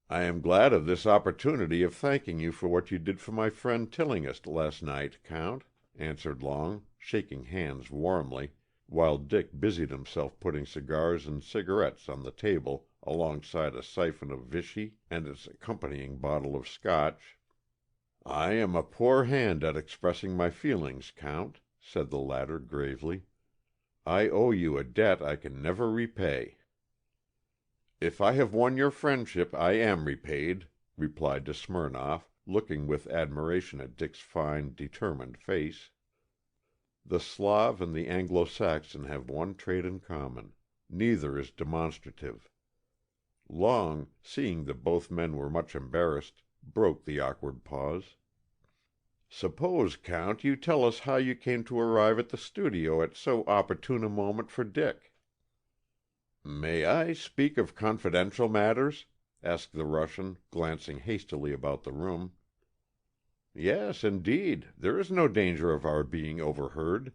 "I am glad of this opportunity of thanking you for what you did for my friend Tillinghast last night, Count," answered Long, shaking hands warmly, while Dick busied himself putting cigars and cigarettes on the table alongside a siphon of Vichy and its accompanying bottle of Scotch. "I am a poor hand at expressing my feelings, Count," said the latter gravely. "I owe you a debt I can never repay." "If I have won your friendship, I am repaid," replied de Smirnoff, looking with admiration at Dick's fine, determined face. The Slav and the Anglo-Saxon have one trait in common. Neither is demonstrative. Long, seeing that both men were much embarrassed, broke the awkward pause. "Suppose, Count, you tell us how you came to arrive at the studio at so opportune a moment for Dick." "May I speak of confidential matters?" asked the Russian, glancing hastily about the room. "Yes, indeed. There is no danger of our being overheard.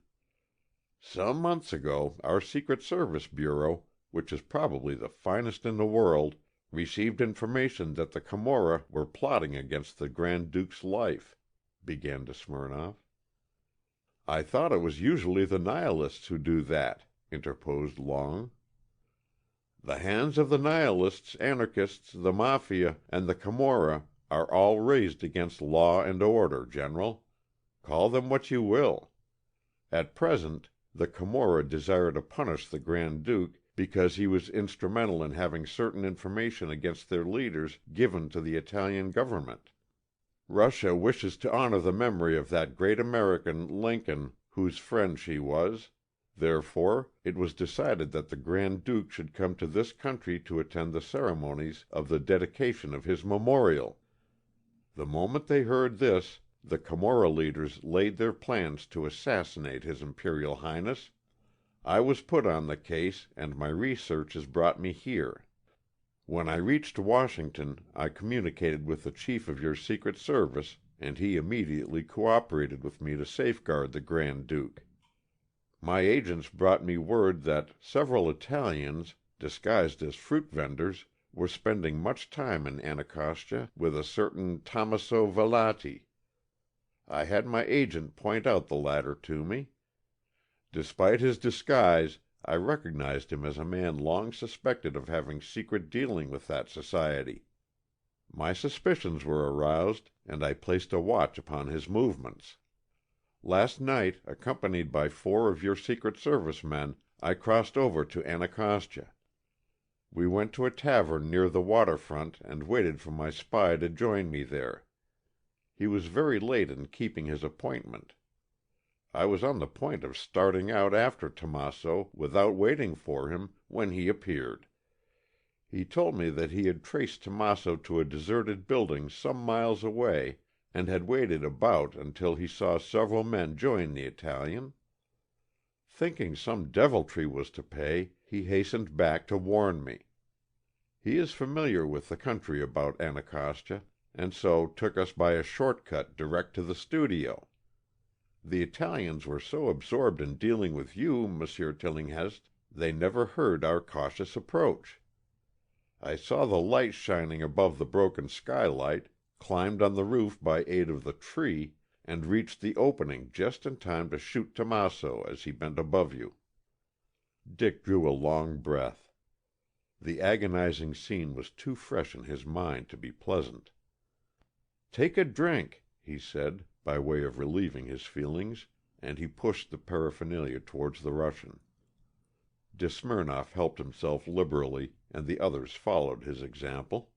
Some months ago our Secret Service Bureau, which is probably the finest in the world, received information that the Camorra were plotting against the Grand Duke's life," began de Smirnoff. "I thought it was usually the Nihilists who do that," interposed Long. "The hands of the Nihilists, Anarchists, the Mafia, and the Camorra are all raised against law and order, General. Call them what you will. At present, the Camorra desire to punish the Grand Duke because he was instrumental in having certain information against their leaders given to the Italian government. Russia wishes to honor the memory of that great American, Lincoln, whose friend she was. Therefore, it was decided that the Grand Duke should come to this country to attend the ceremonies of the dedication of his memorial. The moment they heard this, the Camorra leaders laid their plans to assassinate His Imperial Highness. I was put on the case, and my researches brought me here. When I reached Washington, I communicated with the chief of your Secret Service, and he immediately cooperated with me to safeguard the Grand Duke. My agents brought me word that several Italians, disguised as fruit vendors, were spending much time in Anacostia with a certain Tommaso Velati. I had my agent point out the latter to me. Despite his disguise, I recognized him as a man long suspected of having secret dealing with that society. My suspicions were aroused, and I placed a watch upon his movements. Last night, accompanied by 4 of your Secret Service men, I crossed over to Anacostia. We went to a tavern near the waterfront and waited for my spy to join me there. He was very late in keeping his appointment. I was on the point of starting out after Tommaso without waiting for him when he appeared. He told me that he had traced Tommaso to a deserted building some miles away and had waited about until he saw several men join the Italian. Thinking some deviltry was to pay, he hastened back to warn me. He is familiar with the country about Anacostia, and so took us by a short cut direct to the studio. The Italians were so absorbed in dealing with you, Monsieur Tillinghast, they never heard our cautious approach. I saw the light shining above the broken skylight, climbed on the roof by aid of the tree, and reached the opening just in time to shoot Tomaso as he bent above you." Dick drew a long breath. The agonizing scene was too fresh in his mind to be pleasant. "Take a drink," he said, by way of relieving his feelings, and he pushed the paraphernalia towards the Russian. De Smirnoff helped himself liberally, and the others followed his example.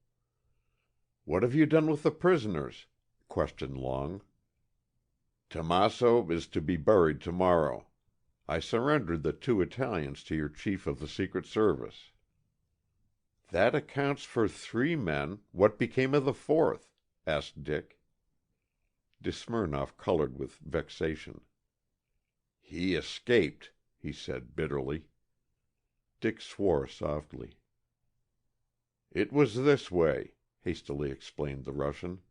"What have you done with the prisoners?" questioned Long. "Tomaso is to be buried tomorrow. I surrendered the 2 Italians to your chief of the Secret Service." "That accounts for 3 men. What became of the 4th?" asked Dick. De Smirnoff colored with vexation. "He escaped," he said bitterly. Dick swore softly. "It was this way," hastily explained the Russian.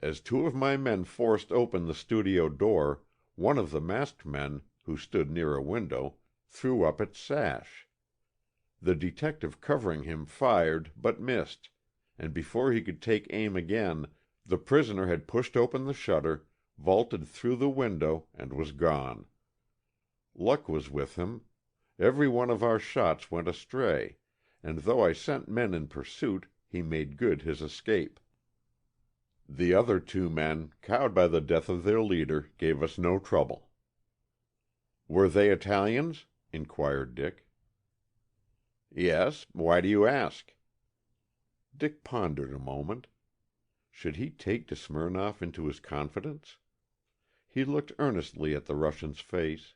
"As 2 of my men forced open the studio door, one of the masked men, who stood near a window, threw up its sash. The detective covering him fired, but missed, and before he could take aim again, the prisoner had pushed open the shutter, vaulted through the window, and was gone. Luck was with him. Every one of our shots went astray, and though I sent men in pursuit, he made good his escape. The other 2 men, cowed by the death of their leader, gave us no trouble." "Were they Italians?" inquired Dick. "Yes. Why do you ask?" Dick pondered a moment. Should he take De Smirnoff into his confidence? He looked earnestly at the Russian's face.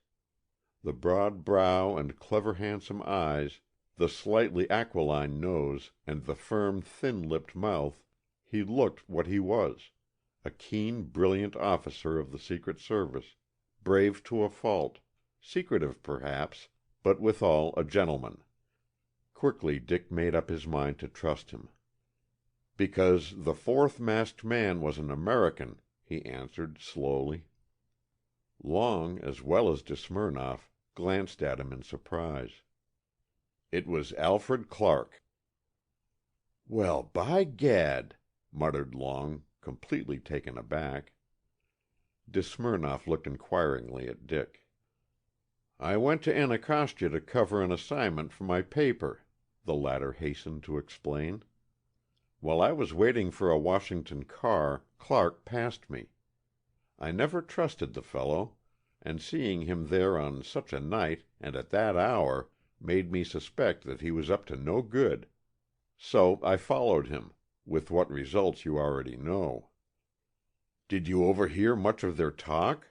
The broad brow and clever handsome eyes, the slightly aquiline nose, and the firm, thin-lipped mouth, he looked what he was, a keen, brilliant officer of the Secret Service, brave to a fault, secretive perhaps, but withal a gentleman. Quickly Dick made up his mind to trust him. "Because the 4th masked man was an American," he answered slowly. Long, as well as De Smirnoff, glanced at him in surprise. "It was Alfred Clark." "Well, by gad!" muttered Long, completely taken aback. De Smirnoff looked inquiringly at Dick. "I went to Anacostia to cover an assignment for my paper," the latter hastened to explain. "While I was waiting for a Washington car, Clark passed me. I never trusted the fellow, and seeing him there on such a night and at that hour made me suspect that he was up to no good. So I followed him, with what results you already know." "Did you overhear much of their talk?"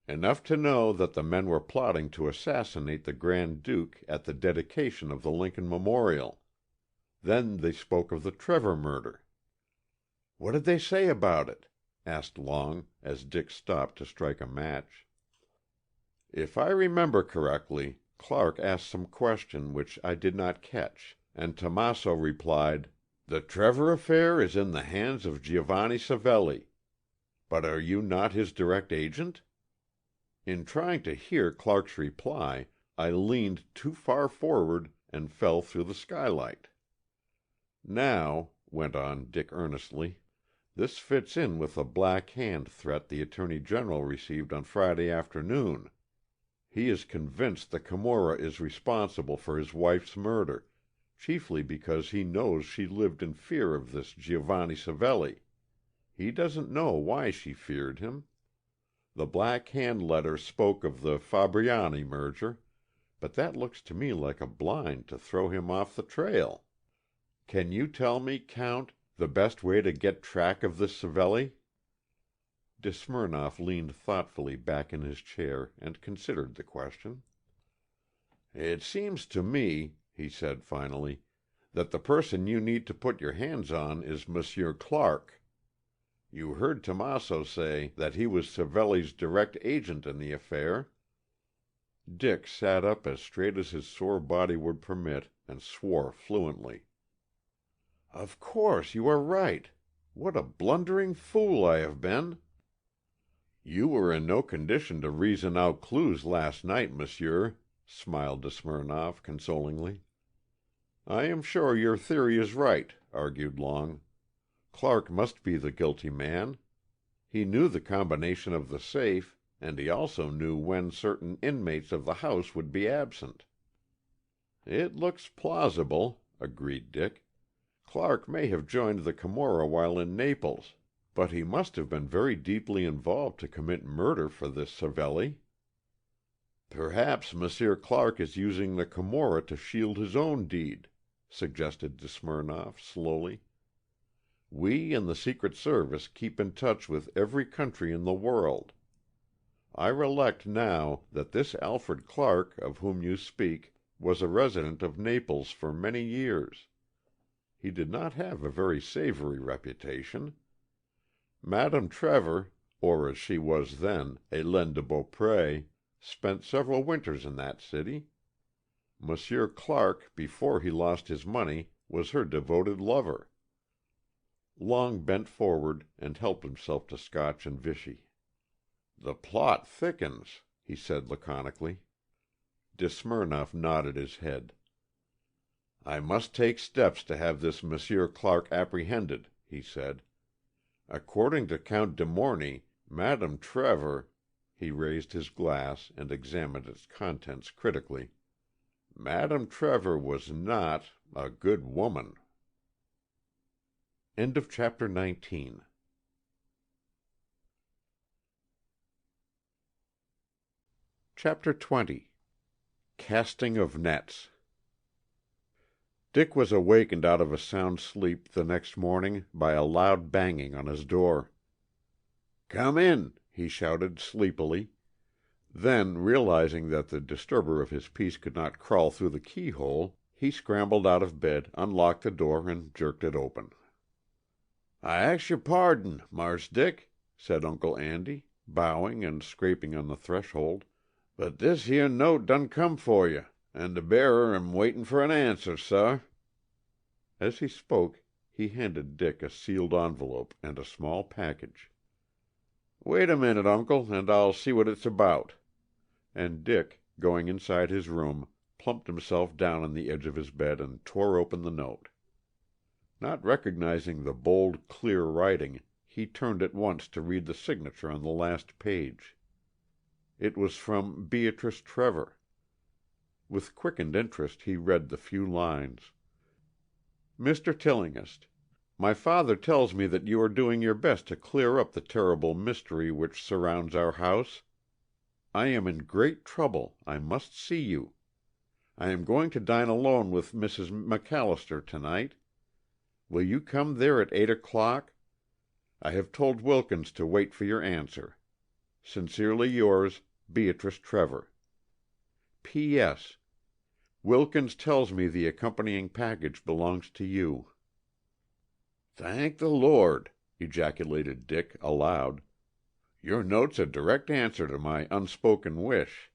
"Enough to know that the men were plotting to assassinate the Grand Duke at the dedication of the Lincoln Memorial. Then they spoke of the Trevor murder." "What did they say about it?" asked Long, as Dick stopped to strike a match. "If I remember correctly, Clark asked some question which I did not catch, and Tomaso replied, 'The Trevor affair is in the hands of Giovanni Savelli. But are you not his direct agent?' In trying to hear Clark's reply, I leaned too far forward and fell through the skylight. Now," went on Dick earnestly, "this fits in with the Black Hand threat the Attorney General received on Friday afternoon. He is convinced the Camorra is responsible for his wife's murder, chiefly because he knows she lived in fear of this Giovanni Savelli. He doesn't know why she feared him. The Black Hand letter spoke of the Fabriani merger, but that looks to me like a blind to throw him off the trail. Can you tell me, Count, the best way to get track of this Savelli?" De Smirnoff leaned thoughtfully back in his chair and considered the question. "It seems to me," he said finally, "that the person you need to put your hands on is Monsieur Clark. You heard Tomaso say that he was Savelli's direct agent in the affair." Dick sat up as straight as his sore body would permit, and swore fluently. "Of course, you are right. What a blundering fool I have been!" "You were in no condition to reason out clues last night, monsieur," smiled de Smirnoff consolingly. "I am sure your theory is right," argued Long. "Clark must be the guilty man. He knew the combination of the safe, and he also knew when certain inmates of the house would be absent." "It looks plausible," agreed Dick. "Clark may have joined the Camorra while in Naples, but he must have been very deeply involved to commit murder for this Savelli." "Perhaps Monsieur Clark is using the Camorra to shield his own deed," suggested de Smirnoff slowly. "We in the Secret Service keep in touch with every country in the world. I recollect now that this Alfred Clark, of whom you speak, was a resident of Naples for many years. He did not have a very savory reputation. Madame Trevor, or as she was then, Hélène de Beaupré, spent several winters in that city. Monsieur Clark, before he lost his money, was her devoted lover." Long bent forward and helped himself to Scotch and Vichy. "The plot thickens," he said laconically. De Smirnoff nodded his head. "I must take steps to have this Monsieur Clark apprehended," he said. "According to Count de Morny, Madame Trevor—" he raised his glass and examined its contents critically. "Madame Trevor was not a good woman." Chapter 19. Chapter 20. Casting of Nets. Dick was awakened out of a sound sleep the next morning by a loud banging on his door. "Come in," he shouted sleepily. Then, realizing that the disturber of his peace could not crawl through the keyhole, he scrambled out of bed, unlocked the door, and jerked it open. "I ax your pardon, Marse Dick," said Uncle Andy, bowing and scraping on the threshold, "but this here note done come for you, and the bearer am waitin' for an answer, suh." As he spoke, he handed Dick a sealed envelope and a small package. "Wait a minute, Uncle, and I'll see what it's about." And Dick, going inside his room, plumped himself down on the edge of his bed and tore open the note. Not recognizing the bold, clear writing, he turned at once to read the signature on the last page. It was from Beatrice Trevor. With quickened interest he read the few lines. "Mr. Tillinghast, my father tells me that you are doing your best to clear up the terrible mystery which surrounds our house. I am in great trouble. I must see you. I am going to dine alone with Mrs. MacAllister tonight. Will you come there at 8 o'clock? I have told Wilkins to wait for your answer. Sincerely yours, Beatrice Trevor. P.S. Wilkins tells me the accompanying package belongs to you." "Thank the Lord!" ejaculated Dick aloud. "Your note's a direct answer to my unspoken wish.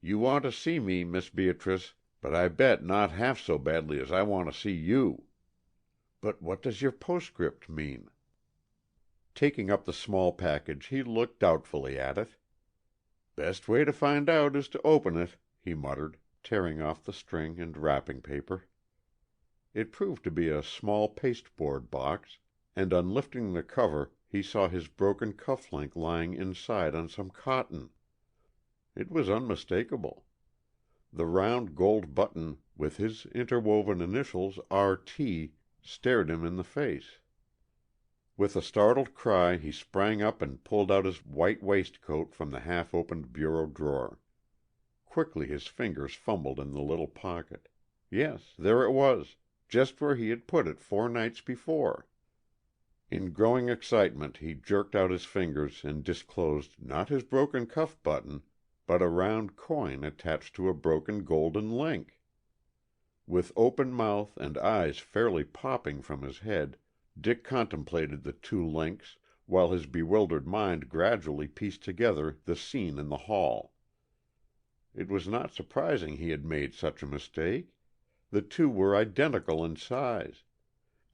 You want to see me, Miss Beatrice, but I bet not half so badly as I want to see you. But what does your postscript mean?" Taking up the small package, he looked doubtfully at it. "Best way to find out is to open it," he muttered, tearing off the string and wrapping paper. It proved to be a small pasteboard box, and on lifting the cover he saw his broken cuff link lying inside on some cotton. It was unmistakable. The round gold button with his interwoven initials R.T. stared him in the face. With a startled cry he sprang up and pulled out his white waistcoat from the half-opened bureau drawer. Quickly his fingers fumbled in the little pocket. Yes, there it was, just where he had put it 4 nights before. In growing excitement he jerked out his fingers and disclosed not his broken cuff button, but a round coin attached to a broken golden link. With open mouth and eyes fairly popping from his head, Dick contemplated the 2 links, while his bewildered mind gradually pieced together the scene in the hall. It was not surprising he had made such a mistake. The 2 were identical in size,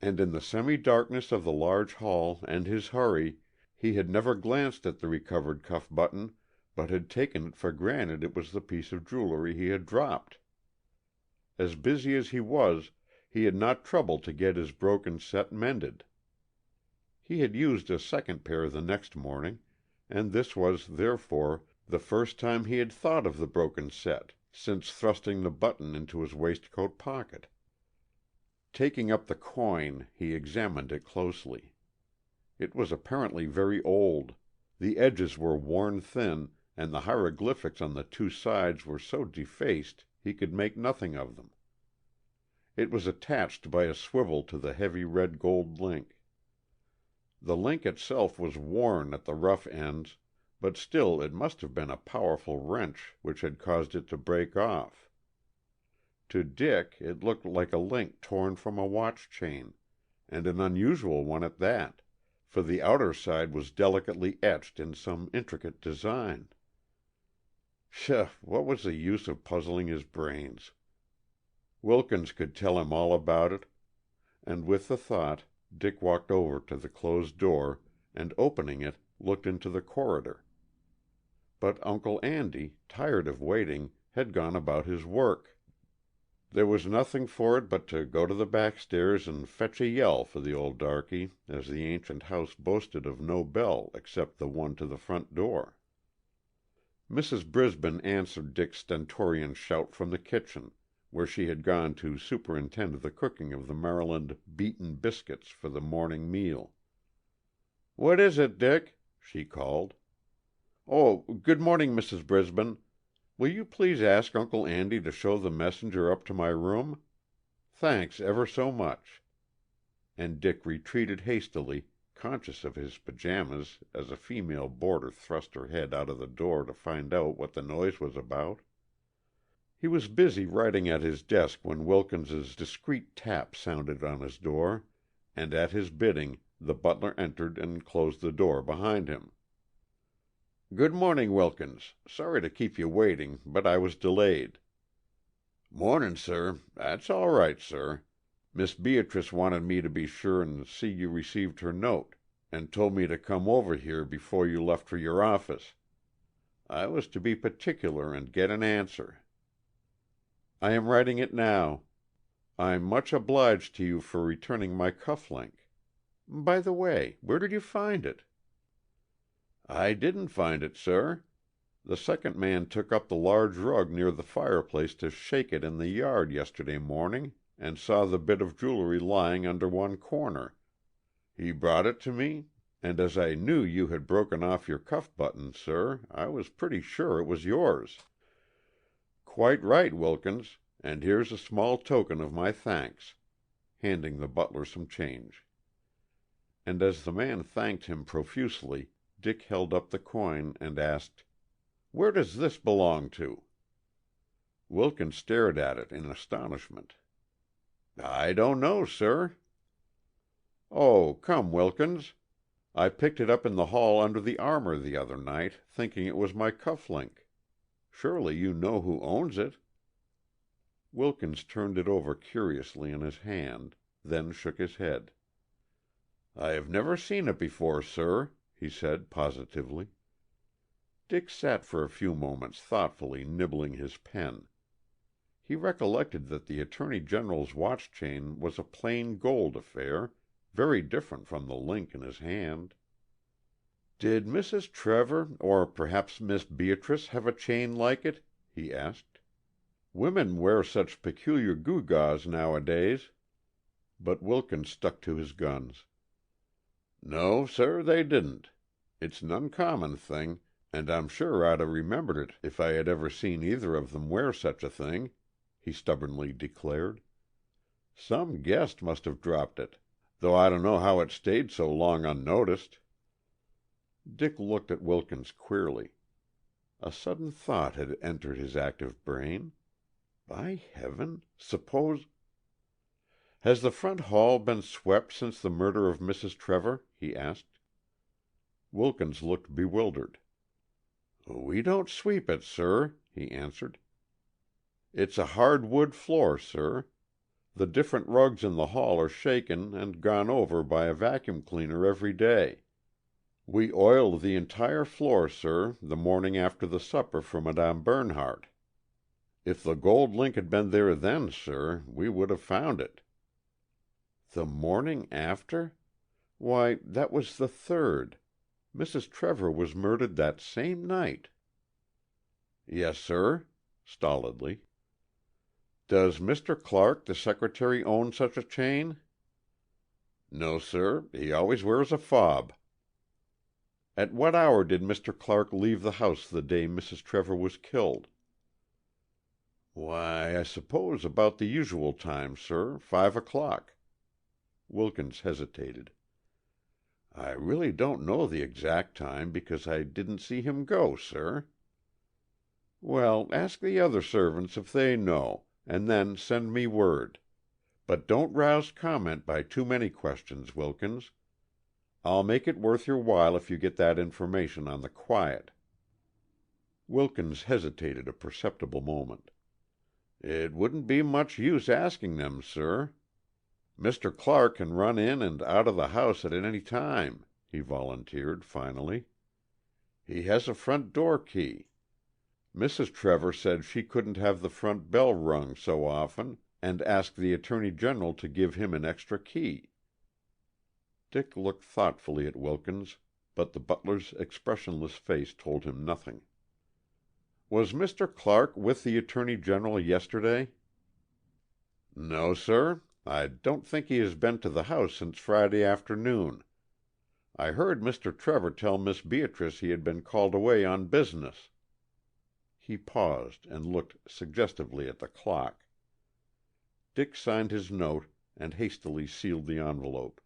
and in the semi-darkness of the large hall and his hurry, He had never glanced at the recovered cuff button, but had taken it for granted it was the piece of jewelry he had dropped. As busy as he was, he had not troubled to get his broken set mended. He had used a second pair the next morning, and this was, therefore, the first time he had thought of the broken set since thrusting the button into his waistcoat pocket. Taking up the coin, he examined it closely. It was apparently very old. The edges were worn thin, and the hieroglyphics on the two sides were so defaced he could make nothing of them. It was attached by a swivel to the heavy red gold link. The link itself was worn at the rough ends, but still it must have been a powerful wrench which had caused it to break off. To Dick it looked like a link torn from a watch chain, and an unusual one at that, for the outer side was delicately etched in some intricate design. Pshaw, what was the use of puzzling his brains? Wilkins could tell him all about it, and with the thought, Dick walked over to the closed door, and opening it, looked into the corridor. But Uncle Andy, tired of waiting, had gone about his work. There was nothing for it but to go to the back stairs and fetch a yell for the old darky, as the ancient house boasted of no bell except the one to the front door. Mrs. Brisbane answered Dick's stentorian shout from the kitchen, where she had gone to superintend the cooking of the Maryland beaten biscuits for the morning meal. "What is it, Dick?" she called. "Oh, good morning, Mrs. Brisbane. Will you please ask Uncle Andy to show the messenger up to my room? Thanks ever so much." And Dick retreated hastily, conscious of his pajamas as a female boarder thrust her head out of the door to find out what the noise was about. He was busy writing at his desk when Wilkins's discreet tap sounded on his door, and at his bidding the butler entered and closed the door behind him. "Good morning, Wilkins. Sorry to keep you waiting, but I was delayed." "Morning, sir. That's all right, sir. Miss Beatrice wanted me to be sure and see you received her note, and told me to come over here before you left for your office. I was to be particular and get an answer." "I am writing it now. I'm much obliged to you for returning my cuff link. By the way, where did you find it?" "I didn't find it, sir. The second man took up the large rug near the fireplace to shake it in the yard yesterday morning, and saw the bit of jewelry lying under one corner. He brought it to me, and as I knew you had broken off your cuff button, sir, I was pretty sure it was yours." "Quite right, Wilkins, and here's a small token of my thanks," handing the butler some change. And as the man thanked him profusely, Dick held up the coin and asked, "Where does this belong to?" Wilkins stared at it in astonishment. "I don't know, sir." "Oh, come, Wilkins. I picked it up in the hall under the armor the other night, thinking it was my cuff link. Surely you know who owns it." Wilkins turned it over curiously in his hand, then shook his head. "I have never seen it before, sir," he said positively. Dick sat for a few moments thoughtfully nibbling his pen. He recollected that the Attorney General's watch chain was a plain gold affair, very different from the link in his hand. "Did Mrs. Trevor, or perhaps Miss Beatrice, have a chain like it?" he asked. "Women wear such peculiar gewgaws nowadays." But Wilkins stuck to his guns. "No, sir, they didn't. It's an uncommon thing, and I'm sure I'd 'a' remembered it if I had ever seen either of them wear such a thing," he stubbornly declared. "Some guest must have dropped it, though I don't know how it stayed so long unnoticed." Dick looked at Wilkins queerly. A sudden thought had entered his active brain. By heaven, suppose— "Has the front hall been swept since the murder of Mrs. Trevor?" he asked. Wilkins looked bewildered. "We don't sweep it, sir," he answered. "It's a hard wood floor, sir. The different rugs in the hall are shaken and gone over by a vacuum cleaner every day. We oiled the entire floor, sir, the morning after the supper for Madame Bernhardt. If the gold link had been there then, sir, we would have found it." "The morning after? Why, that was the 3rd. Mrs. Trevor was murdered that same night." "Yes, sir," stolidly. "Does Mr. Clark, the secretary, own such a chain?" "No, sir. He always wears a fob." "At what hour did Mr. Clark leave the house the day Mrs. Trevor was killed?" "Why, I suppose about the usual time, sir, 5 o'clock." Wilkins hesitated. "I really don't know the exact time, because I didn't see him go, sir." "Well, ask the other servants if they know, and then send me word. But don't rouse comment by too many questions, Wilkins. I'll make it worth your while if you get that information on the quiet." Wilkins hesitated a perceptible moment. "It wouldn't be much use asking them, sir. Mr. Clark can run in and out of the house at any time," he volunteered, finally. "He has a front door key. Mrs. Trevor said she couldn't have the front bell rung so often, and asked the Attorney General to give him an extra key." Dick looked thoughtfully at Wilkins, but the butler's expressionless face told him nothing. "Was Mr. Clark with the Attorney General yesterday?" "No, sir. I don't think he has been to the house since Friday afternoon. I heard Mr. Trevor tell Miss Beatrice he had been called away on business." He paused and looked suggestively at the clock. Dick signed his note and hastily sealed the envelope,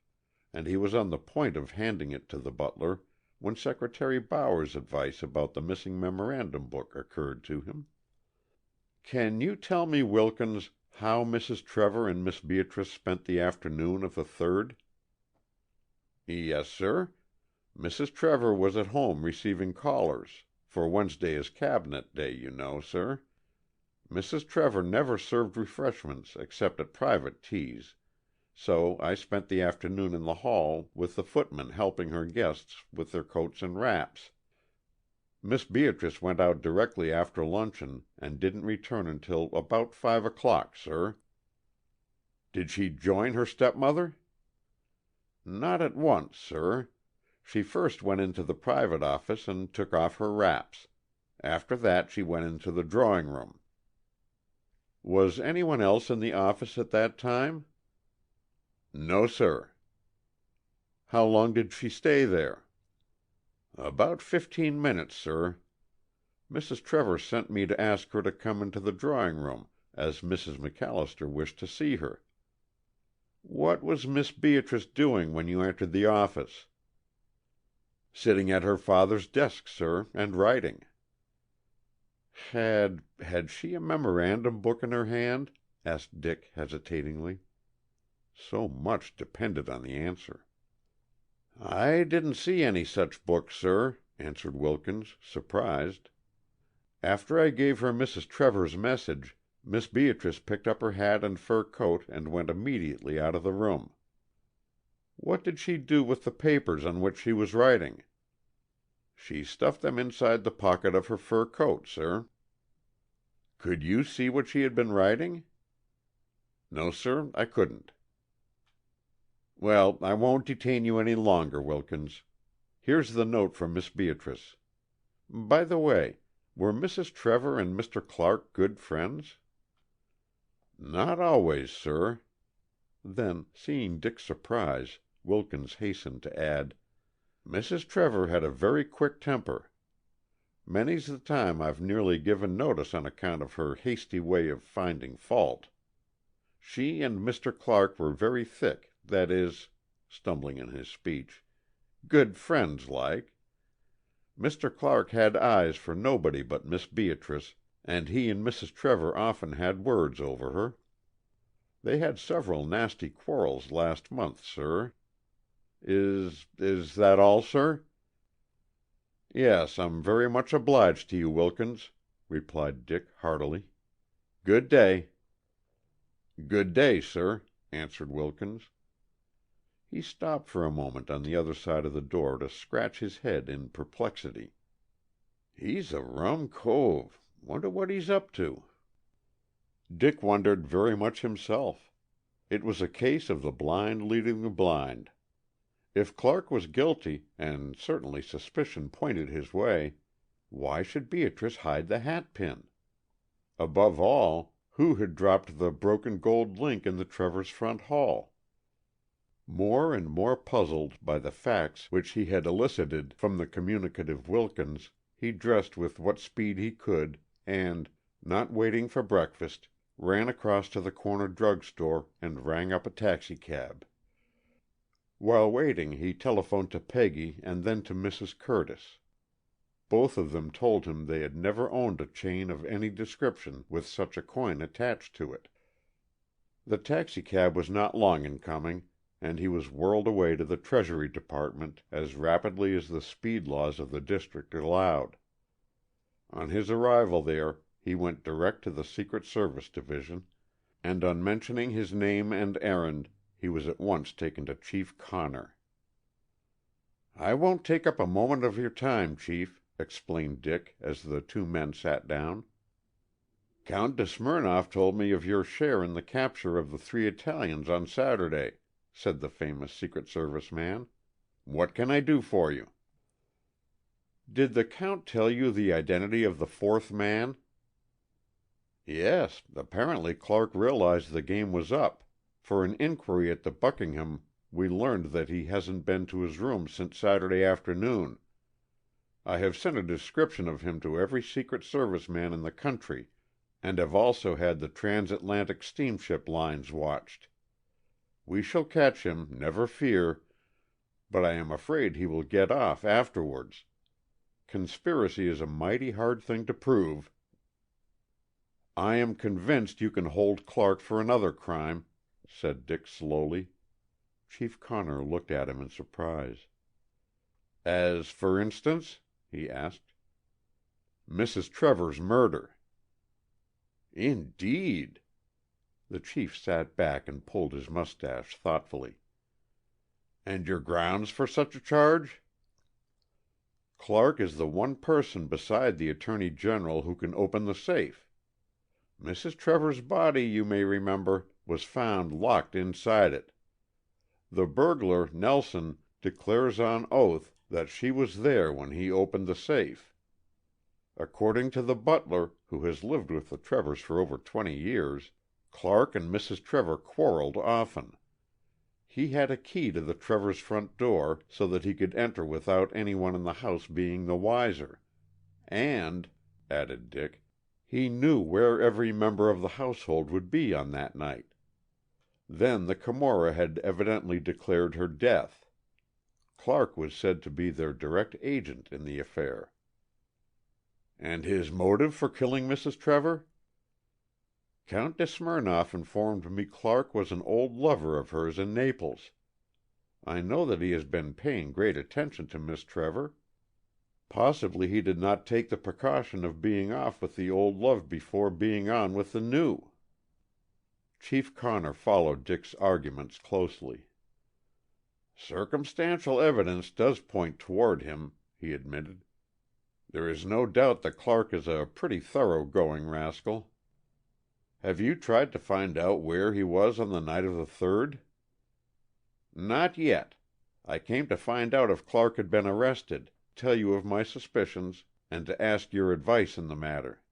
and he was on the point of handing it to the butler when Secretary Bauer's advice about the missing memorandum book occurred to him. "Can you tell me, Wilkins, how Mrs. Trevor and Miss Beatrice spent the afternoon of the 3rd? "Yes, sir. Mrs. Trevor was at home receiving callers, for Wednesday is Cabinet Day, you know, sir. Mrs. Trevor never served refreshments except at private teas, so I spent the afternoon in the hall with the footman helping her guests with their coats and wraps. Miss Beatrice went out directly after luncheon and didn't return until about 5 o'clock, sir." "Did she join her stepmother?" "Not at once, sir. She first went into the private office and took off her wraps. After that she went into the drawing room." "Was anyone else in the office at that time?" "No, sir." "How long did she stay there?" "About 15 minutes, sir. Mrs. Trevor sent me to ask her to come into the drawing room, as Mrs. MacAllister wished to see her." "What was Miss Beatrice doing when you entered the office?" "Sitting at her father's desk, sir, and writing." Had she a memorandum book in her hand?" asked Dick hesitatingly. So much depended on the answer. "I didn't see any such book, sir," answered Wilkins, surprised. "After I gave her Mrs. Trevor's message, Miss Beatrice picked up her hat and fur coat and went immediately out of the room." "What did she do with the papers on which she was writing?" "She stuffed them inside the pocket of her fur coat, sir." "Could you see what she had been writing?" "No, sir, I couldn't." "Well, I won't detain you any longer, Wilkins. Here's the note from Miss Beatrice. By the way, were Mrs. Trevor and Mr. Clark good friends?" "Not always, sir." Then, seeing Dick's surprise, Wilkins hastened to add, "Mrs. Trevor had a very quick temper. Many's the time I've nearly given notice on account of her hasty way of finding fault. She and Mr. Clark were very thick, that is," stumbling in his speech, "good friends like. Mr. Clark had eyes for nobody but Miss Beatrice, and he and Mrs. Trevor often had words over her. They had several nasty quarrels last month, sir. Is that all, sir?" "Yes, I'm very much obliged to you, Wilkins," replied Dick heartily. "Good day." "Good day, sir," answered Wilkins. He stopped for a moment on the other side of the door to scratch his head in perplexity. "He's a rum cove. Wonder what he's up to?" Dick wondered very much himself. It was a case of the blind leading the blind. If Clark was guilty, and certainly suspicion pointed his way, why should Beatrice hide the hatpin? Above all, who had dropped the broken gold link in the Trevors' front hall? More and more puzzled by the facts which he had elicited from the communicative Wilkins, he dressed with what speed he could, and, not waiting for breakfast, ran across to the corner drug store and rang up a taxicab. While waiting, he telephoned to Peggy and then to Mrs. Curtis. Both of them told him they had never owned a chain of any description with such a coin attached to it. The taxicab was not long in coming, and he was whirled away to the Treasury Department as rapidly as the speed laws of the district allowed. On his arrival there, he went direct to the Secret Service Division, and on mentioning his name and errand, he was at once taken to Chief Connor. "I won't take up a moment of your time, Chief," explained Dick as the two men sat down. "Count de Smirnoff told me of your share in the capture of the 3 Italians on Saturday," said the famous Secret Service man. "What can I do for you?" "Did the Count tell you the identity of the 4th man?" "Yes. Apparently Clark realized the game was up. For an inquiry at the Buckingham, we learned that he hasn't been to his room since Saturday afternoon. I have sent a description of him to every Secret Service man in the country, and have also had the transatlantic steamship lines watched. We shall catch him, never fear, but I am afraid he will get off afterwards. Conspiracy is a mighty hard thing to prove." "I am convinced you can hold Clark for another crime," said Dick slowly. Chief Connor looked at him in surprise. "As for instance?" he asked. "Mrs. Trevor's murder." "Indeed!" The chief sat back and pulled his mustache thoughtfully. "And your grounds for such a charge?" "Clark is the one person beside the Attorney General who can open the safe. Mrs. Trevor's body, you may remember, was found locked inside it. The burglar, Nelson, declares on oath that she was there when he opened the safe. According to the butler, who has lived with the Trevors for over 20 years, Clark and Mrs. Trevor quarreled often. He had a key to the Trevors' front door so that he could enter without anyone in the house being the wiser. And," added Dick, "he knew where every member of the household would be on that night. Then the Camorra had evidently declared her death. Clark was said to be their direct agent in the affair." "And his motive for killing Mrs. Trevor?" "Count de Smirnoff informed me Clark was an old lover of hers in Naples. I know that he has been paying great attention to Miss Trevor. Possibly he did not take the precaution of being off with the old love before being on with the new." Chief Connor followed Dick's arguments closely. "Circumstantial evidence does point toward him," he admitted. "There is no doubt that Clark is a pretty thorough-going rascal. Have you tried to find out where he was on the night of the 3rd? "Not yet. I came to find out if Clark had been arrested, tell you of my suspicions, and to ask your advice in the matter."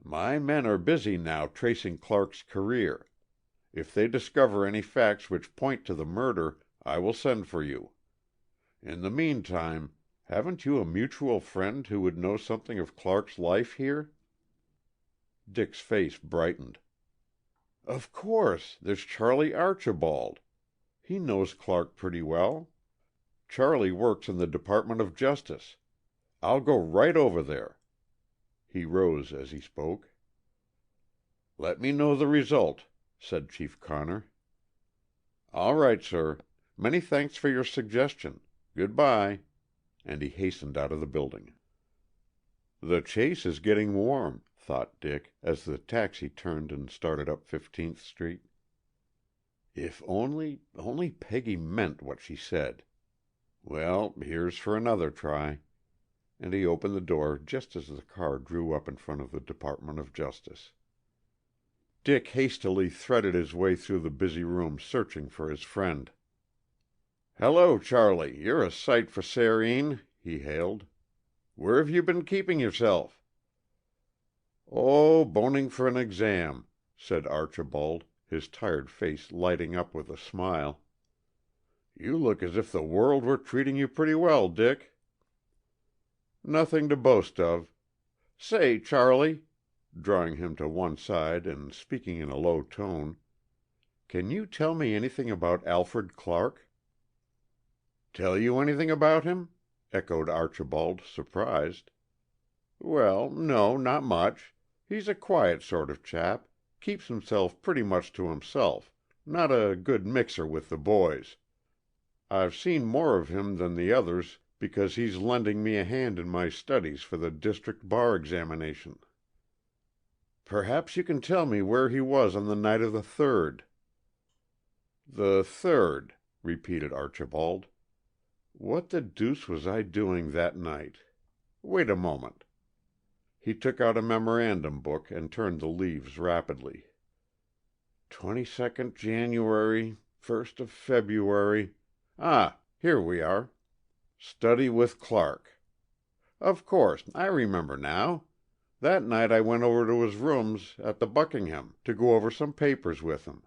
"My men are busy now tracing Clark's career. If they discover any facts which point to the murder, I will send for you. In the meantime, haven't you a mutual friend who would know something of Clark's life here?" Dick's face brightened. "Of course, there's Charlie Archibald. He knows Clark pretty well. Charlie works in the Department of Justice. I'll go right over there." He rose as he spoke. "Let me know the result," said Chief Connor. "All right, sir. Many thanks for your suggestion. Good by." And he hastened out of the building. The chase is getting warm, thought Dick, as the taxi turned and started up 15th Street. If only Peggy meant what she said. Well, here's for another try. And he opened the door just as the car drew up in front of the Department of Justice. Dick hastily threaded his way through the busy room searching for his friend. "Hello, Charlie. You're a sight for Sareen," he hailed. "Where have you been keeping yourself?" "Oh, boning for an exam," said Archibald, his tired face lighting up with a smile. "You look as if the world were treating you pretty well, Dick." "Nothing to boast of. Say, Charlie," drawing him to one side and speaking in a low tone, "can you tell me anything about Alfred Clark?" "Tell you anything about him?" echoed Archibald, surprised. "Well, no, not much. He's a quiet sort of chap, keeps himself pretty much to himself, not a good mixer with the boys. I've seen more of him than the others because he's lending me a hand in my studies for the district bar examination." "Perhaps you can tell me where he was on the night of the 3rd. "The 3rd," repeated Archibald. "What the deuce was I doing that night? Wait a moment." He took out a memorandum book and turned the leaves rapidly. 22nd January, 1st of February. Ah, here we are. Study with Clark. Of course, I remember now. That night I went over to his rooms at the Buckingham to go over some papers with him.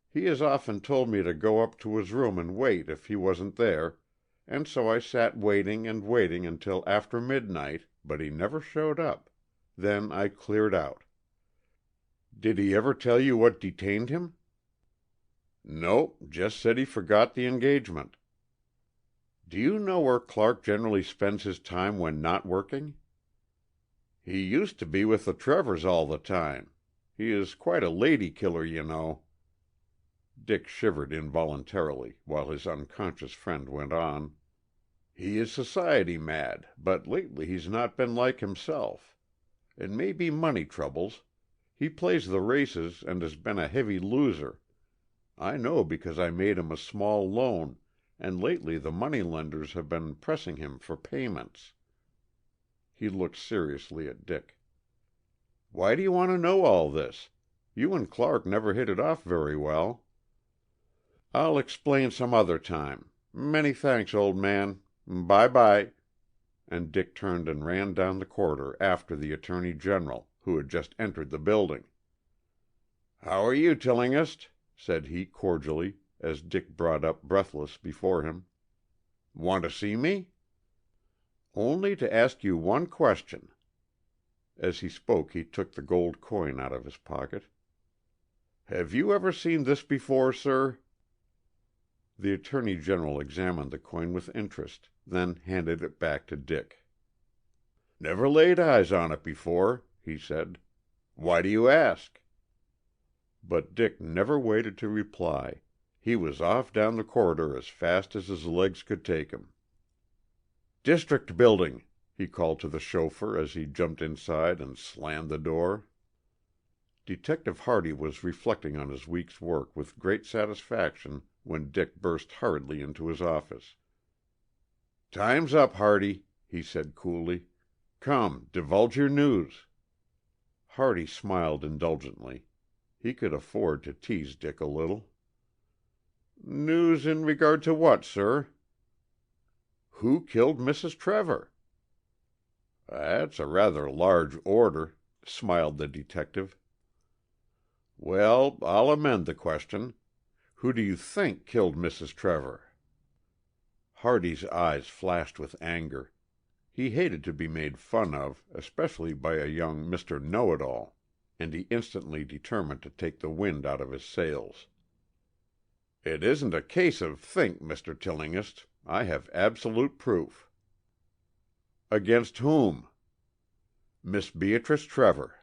He has often told me to go up to his room and wait if he wasn't there, and so I sat waiting and waiting until after midnight, but he never showed up. Then I cleared out." "Did he ever tell you what detained him?" "Nope, just said he forgot the engagement." "Do you know where Clark generally spends his time when not working?" "He used to be with the Trevors all the time. He is quite a lady killer, you know." Dick shivered involuntarily, while his unconscious friend went on. "He is society mad, but lately he's not been like himself. It may be money troubles. He plays the races and has been a heavy loser. I know because I made him a small loan, and lately the money lenders have been pressing him for payments." He looked seriously at Dick. "Why do you want to know all this? You and Clark never hit it off very well." "I'll explain some other time. Many thanks, old man. Bye-bye." And Dick turned and ran down the corridor after the Attorney General, who had just entered the building. "How are you, Tillinghast?" said he, cordially, as Dick brought up breathless before him. "Want to see me?" "Only to ask you one question." As he spoke he took the gold coin out of his pocket. "Have you ever seen this before, sir?" The Attorney General examined the coin with interest, then handed it back to Dick. "Never laid eyes on it before," he said. "Why do you ask?" But Dick never waited to reply. He was off down the corridor as fast as his legs could take him. "District Building," he called to the chauffeur as he jumped inside and slammed the door. Detective Hardy was reflecting on his week's work with great satisfaction when Dick burst hurriedly into his office. "Time's up, Hardy," he said coolly. "Come, divulge your news." Hardy smiled indulgently. He could afford to tease Dick a little. "News in regard to what, sir?" "Who killed Mrs. Trevor?" "That's a rather large order," smiled the detective. "Well, I'll amend the question. Who do you think killed Mrs. Trevor?" Hardy's eyes flashed with anger. He hated to be made fun of, especially by a young Mr. Know-it-all, and he instantly determined to take the wind out of his sails. "It isn't a case of think, Mr. Tillinghast. I have absolute proof." "Against whom?" "Miss Beatrice Trevor."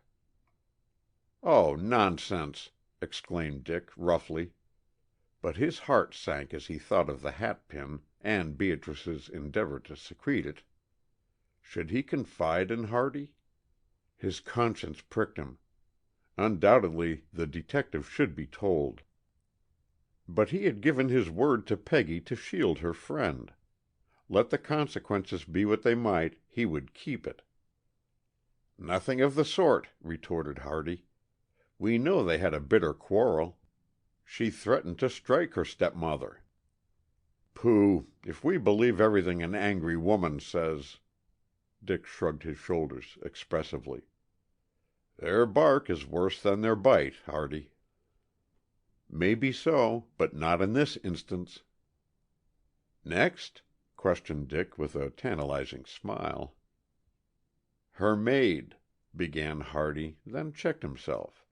"Oh, nonsense!" exclaimed Dick, roughly. But his heart sank as he thought of the hatpin and Beatrice's endeavor to secrete it. Should he confide in Hardy? His conscience pricked him. Undoubtedly the detective should be told. But he had given his word to Peggy to shield her friend. Let the consequences be what they might, he would keep it. "Nothing of the sort," retorted Hardy. "We know they had a bitter quarrel. She threatened to strike her stepmother." "Pooh! If we believe everything an angry woman says—" Dick shrugged his shoulders expressively. "Their bark is worse than their bite, Hardy." "Maybe so, but not in this instance." "Next?" questioned Dick with a tantalizing smile. "Her maid," began Hardy, then checked himself.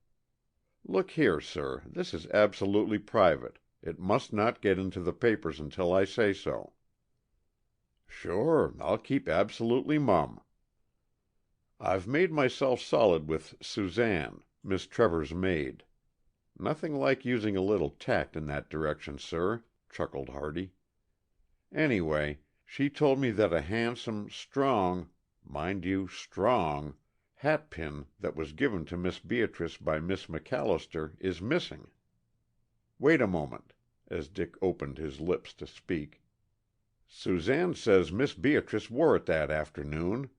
"Look here, sir, this is absolutely private. It must not get into the papers until I say so." "Sure, I'll keep absolutely mum." "I've made myself solid with Suzanne, Miss Trevor's maid. Nothing like using a little tact in that direction, sir," chuckled Hardy. "Anyway, she told me that a handsome, strong, mind you, strong, hatpin that was given to Miss Beatrice by Miss MacAllister is missing. Wait a moment," as Dick opened his lips to speak. "Suzanne says Miss Beatrice wore it that afternoon,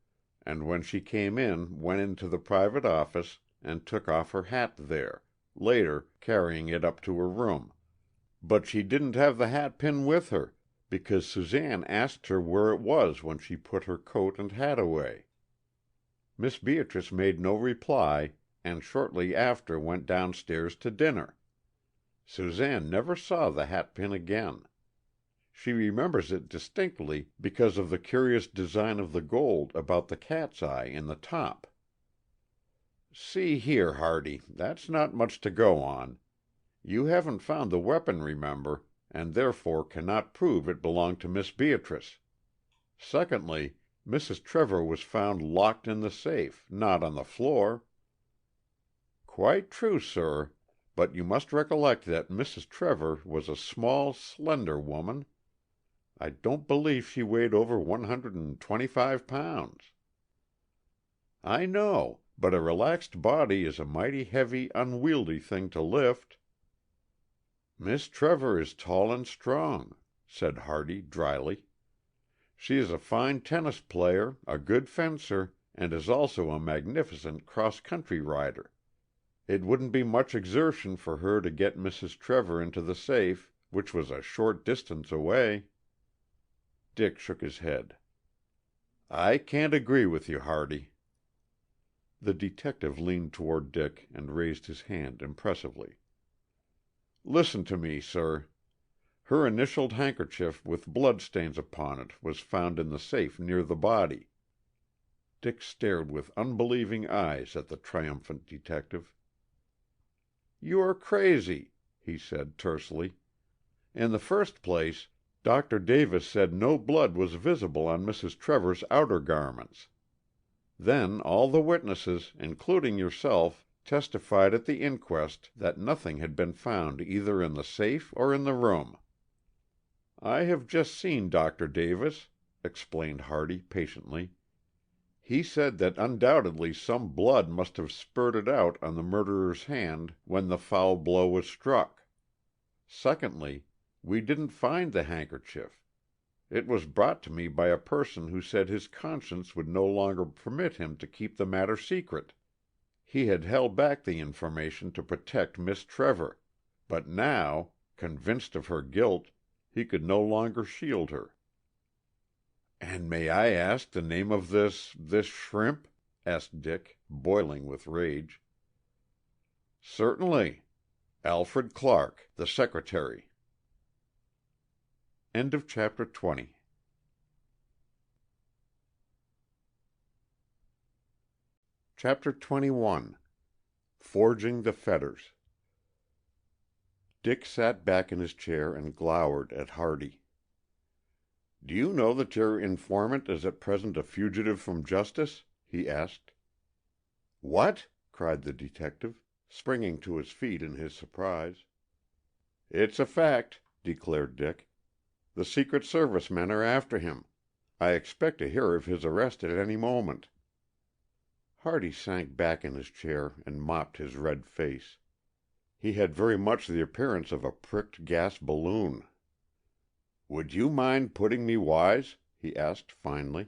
and when she came in went into the private office and took off her hat there, later carrying it up to her room. But she didn't have the hatpin with her, because Suzanne asked her where it was when she put her coat and hat away. Miss Beatrice made no reply, and shortly after went downstairs to dinner. Suzanne never saw the hatpin again. She remembers it distinctly because of the curious design of the gold about the cat's eye in the top. See here, Hardy, that's not much to go on. You haven't found the weapon, remember, and therefore cannot prove it belonged to Miss Beatrice. Secondly, Mrs. Trevor was found locked in the safe, not on the floor." "Quite true, sir, but you must recollect that Mrs. Trevor was a small, slender woman. I don't believe she weighed over 125 pounds." "I know, but a relaxed body is a mighty heavy, unwieldy thing to lift." "Miss Trevor is tall and strong," said Hardy dryly. "She is a fine tennis player, a good fencer, and is also a magnificent cross-country rider. It wouldn't be much exertion for her to get Mrs. Trevor into the safe, which was a short distance away." Dick shook his head. "I can't agree with you, Hardy." The detective leaned toward Dick and raised his hand impressively. "Listen to me, sir. Her initialed handkerchief with bloodstains upon it was found in the safe near the body." Dick stared with unbelieving eyes at the triumphant detective. "You are crazy," he said tersely. "In the first place, Dr. Davis said no blood was visible on Mrs. Trevor's outer garments. Then all the witnesses, including yourself, testified at the inquest that nothing had been found either in the safe or in the room." "I have just seen Dr. Davis," explained Hardy patiently. "He said that undoubtedly some blood must have spurted out on the murderer's hand when the foul blow was struck. Secondly, we didn't find the handkerchief. It was brought to me by a person who said his conscience would no longer permit him to keep the matter secret. He had held back the information to protect Miss Trevor, but now, convinced of her guilt, he could no longer shield her." "And may I ask the name of this shrimp?" asked Dick, boiling with rage. "Certainly. Alfred Clark, the secretary." Chapter 21. Forging the Fetters. Dick sat back in his chair and glowered at Hardy. "Do you know that your informant is at present a fugitive from justice?" he asked. "What?" cried the detective, springing to his feet in his surprise. "It's a fact," declared Dick. "The Secret Service men are after him. I expect to hear of his arrest at any moment." Hardy sank back in his chair and mopped his red face. He had very much the appearance of a pricked gas balloon. "Would you mind putting me wise?" he asked finally.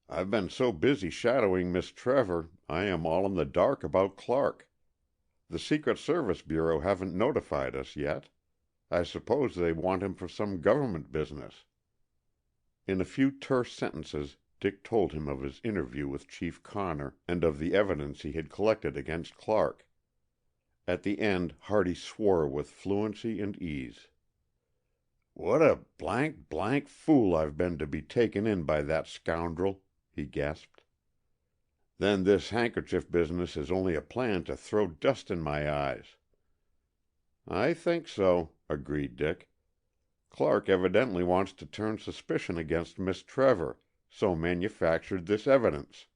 "I've been so busy shadowing Miss Trevor, I am all in the dark about Clark. The Secret Service Bureau haven't notified us yet. I suppose they want him for some government business." In a few terse sentences Dick told him of his interview with Chief Connor and of the evidence he had collected against Clark. At the end Hardy swore with fluency and ease. "What a fool I've been to be taken in by that scoundrel!" he gasped. "Then this handkerchief business is only a plan to throw dust in my eyes." "I think so," agreed Dick. "Clark evidently wants to turn suspicion against Miss Trevor, so manufactured this evidence.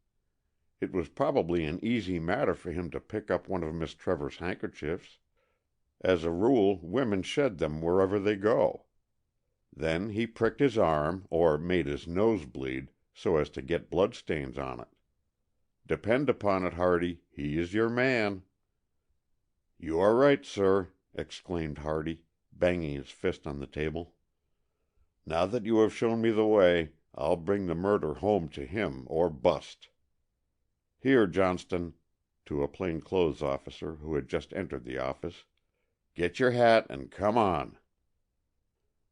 It was probably an easy matter for him to pick up one of Miss Trevor's handkerchiefs. As a rule, women shed them wherever they go. Then he pricked his arm, or made his nose bleed, so as to get bloodstains on it. Depend upon it, Hardy, he is your man." "You are right, sir," exclaimed Hardy, banging his fist on the table. "Now that you have shown me the way, I'll bring the murder home to him or bust. Here, Johnston," to a plain clothes officer who had just entered the office, "get your hat and come on."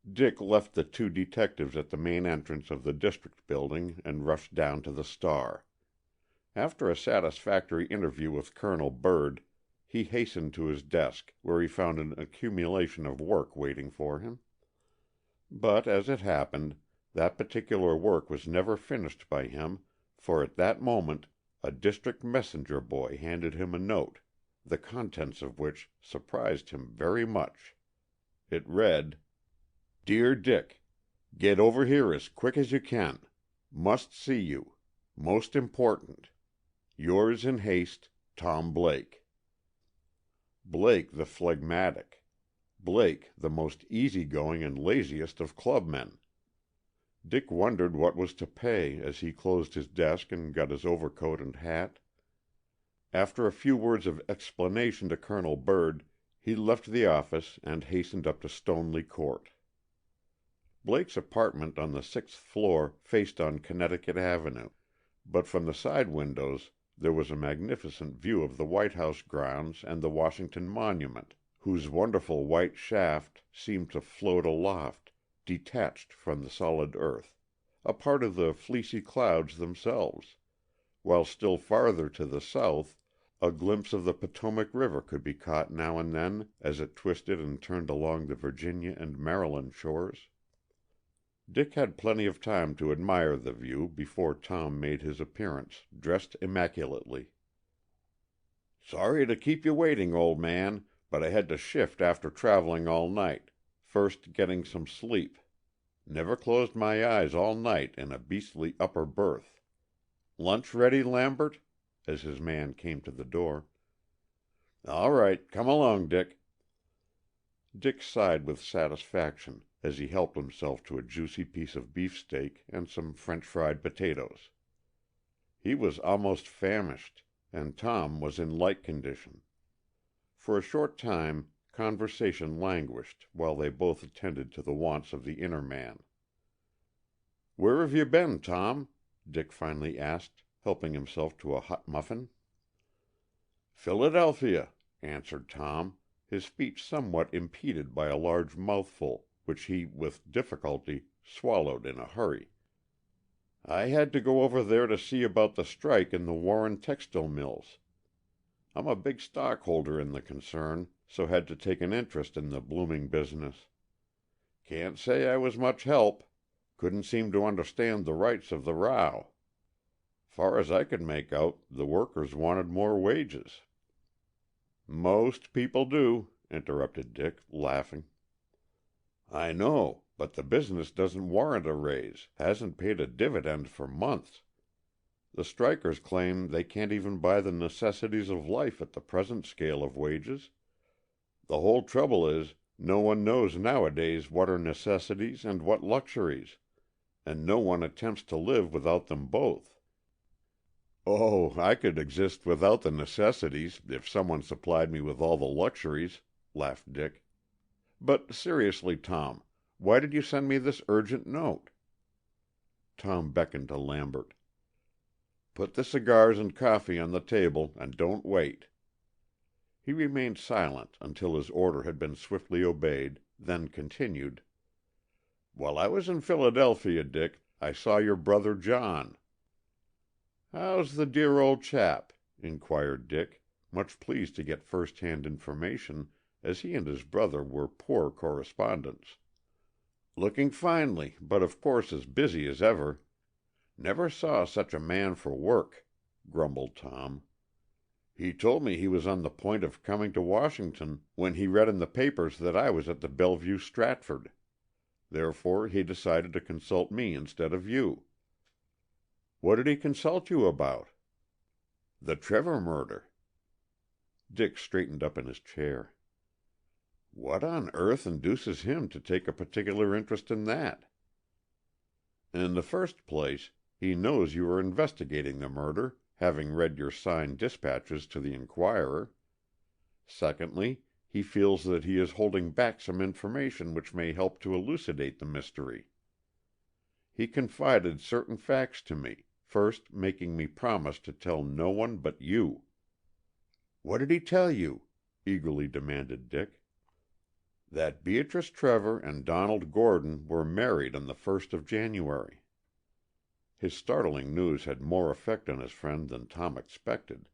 Dick left the two detectives at the main entrance of the District Building and rushed down to the Star. After a satisfactory interview with Colonel Byrd, he hastened to his desk, where he found an accumulation of work waiting for him. But, as it happened, that particular work was never finished by him, for at that moment a district messenger boy handed him a note, the contents of which surprised him very much. It read, "Dear Dick, get over here as quick as you can. Must see you. Most important. Yours in haste, Tom Blake." Blake the phlegmatic. Blake the most easy-going and laziest of clubmen. Dick wondered what was to pay as he closed his desk and got his overcoat and hat. After a few words of explanation to Colonel Byrd, he left the office and hastened up to Stoneleigh Court. Blake's apartment on the 6th floor faced on Connecticut Avenue, but from the side windows there was a magnificent view of the White House grounds and the Washington Monument, whose wonderful white shaft seemed to float aloft, detached from the solid earth, a part of the fleecy clouds themselves, while still farther to the south a glimpse of the Potomac River could be caught now and then as it twisted and turned along the Virginia and Maryland shores. Dick had plenty of time to admire the view before Tom made his appearance, dressed immaculately. "Sorry to keep you waiting, old man, but I had to shift after traveling all night, first getting some sleep. Never closed my eyes all night in a beastly upper berth. Lunch ready, Lambert?" as his man came to the door. "All right, come along, Dick." Dick sighed with satisfaction as he helped himself to a juicy piece of beefsteak and some French fried potatoes. He was almost famished, and Tom was in like condition. For a short time conversation languished while they both attended to the wants of the inner man. "Where have you been, Tom?" Dick finally asked, helping himself to a hot muffin. "Philadelphia," answered Tom, his speech somewhat impeded by a large mouthful, which he, with difficulty, swallowed in a hurry. "I had to go over there to see about the strike in the Warren textile mills. I'm a big stockholder in the concern, so had to take an interest in the blooming business. Can't say I was much help. Couldn't seem to understand the rights of the row. Far as I could make out, the workers wanted more wages." "Most people do," interrupted Dick, laughing. "I know, but the business doesn't warrant a raise, hasn't paid a dividend for months. The strikers claim they can't even buy the necessities of life at the present scale of wages. The whole trouble is, no one knows nowadays what are necessities and what luxuries, and no one attempts to live without them both. "Oh, I could exist without the necessities if someone supplied me with all the luxuries," laughed Dick. "But seriously, Tom, why did you send me this urgent note?" Tom beckoned to Lambert. "Put the cigars and coffee on the table, and don't wait." He remained silent until his order had been swiftly obeyed, then continued, "While I was in Philadelphia, Dick, I saw your brother John." "How's the dear old chap?" inquired Dick, much pleased to get first-hand information, as he and his brother were poor correspondents. "Looking finely, but of course as busy as ever. Never saw such a man for work," grumbled Tom. "He told me he was on the point of coming to Washington when he read in the papers that I was at the Bellevue Stratford. Therefore he decided to consult me instead of you." "What did he consult you about?" "The Trevor murder." Dick straightened up in his chair. "What on earth induces him to take a particular interest in that?" "In the first place, he knows you are investigating the murder, having read your signed dispatches to the Inquirer. Secondly, he feels that he is holding back some information which may help to elucidate the mystery. He confided certain facts to me, first making me promise to tell no one but you." "What did he tell you?" eagerly demanded Dick. "That Beatrice Trevor and Donald Gordon were married on the 1st of January." His startling news had more effect on his friend than Tom expected.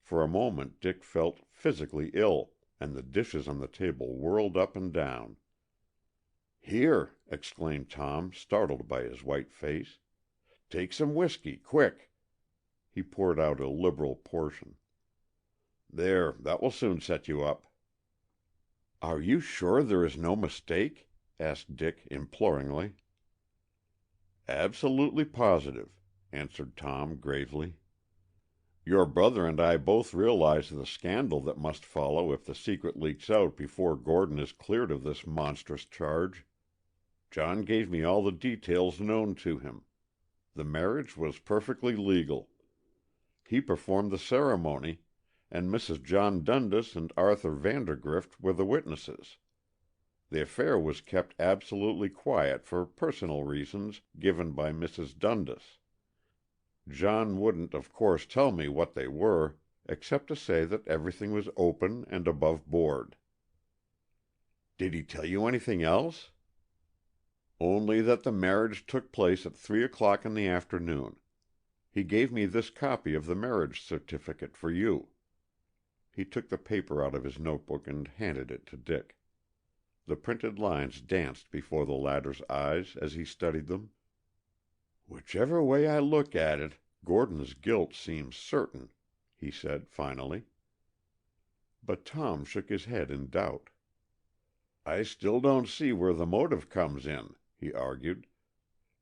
For a moment Dick felt physically ill, and the dishes on the table whirled up and down. "Here!" exclaimed Tom, startled by his white face. "Take some whiskey, quick!" He poured out a liberal portion. "There, that will soon set you up." "Are you sure there is no mistake?" asked Dick imploringly. "Absolutely positive," answered Tom gravely. "Your brother and I both realize the scandal that must follow if the secret leaks out before Gordon is cleared of this monstrous charge. John gave me all the details known to him. The marriage was perfectly legal. He performed the ceremony, and Mrs. John Dundas and Arthur Vandergrift were the witnesses. The affair was kept absolutely quiet for personal reasons given by Mrs. Dundas. John wouldn't, of course, tell me what they were, except to say that everything was open and above board." "Did he tell you anything else?" "Only that the marriage took place at 3 o'clock in the afternoon. He gave me this copy of the marriage certificate for you." He took the paper out of his notebook and handed it to Dick. The printed lines danced before the latter's eyes as he studied them. "Whichever way I look at it, Gordon's guilt seems certain," he said finally. But Tom shook his head in doubt. "I still don't see where the motive comes in," he argued.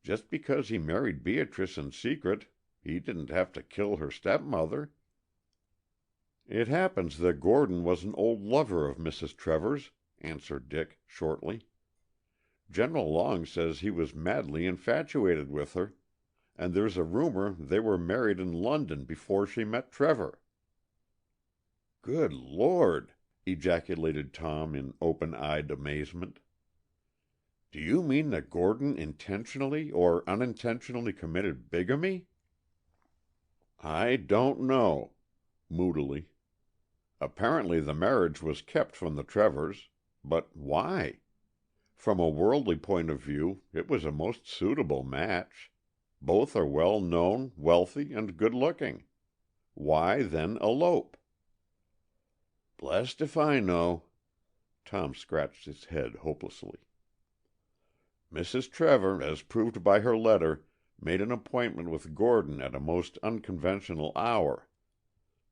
"Just because he married Beatrice in secret, he didn't have to kill her stepmother." "It happens that Gordon was an old lover of Mrs. Trevor's," answered Dick shortly. "General Long says he was madly infatuated with her, and there's a rumor they were married in London before she met Trevor." "Good Lord!" ejaculated Tom in open-eyed amazement. "Do you mean that Gordon intentionally or unintentionally committed bigamy?" "I don't know," moodily. "Apparently the marriage was kept from the Trevors. But why? From a worldly point of view, it was a most suitable match. Both are well known, wealthy, and good-looking. Why, then, elope?" "Blest if I know." Tom scratched his head hopelessly. "Mrs. Trevor, as proved by her letter, made an appointment with Gordon at a most unconventional hour.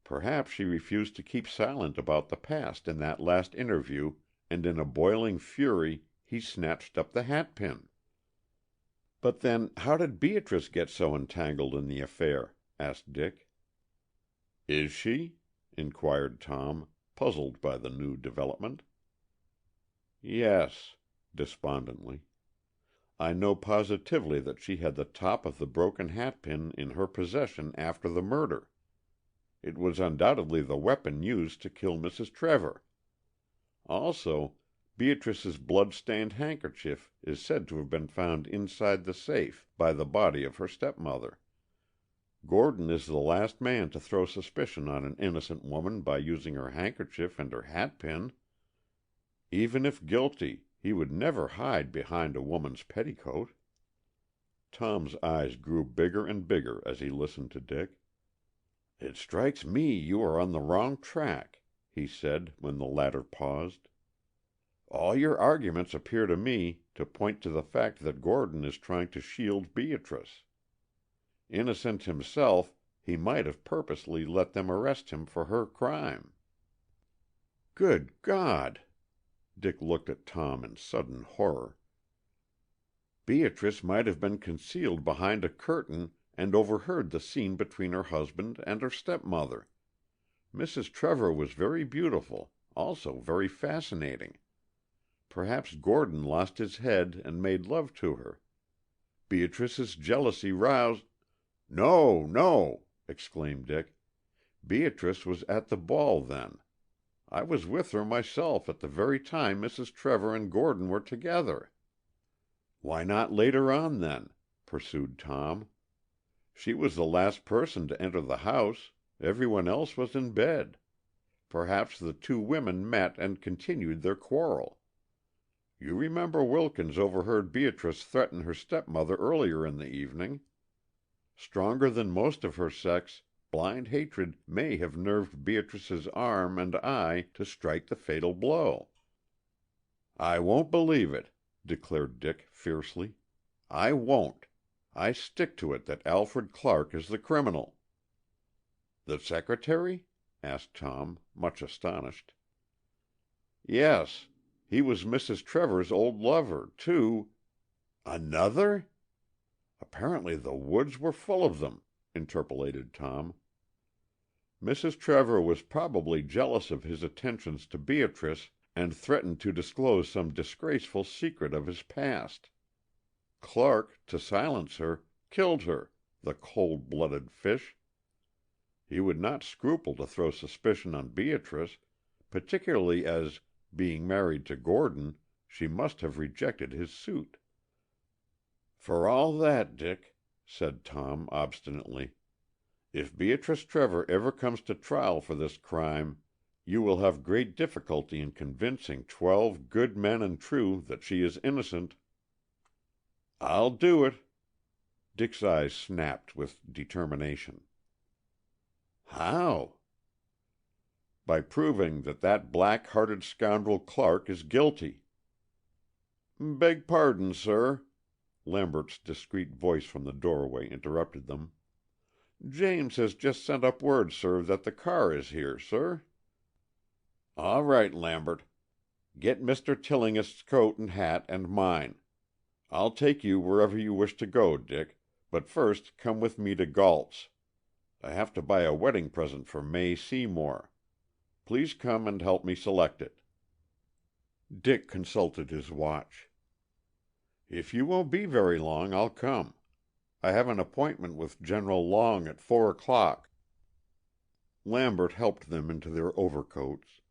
Perhaps she refused to keep silent about the past in that last interview, and in a boiling fury he snatched up the hatpin." "But then how did Beatrice get so entangled in the affair?" asked Dick. "Is she?" inquired Tom, puzzled by the new development. "Yes," despondently. I know positively that she had the top of the broken hatpin in her possession after the murder. It was undoubtedly the weapon used to kill Mrs. Trevor. Also, Beatrice's blood-stained handkerchief is said to have been found inside the safe by the body of her stepmother. Gordon is the last man to throw suspicion on an innocent woman by using her handkerchief and her hatpin. Even if guilty, he would never hide behind a woman's petticoat. Tom's eyes grew bigger and bigger as he listened to Dick. "It strikes me you are on the wrong track," he said, when the latter paused. "All your arguments appear to me to point to the fact that Gordon is trying to shield Beatrice. Innocent himself, he might have purposely let them arrest him for her crime." "Good God!" Dick looked at Tom in sudden horror. "Beatrice might have been concealed behind a curtain and overheard the scene between her husband and her stepmother. Mrs. Trevor was very beautiful, also very fascinating. Perhaps Gordon lost his head and made love to her. Beatrice's jealousy roused—" "No, no!" exclaimed Dick. "Beatrice was at the ball then. I was with her myself at the very time Mrs. Trevor and Gordon were together." "Why not later on, then?" pursued Tom. "She was the last person to enter the house. Everyone else was in bed. Perhaps the two women met and continued their quarrel. You remember Wilkins overheard Beatrice threaten her stepmother earlier in the evening. Stronger than most of her sex, blind hatred may have nerved Beatrice's arm and eye to strike the fatal blow." "I won't believe it," declared Dick fiercely. "I won't. I stick to it that Alfred Clark is the criminal." "The secretary?" asked Tom, much astonished. "Yes. He was Mrs. Trevor's old lover, too—" "Another?" "Apparently the woods were full of them," interpolated Tom. "Mrs. Trevor was probably jealous of his attentions to Beatrice and threatened to disclose some disgraceful secret of his past. Clark, to silence her, killed her, the cold-blooded fish. He would not scruple to throw suspicion on Beatrice, particularly as, being married to Gordon, she must have rejected his suit." "For all that, Dick," said Tom obstinately, "if Beatrice Trevor ever comes to trial for this crime, you will have great difficulty in convincing 12 good men and true that she is innocent." "I'll do it." Dick's eyes snapped with determination. "How?" "By proving that that black-hearted scoundrel Clark is guilty." "Beg pardon, sir." Lambert's discreet voice from the doorway interrupted them. "James has just sent up word, sir, that the car is here, sir." "All right, Lambert. Get Mr. Tillingist's coat and hat and mine. I'll take you wherever you wish to go, Dick, but first come with me to Galt's. I have to buy a wedding present for May Seymour. Please come and help me select it." Dick consulted his watch. "If you won't be very long, I'll come. I have an appointment with General Long at 4:00. Lambert helped them into their overcoats,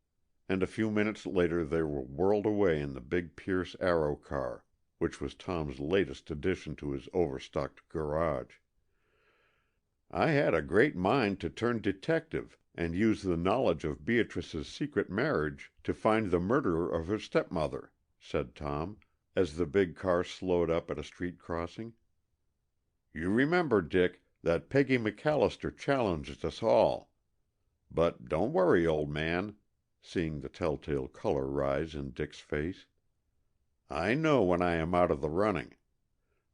and a few minutes later they were whirled away in the big Pierce Arrow car, which was Tom's latest addition to his overstocked garage. "I had a great mind to turn detective and use the knowledge of Beatrice's secret marriage to find the murderer of her stepmother," said Tom, as the big car slowed up at a street crossing. "You remember, Dick, that Peggy MacAllister challenged us all. But don't worry, old man," seeing the telltale color rise in Dick's face. "I know when I am out of the running.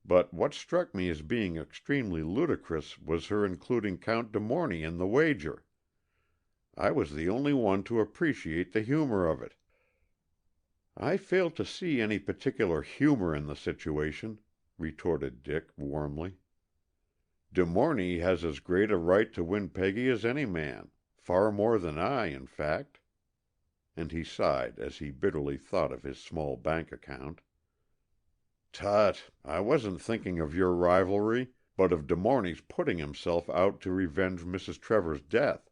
But what struck me as being extremely ludicrous was her including Count de Morny in the wager. I was the only one to appreciate the humor of it." "I fail to see any particular humor in the situation," retorted Dick warmly. "De Morny has as great a right to win Peggy as any man, far more than I, in fact." And he sighed as he bitterly thought of his small bank account. Tut, I wasn't thinking of your rivalry, but of De Morney's putting himself out to revenge Mrs. Trevor's death.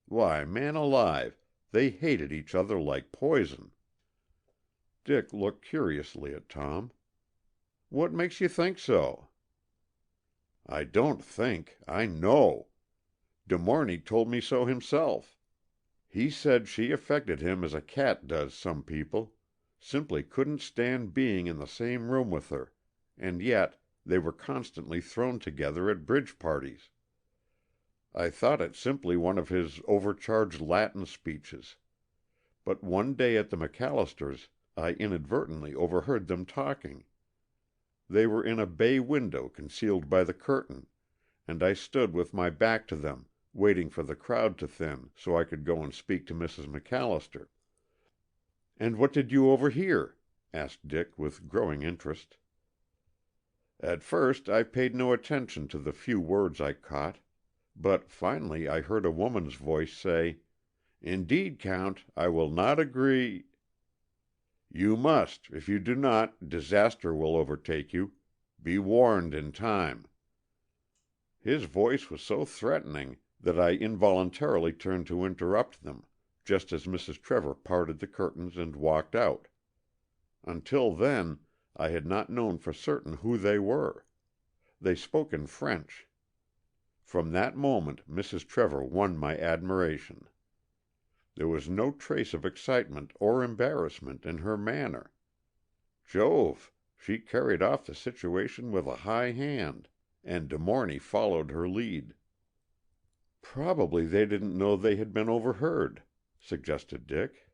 Why, man alive, they hated each other like poison." Dick looked curiously at Tom. "What makes you think so?" "I don't think, I know. De Morney told me so himself. He said she affected him as a cat does some people, simply couldn't stand being in the same room with her, and yet they were constantly thrown together at bridge parties. I thought it simply one of his overcharged Latin speeches, but one day at the MacAllisters I inadvertently overheard them talking. They were in a bay window concealed by the curtain, and I stood with my back to them, waiting for the crowd to thin so I could go and speak to Mrs. MacAllister." "And what did you overhear?" asked Dick with growing interest. "At first I paid no attention to the few words I caught, but finally I heard a woman's voice say, 'Indeed, Count, I will not agree—'" "You must. If you do not, disaster will overtake you. Be warned in time." His voice was so threatening that I involuntarily turned to interrupt them, just as Mrs. Trevor parted the curtains and walked out. Until then, I had not known for certain who they were. They spoke in French. From that moment Mrs. Trevor won my admiration. There was no trace of excitement or embarrassment in her manner. Jove, she carried off the situation with a high hand, and De Morney followed her lead. "Probably they didn't know they had been overheard," suggested Dick.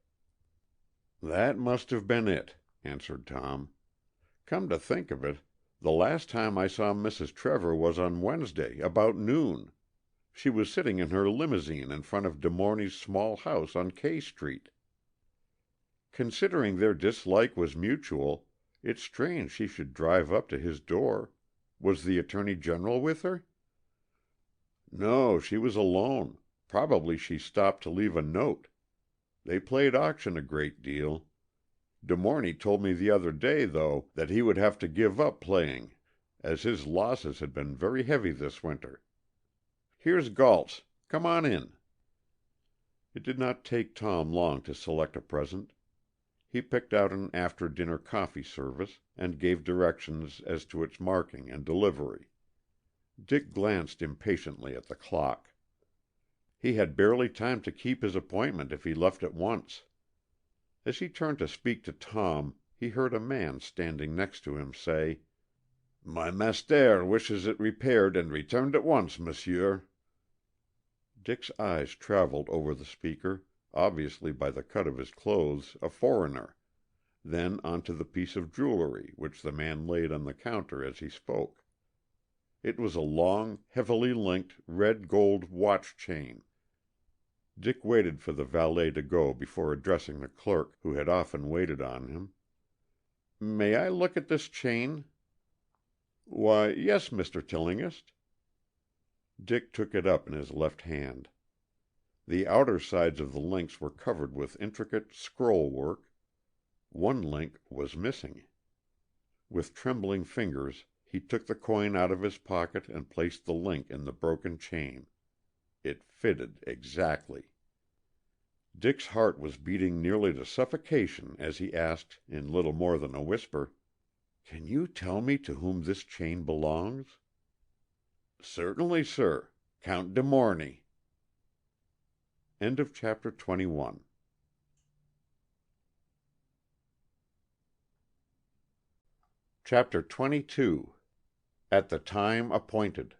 "That must have been it," answered Tom. "Come to think of it, the last time I saw Mrs. Trevor was on Wednesday, about noon. She was sitting in her limousine in front of De Morney's small house on K Street. Considering their dislike was mutual, it's strange she should drive up to his door. Was the Attorney General with her?" "No, she was alone. Probably she stopped to leave a note. They played auction a great deal. De Morney told me the other day, though, that he would have to give up playing, as his losses had been very heavy this winter. Here's Galt's. Come on in." It did not take Tom long to select a present. He picked out an after-dinner coffee service, and gave directions as to its marking and delivery. Dick glanced impatiently at the clock. He had barely time to keep his appointment if he left at once. As he turned to speak to Tom, he heard a man standing next to him say, "My master wishes it repaired and returned at once, monsieur." Dick's eyes traveled over the speaker, obviously by the cut of his clothes a foreigner, then onto the piece of jewelry which the man laid on the counter as he spoke. It was a long, heavily linked, red gold watch chain. Dick waited for the valet to go before addressing the clerk, who had often waited on him. "May I look at this chain?" "Why, yes, Mr. Tillinghast." Dick took it up in his left hand. The outer sides of the links were covered with intricate scroll work. One link was missing. With trembling fingers he took the coin out of his pocket and placed the link in the broken chain. It fitted exactly. Dick's heart was beating nearly to suffocation as he asked, in little more than a whisper, "Can you tell me to whom this chain belongs?" "Certainly, sir. Count De Morney." End of chapter 21. Chapter 22. At the Time Appointed.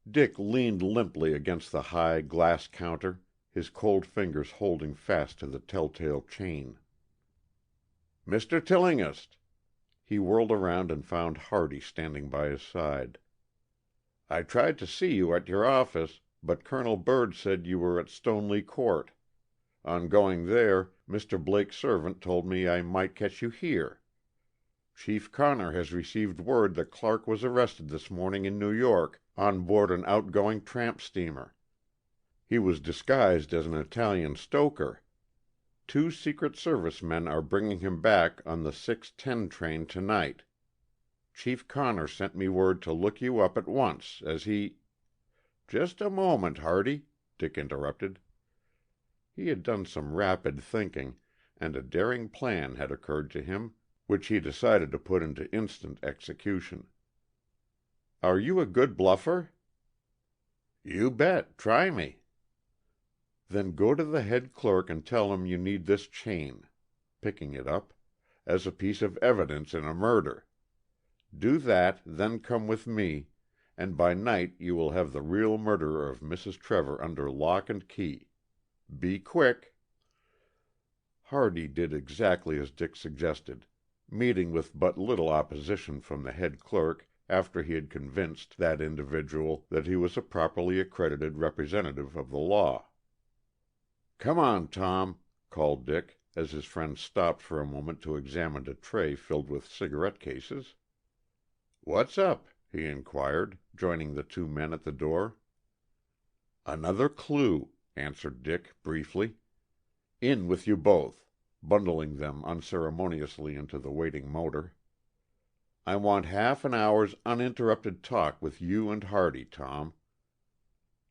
Dick leaned limply against the high glass counter, his cold fingers holding fast to the telltale chain. "Mr. Tillinghast!" He whirled around and found Hardy standing by his side. "I tried to see you at your office, but Colonel Byrd said you were at Stoneleigh Court. On going there, Mr. Blake's servant told me I might catch you here. Chief Connor has received word that Clark was arrested this morning in New York on board an outgoing tramp steamer. He was disguised as an Italian stoker. 2 Secret Service men are bringing him back on the 6:10 train tonight. Chief Connor sent me word to look you up at once, as he—" "Just a moment, Hardy," Dick interrupted. He had done some rapid thinking, and a daring plan had occurred to him, which he decided to put into instant execution. "Are you a good bluffer?" "You bet. Try me." "Then go to the head clerk and tell him you need this chain," picking it up, "as a piece of evidence in a murder. Do that, then come with me, and by night you will have the real murderer of Mrs. Trevor under lock and key. Be quick." Hardy did exactly as Dick suggested, meeting with but little opposition from the head clerk after he had convinced that individual that he was a properly accredited representative of the law. "Come on, Tom," called Dick, as his friend stopped for a moment to examine a tray filled with cigarette cases. "What's up?" he inquired, joining the 2 men at the door. "Another clue," answered Dick, briefly. "In with you both," bundling them unceremoniously into the waiting motor. "I want half an hour's uninterrupted talk with you and Hardy, Tom."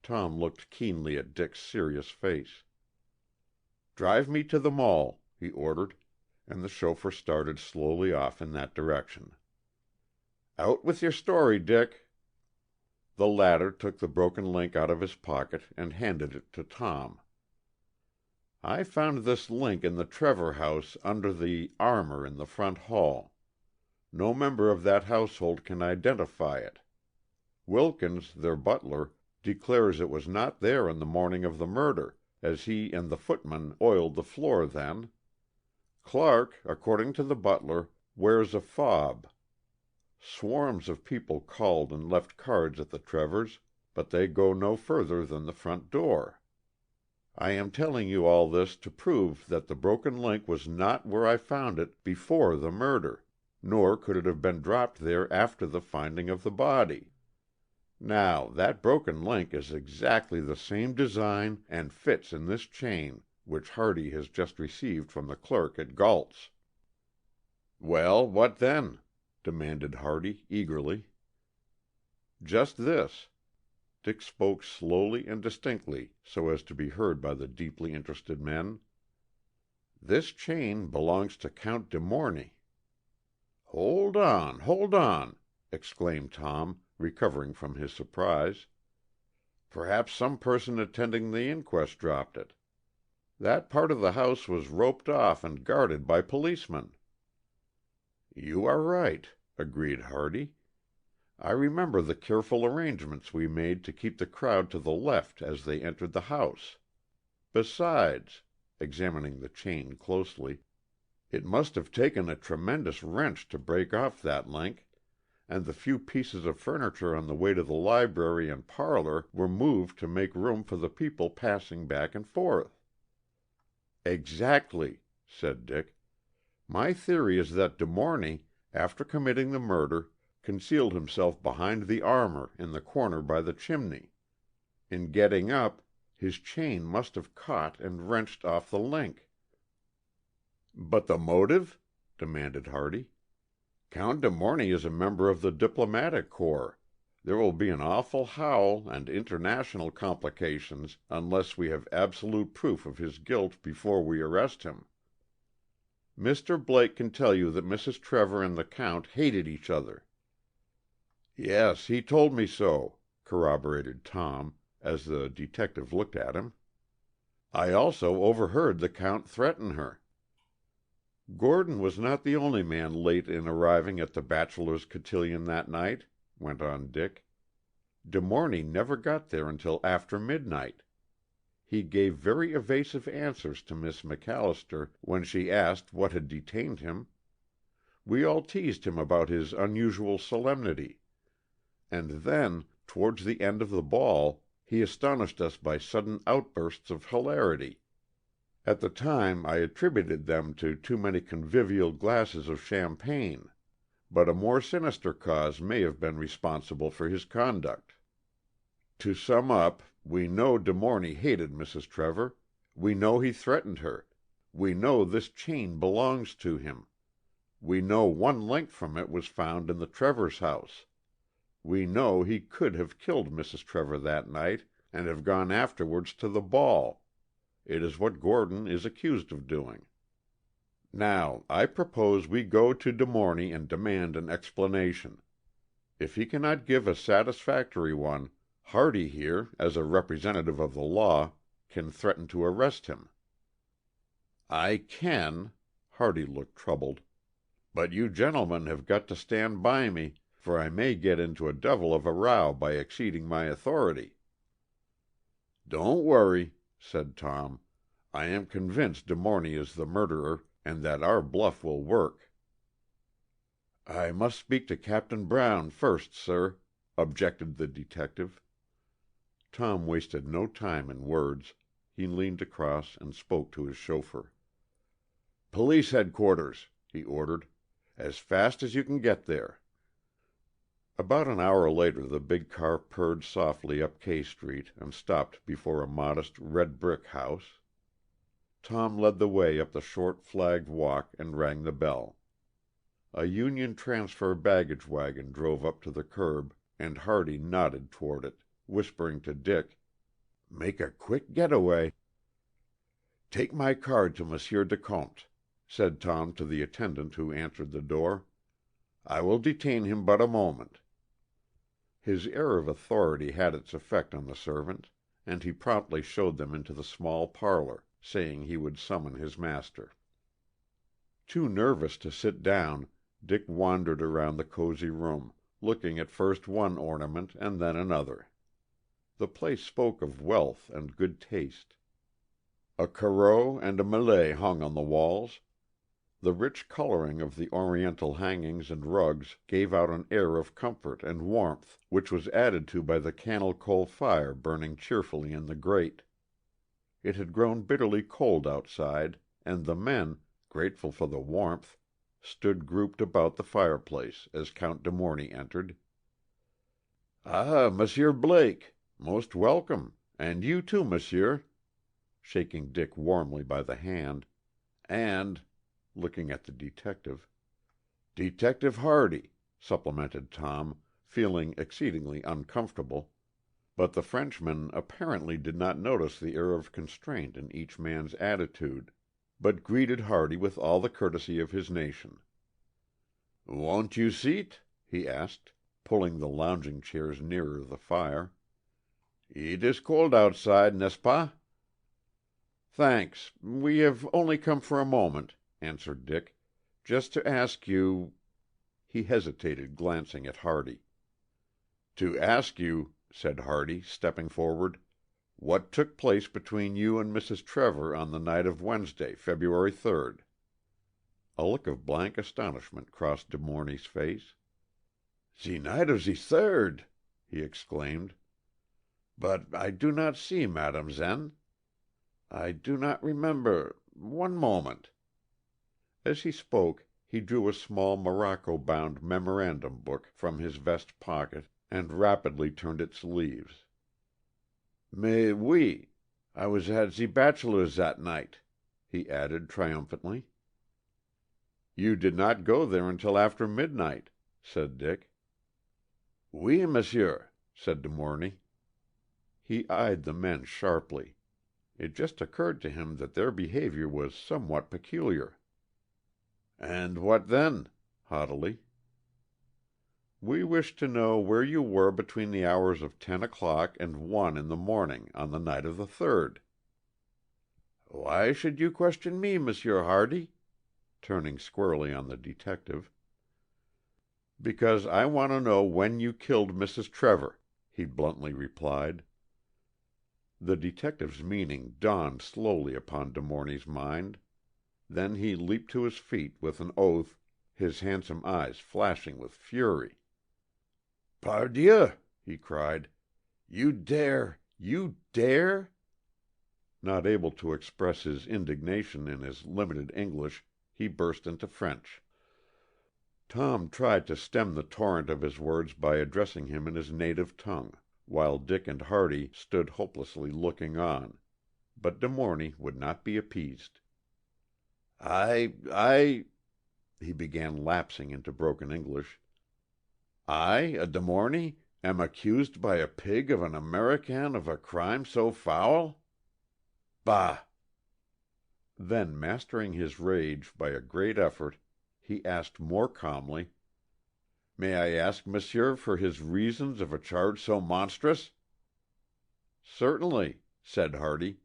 Tom looked keenly at Dick's serious face. "Drive me to the mall," he ordered, and the chauffeur started slowly off in that direction. "Out with your story, Dick." The latter took the broken link out of his pocket and handed it to Tom. "I found this link in the Trevor house under the armor in the front hall. No member of that household can identify it. Wilkins, their butler, declares it was not there on the morning of the murder, as he and the footman oiled the floor then. Clark, according to the butler, wears a fob. Swarms of people called and left cards at the Trevors, but they go no further than the front door. I am telling you all this to prove that the broken link was not where I found it before the murder, nor could it have been dropped there after the finding of the body. Now, that broken link is exactly the same design and fits in this chain which Hardy has just received from the clerk at Galt's." "Well, what then?" demanded Hardy, eagerly. "Just this." Dick spoke slowly and distinctly so as to be heard by the deeply interested men. "This chain belongs to Count de Morny." "Hold on," exclaimed Tom, recovering from his surprise. "Perhaps some person attending the inquest dropped it. That part of the house was roped off and guarded by policemen." "You are right," agreed Hardy. "I remember the careful arrangements we made to keep the crowd to the left as they entered the house. Besides," examining the chain closely, "it must have taken a tremendous wrench to break off that link, and the few pieces of furniture on the way to the library and parlor were moved to make room for the people passing back and forth." "Exactly," said Dick. "My theory is that De Morny, after committing the murder, concealed himself behind the armor in the corner by the chimney. In getting up, his chain must have caught and wrenched off the link." "But the motive?" demanded Hardy. "Count de Morny is a member of the diplomatic corps. There will be an awful howl and international complications unless we have absolute proof of his guilt before we arrest him. Mr. Blake can tell you that Mrs. Trevor and the Count hated each other." "Yes, he told me so," corroborated Tom, as the detective looked at him. "I also overheard the Count threaten her." "Gordon was not the only man late in arriving at the bachelor's cotillion that night," went on Dick. "De Morny never got there until after midnight. He gave very evasive answers to Miss MacAllister when she asked what had detained him. We all teased him about his unusual solemnity. And then, towards the end of the ball, he astonished us by sudden outbursts of hilarity. At the time I attributed them to too many convivial glasses of champagne, but a more sinister cause may have been responsible for his conduct. To sum up, we know De Morny hated Mrs. Trevor, we know he threatened her, We know this chain belongs to him. We know one link from it was found in the Trevors' house. We know he could have killed Mrs. Trevor that night and have gone afterwards to the ball. It is what Gordon is accused of doing. Now, I propose we go to De Morney and demand an explanation. If he cannot give a satisfactory one, Hardy here, as a representative of the law, can threaten to arrest him." "I can," Hardy looked troubled, "but you gentlemen have got to stand by me, for I may get into a devil of a row by exceeding my authority." "Don't worry," said Tom. "I am convinced De Morney is the murderer, and that our bluff will work." "I must speak to Captain Brown first, sir," objected the detective. Tom wasted no time in words. He leaned across and spoke to his chauffeur. "Police headquarters," he ordered. "As fast as you can get there." About an hour later the big car purred softly up K Street and stopped before a modest red brick house. Tom led the way up the short flagged walk and rang the bell. A Union Transfer baggage wagon drove up to the curb, and Hardy nodded toward it, whispering to Dick, "Make a quick getaway." "Take my card to Monsieur de Comte," said Tom to the attendant who answered the door. "I will detain him but a moment." His air of authority had its effect on the servant, and he promptly showed them into the small parlor, saying he would summon his master. Too nervous to sit down, Dick wandered around the cozy room, looking at first one ornament and then another. The place spoke of wealth and good taste. A Corot and a Millet hung on the walls. The rich coloring of the Oriental hangings and rugs gave out an air of comfort and warmth, which was added to by the cannel coal fire burning cheerfully in the grate. It had grown bitterly cold outside, and the men, grateful for the warmth, stood grouped about the fireplace as Count de Morney entered. "Ah, Monsieur Blake! Most welcome, and you too, monsieur," shaking Dick warmly by the hand, "and," looking at the detective, "Detective Hardy," supplemented Tom, feeling exceedingly uncomfortable, but the Frenchman apparently did not notice the air of constraint in each man's attitude, but greeted Hardy with all the courtesy of his nation. "Won't you seat?" he asked, pulling the lounging chairs nearer the fire. "It is cold outside, n'est-ce pas?" "Thanks. We have only come for a moment," answered Dick. "Just to ask you—" He hesitated, glancing at Hardy. "To ask you," said Hardy, stepping forward, "what took place between you and Mrs. Trevor on the night of Wednesday, February 3rd?" A look of blank astonishment crossed De Morney's face. "The night of the 3rd!" he exclaimed. "But I do not see Madame then. I do not remember. One moment." As he spoke, he drew a small morocco-bound memorandum book from his vest pocket and rapidly turned its leaves. "Mais oui, I was at the bachelor's that night," he added triumphantly. "You did not go there until after midnight," said Dick. "Oui, monsieur," said De Morney. He eyed the men sharply. It just occurred to him that their behavior was somewhat peculiar. "And what then?" haughtily. "We wish to know where you were between the hours of 10 o'clock and 1 in the morning on the night of the 3rd. "Why should you question me, Monsieur Hardy?" turning squarely on the detective. "Because I want to know when you killed Mrs. Trevor," he bluntly replied. The detective's meaning dawned slowly upon De Morney's mind. Then he leaped to his feet with an oath, his handsome eyes flashing with fury. "Pardieu!" he cried. "You dare! You dare!" Not able to express his indignation in his limited English, he burst into French. Tom tried to stem the torrent of his words by addressing him in his native tongue, while Dick and Hardy stood hopelessly looking on, but De Morney would not be appeased. I he began lapsing into broken English. I, a De Morney, am accused by a pig of an American of a crime so foul? Bah!" Then, mastering his rage by a great effort, he asked more calmly, "May I ask monsieur for his reasons of a charge so monstrous?" "Certainly," said Hardy.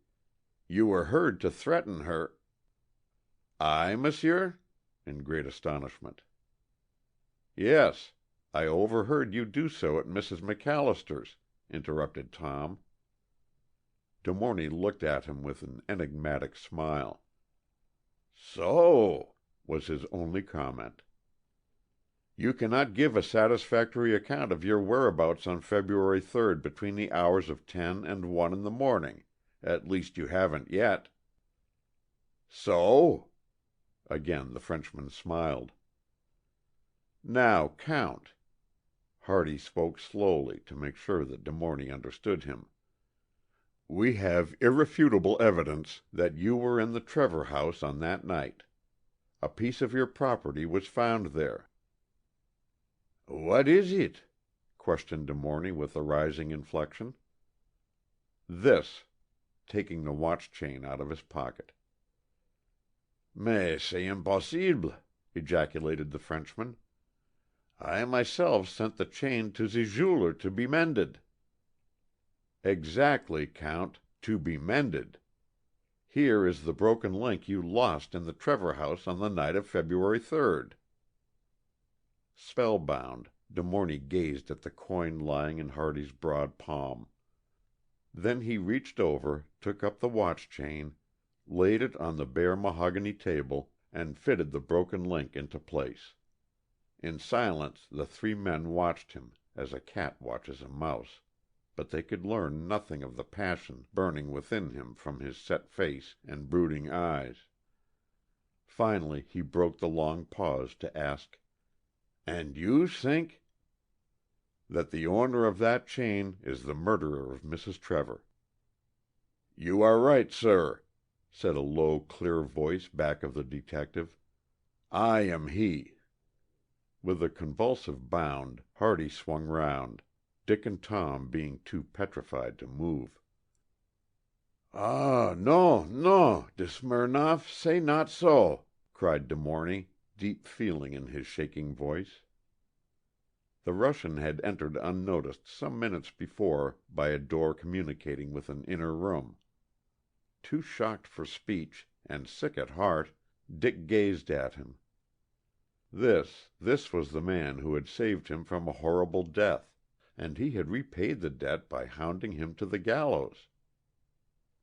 "You were heard to threaten her—" "I, monsieur?" in great astonishment. "Yes, I overheard you do so at Mrs. MacAllister's," interrupted Tom. De Morney looked at him with an enigmatic smile. "So," was his only comment. "You cannot give a satisfactory account of your whereabouts on February 3rd between the hours of 10 and 1 in the morning. At least you haven't yet." "So?" Again the Frenchman smiled. "Now, Count." Hardy spoke slowly, to make sure that De Morney understood him. "We have irrefutable evidence that you were in the Trevor house on that night. A piece of your property was found there." "What is it?" questioned De Morney with a rising inflection. "This," taking the watch chain out of his pocket. "Mais c'est impossible!" ejaculated the Frenchman. "I myself sent the chain to the jeweler to be mended." "Exactly, Count, to be mended. Here is the broken link you lost in the Trevor house on the night of February 3rd." Spellbound, De Morney gazed at the coin lying in Hardy's broad palm. Then he reached over, took up the watch chain, laid it on the bare mahogany table, and fitted the broken link into place. In silence the three men watched him, as a cat watches a mouse, but they could learn nothing of the passion burning within him from his set face and brooding eyes. Finally he broke the long pause to ask, "And you think—" "That the owner of that chain is the murderer of Mrs. Trevor." "You are right, sir," said a low, clear voice back of the detective. "I am he." With a convulsive bound, Hardy swung round, Dick and Tom being too petrified to move. "Ah, non, non, de Smirnoff, say not so," cried De Morney, deep feeling in his shaking voice. The Russian had entered unnoticed some minutes before by a door communicating with an inner room. Too shocked for speech, and sick at heart, Dick gazed at him. This was the man who had saved him from a horrible death, and he had repaid the debt by hounding him to the gallows.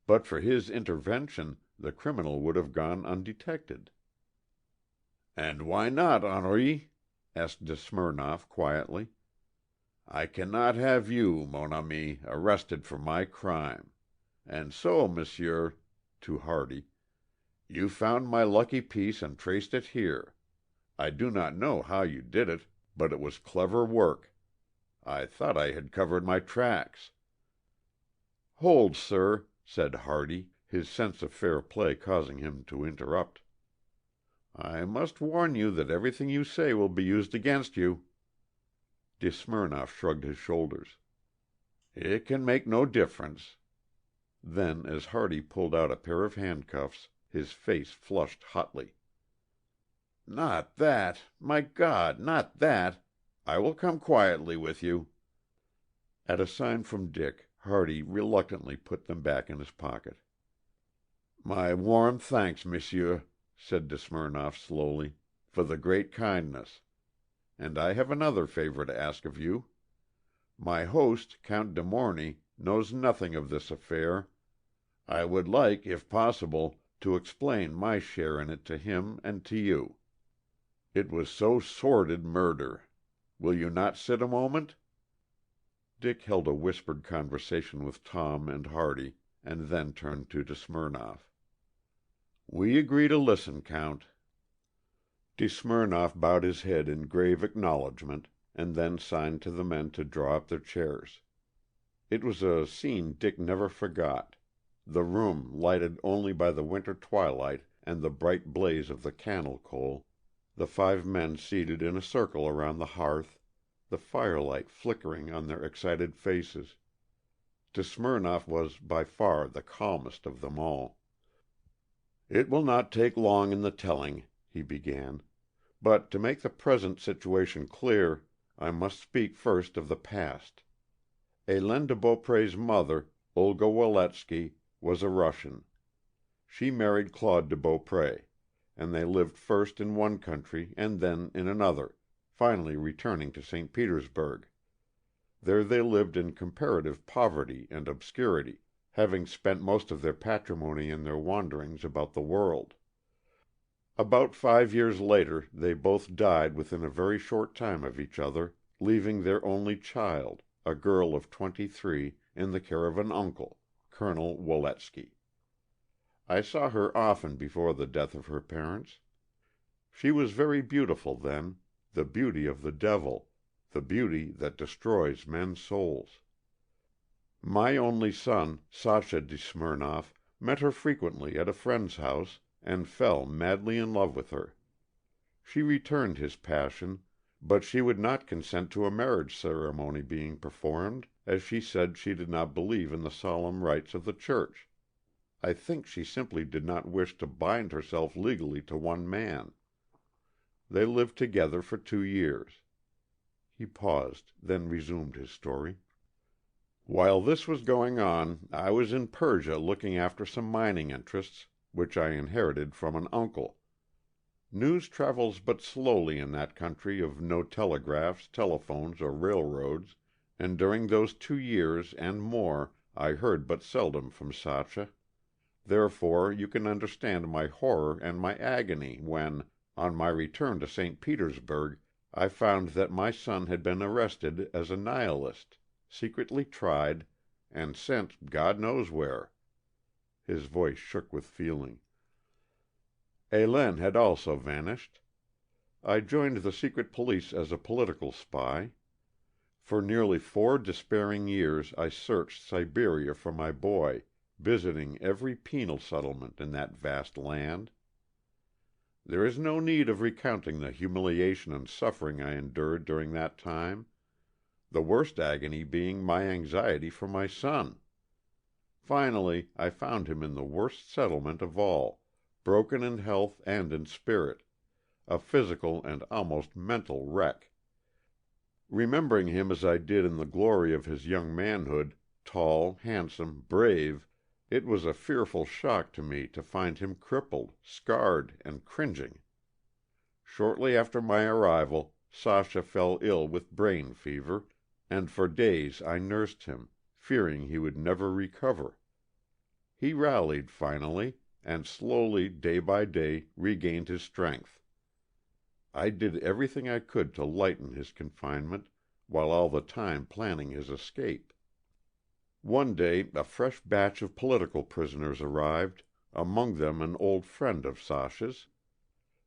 But for his intervention the criminal would have gone undetected. "And why not, Henri?" asked de Smirnoff quietly. "I cannot have you, mon ami, arrested for my crime. And so, monsieur," to Hardy, "you found my lucky piece and traced it here. I do not know how you did it, but it was clever work. I thought I had covered my tracks." "Hold, sir," said Hardy, his sense of fair play causing him to interrupt. "I must warn you that everything you say will be used against you." De Smirnoff shrugged his shoulders. "It can make no difference." Then, as Hardy pulled out a pair of handcuffs, his face flushed hotly. "Not that! My God, not that! I will come quietly with you." At a sign from Dick, Hardy reluctantly put them back in his pocket. "My warm thanks, monsieur," said de Smirnoff slowly, "for the great kindness. And I have another favor to ask of you. My host, Count De Morney, knows nothing of this affair. I would like, if possible, to explain my share in it to him and to you. It was so sordid murder. Will you not sit a moment?" Dick held a whispered conversation with Tom and Hardy, and then turned to De Smirnoff. "We agree to listen, Count." De Smirnoff bowed his head in grave acknowledgment, and then signed to the men to draw up their chairs. It was a scene Dick never forgot. The room, lighted only by the winter twilight, and the bright blaze of the cannel coal, the 5 men seated in a circle around the hearth, the firelight flickering on their excited faces. To Smirnoff was by far the calmest of them all. "It will not take long in the telling," he began. "But to make the present situation clear, I must speak first of the past. Hélène de Beaupré's mother, Olga Woletsky, was a Russian. She married Claude de Beaupré, and they lived first in one country and then in another, finally returning to St. Petersburg. There they lived in comparative poverty and obscurity, having spent most of their patrimony in their wanderings about the world. About 5 years later they both died within a very short time of each other, leaving their only child, a girl of 23, in the care of an uncle, Colonel Woletsky. I saw her often before the death of her parents. She was very beautiful then, the beauty of the devil, the beauty that destroys men's souls. My only son, Sasha de Smirnoff, met her frequently at a friend's house, and fell madly in love with her. She returned his passion, but she would not consent to a marriage ceremony being performed, as she said she did not believe in the solemn rites of the Church. I think she simply did not wish to bind herself legally to one man. They lived together for 2 years. He paused, then resumed his story. "While this was going on, I was in Persia looking after some mining interests, which I inherited from an uncle. News travels but slowly in that country of no telegraphs, telephones, or railroads, and during those 2 years and more I heard but seldom from Sasha. Therefore you can understand my horror and my agony when, on my return to St. Petersburg, I found that my son had been arrested as a nihilist, secretly tried, and sent God knows where." His voice shook with feeling. "Hélène had also vanished. I joined the secret police as a political spy. For nearly 4 despairing years I searched Siberia for my boy, visiting every penal settlement in that vast land. There is no need of recounting the humiliation and suffering I endured during that time, the worst agony being my anxiety for my son. Finally, I found him in the worst settlement of all, broken in health and in spirit, a physical and almost mental wreck. Remembering him as I did in the glory of his young manhood, tall, handsome, brave, it was a fearful shock to me to find him crippled, scarred, and cringing. Shortly after my arrival, Sasha fell ill with brain fever, and for days I nursed him, fearing he would never recover. He rallied finally, and slowly, day by day, regained his strength. I did everything I could to lighten his confinement, while all the time planning his escape. One day a fresh batch of political prisoners arrived, among them an old friend of Sasha's.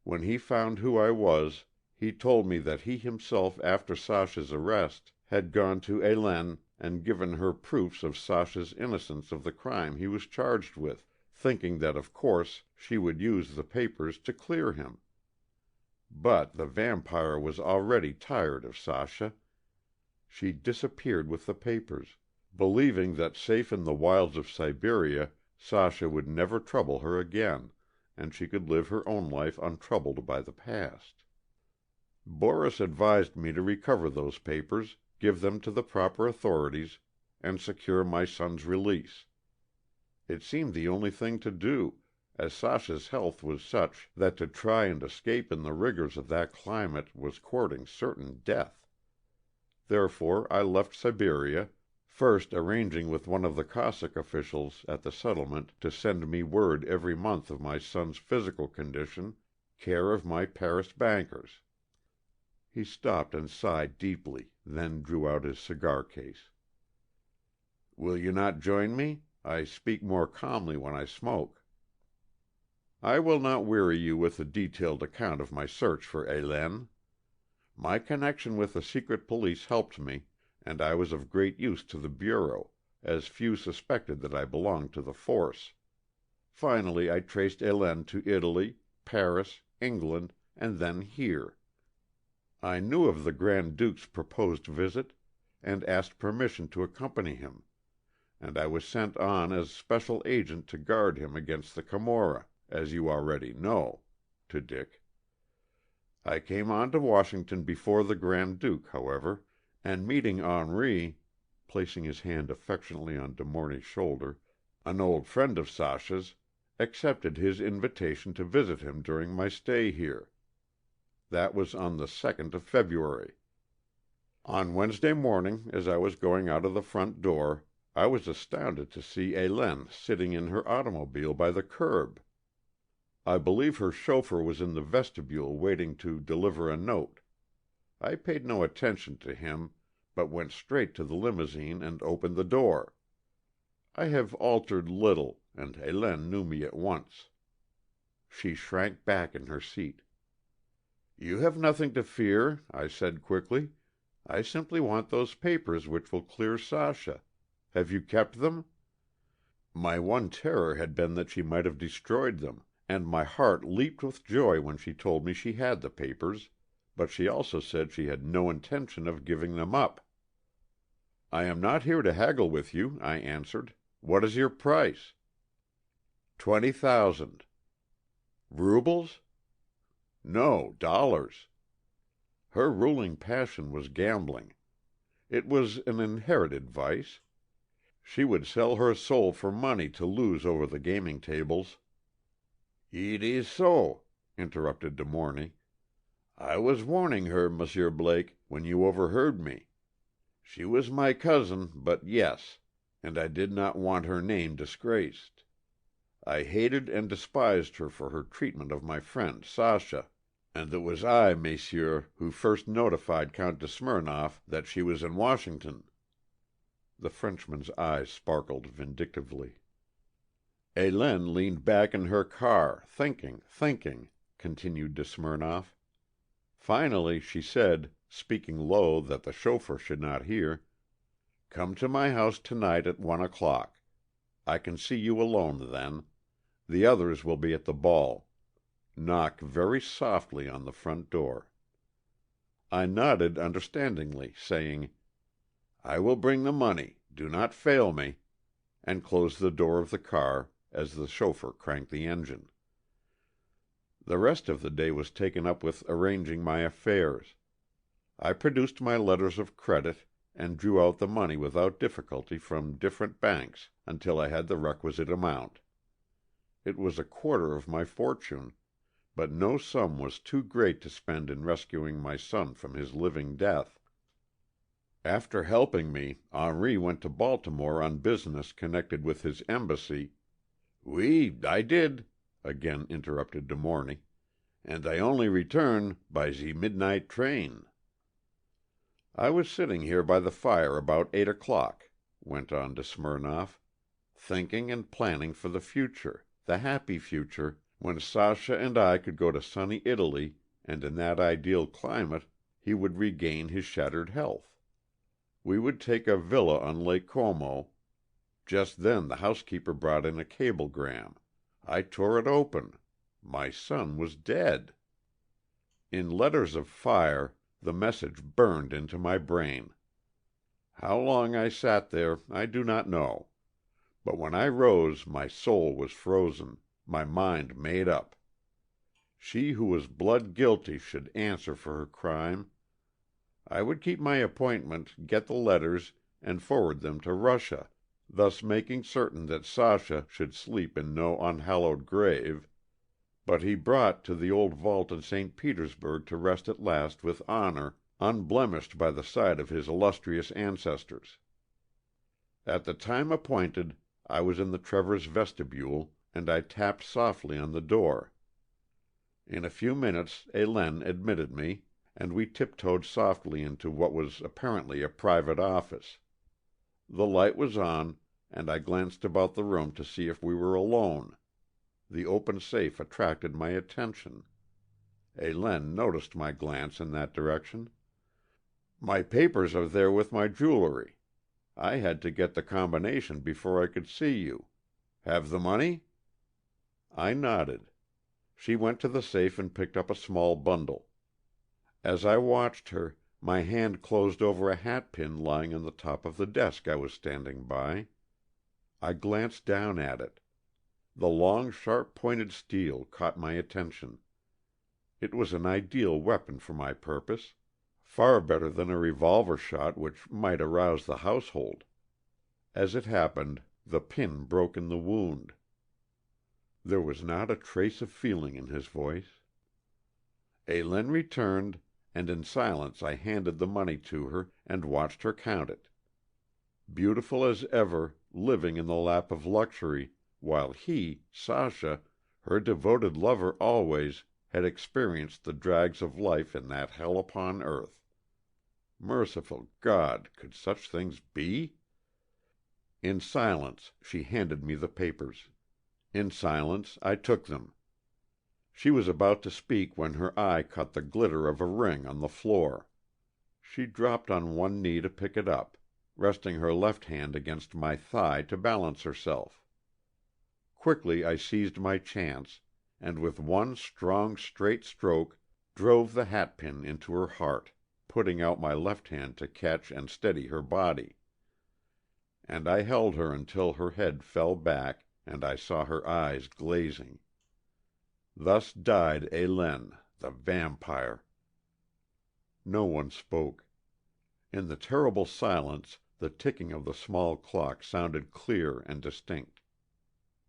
When he found who I was, he told me that he himself after Sasha's arrest had gone to Hélène and given her proofs of Sasha's innocence of the crime he was charged with, thinking that of course she would use the papers to clear him. But the vampire was already tired of Sasha. She disappeared with the papers, believing that safe in the wilds of Siberia Sasha would never trouble her again, and she could live her own life untroubled by the past. Boris advised me to recover those papers, give them to the proper authorities, and secure my son's release. It seemed the only thing to do, as Sasha's health was such that to try and escape in the rigors of that climate was courting certain death. Therefore I left Siberia, first arranging with one of the Cossack officials at the settlement to send me word every month of my son's physical condition, care of my Paris bankers. He stopped and sighed deeply, then drew out his cigar case. "Will you not join me? I speak more calmly when I smoke." "I will not weary you with a detailed account of my search for Hélène. My connection with the secret police helped me, and I was of great use to the Bureau, as few suspected that I belonged to the force. Finally, I traced Helene to Italy, Paris, England, and then here. I knew of the Grand Duke's proposed visit, and asked permission to accompany him, and I was sent on as special agent to guard him against the Camorra, as you already know," to Dick. "I came on to Washington before the Grand Duke, however, and meeting Henri," placing his hand affectionately on De Morney's shoulder, "an old friend of Sasha's, accepted his invitation to visit him during my stay here. That was on the 2nd of February. On Wednesday morning, as I was going out of the front door, I was astounded to see Helene sitting in her automobile by the curb. I believe her chauffeur was in the vestibule waiting to deliver a note. I paid no attention to him, but went straight to the limousine and opened the door. I have altered little, and Helene knew me at once. She shrank back in her seat. "You have nothing to fear," I said quickly. "I simply want those papers which will clear Sasha. Have you kept them?" My one terror had been that she might have destroyed them, and my heart leaped with joy when she told me she had the papers, but she also said she had no intention of giving them up. "I am not here to haggle with you," I answered. "What is your price?" "20,000. "Rubles?" "No, dollars." Her ruling passion was gambling. It was an inherited vice. She would sell her soul for money to lose over the gaming tables. "It is so," interrupted De Morney. "I was warning her, Monsieur Blake, when you overheard me. She was my cousin, but yes, and I did not want her name disgraced. I hated and despised her for her treatment of my friend, Sasha, and it was I, messieurs, who first notified Count de Smirnoff that she was in Washington." The Frenchman's eyes sparkled vindictively. "Helene leaned back in her car, thinking, continued De Smirnoff. "Finally she said, speaking low that the chauffeur should not hear, 'Come to my house tonight at 1 o'clock. I can see you alone then. The others will be at the ball. Knock very softly on the front door.' I nodded understandingly, saying, 'I will bring the money. Do not fail me,' and closed the door of the car as the chauffeur cranked the engine. The rest of the day was taken up with arranging my affairs. I produced my letters of credit, and drew out the money without difficulty from different banks until I had the requisite amount. It was a quarter of my fortune, but no sum was too great to spend in rescuing my son from his living death. After helping me, Henri went to Baltimore on business connected with his embassy—" "Oui, I did," again interrupted De Morney, "and I only return by ze midnight train." "I was sitting here by the fire about 8 o'clock," went on De Smirnoff, "thinking and planning for the future, the happy future, when Sasha and I could go to sunny Italy, and in that ideal climate he would regain his shattered health. We would take a villa on Lake Como. Just then the housekeeper brought in a cablegram. I tore it open. My son was dead. In letters of fire, the message burned into my brain. How long I sat there I do not know, but when I rose my soul was frozen, my mind made up. She who was blood guilty should answer for her crime. I would keep my appointment, get the letters, and forward them to Russia, thus making certain that Sasha should sleep in no unhallowed grave, but he brought to the old vault in St. Petersburg to rest at last with honor, unblemished by the side of his illustrious ancestors. At the time appointed I was in the Trevors' vestibule, and I tapped softly on the door. In a few minutes Helene admitted me, and we tiptoed softly into what was apparently a private office. The light was on, and I glanced about the room to see if we were alone. The open safe attracted my attention. Helene noticed my glance in that direction. "My papers are there with my jewelry. I had to get the combination before I could see you. Have the money?" I nodded. She went to the safe and picked up a small bundle. As I watched her, my hand closed over a hatpin lying on the top of the desk I was standing by. I glanced down at it. The long, sharp-pointed steel caught my attention. It was an ideal weapon for my purpose, far better than a revolver shot which might arouse the household. As it happened, the pin broke in the wound. There was not a trace of feeling in his voice. Hélène returned, and in silence I handed the money to her and watched her count it. Beautiful as ever, living in the lap of luxury, while he, Sasha, her devoted lover always, had experienced the drags of life in that hell upon earth. Merciful God, could such things be? In silence she handed me the papers. In silence I took them. She was about to speak when her eye caught the glitter of a ring on the floor. She dropped on one knee to pick it up, resting her left hand against my thigh to balance herself. Quickly I seized my chance, and with one strong, straight stroke drove the hatpin into her heart, putting out my left hand to catch and steady her body. And I held her until her head fell back and I saw her eyes glazing. Thus died Hélène, the vampire. No one spoke. In the terrible silence the ticking of the small clock sounded clear and distinct.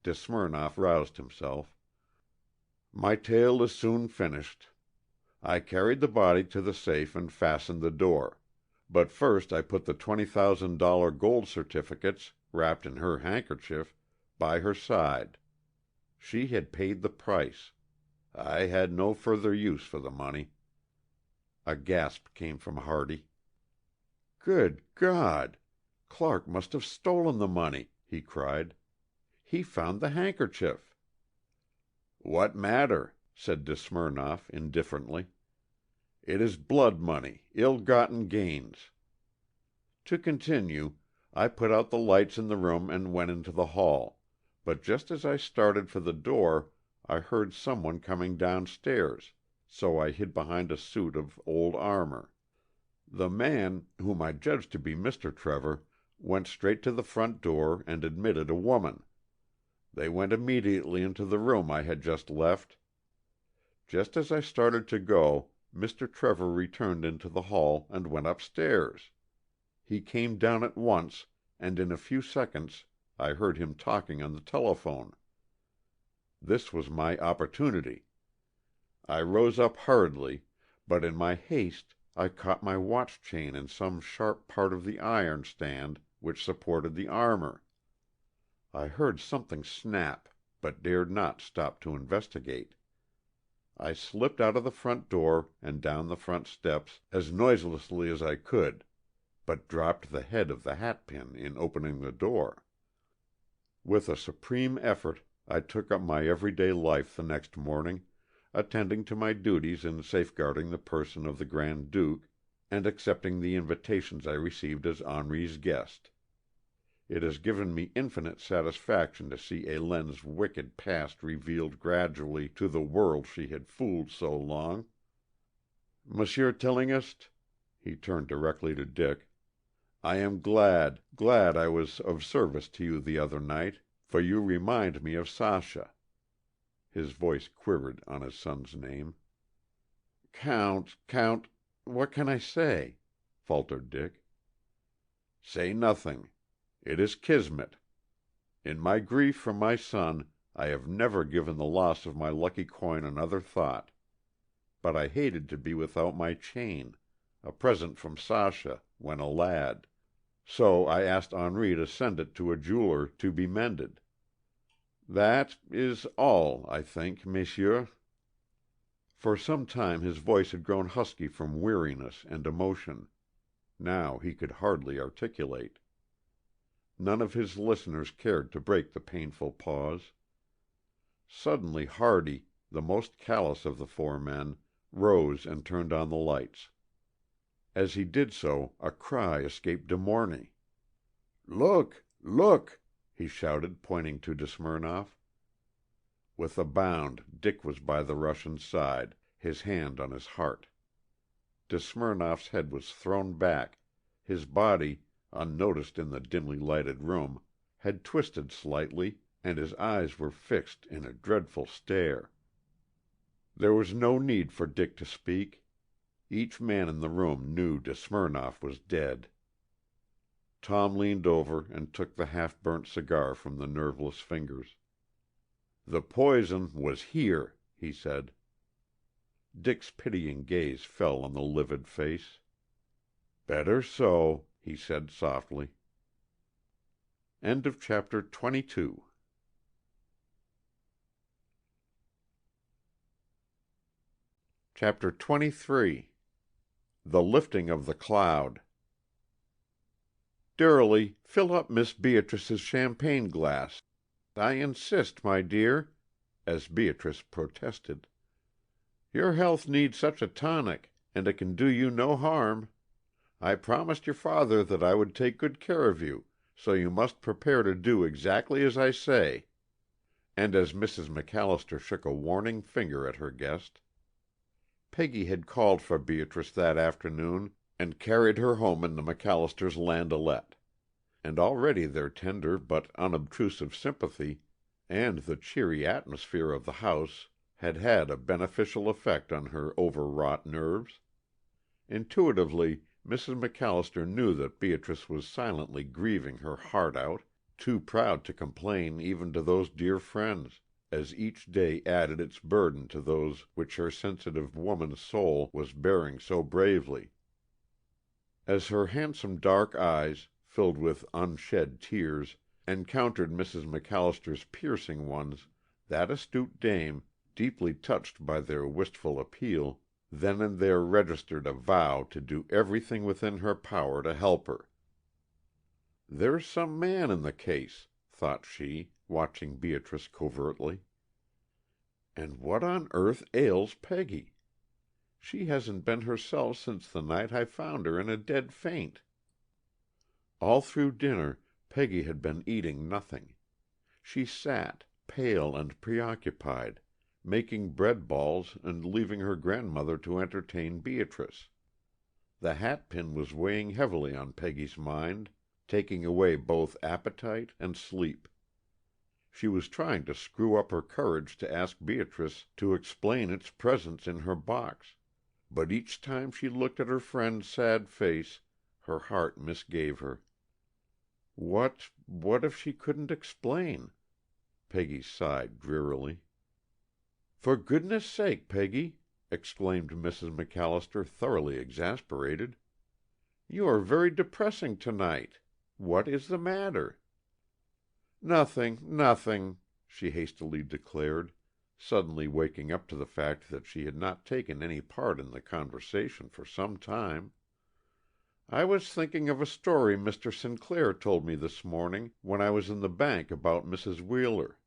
De Smirnoff roused himself. "My tale is soon finished. I carried the body to the safe and fastened the door. But first I put the $20,000 gold certificates, wrapped in her handkerchief, by her side. She had paid the price. I had no further use for the money." A gasp came from Hardy. "Good God! Clark must have stolen the money," he cried. "He found the handkerchief." "What matter?" said De Smirnoff indifferently. "It is blood money, ill-gotten gains. To continue, I put out the lights in the room and went into the hall, but just as I started for the door I heard someone coming downstairs, so I hid behind a suit of old armor. The man, whom I judged to be Mr. Trevor, went straight to the front door and admitted a woman. They went immediately into the room I had just left. Just as I started to go, Mr. Trevor returned into the hall and went upstairs. He came down at once, and in a few seconds I heard him talking on the telephone. This was my opportunity. I rose up hurriedly, but in my haste I caught my watch chain in some sharp part of the iron stand which supported the armor. I heard something snap, but dared not stop to investigate. I slipped out of the front door and down the front steps as noiselessly as I could, but dropped the head of the hatpin in opening the door. With a supreme effort I took up my everyday life the next morning, attending to my duties in safeguarding the person of the Grand Duke, and accepting the invitations I received as Henri's guest. It has given me infinite satisfaction to see Hélène's wicked past revealed gradually to the world she had fooled so long. Monsieur Tillinghast," he turned directly to Dick, "I am glad I was of service to you the other night, for you remind me of Sasha." His voice quivered on his son's name. Count, what can I say?" faltered Dick. "Say nothing. It is kismet. In my grief for my son I have never given the loss of my lucky coin another thought. But I hated to be without my chain, a present from Sasha, when a lad. So I asked Henri to send it to a jeweler to be mended. That is all, I think, messieurs." For some time his voice had grown husky from weariness and emotion. Now he could hardly articulate. None of his listeners cared to break the painful pause. Suddenly Hardy, the most callous of the four men, rose and turned on the lights. As he did so a cry escaped De Mornay. "Look! Look!" he shouted, pointing to De Smirnoff. With a bound, Dick was by the Russian's side, his hand on his heart. De Smirnoff's head was thrown back, his body, unnoticed in the dimly lighted room, had twisted slightly, and his eyes were fixed in a dreadful stare. There was no need for Dick to speak. Each man in the room knew De Smirnoff was dead. Tom leaned over and took the half-burnt cigar from the nerveless fingers. "The poison was here," he said. Dick's pitying gaze fell on the livid face. "Better so," he said softly. Chapter 23. The Lifting of the Cloud. "Durley, fill up Miss Beatrice's champagne glass. I insist, my dear," as Beatrice protested. "Your health needs such a tonic, and it can do you no harm. I promised your father that I would take good care of you, so you must prepare to do exactly as I say," and as Mrs. MacAllister shook a warning finger at her guest. Peggy had called for Beatrice that afternoon and carried her home in the MacAllisters' landaulet, and already their tender but unobtrusive sympathy and the cheery atmosphere of the house had had a beneficial effect on her overwrought nerves. Intuitively, Mrs. MacAllister knew that Beatrice was silently grieving her heart out, too proud to complain even to those dear friends, as each day added its burden to those which her sensitive woman's soul was bearing so bravely. As her handsome dark eyes, filled with unshed tears, encountered Mrs. MacAllister's piercing ones, that astute dame, deeply touched by their wistful appeal, then and there registered a vow to do everything within her power to help her. "There's some man in the case," thought she, watching Beatrice covertly. "And what on earth ails Peggy? She hasn't been herself since the night I found her in a dead faint." All through dinner Peggy had been eating nothing. She sat, pale and preoccupied, making bread balls and leaving her grandmother to entertain Beatrice. The hatpin was weighing heavily on Peggy's mind, taking away both appetite and sleep. She was trying to screw up her courage to ask Beatrice to explain its presence in her box, but each time she looked at her friend's sad face, her heart misgave her. What if she couldn't explain? Peggy sighed drearily. "For goodness' sake, Peggy," exclaimed Mrs. MacAllister, thoroughly exasperated. "You are very depressing tonight. What is the matter?" Nothing," she hastily declared, suddenly waking up to the fact that she had not taken any part in the conversation for some time. "I was thinking of a story Mr. Sinclair told me this morning when I was in the bank about Mrs. Wheeler.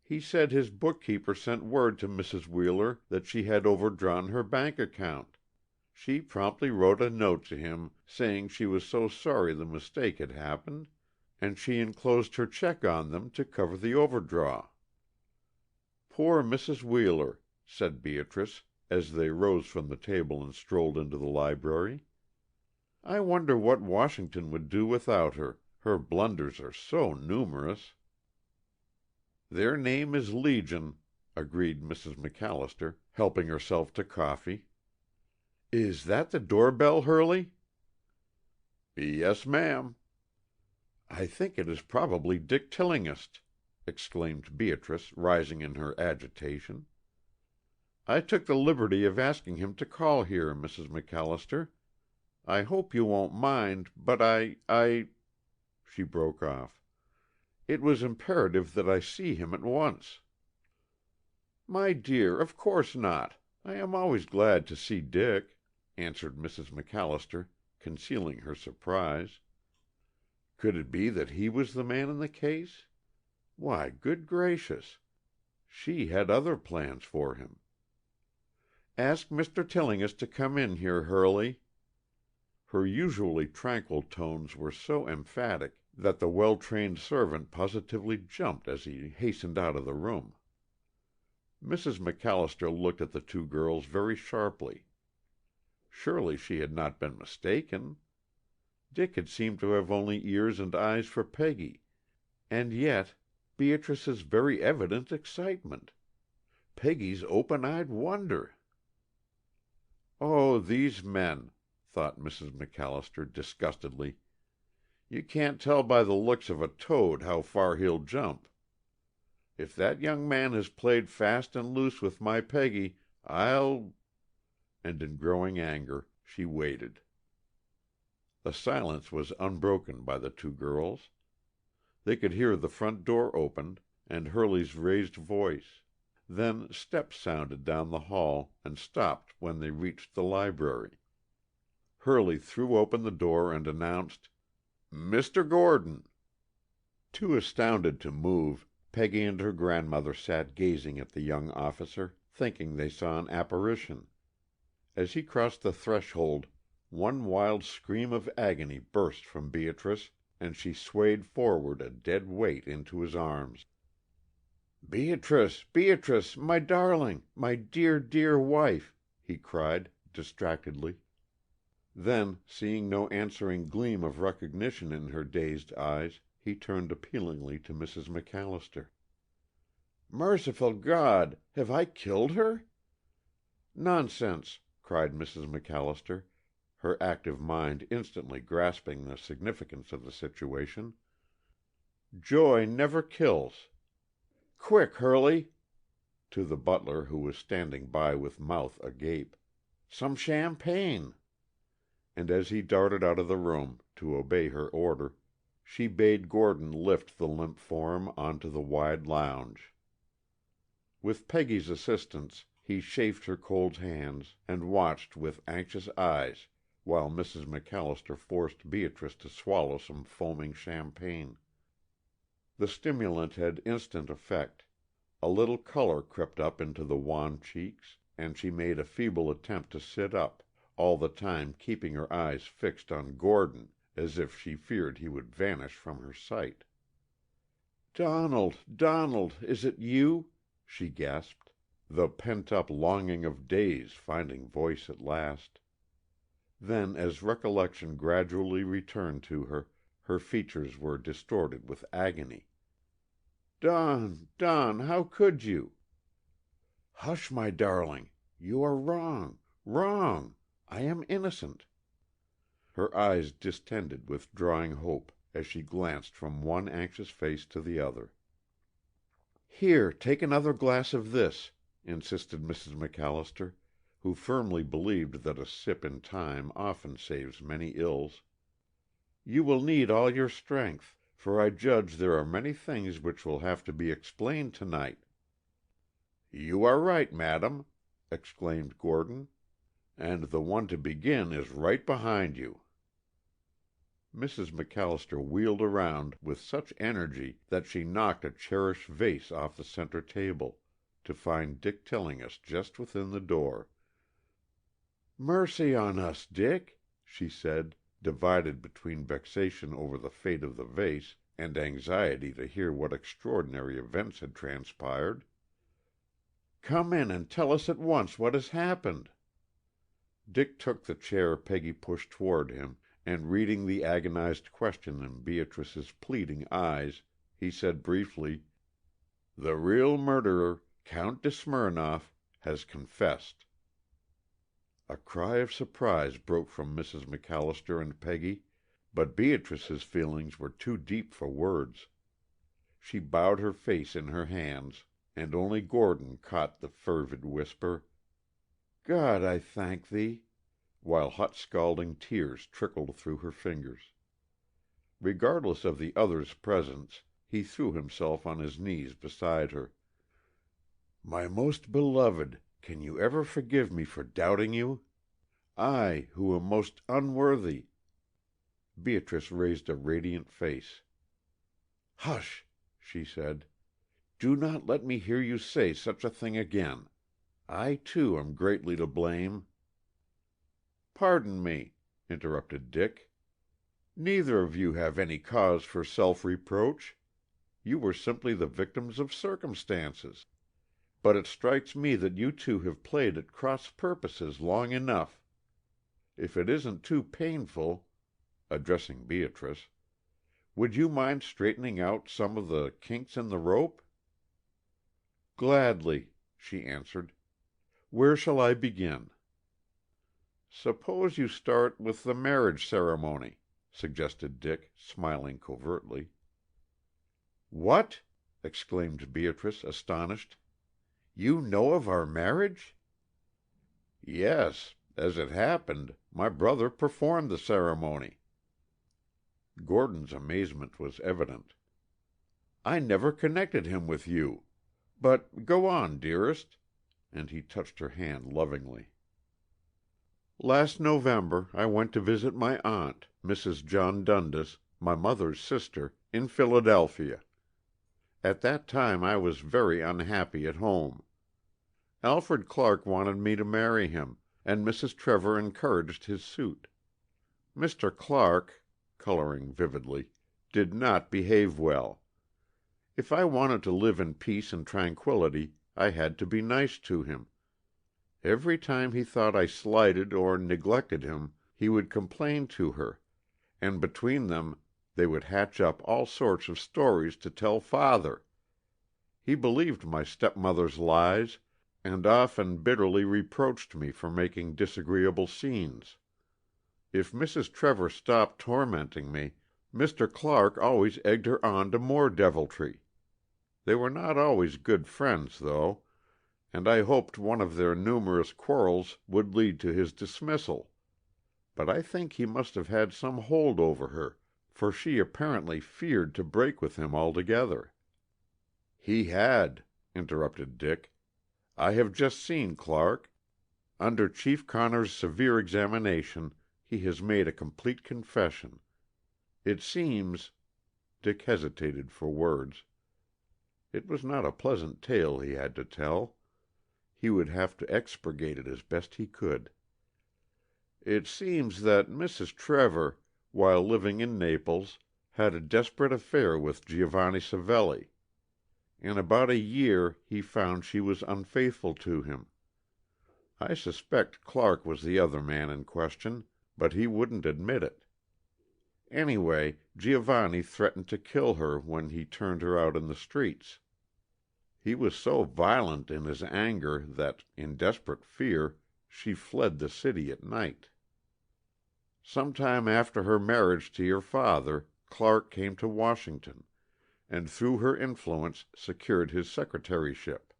He said his bookkeeper sent word to Mrs. Wheeler that she had overdrawn her bank account. She promptly wrote a note to him saying she was so sorry the mistake had happened, and she enclosed her check on them to cover the overdraw." "Poor Mrs. Wheeler," said Beatrice, as they rose from the table and strolled into the library. "I wonder what Washington would do without her. Her blunders are so numerous." "Their name is legion," agreed Mrs. MacAllister, helping herself to coffee. "Is that the doorbell, Hurley?" "Yes, ma'am." "I think it is probably Dick Tillinghast," exclaimed Beatrice, rising in her agitation. "I took the liberty of asking him to call here, Mrs. MacAllister. I hope you won't mind, but I " She broke off. "It was imperative that I see him at once." "My dear, of course not. I am always glad to see Dick," answered Mrs. MacAllister, concealing her surprise. Could it be that he was the man in the case? Why, good gracious! She had other plans for him. "Ask Mr. Tillinghast to come in here, Hurley." Her usually tranquil tones were so emphatic that the well-trained servant positively jumped as he hastened out of the room. Mrs. MacAllister looked at the two girls very sharply. Surely she had not been mistaken. Dick had seemed to have only ears and eyes for Peggy, and yet Beatrice's very evident excitement, Peggy's open-eyed wonder. "Oh, these men," thought Mrs. MacAllister disgustedly. "You can't tell by the looks of a toad how far he'll jump. If that young man has played fast and loose with my Peggy, I'll—" And in growing anger she waited. The silence was unbroken by the two girls. They could hear the front door opened, and Hurley's raised voice. Then steps sounded down the hall and stopped when they reached the library. Hurley threw open the door and announced, "Mr. Gordon." Too astounded to move, Peggy and her grandmother sat gazing at the young officer, thinking they saw an apparition. As he crossed the threshold, one wild scream of agony burst from Beatrice, and she swayed forward a dead weight into his arms. "Beatrice, Beatrice, my darling, my dear, dear wife!" he cried, distractedly. Then, seeing no answering gleam of recognition in her dazed eyes, he turned appealingly to Mrs. MacAllister. "Merciful God! Have I killed her?" "Nonsense!" cried Mrs. MacAllister, her active mind instantly grasping the significance of the situation. "Joy never kills. Quick, Hurley!" to the butler, who was standing by with mouth agape. "Some champagne!" And as he darted out of the room, to obey her order, she bade Gordon lift the limp form onto the wide lounge. With Peggy's assistance, he chafed her cold hands and watched with anxious eyes while Mrs. MacAllister forced Beatrice to swallow some foaming champagne. The stimulant had instant effect. A little color crept up into the wan cheeks, and she made a feeble attempt to sit up, all the time keeping her eyes fixed on Gordon as if she feared he would vanish from her sight. "Donald, Donald, is it you?" she gasped, the pent-up longing of days finding voice at last. Then, as recollection gradually returned to her, her features were distorted with agony. Don, how could you?" "Hush, my darling. You are wrong, wrong. I am innocent." Her eyes distended with drawing hope as she glanced from one anxious face to the other. "Here, take another glass of this," insisted Mrs. MacAllister, who firmly believed that a sip in time often saves many ills. "You will need all your strength, for I judge there are many things which will have to be explained tonight." "You are right, madam," exclaimed Gordon, "and the one to begin is right behind you." Mrs. MacAllister wheeled around with such energy that she knocked a cherished vase off the center table, to find Dick Tillinghast just within the door. "Mercy on us, Dick!" she said, divided between vexation over the fate of the vase and anxiety to hear what extraordinary events had transpired. "Come in and tell us at once what has happened." Dick took the chair Peggy pushed toward him, and reading the agonized question in Beatrice's pleading eyes, he said briefly, "The real murderer, Count de Smirnoff, has confessed." A cry of surprise broke from Mrs. MacAllister and Peggy, but Beatrice's feelings were too deep for words. She bowed her face in her hands, and only Gordon caught the fervid whisper, "God, I thank thee," while hot scalding tears trickled through her fingers. Regardless of the other's presence, he threw himself on his knees beside her. "My most beloved, can you ever forgive me for doubting you? I, who am most unworthy—" Beatrice raised a radiant face. "Hush!" she said. "Do not let me hear you say such a thing again. I, too, am greatly to blame." "Pardon me," interrupted Dick. "Neither of you have any cause for self-reproach. You were simply the victims of circumstances. but it strikes me that you two have played at cross purposes long enough. If it isn't too painful," addressing Beatrice, "would you mind straightening out some of the kinks in the rope?" "Gladly," she answered. "Where shall I begin?" "Suppose you start with the marriage ceremony," suggested Dick, smiling covertly. "What!" exclaimed Beatrice, astonished. "You know of our marriage?" "Yes. As it happened, my brother performed the ceremony." Gordon's amazement was evident. "I never connected him with you. But go on, dearest," and he touched her hand lovingly. "Last November I went to visit my aunt, Mrs. John Dundas, my mother's sister, in Philadelphia. At that time I was very unhappy at home. Alfred Clark wanted me to marry him, and Mrs. Trevor encouraged his suit. Mr. Clark," coloring vividly, "did not behave well. If I wanted to live in peace and tranquillity, I had to be nice to him. Every time he thought I slighted or neglected him, he would complain to her, and between them they would hatch up all sorts of stories to tell Father. He believed my stepmother's lies, and often bitterly reproached me for making disagreeable scenes. If Mrs. Trevor stopped tormenting me, Mr. Clark always egged her on to more deviltry. They were not always good friends, though, and I hoped one of their numerous quarrels would lead to his dismissal. But I think he must have had some hold over her, for she apparently feared to break with him altogether." "He had," interrupted Dick. "I have just seen Clark. Under Chief Connor's severe examination he has made a complete confession. It seems—" Dick hesitated for words. It was not a pleasant tale he had to tell. He would have to expurgate it as best he could. "It seems that Mrs. Trevor, while living in Naples, had a desperate affair with Giovanni Savelli. In about a year he found she was unfaithful to him. I suspect Clark was the other man in question, but he wouldn't admit it. Anyway, Giovanni threatened to kill her when he turned her out in the streets. He was so violent in his anger that, in desperate fear, she fled the city at night. Some time after her marriage to your father, Clark came to Washington, and through her influence secured his secretaryship.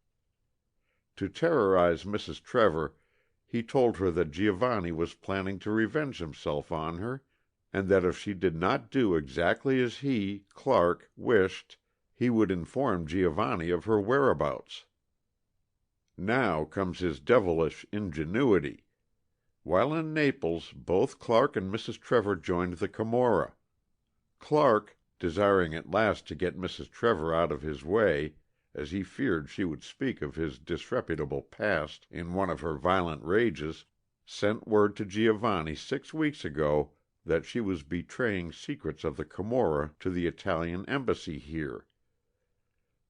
To terrorize Mrs. Trevor, he told her that Giovanni was planning to revenge himself on her, and that if she did not do exactly as he, Clark, wished, he would inform Giovanni of her whereabouts. Now comes his devilish ingenuity. While in Naples, both Clark and Mrs. Trevor joined the Camorra. Clark, desiring at last to get Mrs. Trevor out of his way, as he feared she would speak of his disreputable past in one of her violent rages, sent word to Giovanni 6 weeks ago that she was betraying secrets of the Camorra to the Italian embassy here.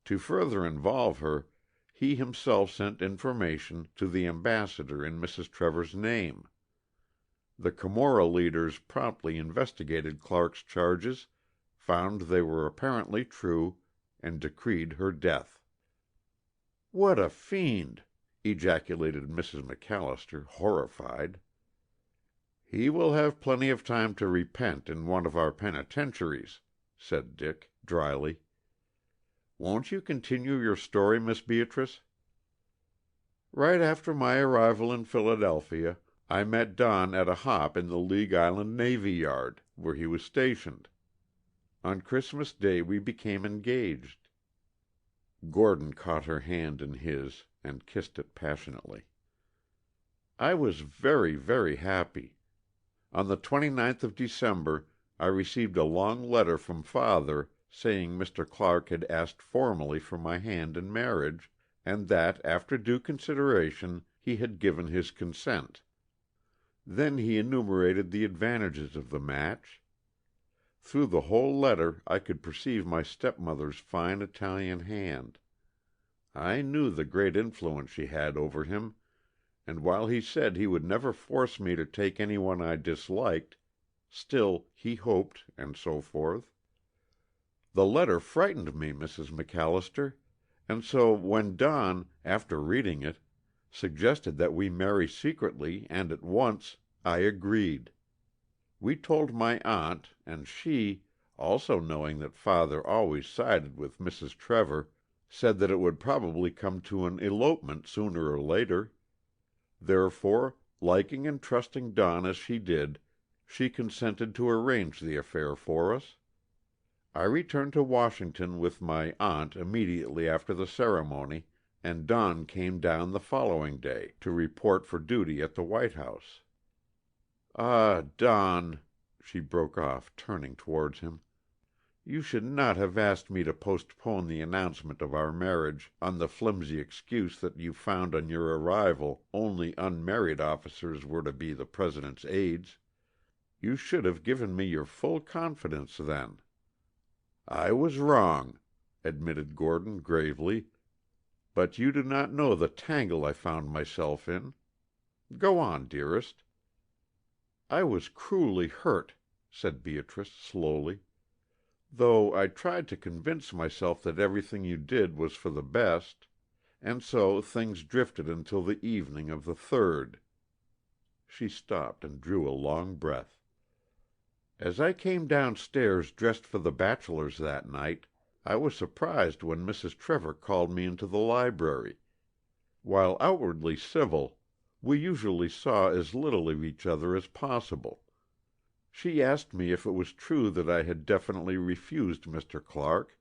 To further involve her, he himself sent information to the ambassador in Mrs. Trevor's name. The Camorra leaders promptly investigated Clark's charges, found they were apparently true, and decreed her death." "What a fiend!" ejaculated Mrs. MacAllister, horrified. "He will have plenty of time to repent in one of our penitentiaries," said Dick, dryly. "Won't you continue your story, Miss Beatrice?" "Right after my arrival in Philadelphia, I met Don at a hop in the League Island Navy Yard, where he was stationed. On Christmas Day we became engaged." Gordon caught her hand in his and kissed it passionately. "I was very, very happy. On the 29th of December I received a long letter from Father saying Mr. Clark had asked formally for my hand in marriage, and that, after due consideration, he had given his consent. Then he enumerated the advantages of the match. Through the whole letter I could perceive my stepmother's fine Italian hand. I knew the great influence she had over him, and while he said he would never force me to take anyone I disliked, still he hoped, and so forth. The letter frightened me, Mrs. MacAllister, and so when Don, after reading it, suggested that we marry secretly and at once, I agreed. We told my aunt, and she, also knowing that Father always sided with Mrs. Trevor, said that it would probably come to an elopement sooner or later. Therefore, liking and trusting Don as she did, she consented to arrange the affair for us. I returned to Washington with my aunt immediately after the ceremony, and Don came down the following day to report for duty at the White House. Ah, Don," she broke off, turning towards him, "you should not have asked me to postpone the announcement of our marriage on the flimsy excuse that you found on your arrival only unmarried officers were to be the President's aides. You should have given me your full confidence then." "I was wrong," admitted Gordon gravely, "but you do not know the tangle I found myself in. Go on, dearest." "I was cruelly hurt," said Beatrice slowly, "though I tried to convince myself that everything you did was for the best, and so things drifted until the evening of the 3rd. She stopped and drew a long breath. "As I came downstairs dressed for the bachelors that night, I was surprised when Mrs. Trevor called me into the library. While outwardly civil, we usually saw as little of each other as possible. She asked me if it was true that I had definitely refused Mr. Clark,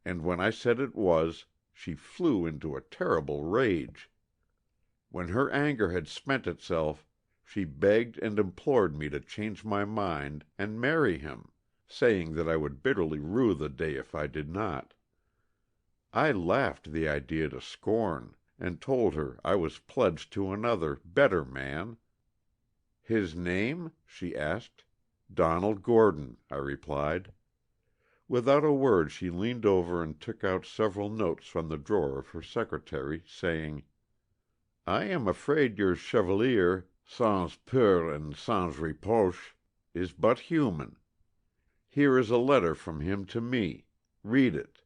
and when I said it was, she flew into a terrible rage. When her anger had spent itself, she begged and implored me to change my mind and marry him, saying that I would bitterly rue the day if I did not. I laughed the idea to scorn, and told her I was pledged to another, better man. "His name?" she asked. "Donald Gordon," I replied. Without a word she leaned over and took out several notes from the drawer of her secretary, saying, "I am afraid your chevalier, sans peur and sans reproche, is but human. Here is a letter from him to me. Read it."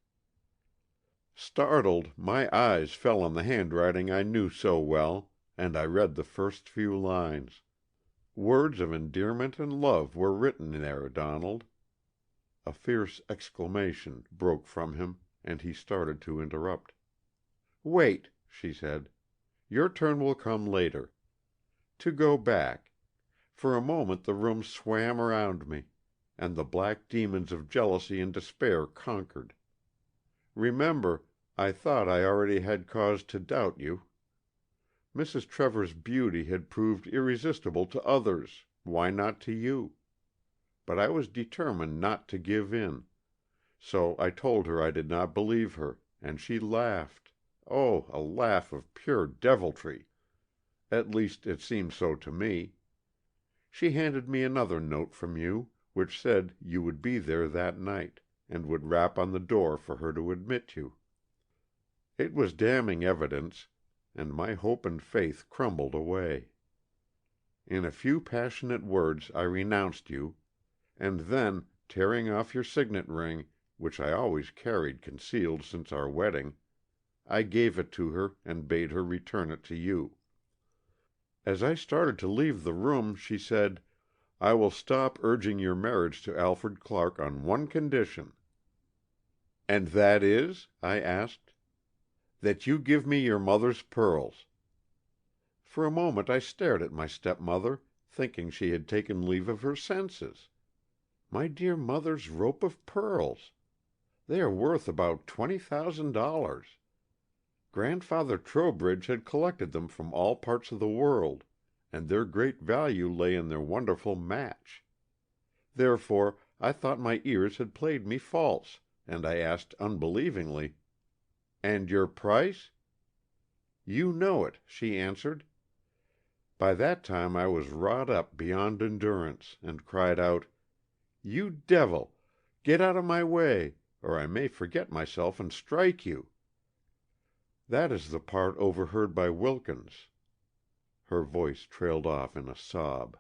Startled, my eyes fell on the handwriting I knew so well, and I read the first few lines. Words of endearment and love were written there, Donald. A fierce exclamation broke from him, and he started to interrupt. "Wait," she said. "Your turn will come later. To go back. For a moment the room swam around me, and the black demons of jealousy and despair conquered. Remember, I thought I already had cause to doubt you. Mrs. Trevor's beauty had proved irresistible to others, why not to you? But I was determined not to give in, so I told her I did not believe her, and she laughed. Oh, a laugh of pure deviltry! At least it seemed so to me. She handed me another note from you, which said you would be there that night, and would rap on the door for her to admit you. It was damning evidence, and my hope and faith crumbled away. In a few passionate words I renounced you, and then, tearing off your signet ring, which I always carried concealed since our wedding, I gave it to her and bade her return it to you. As I started to leave the room, she said, 'I will stop urging your marriage to Alfred Clark on one condition.' 'And that is?' I asked. 'That you give me your mother's pearls.' For a moment I stared at my stepmother, thinking she had taken leave of her senses. My dear mother's rope of pearls! They are worth about $20,000. Grandfather Trowbridge had collected them from all parts of the world, and their great value lay in their wonderful match. Therefore I thought my ears had played me false, and I asked unbelievingly, 'And your price?' 'You know it,' she answered. By that time I was wrought up beyond endurance, and cried out, 'You devil! Get out of my way, or I may forget myself and strike you.' That is the part overheard by Wilkins." Her voice trailed off in a sob.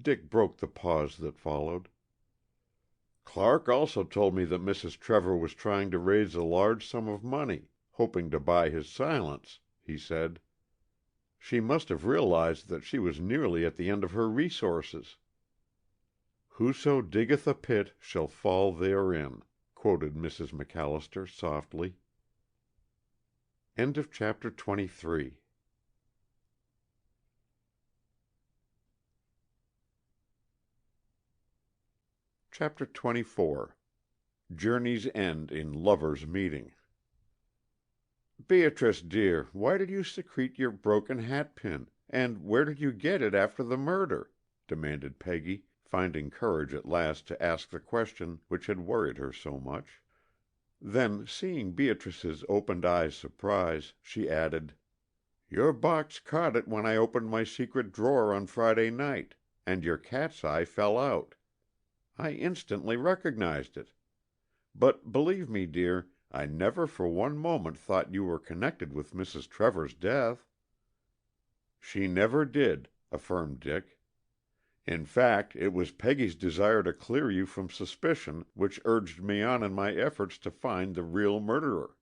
Dick broke the pause that followed. "Clark also told me that Mrs. Trevor was trying to raise a large sum of money, hoping to buy his silence," he said. "She must have realized that she was nearly at the end of her resources." "'Whoso diggeth a pit shall fall therein,'" quoted Mrs. MacAllister softly. End of chapter 23. Chapter 24. Journey's End in Lovers' Meeting. "Beatrice, dear, why did you secrete your broken hatpin, and where did you get it after the murder?" demanded Peggy, finding courage at last to ask the question which had worried her so much. Then, seeing Beatrice's opened eyes' surprise, she added, "Your box caught it when I opened my secret drawer on Friday night, and your cat's eye fell out. I instantly recognized it. But believe me, dear, I never for one moment thought you were connected with Mrs. Trevor's death." "She never did," affirmed Dick. "In fact, it was Peggy's desire to clear you from suspicion which urged me on in my efforts to find the real murderer."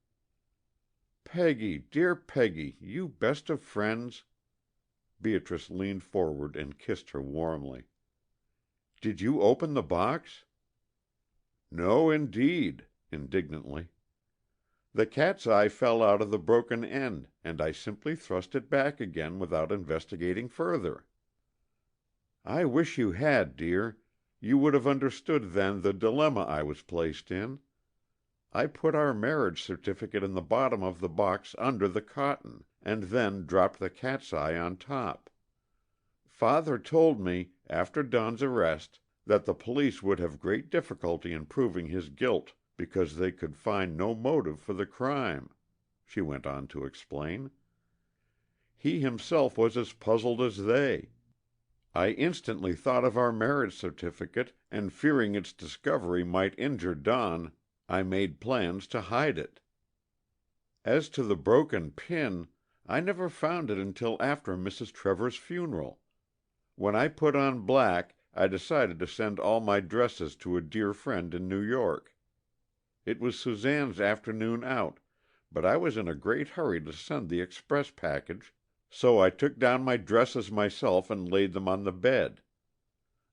"Peggy, dear Peggy, you best of friends!" Beatrice leaned forward and kissed her warmly. "Did you open the box?" "No, indeed," indignantly. "The cat's eye fell out of the broken end, and I simply thrust it back again without investigating further." "I wish you had, dear. You would have understood then the dilemma I was placed in. I put our marriage certificate in the bottom of the box under the cotton, and then dropped the cat's eye on top. Father told me, after Don's arrest, that the police would have great difficulty in proving his guilt because they could find no motive for the crime," she went on to explain. "He himself was as puzzled as they. I instantly thought of our marriage certificate, and fearing its discovery might injure Don, I made plans to hide it. As to the broken pin, I never found it until after Mrs. Trevor's funeral. When I put on black, I decided to send all my dresses to a dear friend in New York. It was Suzanne's afternoon out, but I was in a great hurry to send the express package, so I took down my dresses myself and laid them on the bed.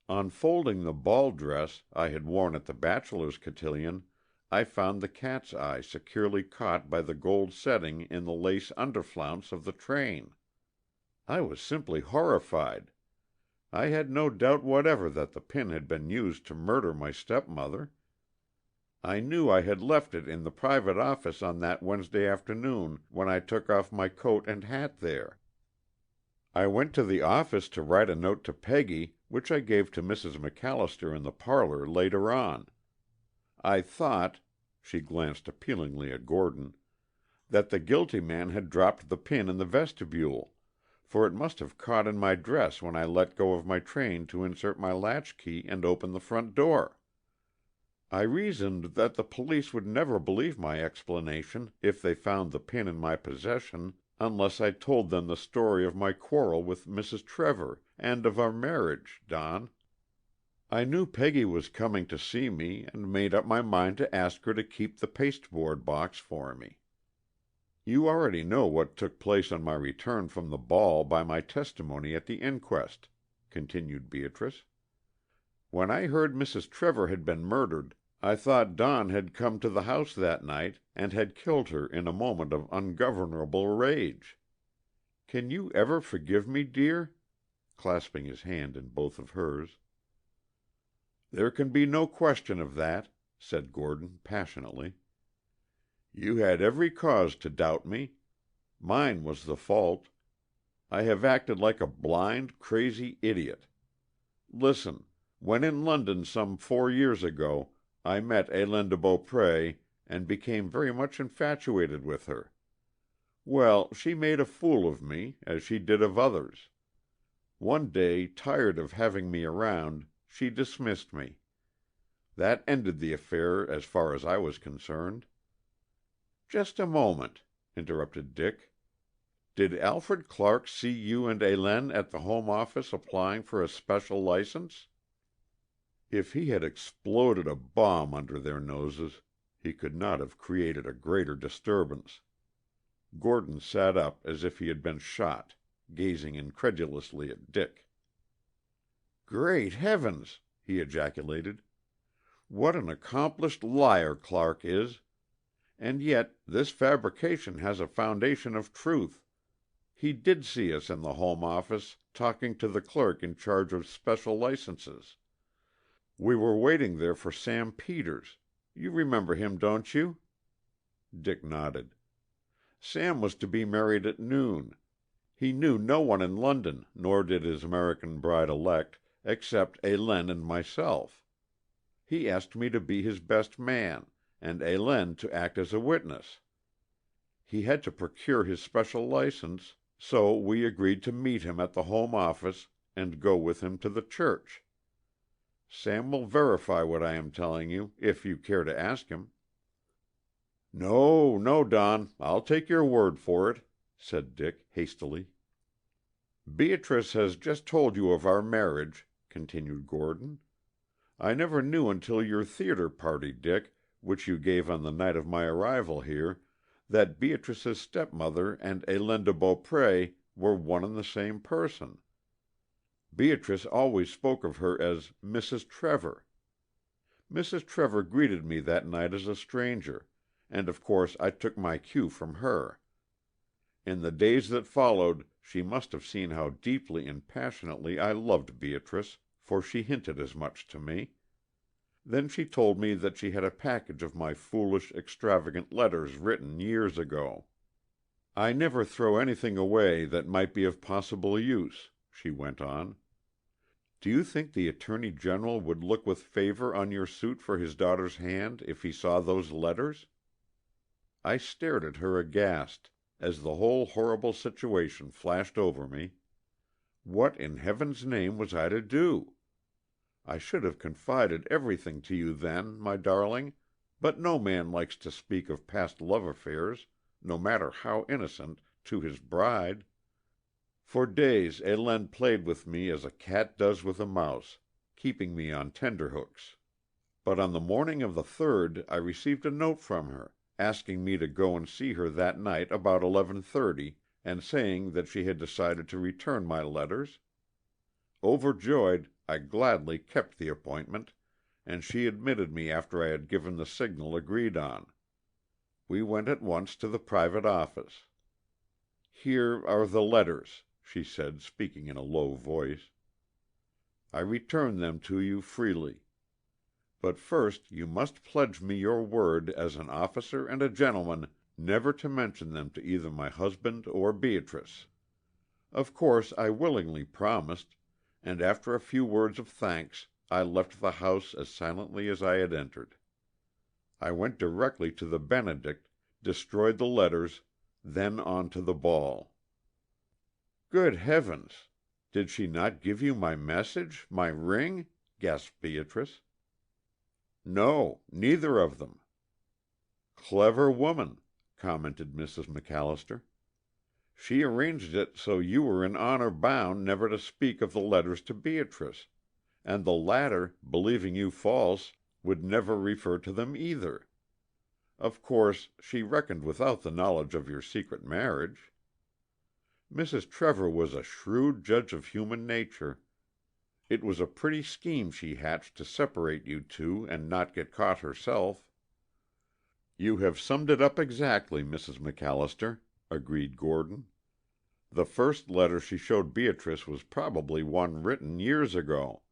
On folding the ball dress I had worn at the bachelor's cotillion, I found the cat's eye securely caught by the gold setting in the lace underflounce of the train. I was simply horrified. I had no doubt whatever that the pin had been used to murder my stepmother. I knew I had left it in the private office on that Wednesday afternoon when I took off my coat and hat there. I went to the office to write a note to Peggy, which I gave to Mrs. MacAllister in the parlor later on. I thought," she glanced appealingly at Gordon, "that the guilty man had dropped the pin in the vestibule, for it must have caught in my dress when I let go of my train to insert my latchkey and open the front door. I reasoned that the police would never believe my explanation if they found the pin in my possession unless I told them the story of my quarrel with Mrs. Trevor and of our marriage, Don. I knew Peggy was coming to see me and made up my mind to ask her to keep the pasteboard box for me. You already know what took place on my return from the ball by my testimony at the inquest," continued Beatrice. "When I heard Mrs. Trevor had been murdered, I thought Don had come to the house that night and had killed her in a moment of ungovernable rage. Can you ever forgive me, dear?" clasping his hand in both of hers. "There can be no question of that," said Gordon passionately. "You had every cause to doubt me. Mine was the fault. I have acted like a blind, crazy idiot. Listen. When in London some 4 years ago, I met Hélène de Beaupré and became very much infatuated with her. Well, she made a fool of me, as she did of others. One day, tired of having me around, she dismissed me. That ended the affair as far as I was concerned." "Just a moment. interrupted Dick. "Did Alfred Clark see you and Helene at the Home Office applying for a special license?" If he had exploded a bomb under their noses, he could not have created a greater disturbance. Gordon sat up as if he had been shot, gazing incredulously at Dick. "Great heavens!" he ejaculated. "What an accomplished liar Clark is! And yet this fabrication has a foundation of truth. He did see us in the Home Office talking to the clerk in charge of special licenses. We were waiting there for Sam Peters. You remember him, don't you?" Dick nodded. "Sam was to be married at noon. He knew no one in London, nor did his American bride-elect, except Helene and myself. He asked me to be his best man, and Helene to act as a witness. He had to procure his special license, so we agreed to meet him at the Home Office and go with him to the church. Sam will verify what I am telling you, if you care to ask him." "No, no, Don, I'll take your word for it," said Dick hastily. "Beatrice has just told you of our marriage," continued Gordon. "I never knew until your theater party, Dick, which you gave on the night of my arrival here, that Beatrice's stepmother and Helene de Beaupré were one and the same person. Beatrice always spoke of her as Mrs. Trevor. Mrs. Trevor greeted me that night as a stranger, and of course I took my cue from her. In the days that followed she must have seen how deeply and passionately I loved Beatrice, for she hinted as much to me. Then she told me that she had a package of my foolish, extravagant letters written years ago. I never throw anything away that might be of possible use," she went on. "Do you think the Attorney General would look with favor on your suit for his daughter's hand if he saw those letters?" I stared at her aghast, as the whole horrible situation flashed over me. What in heaven's name was I to do? I should have confided everything to you then, my darling, but no man likes to speak of past love affairs, no matter how innocent, to his bride. For days Helene played with me as a cat does with a mouse, keeping me on tenterhooks. But on the morning of the 3rd I received a note from her, asking me to go and see her that night about 11:30, and saying that she had decided to return my letters. Overjoyed, I gladly kept the appointment, and she admitted me after I had given the signal agreed on. We went at once to the private office. "Here are the letters," she said, speaking in a low voice. "I return them to you freely. But first you must pledge me your word as an officer and a gentleman never to mention them to either my husband or Beatrice." Of course I willingly promised, and after a few words of thanks I left the house as silently as I had entered. I went directly to the Benedict, destroyed the letters, then on to the ball. "Good heavens! Did she not give you my message, my ring?" gasped Beatrice. "No, neither of them." "Clever woman," commented Mrs. MacAllister. "She arranged it so you were in honor bound never to speak of the letters to Beatrice, and the latter, believing you false, would never refer to them either. Of course, she reckoned without the knowledge of your secret marriage. Mrs. Trevor was a shrewd judge of human nature. It was a pretty scheme she hatched to separate you two and not get caught herself." "You have summed it up exactly, Mrs. MacAllister," agreed Gordon. "The first letter she showed Beatrice was probably one written years ago.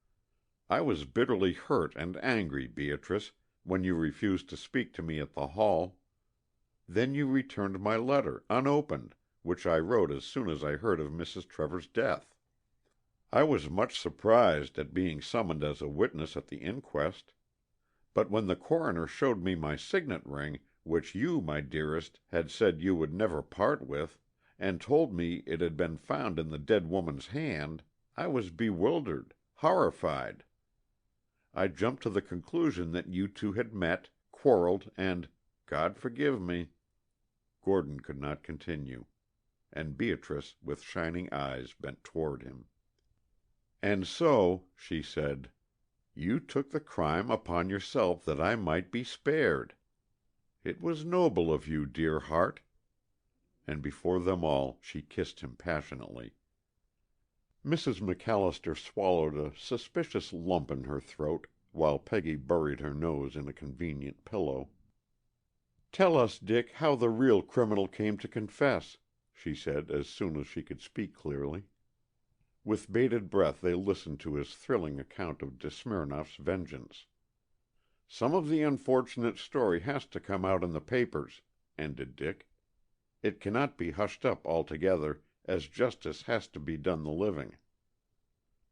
I was bitterly hurt and angry, Beatrice, when you refused to speak to me at the hall. Then you returned my letter, unopened, which I wrote as soon as I heard of Mrs. Trevor's death. I was much surprised at being summoned as a witness at the inquest. But when the coroner showed me my signet ring, which you, my dearest, had said you would never part with, and told me it had been found in the dead woman's hand, I was bewildered, horrified. I jumped to the conclusion that you two had met, quarreled, and, God forgive me." Gordon could not continue, and Beatrice, with shining eyes, bent toward him. "And so," she said, "you took the crime upon yourself that I might be spared. It was noble of you, dear heart." And before them all she kissed him passionately. Mrs. MacAllister swallowed a suspicious lump in her throat, while Peggy buried her nose in a convenient pillow. "Tell us, Dick, how the real criminal came to confess," she said as soon as she could speak clearly. With bated breath they listened to his thrilling account of de Smirnoff's vengeance. "Some of the unfortunate story has to come out in the papers," ended Dick. "It cannot be hushed up altogether, as justice has to be done the living."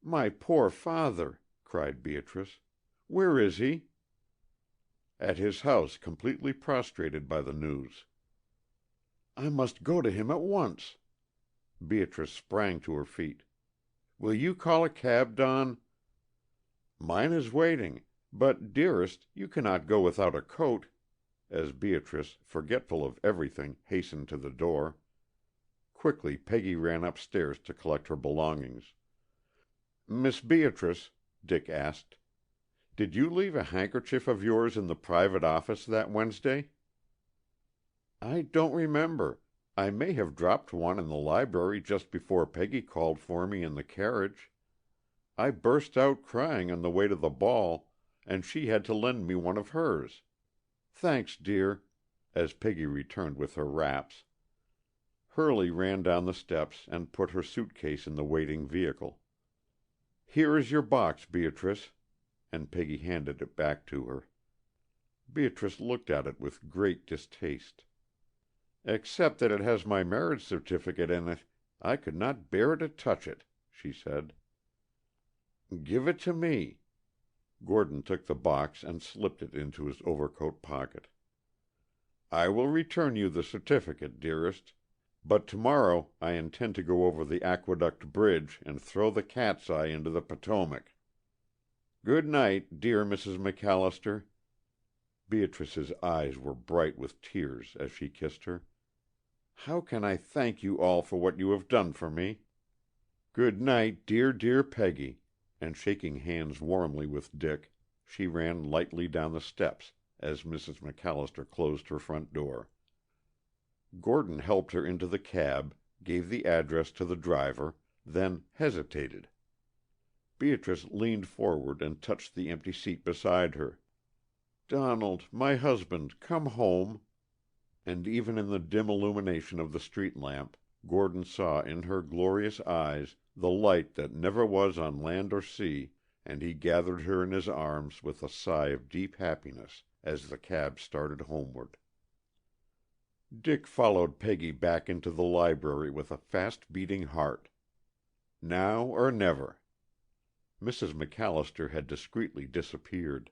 "My poor father!" cried Beatrice. "Where is he?" "At his house, completely prostrated by the news." "I must go to him at once." Beatrice sprang to her feet. "Will you call a cab, Don?" "Mine is waiting. But, dearest, you cannot go without a coat," as Beatrice, forgetful of everything, hastened to the door. Quickly Peggy ran upstairs to collect her belongings. "Miss Beatrice," Dick asked, "did you leave a handkerchief of yours in the private office that Wednesday?" "I don't remember. I may have dropped one in the library just before Peggy called for me in the carriage. I burst out crying on the way to the ball, and she had to lend me one of hers. Thanks, dear," as Peggy returned with her wraps. Hurley ran down the steps and put her suitcase in the waiting vehicle. "Here is your box, Beatrice," and Peggy handed it back to her. Beatrice looked at it with great distaste. "Except that it has my marriage certificate in it, I could not bear to touch it," she said. "Give it to me." Gordon took the box and slipped it into his overcoat pocket. "I will return you the certificate, dearest, but tomorrow I intend to go over the Aqueduct Bridge and throw the cat's eye into the Potomac. Good night, dear Mrs. MacAllister." Beatrice's eyes were bright with tears as she kissed her. "How can I thank you all for what you have done for me? Good night, dear, dear Peggy," and shaking hands warmly with Dick, she ran lightly down the steps as Mrs. MacAllister closed her front door. Gordon helped her into the cab, gave the address to the driver, then hesitated. Beatrice leaned forward and touched the empty seat beside her. "Donald, my husband, come home." And even in the dim illumination of the street lamp, Gordon saw in her glorious eyes the light that never was on land or sea, and he gathered her in his arms with a sigh of deep happiness as the cab started homeward. Dick followed Peggy back into the library with a fast-beating heart. Now or never. Mrs. MacAllister had discreetly disappeared.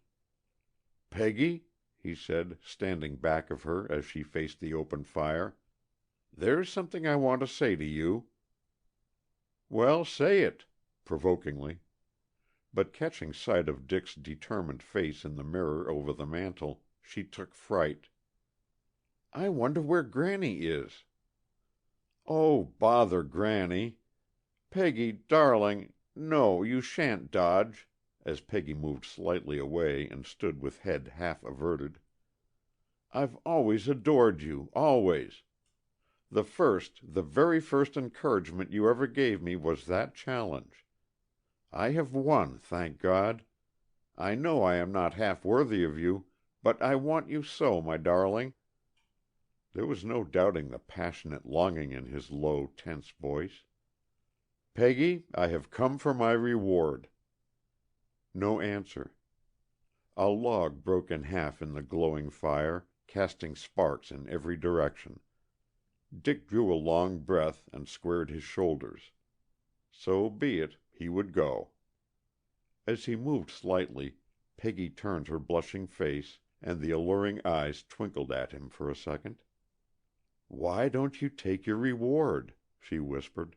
"Peggy," he said, standing back of her as she faced the open fire, "there's something I want to say to you." "Well, say it," provokingly. But catching sight of Dick's determined face in the mirror over the mantel, she took fright. "I wonder where Granny is." "Oh, bother Granny! Peggy, darling, no, you shan't dodge," as Peggy moved slightly away and stood with head half averted. "I've always adored you, always. The very first encouragement you ever gave me was that challenge. I have won, thank God. I know I am not half worthy of you, but I want you so, my darling." There was no doubting the passionate longing in his low, tense voice. "Peggy, I have come for my reward." No answer. A log broke in half in the glowing fire, casting sparks in every direction. Dick drew a long breath and squared his shoulders. So be it, he would go. As he moved slightly, Peggy turned her blushing face, and the alluring eyes twinkled at him for a second. "Why don't you take your reward?" she whispered.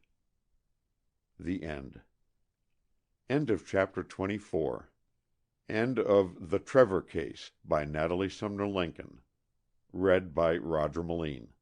The end. End of chapter 24. End of The Trevor Case by Natalie Sumner Lincoln. Read by Roger Melin.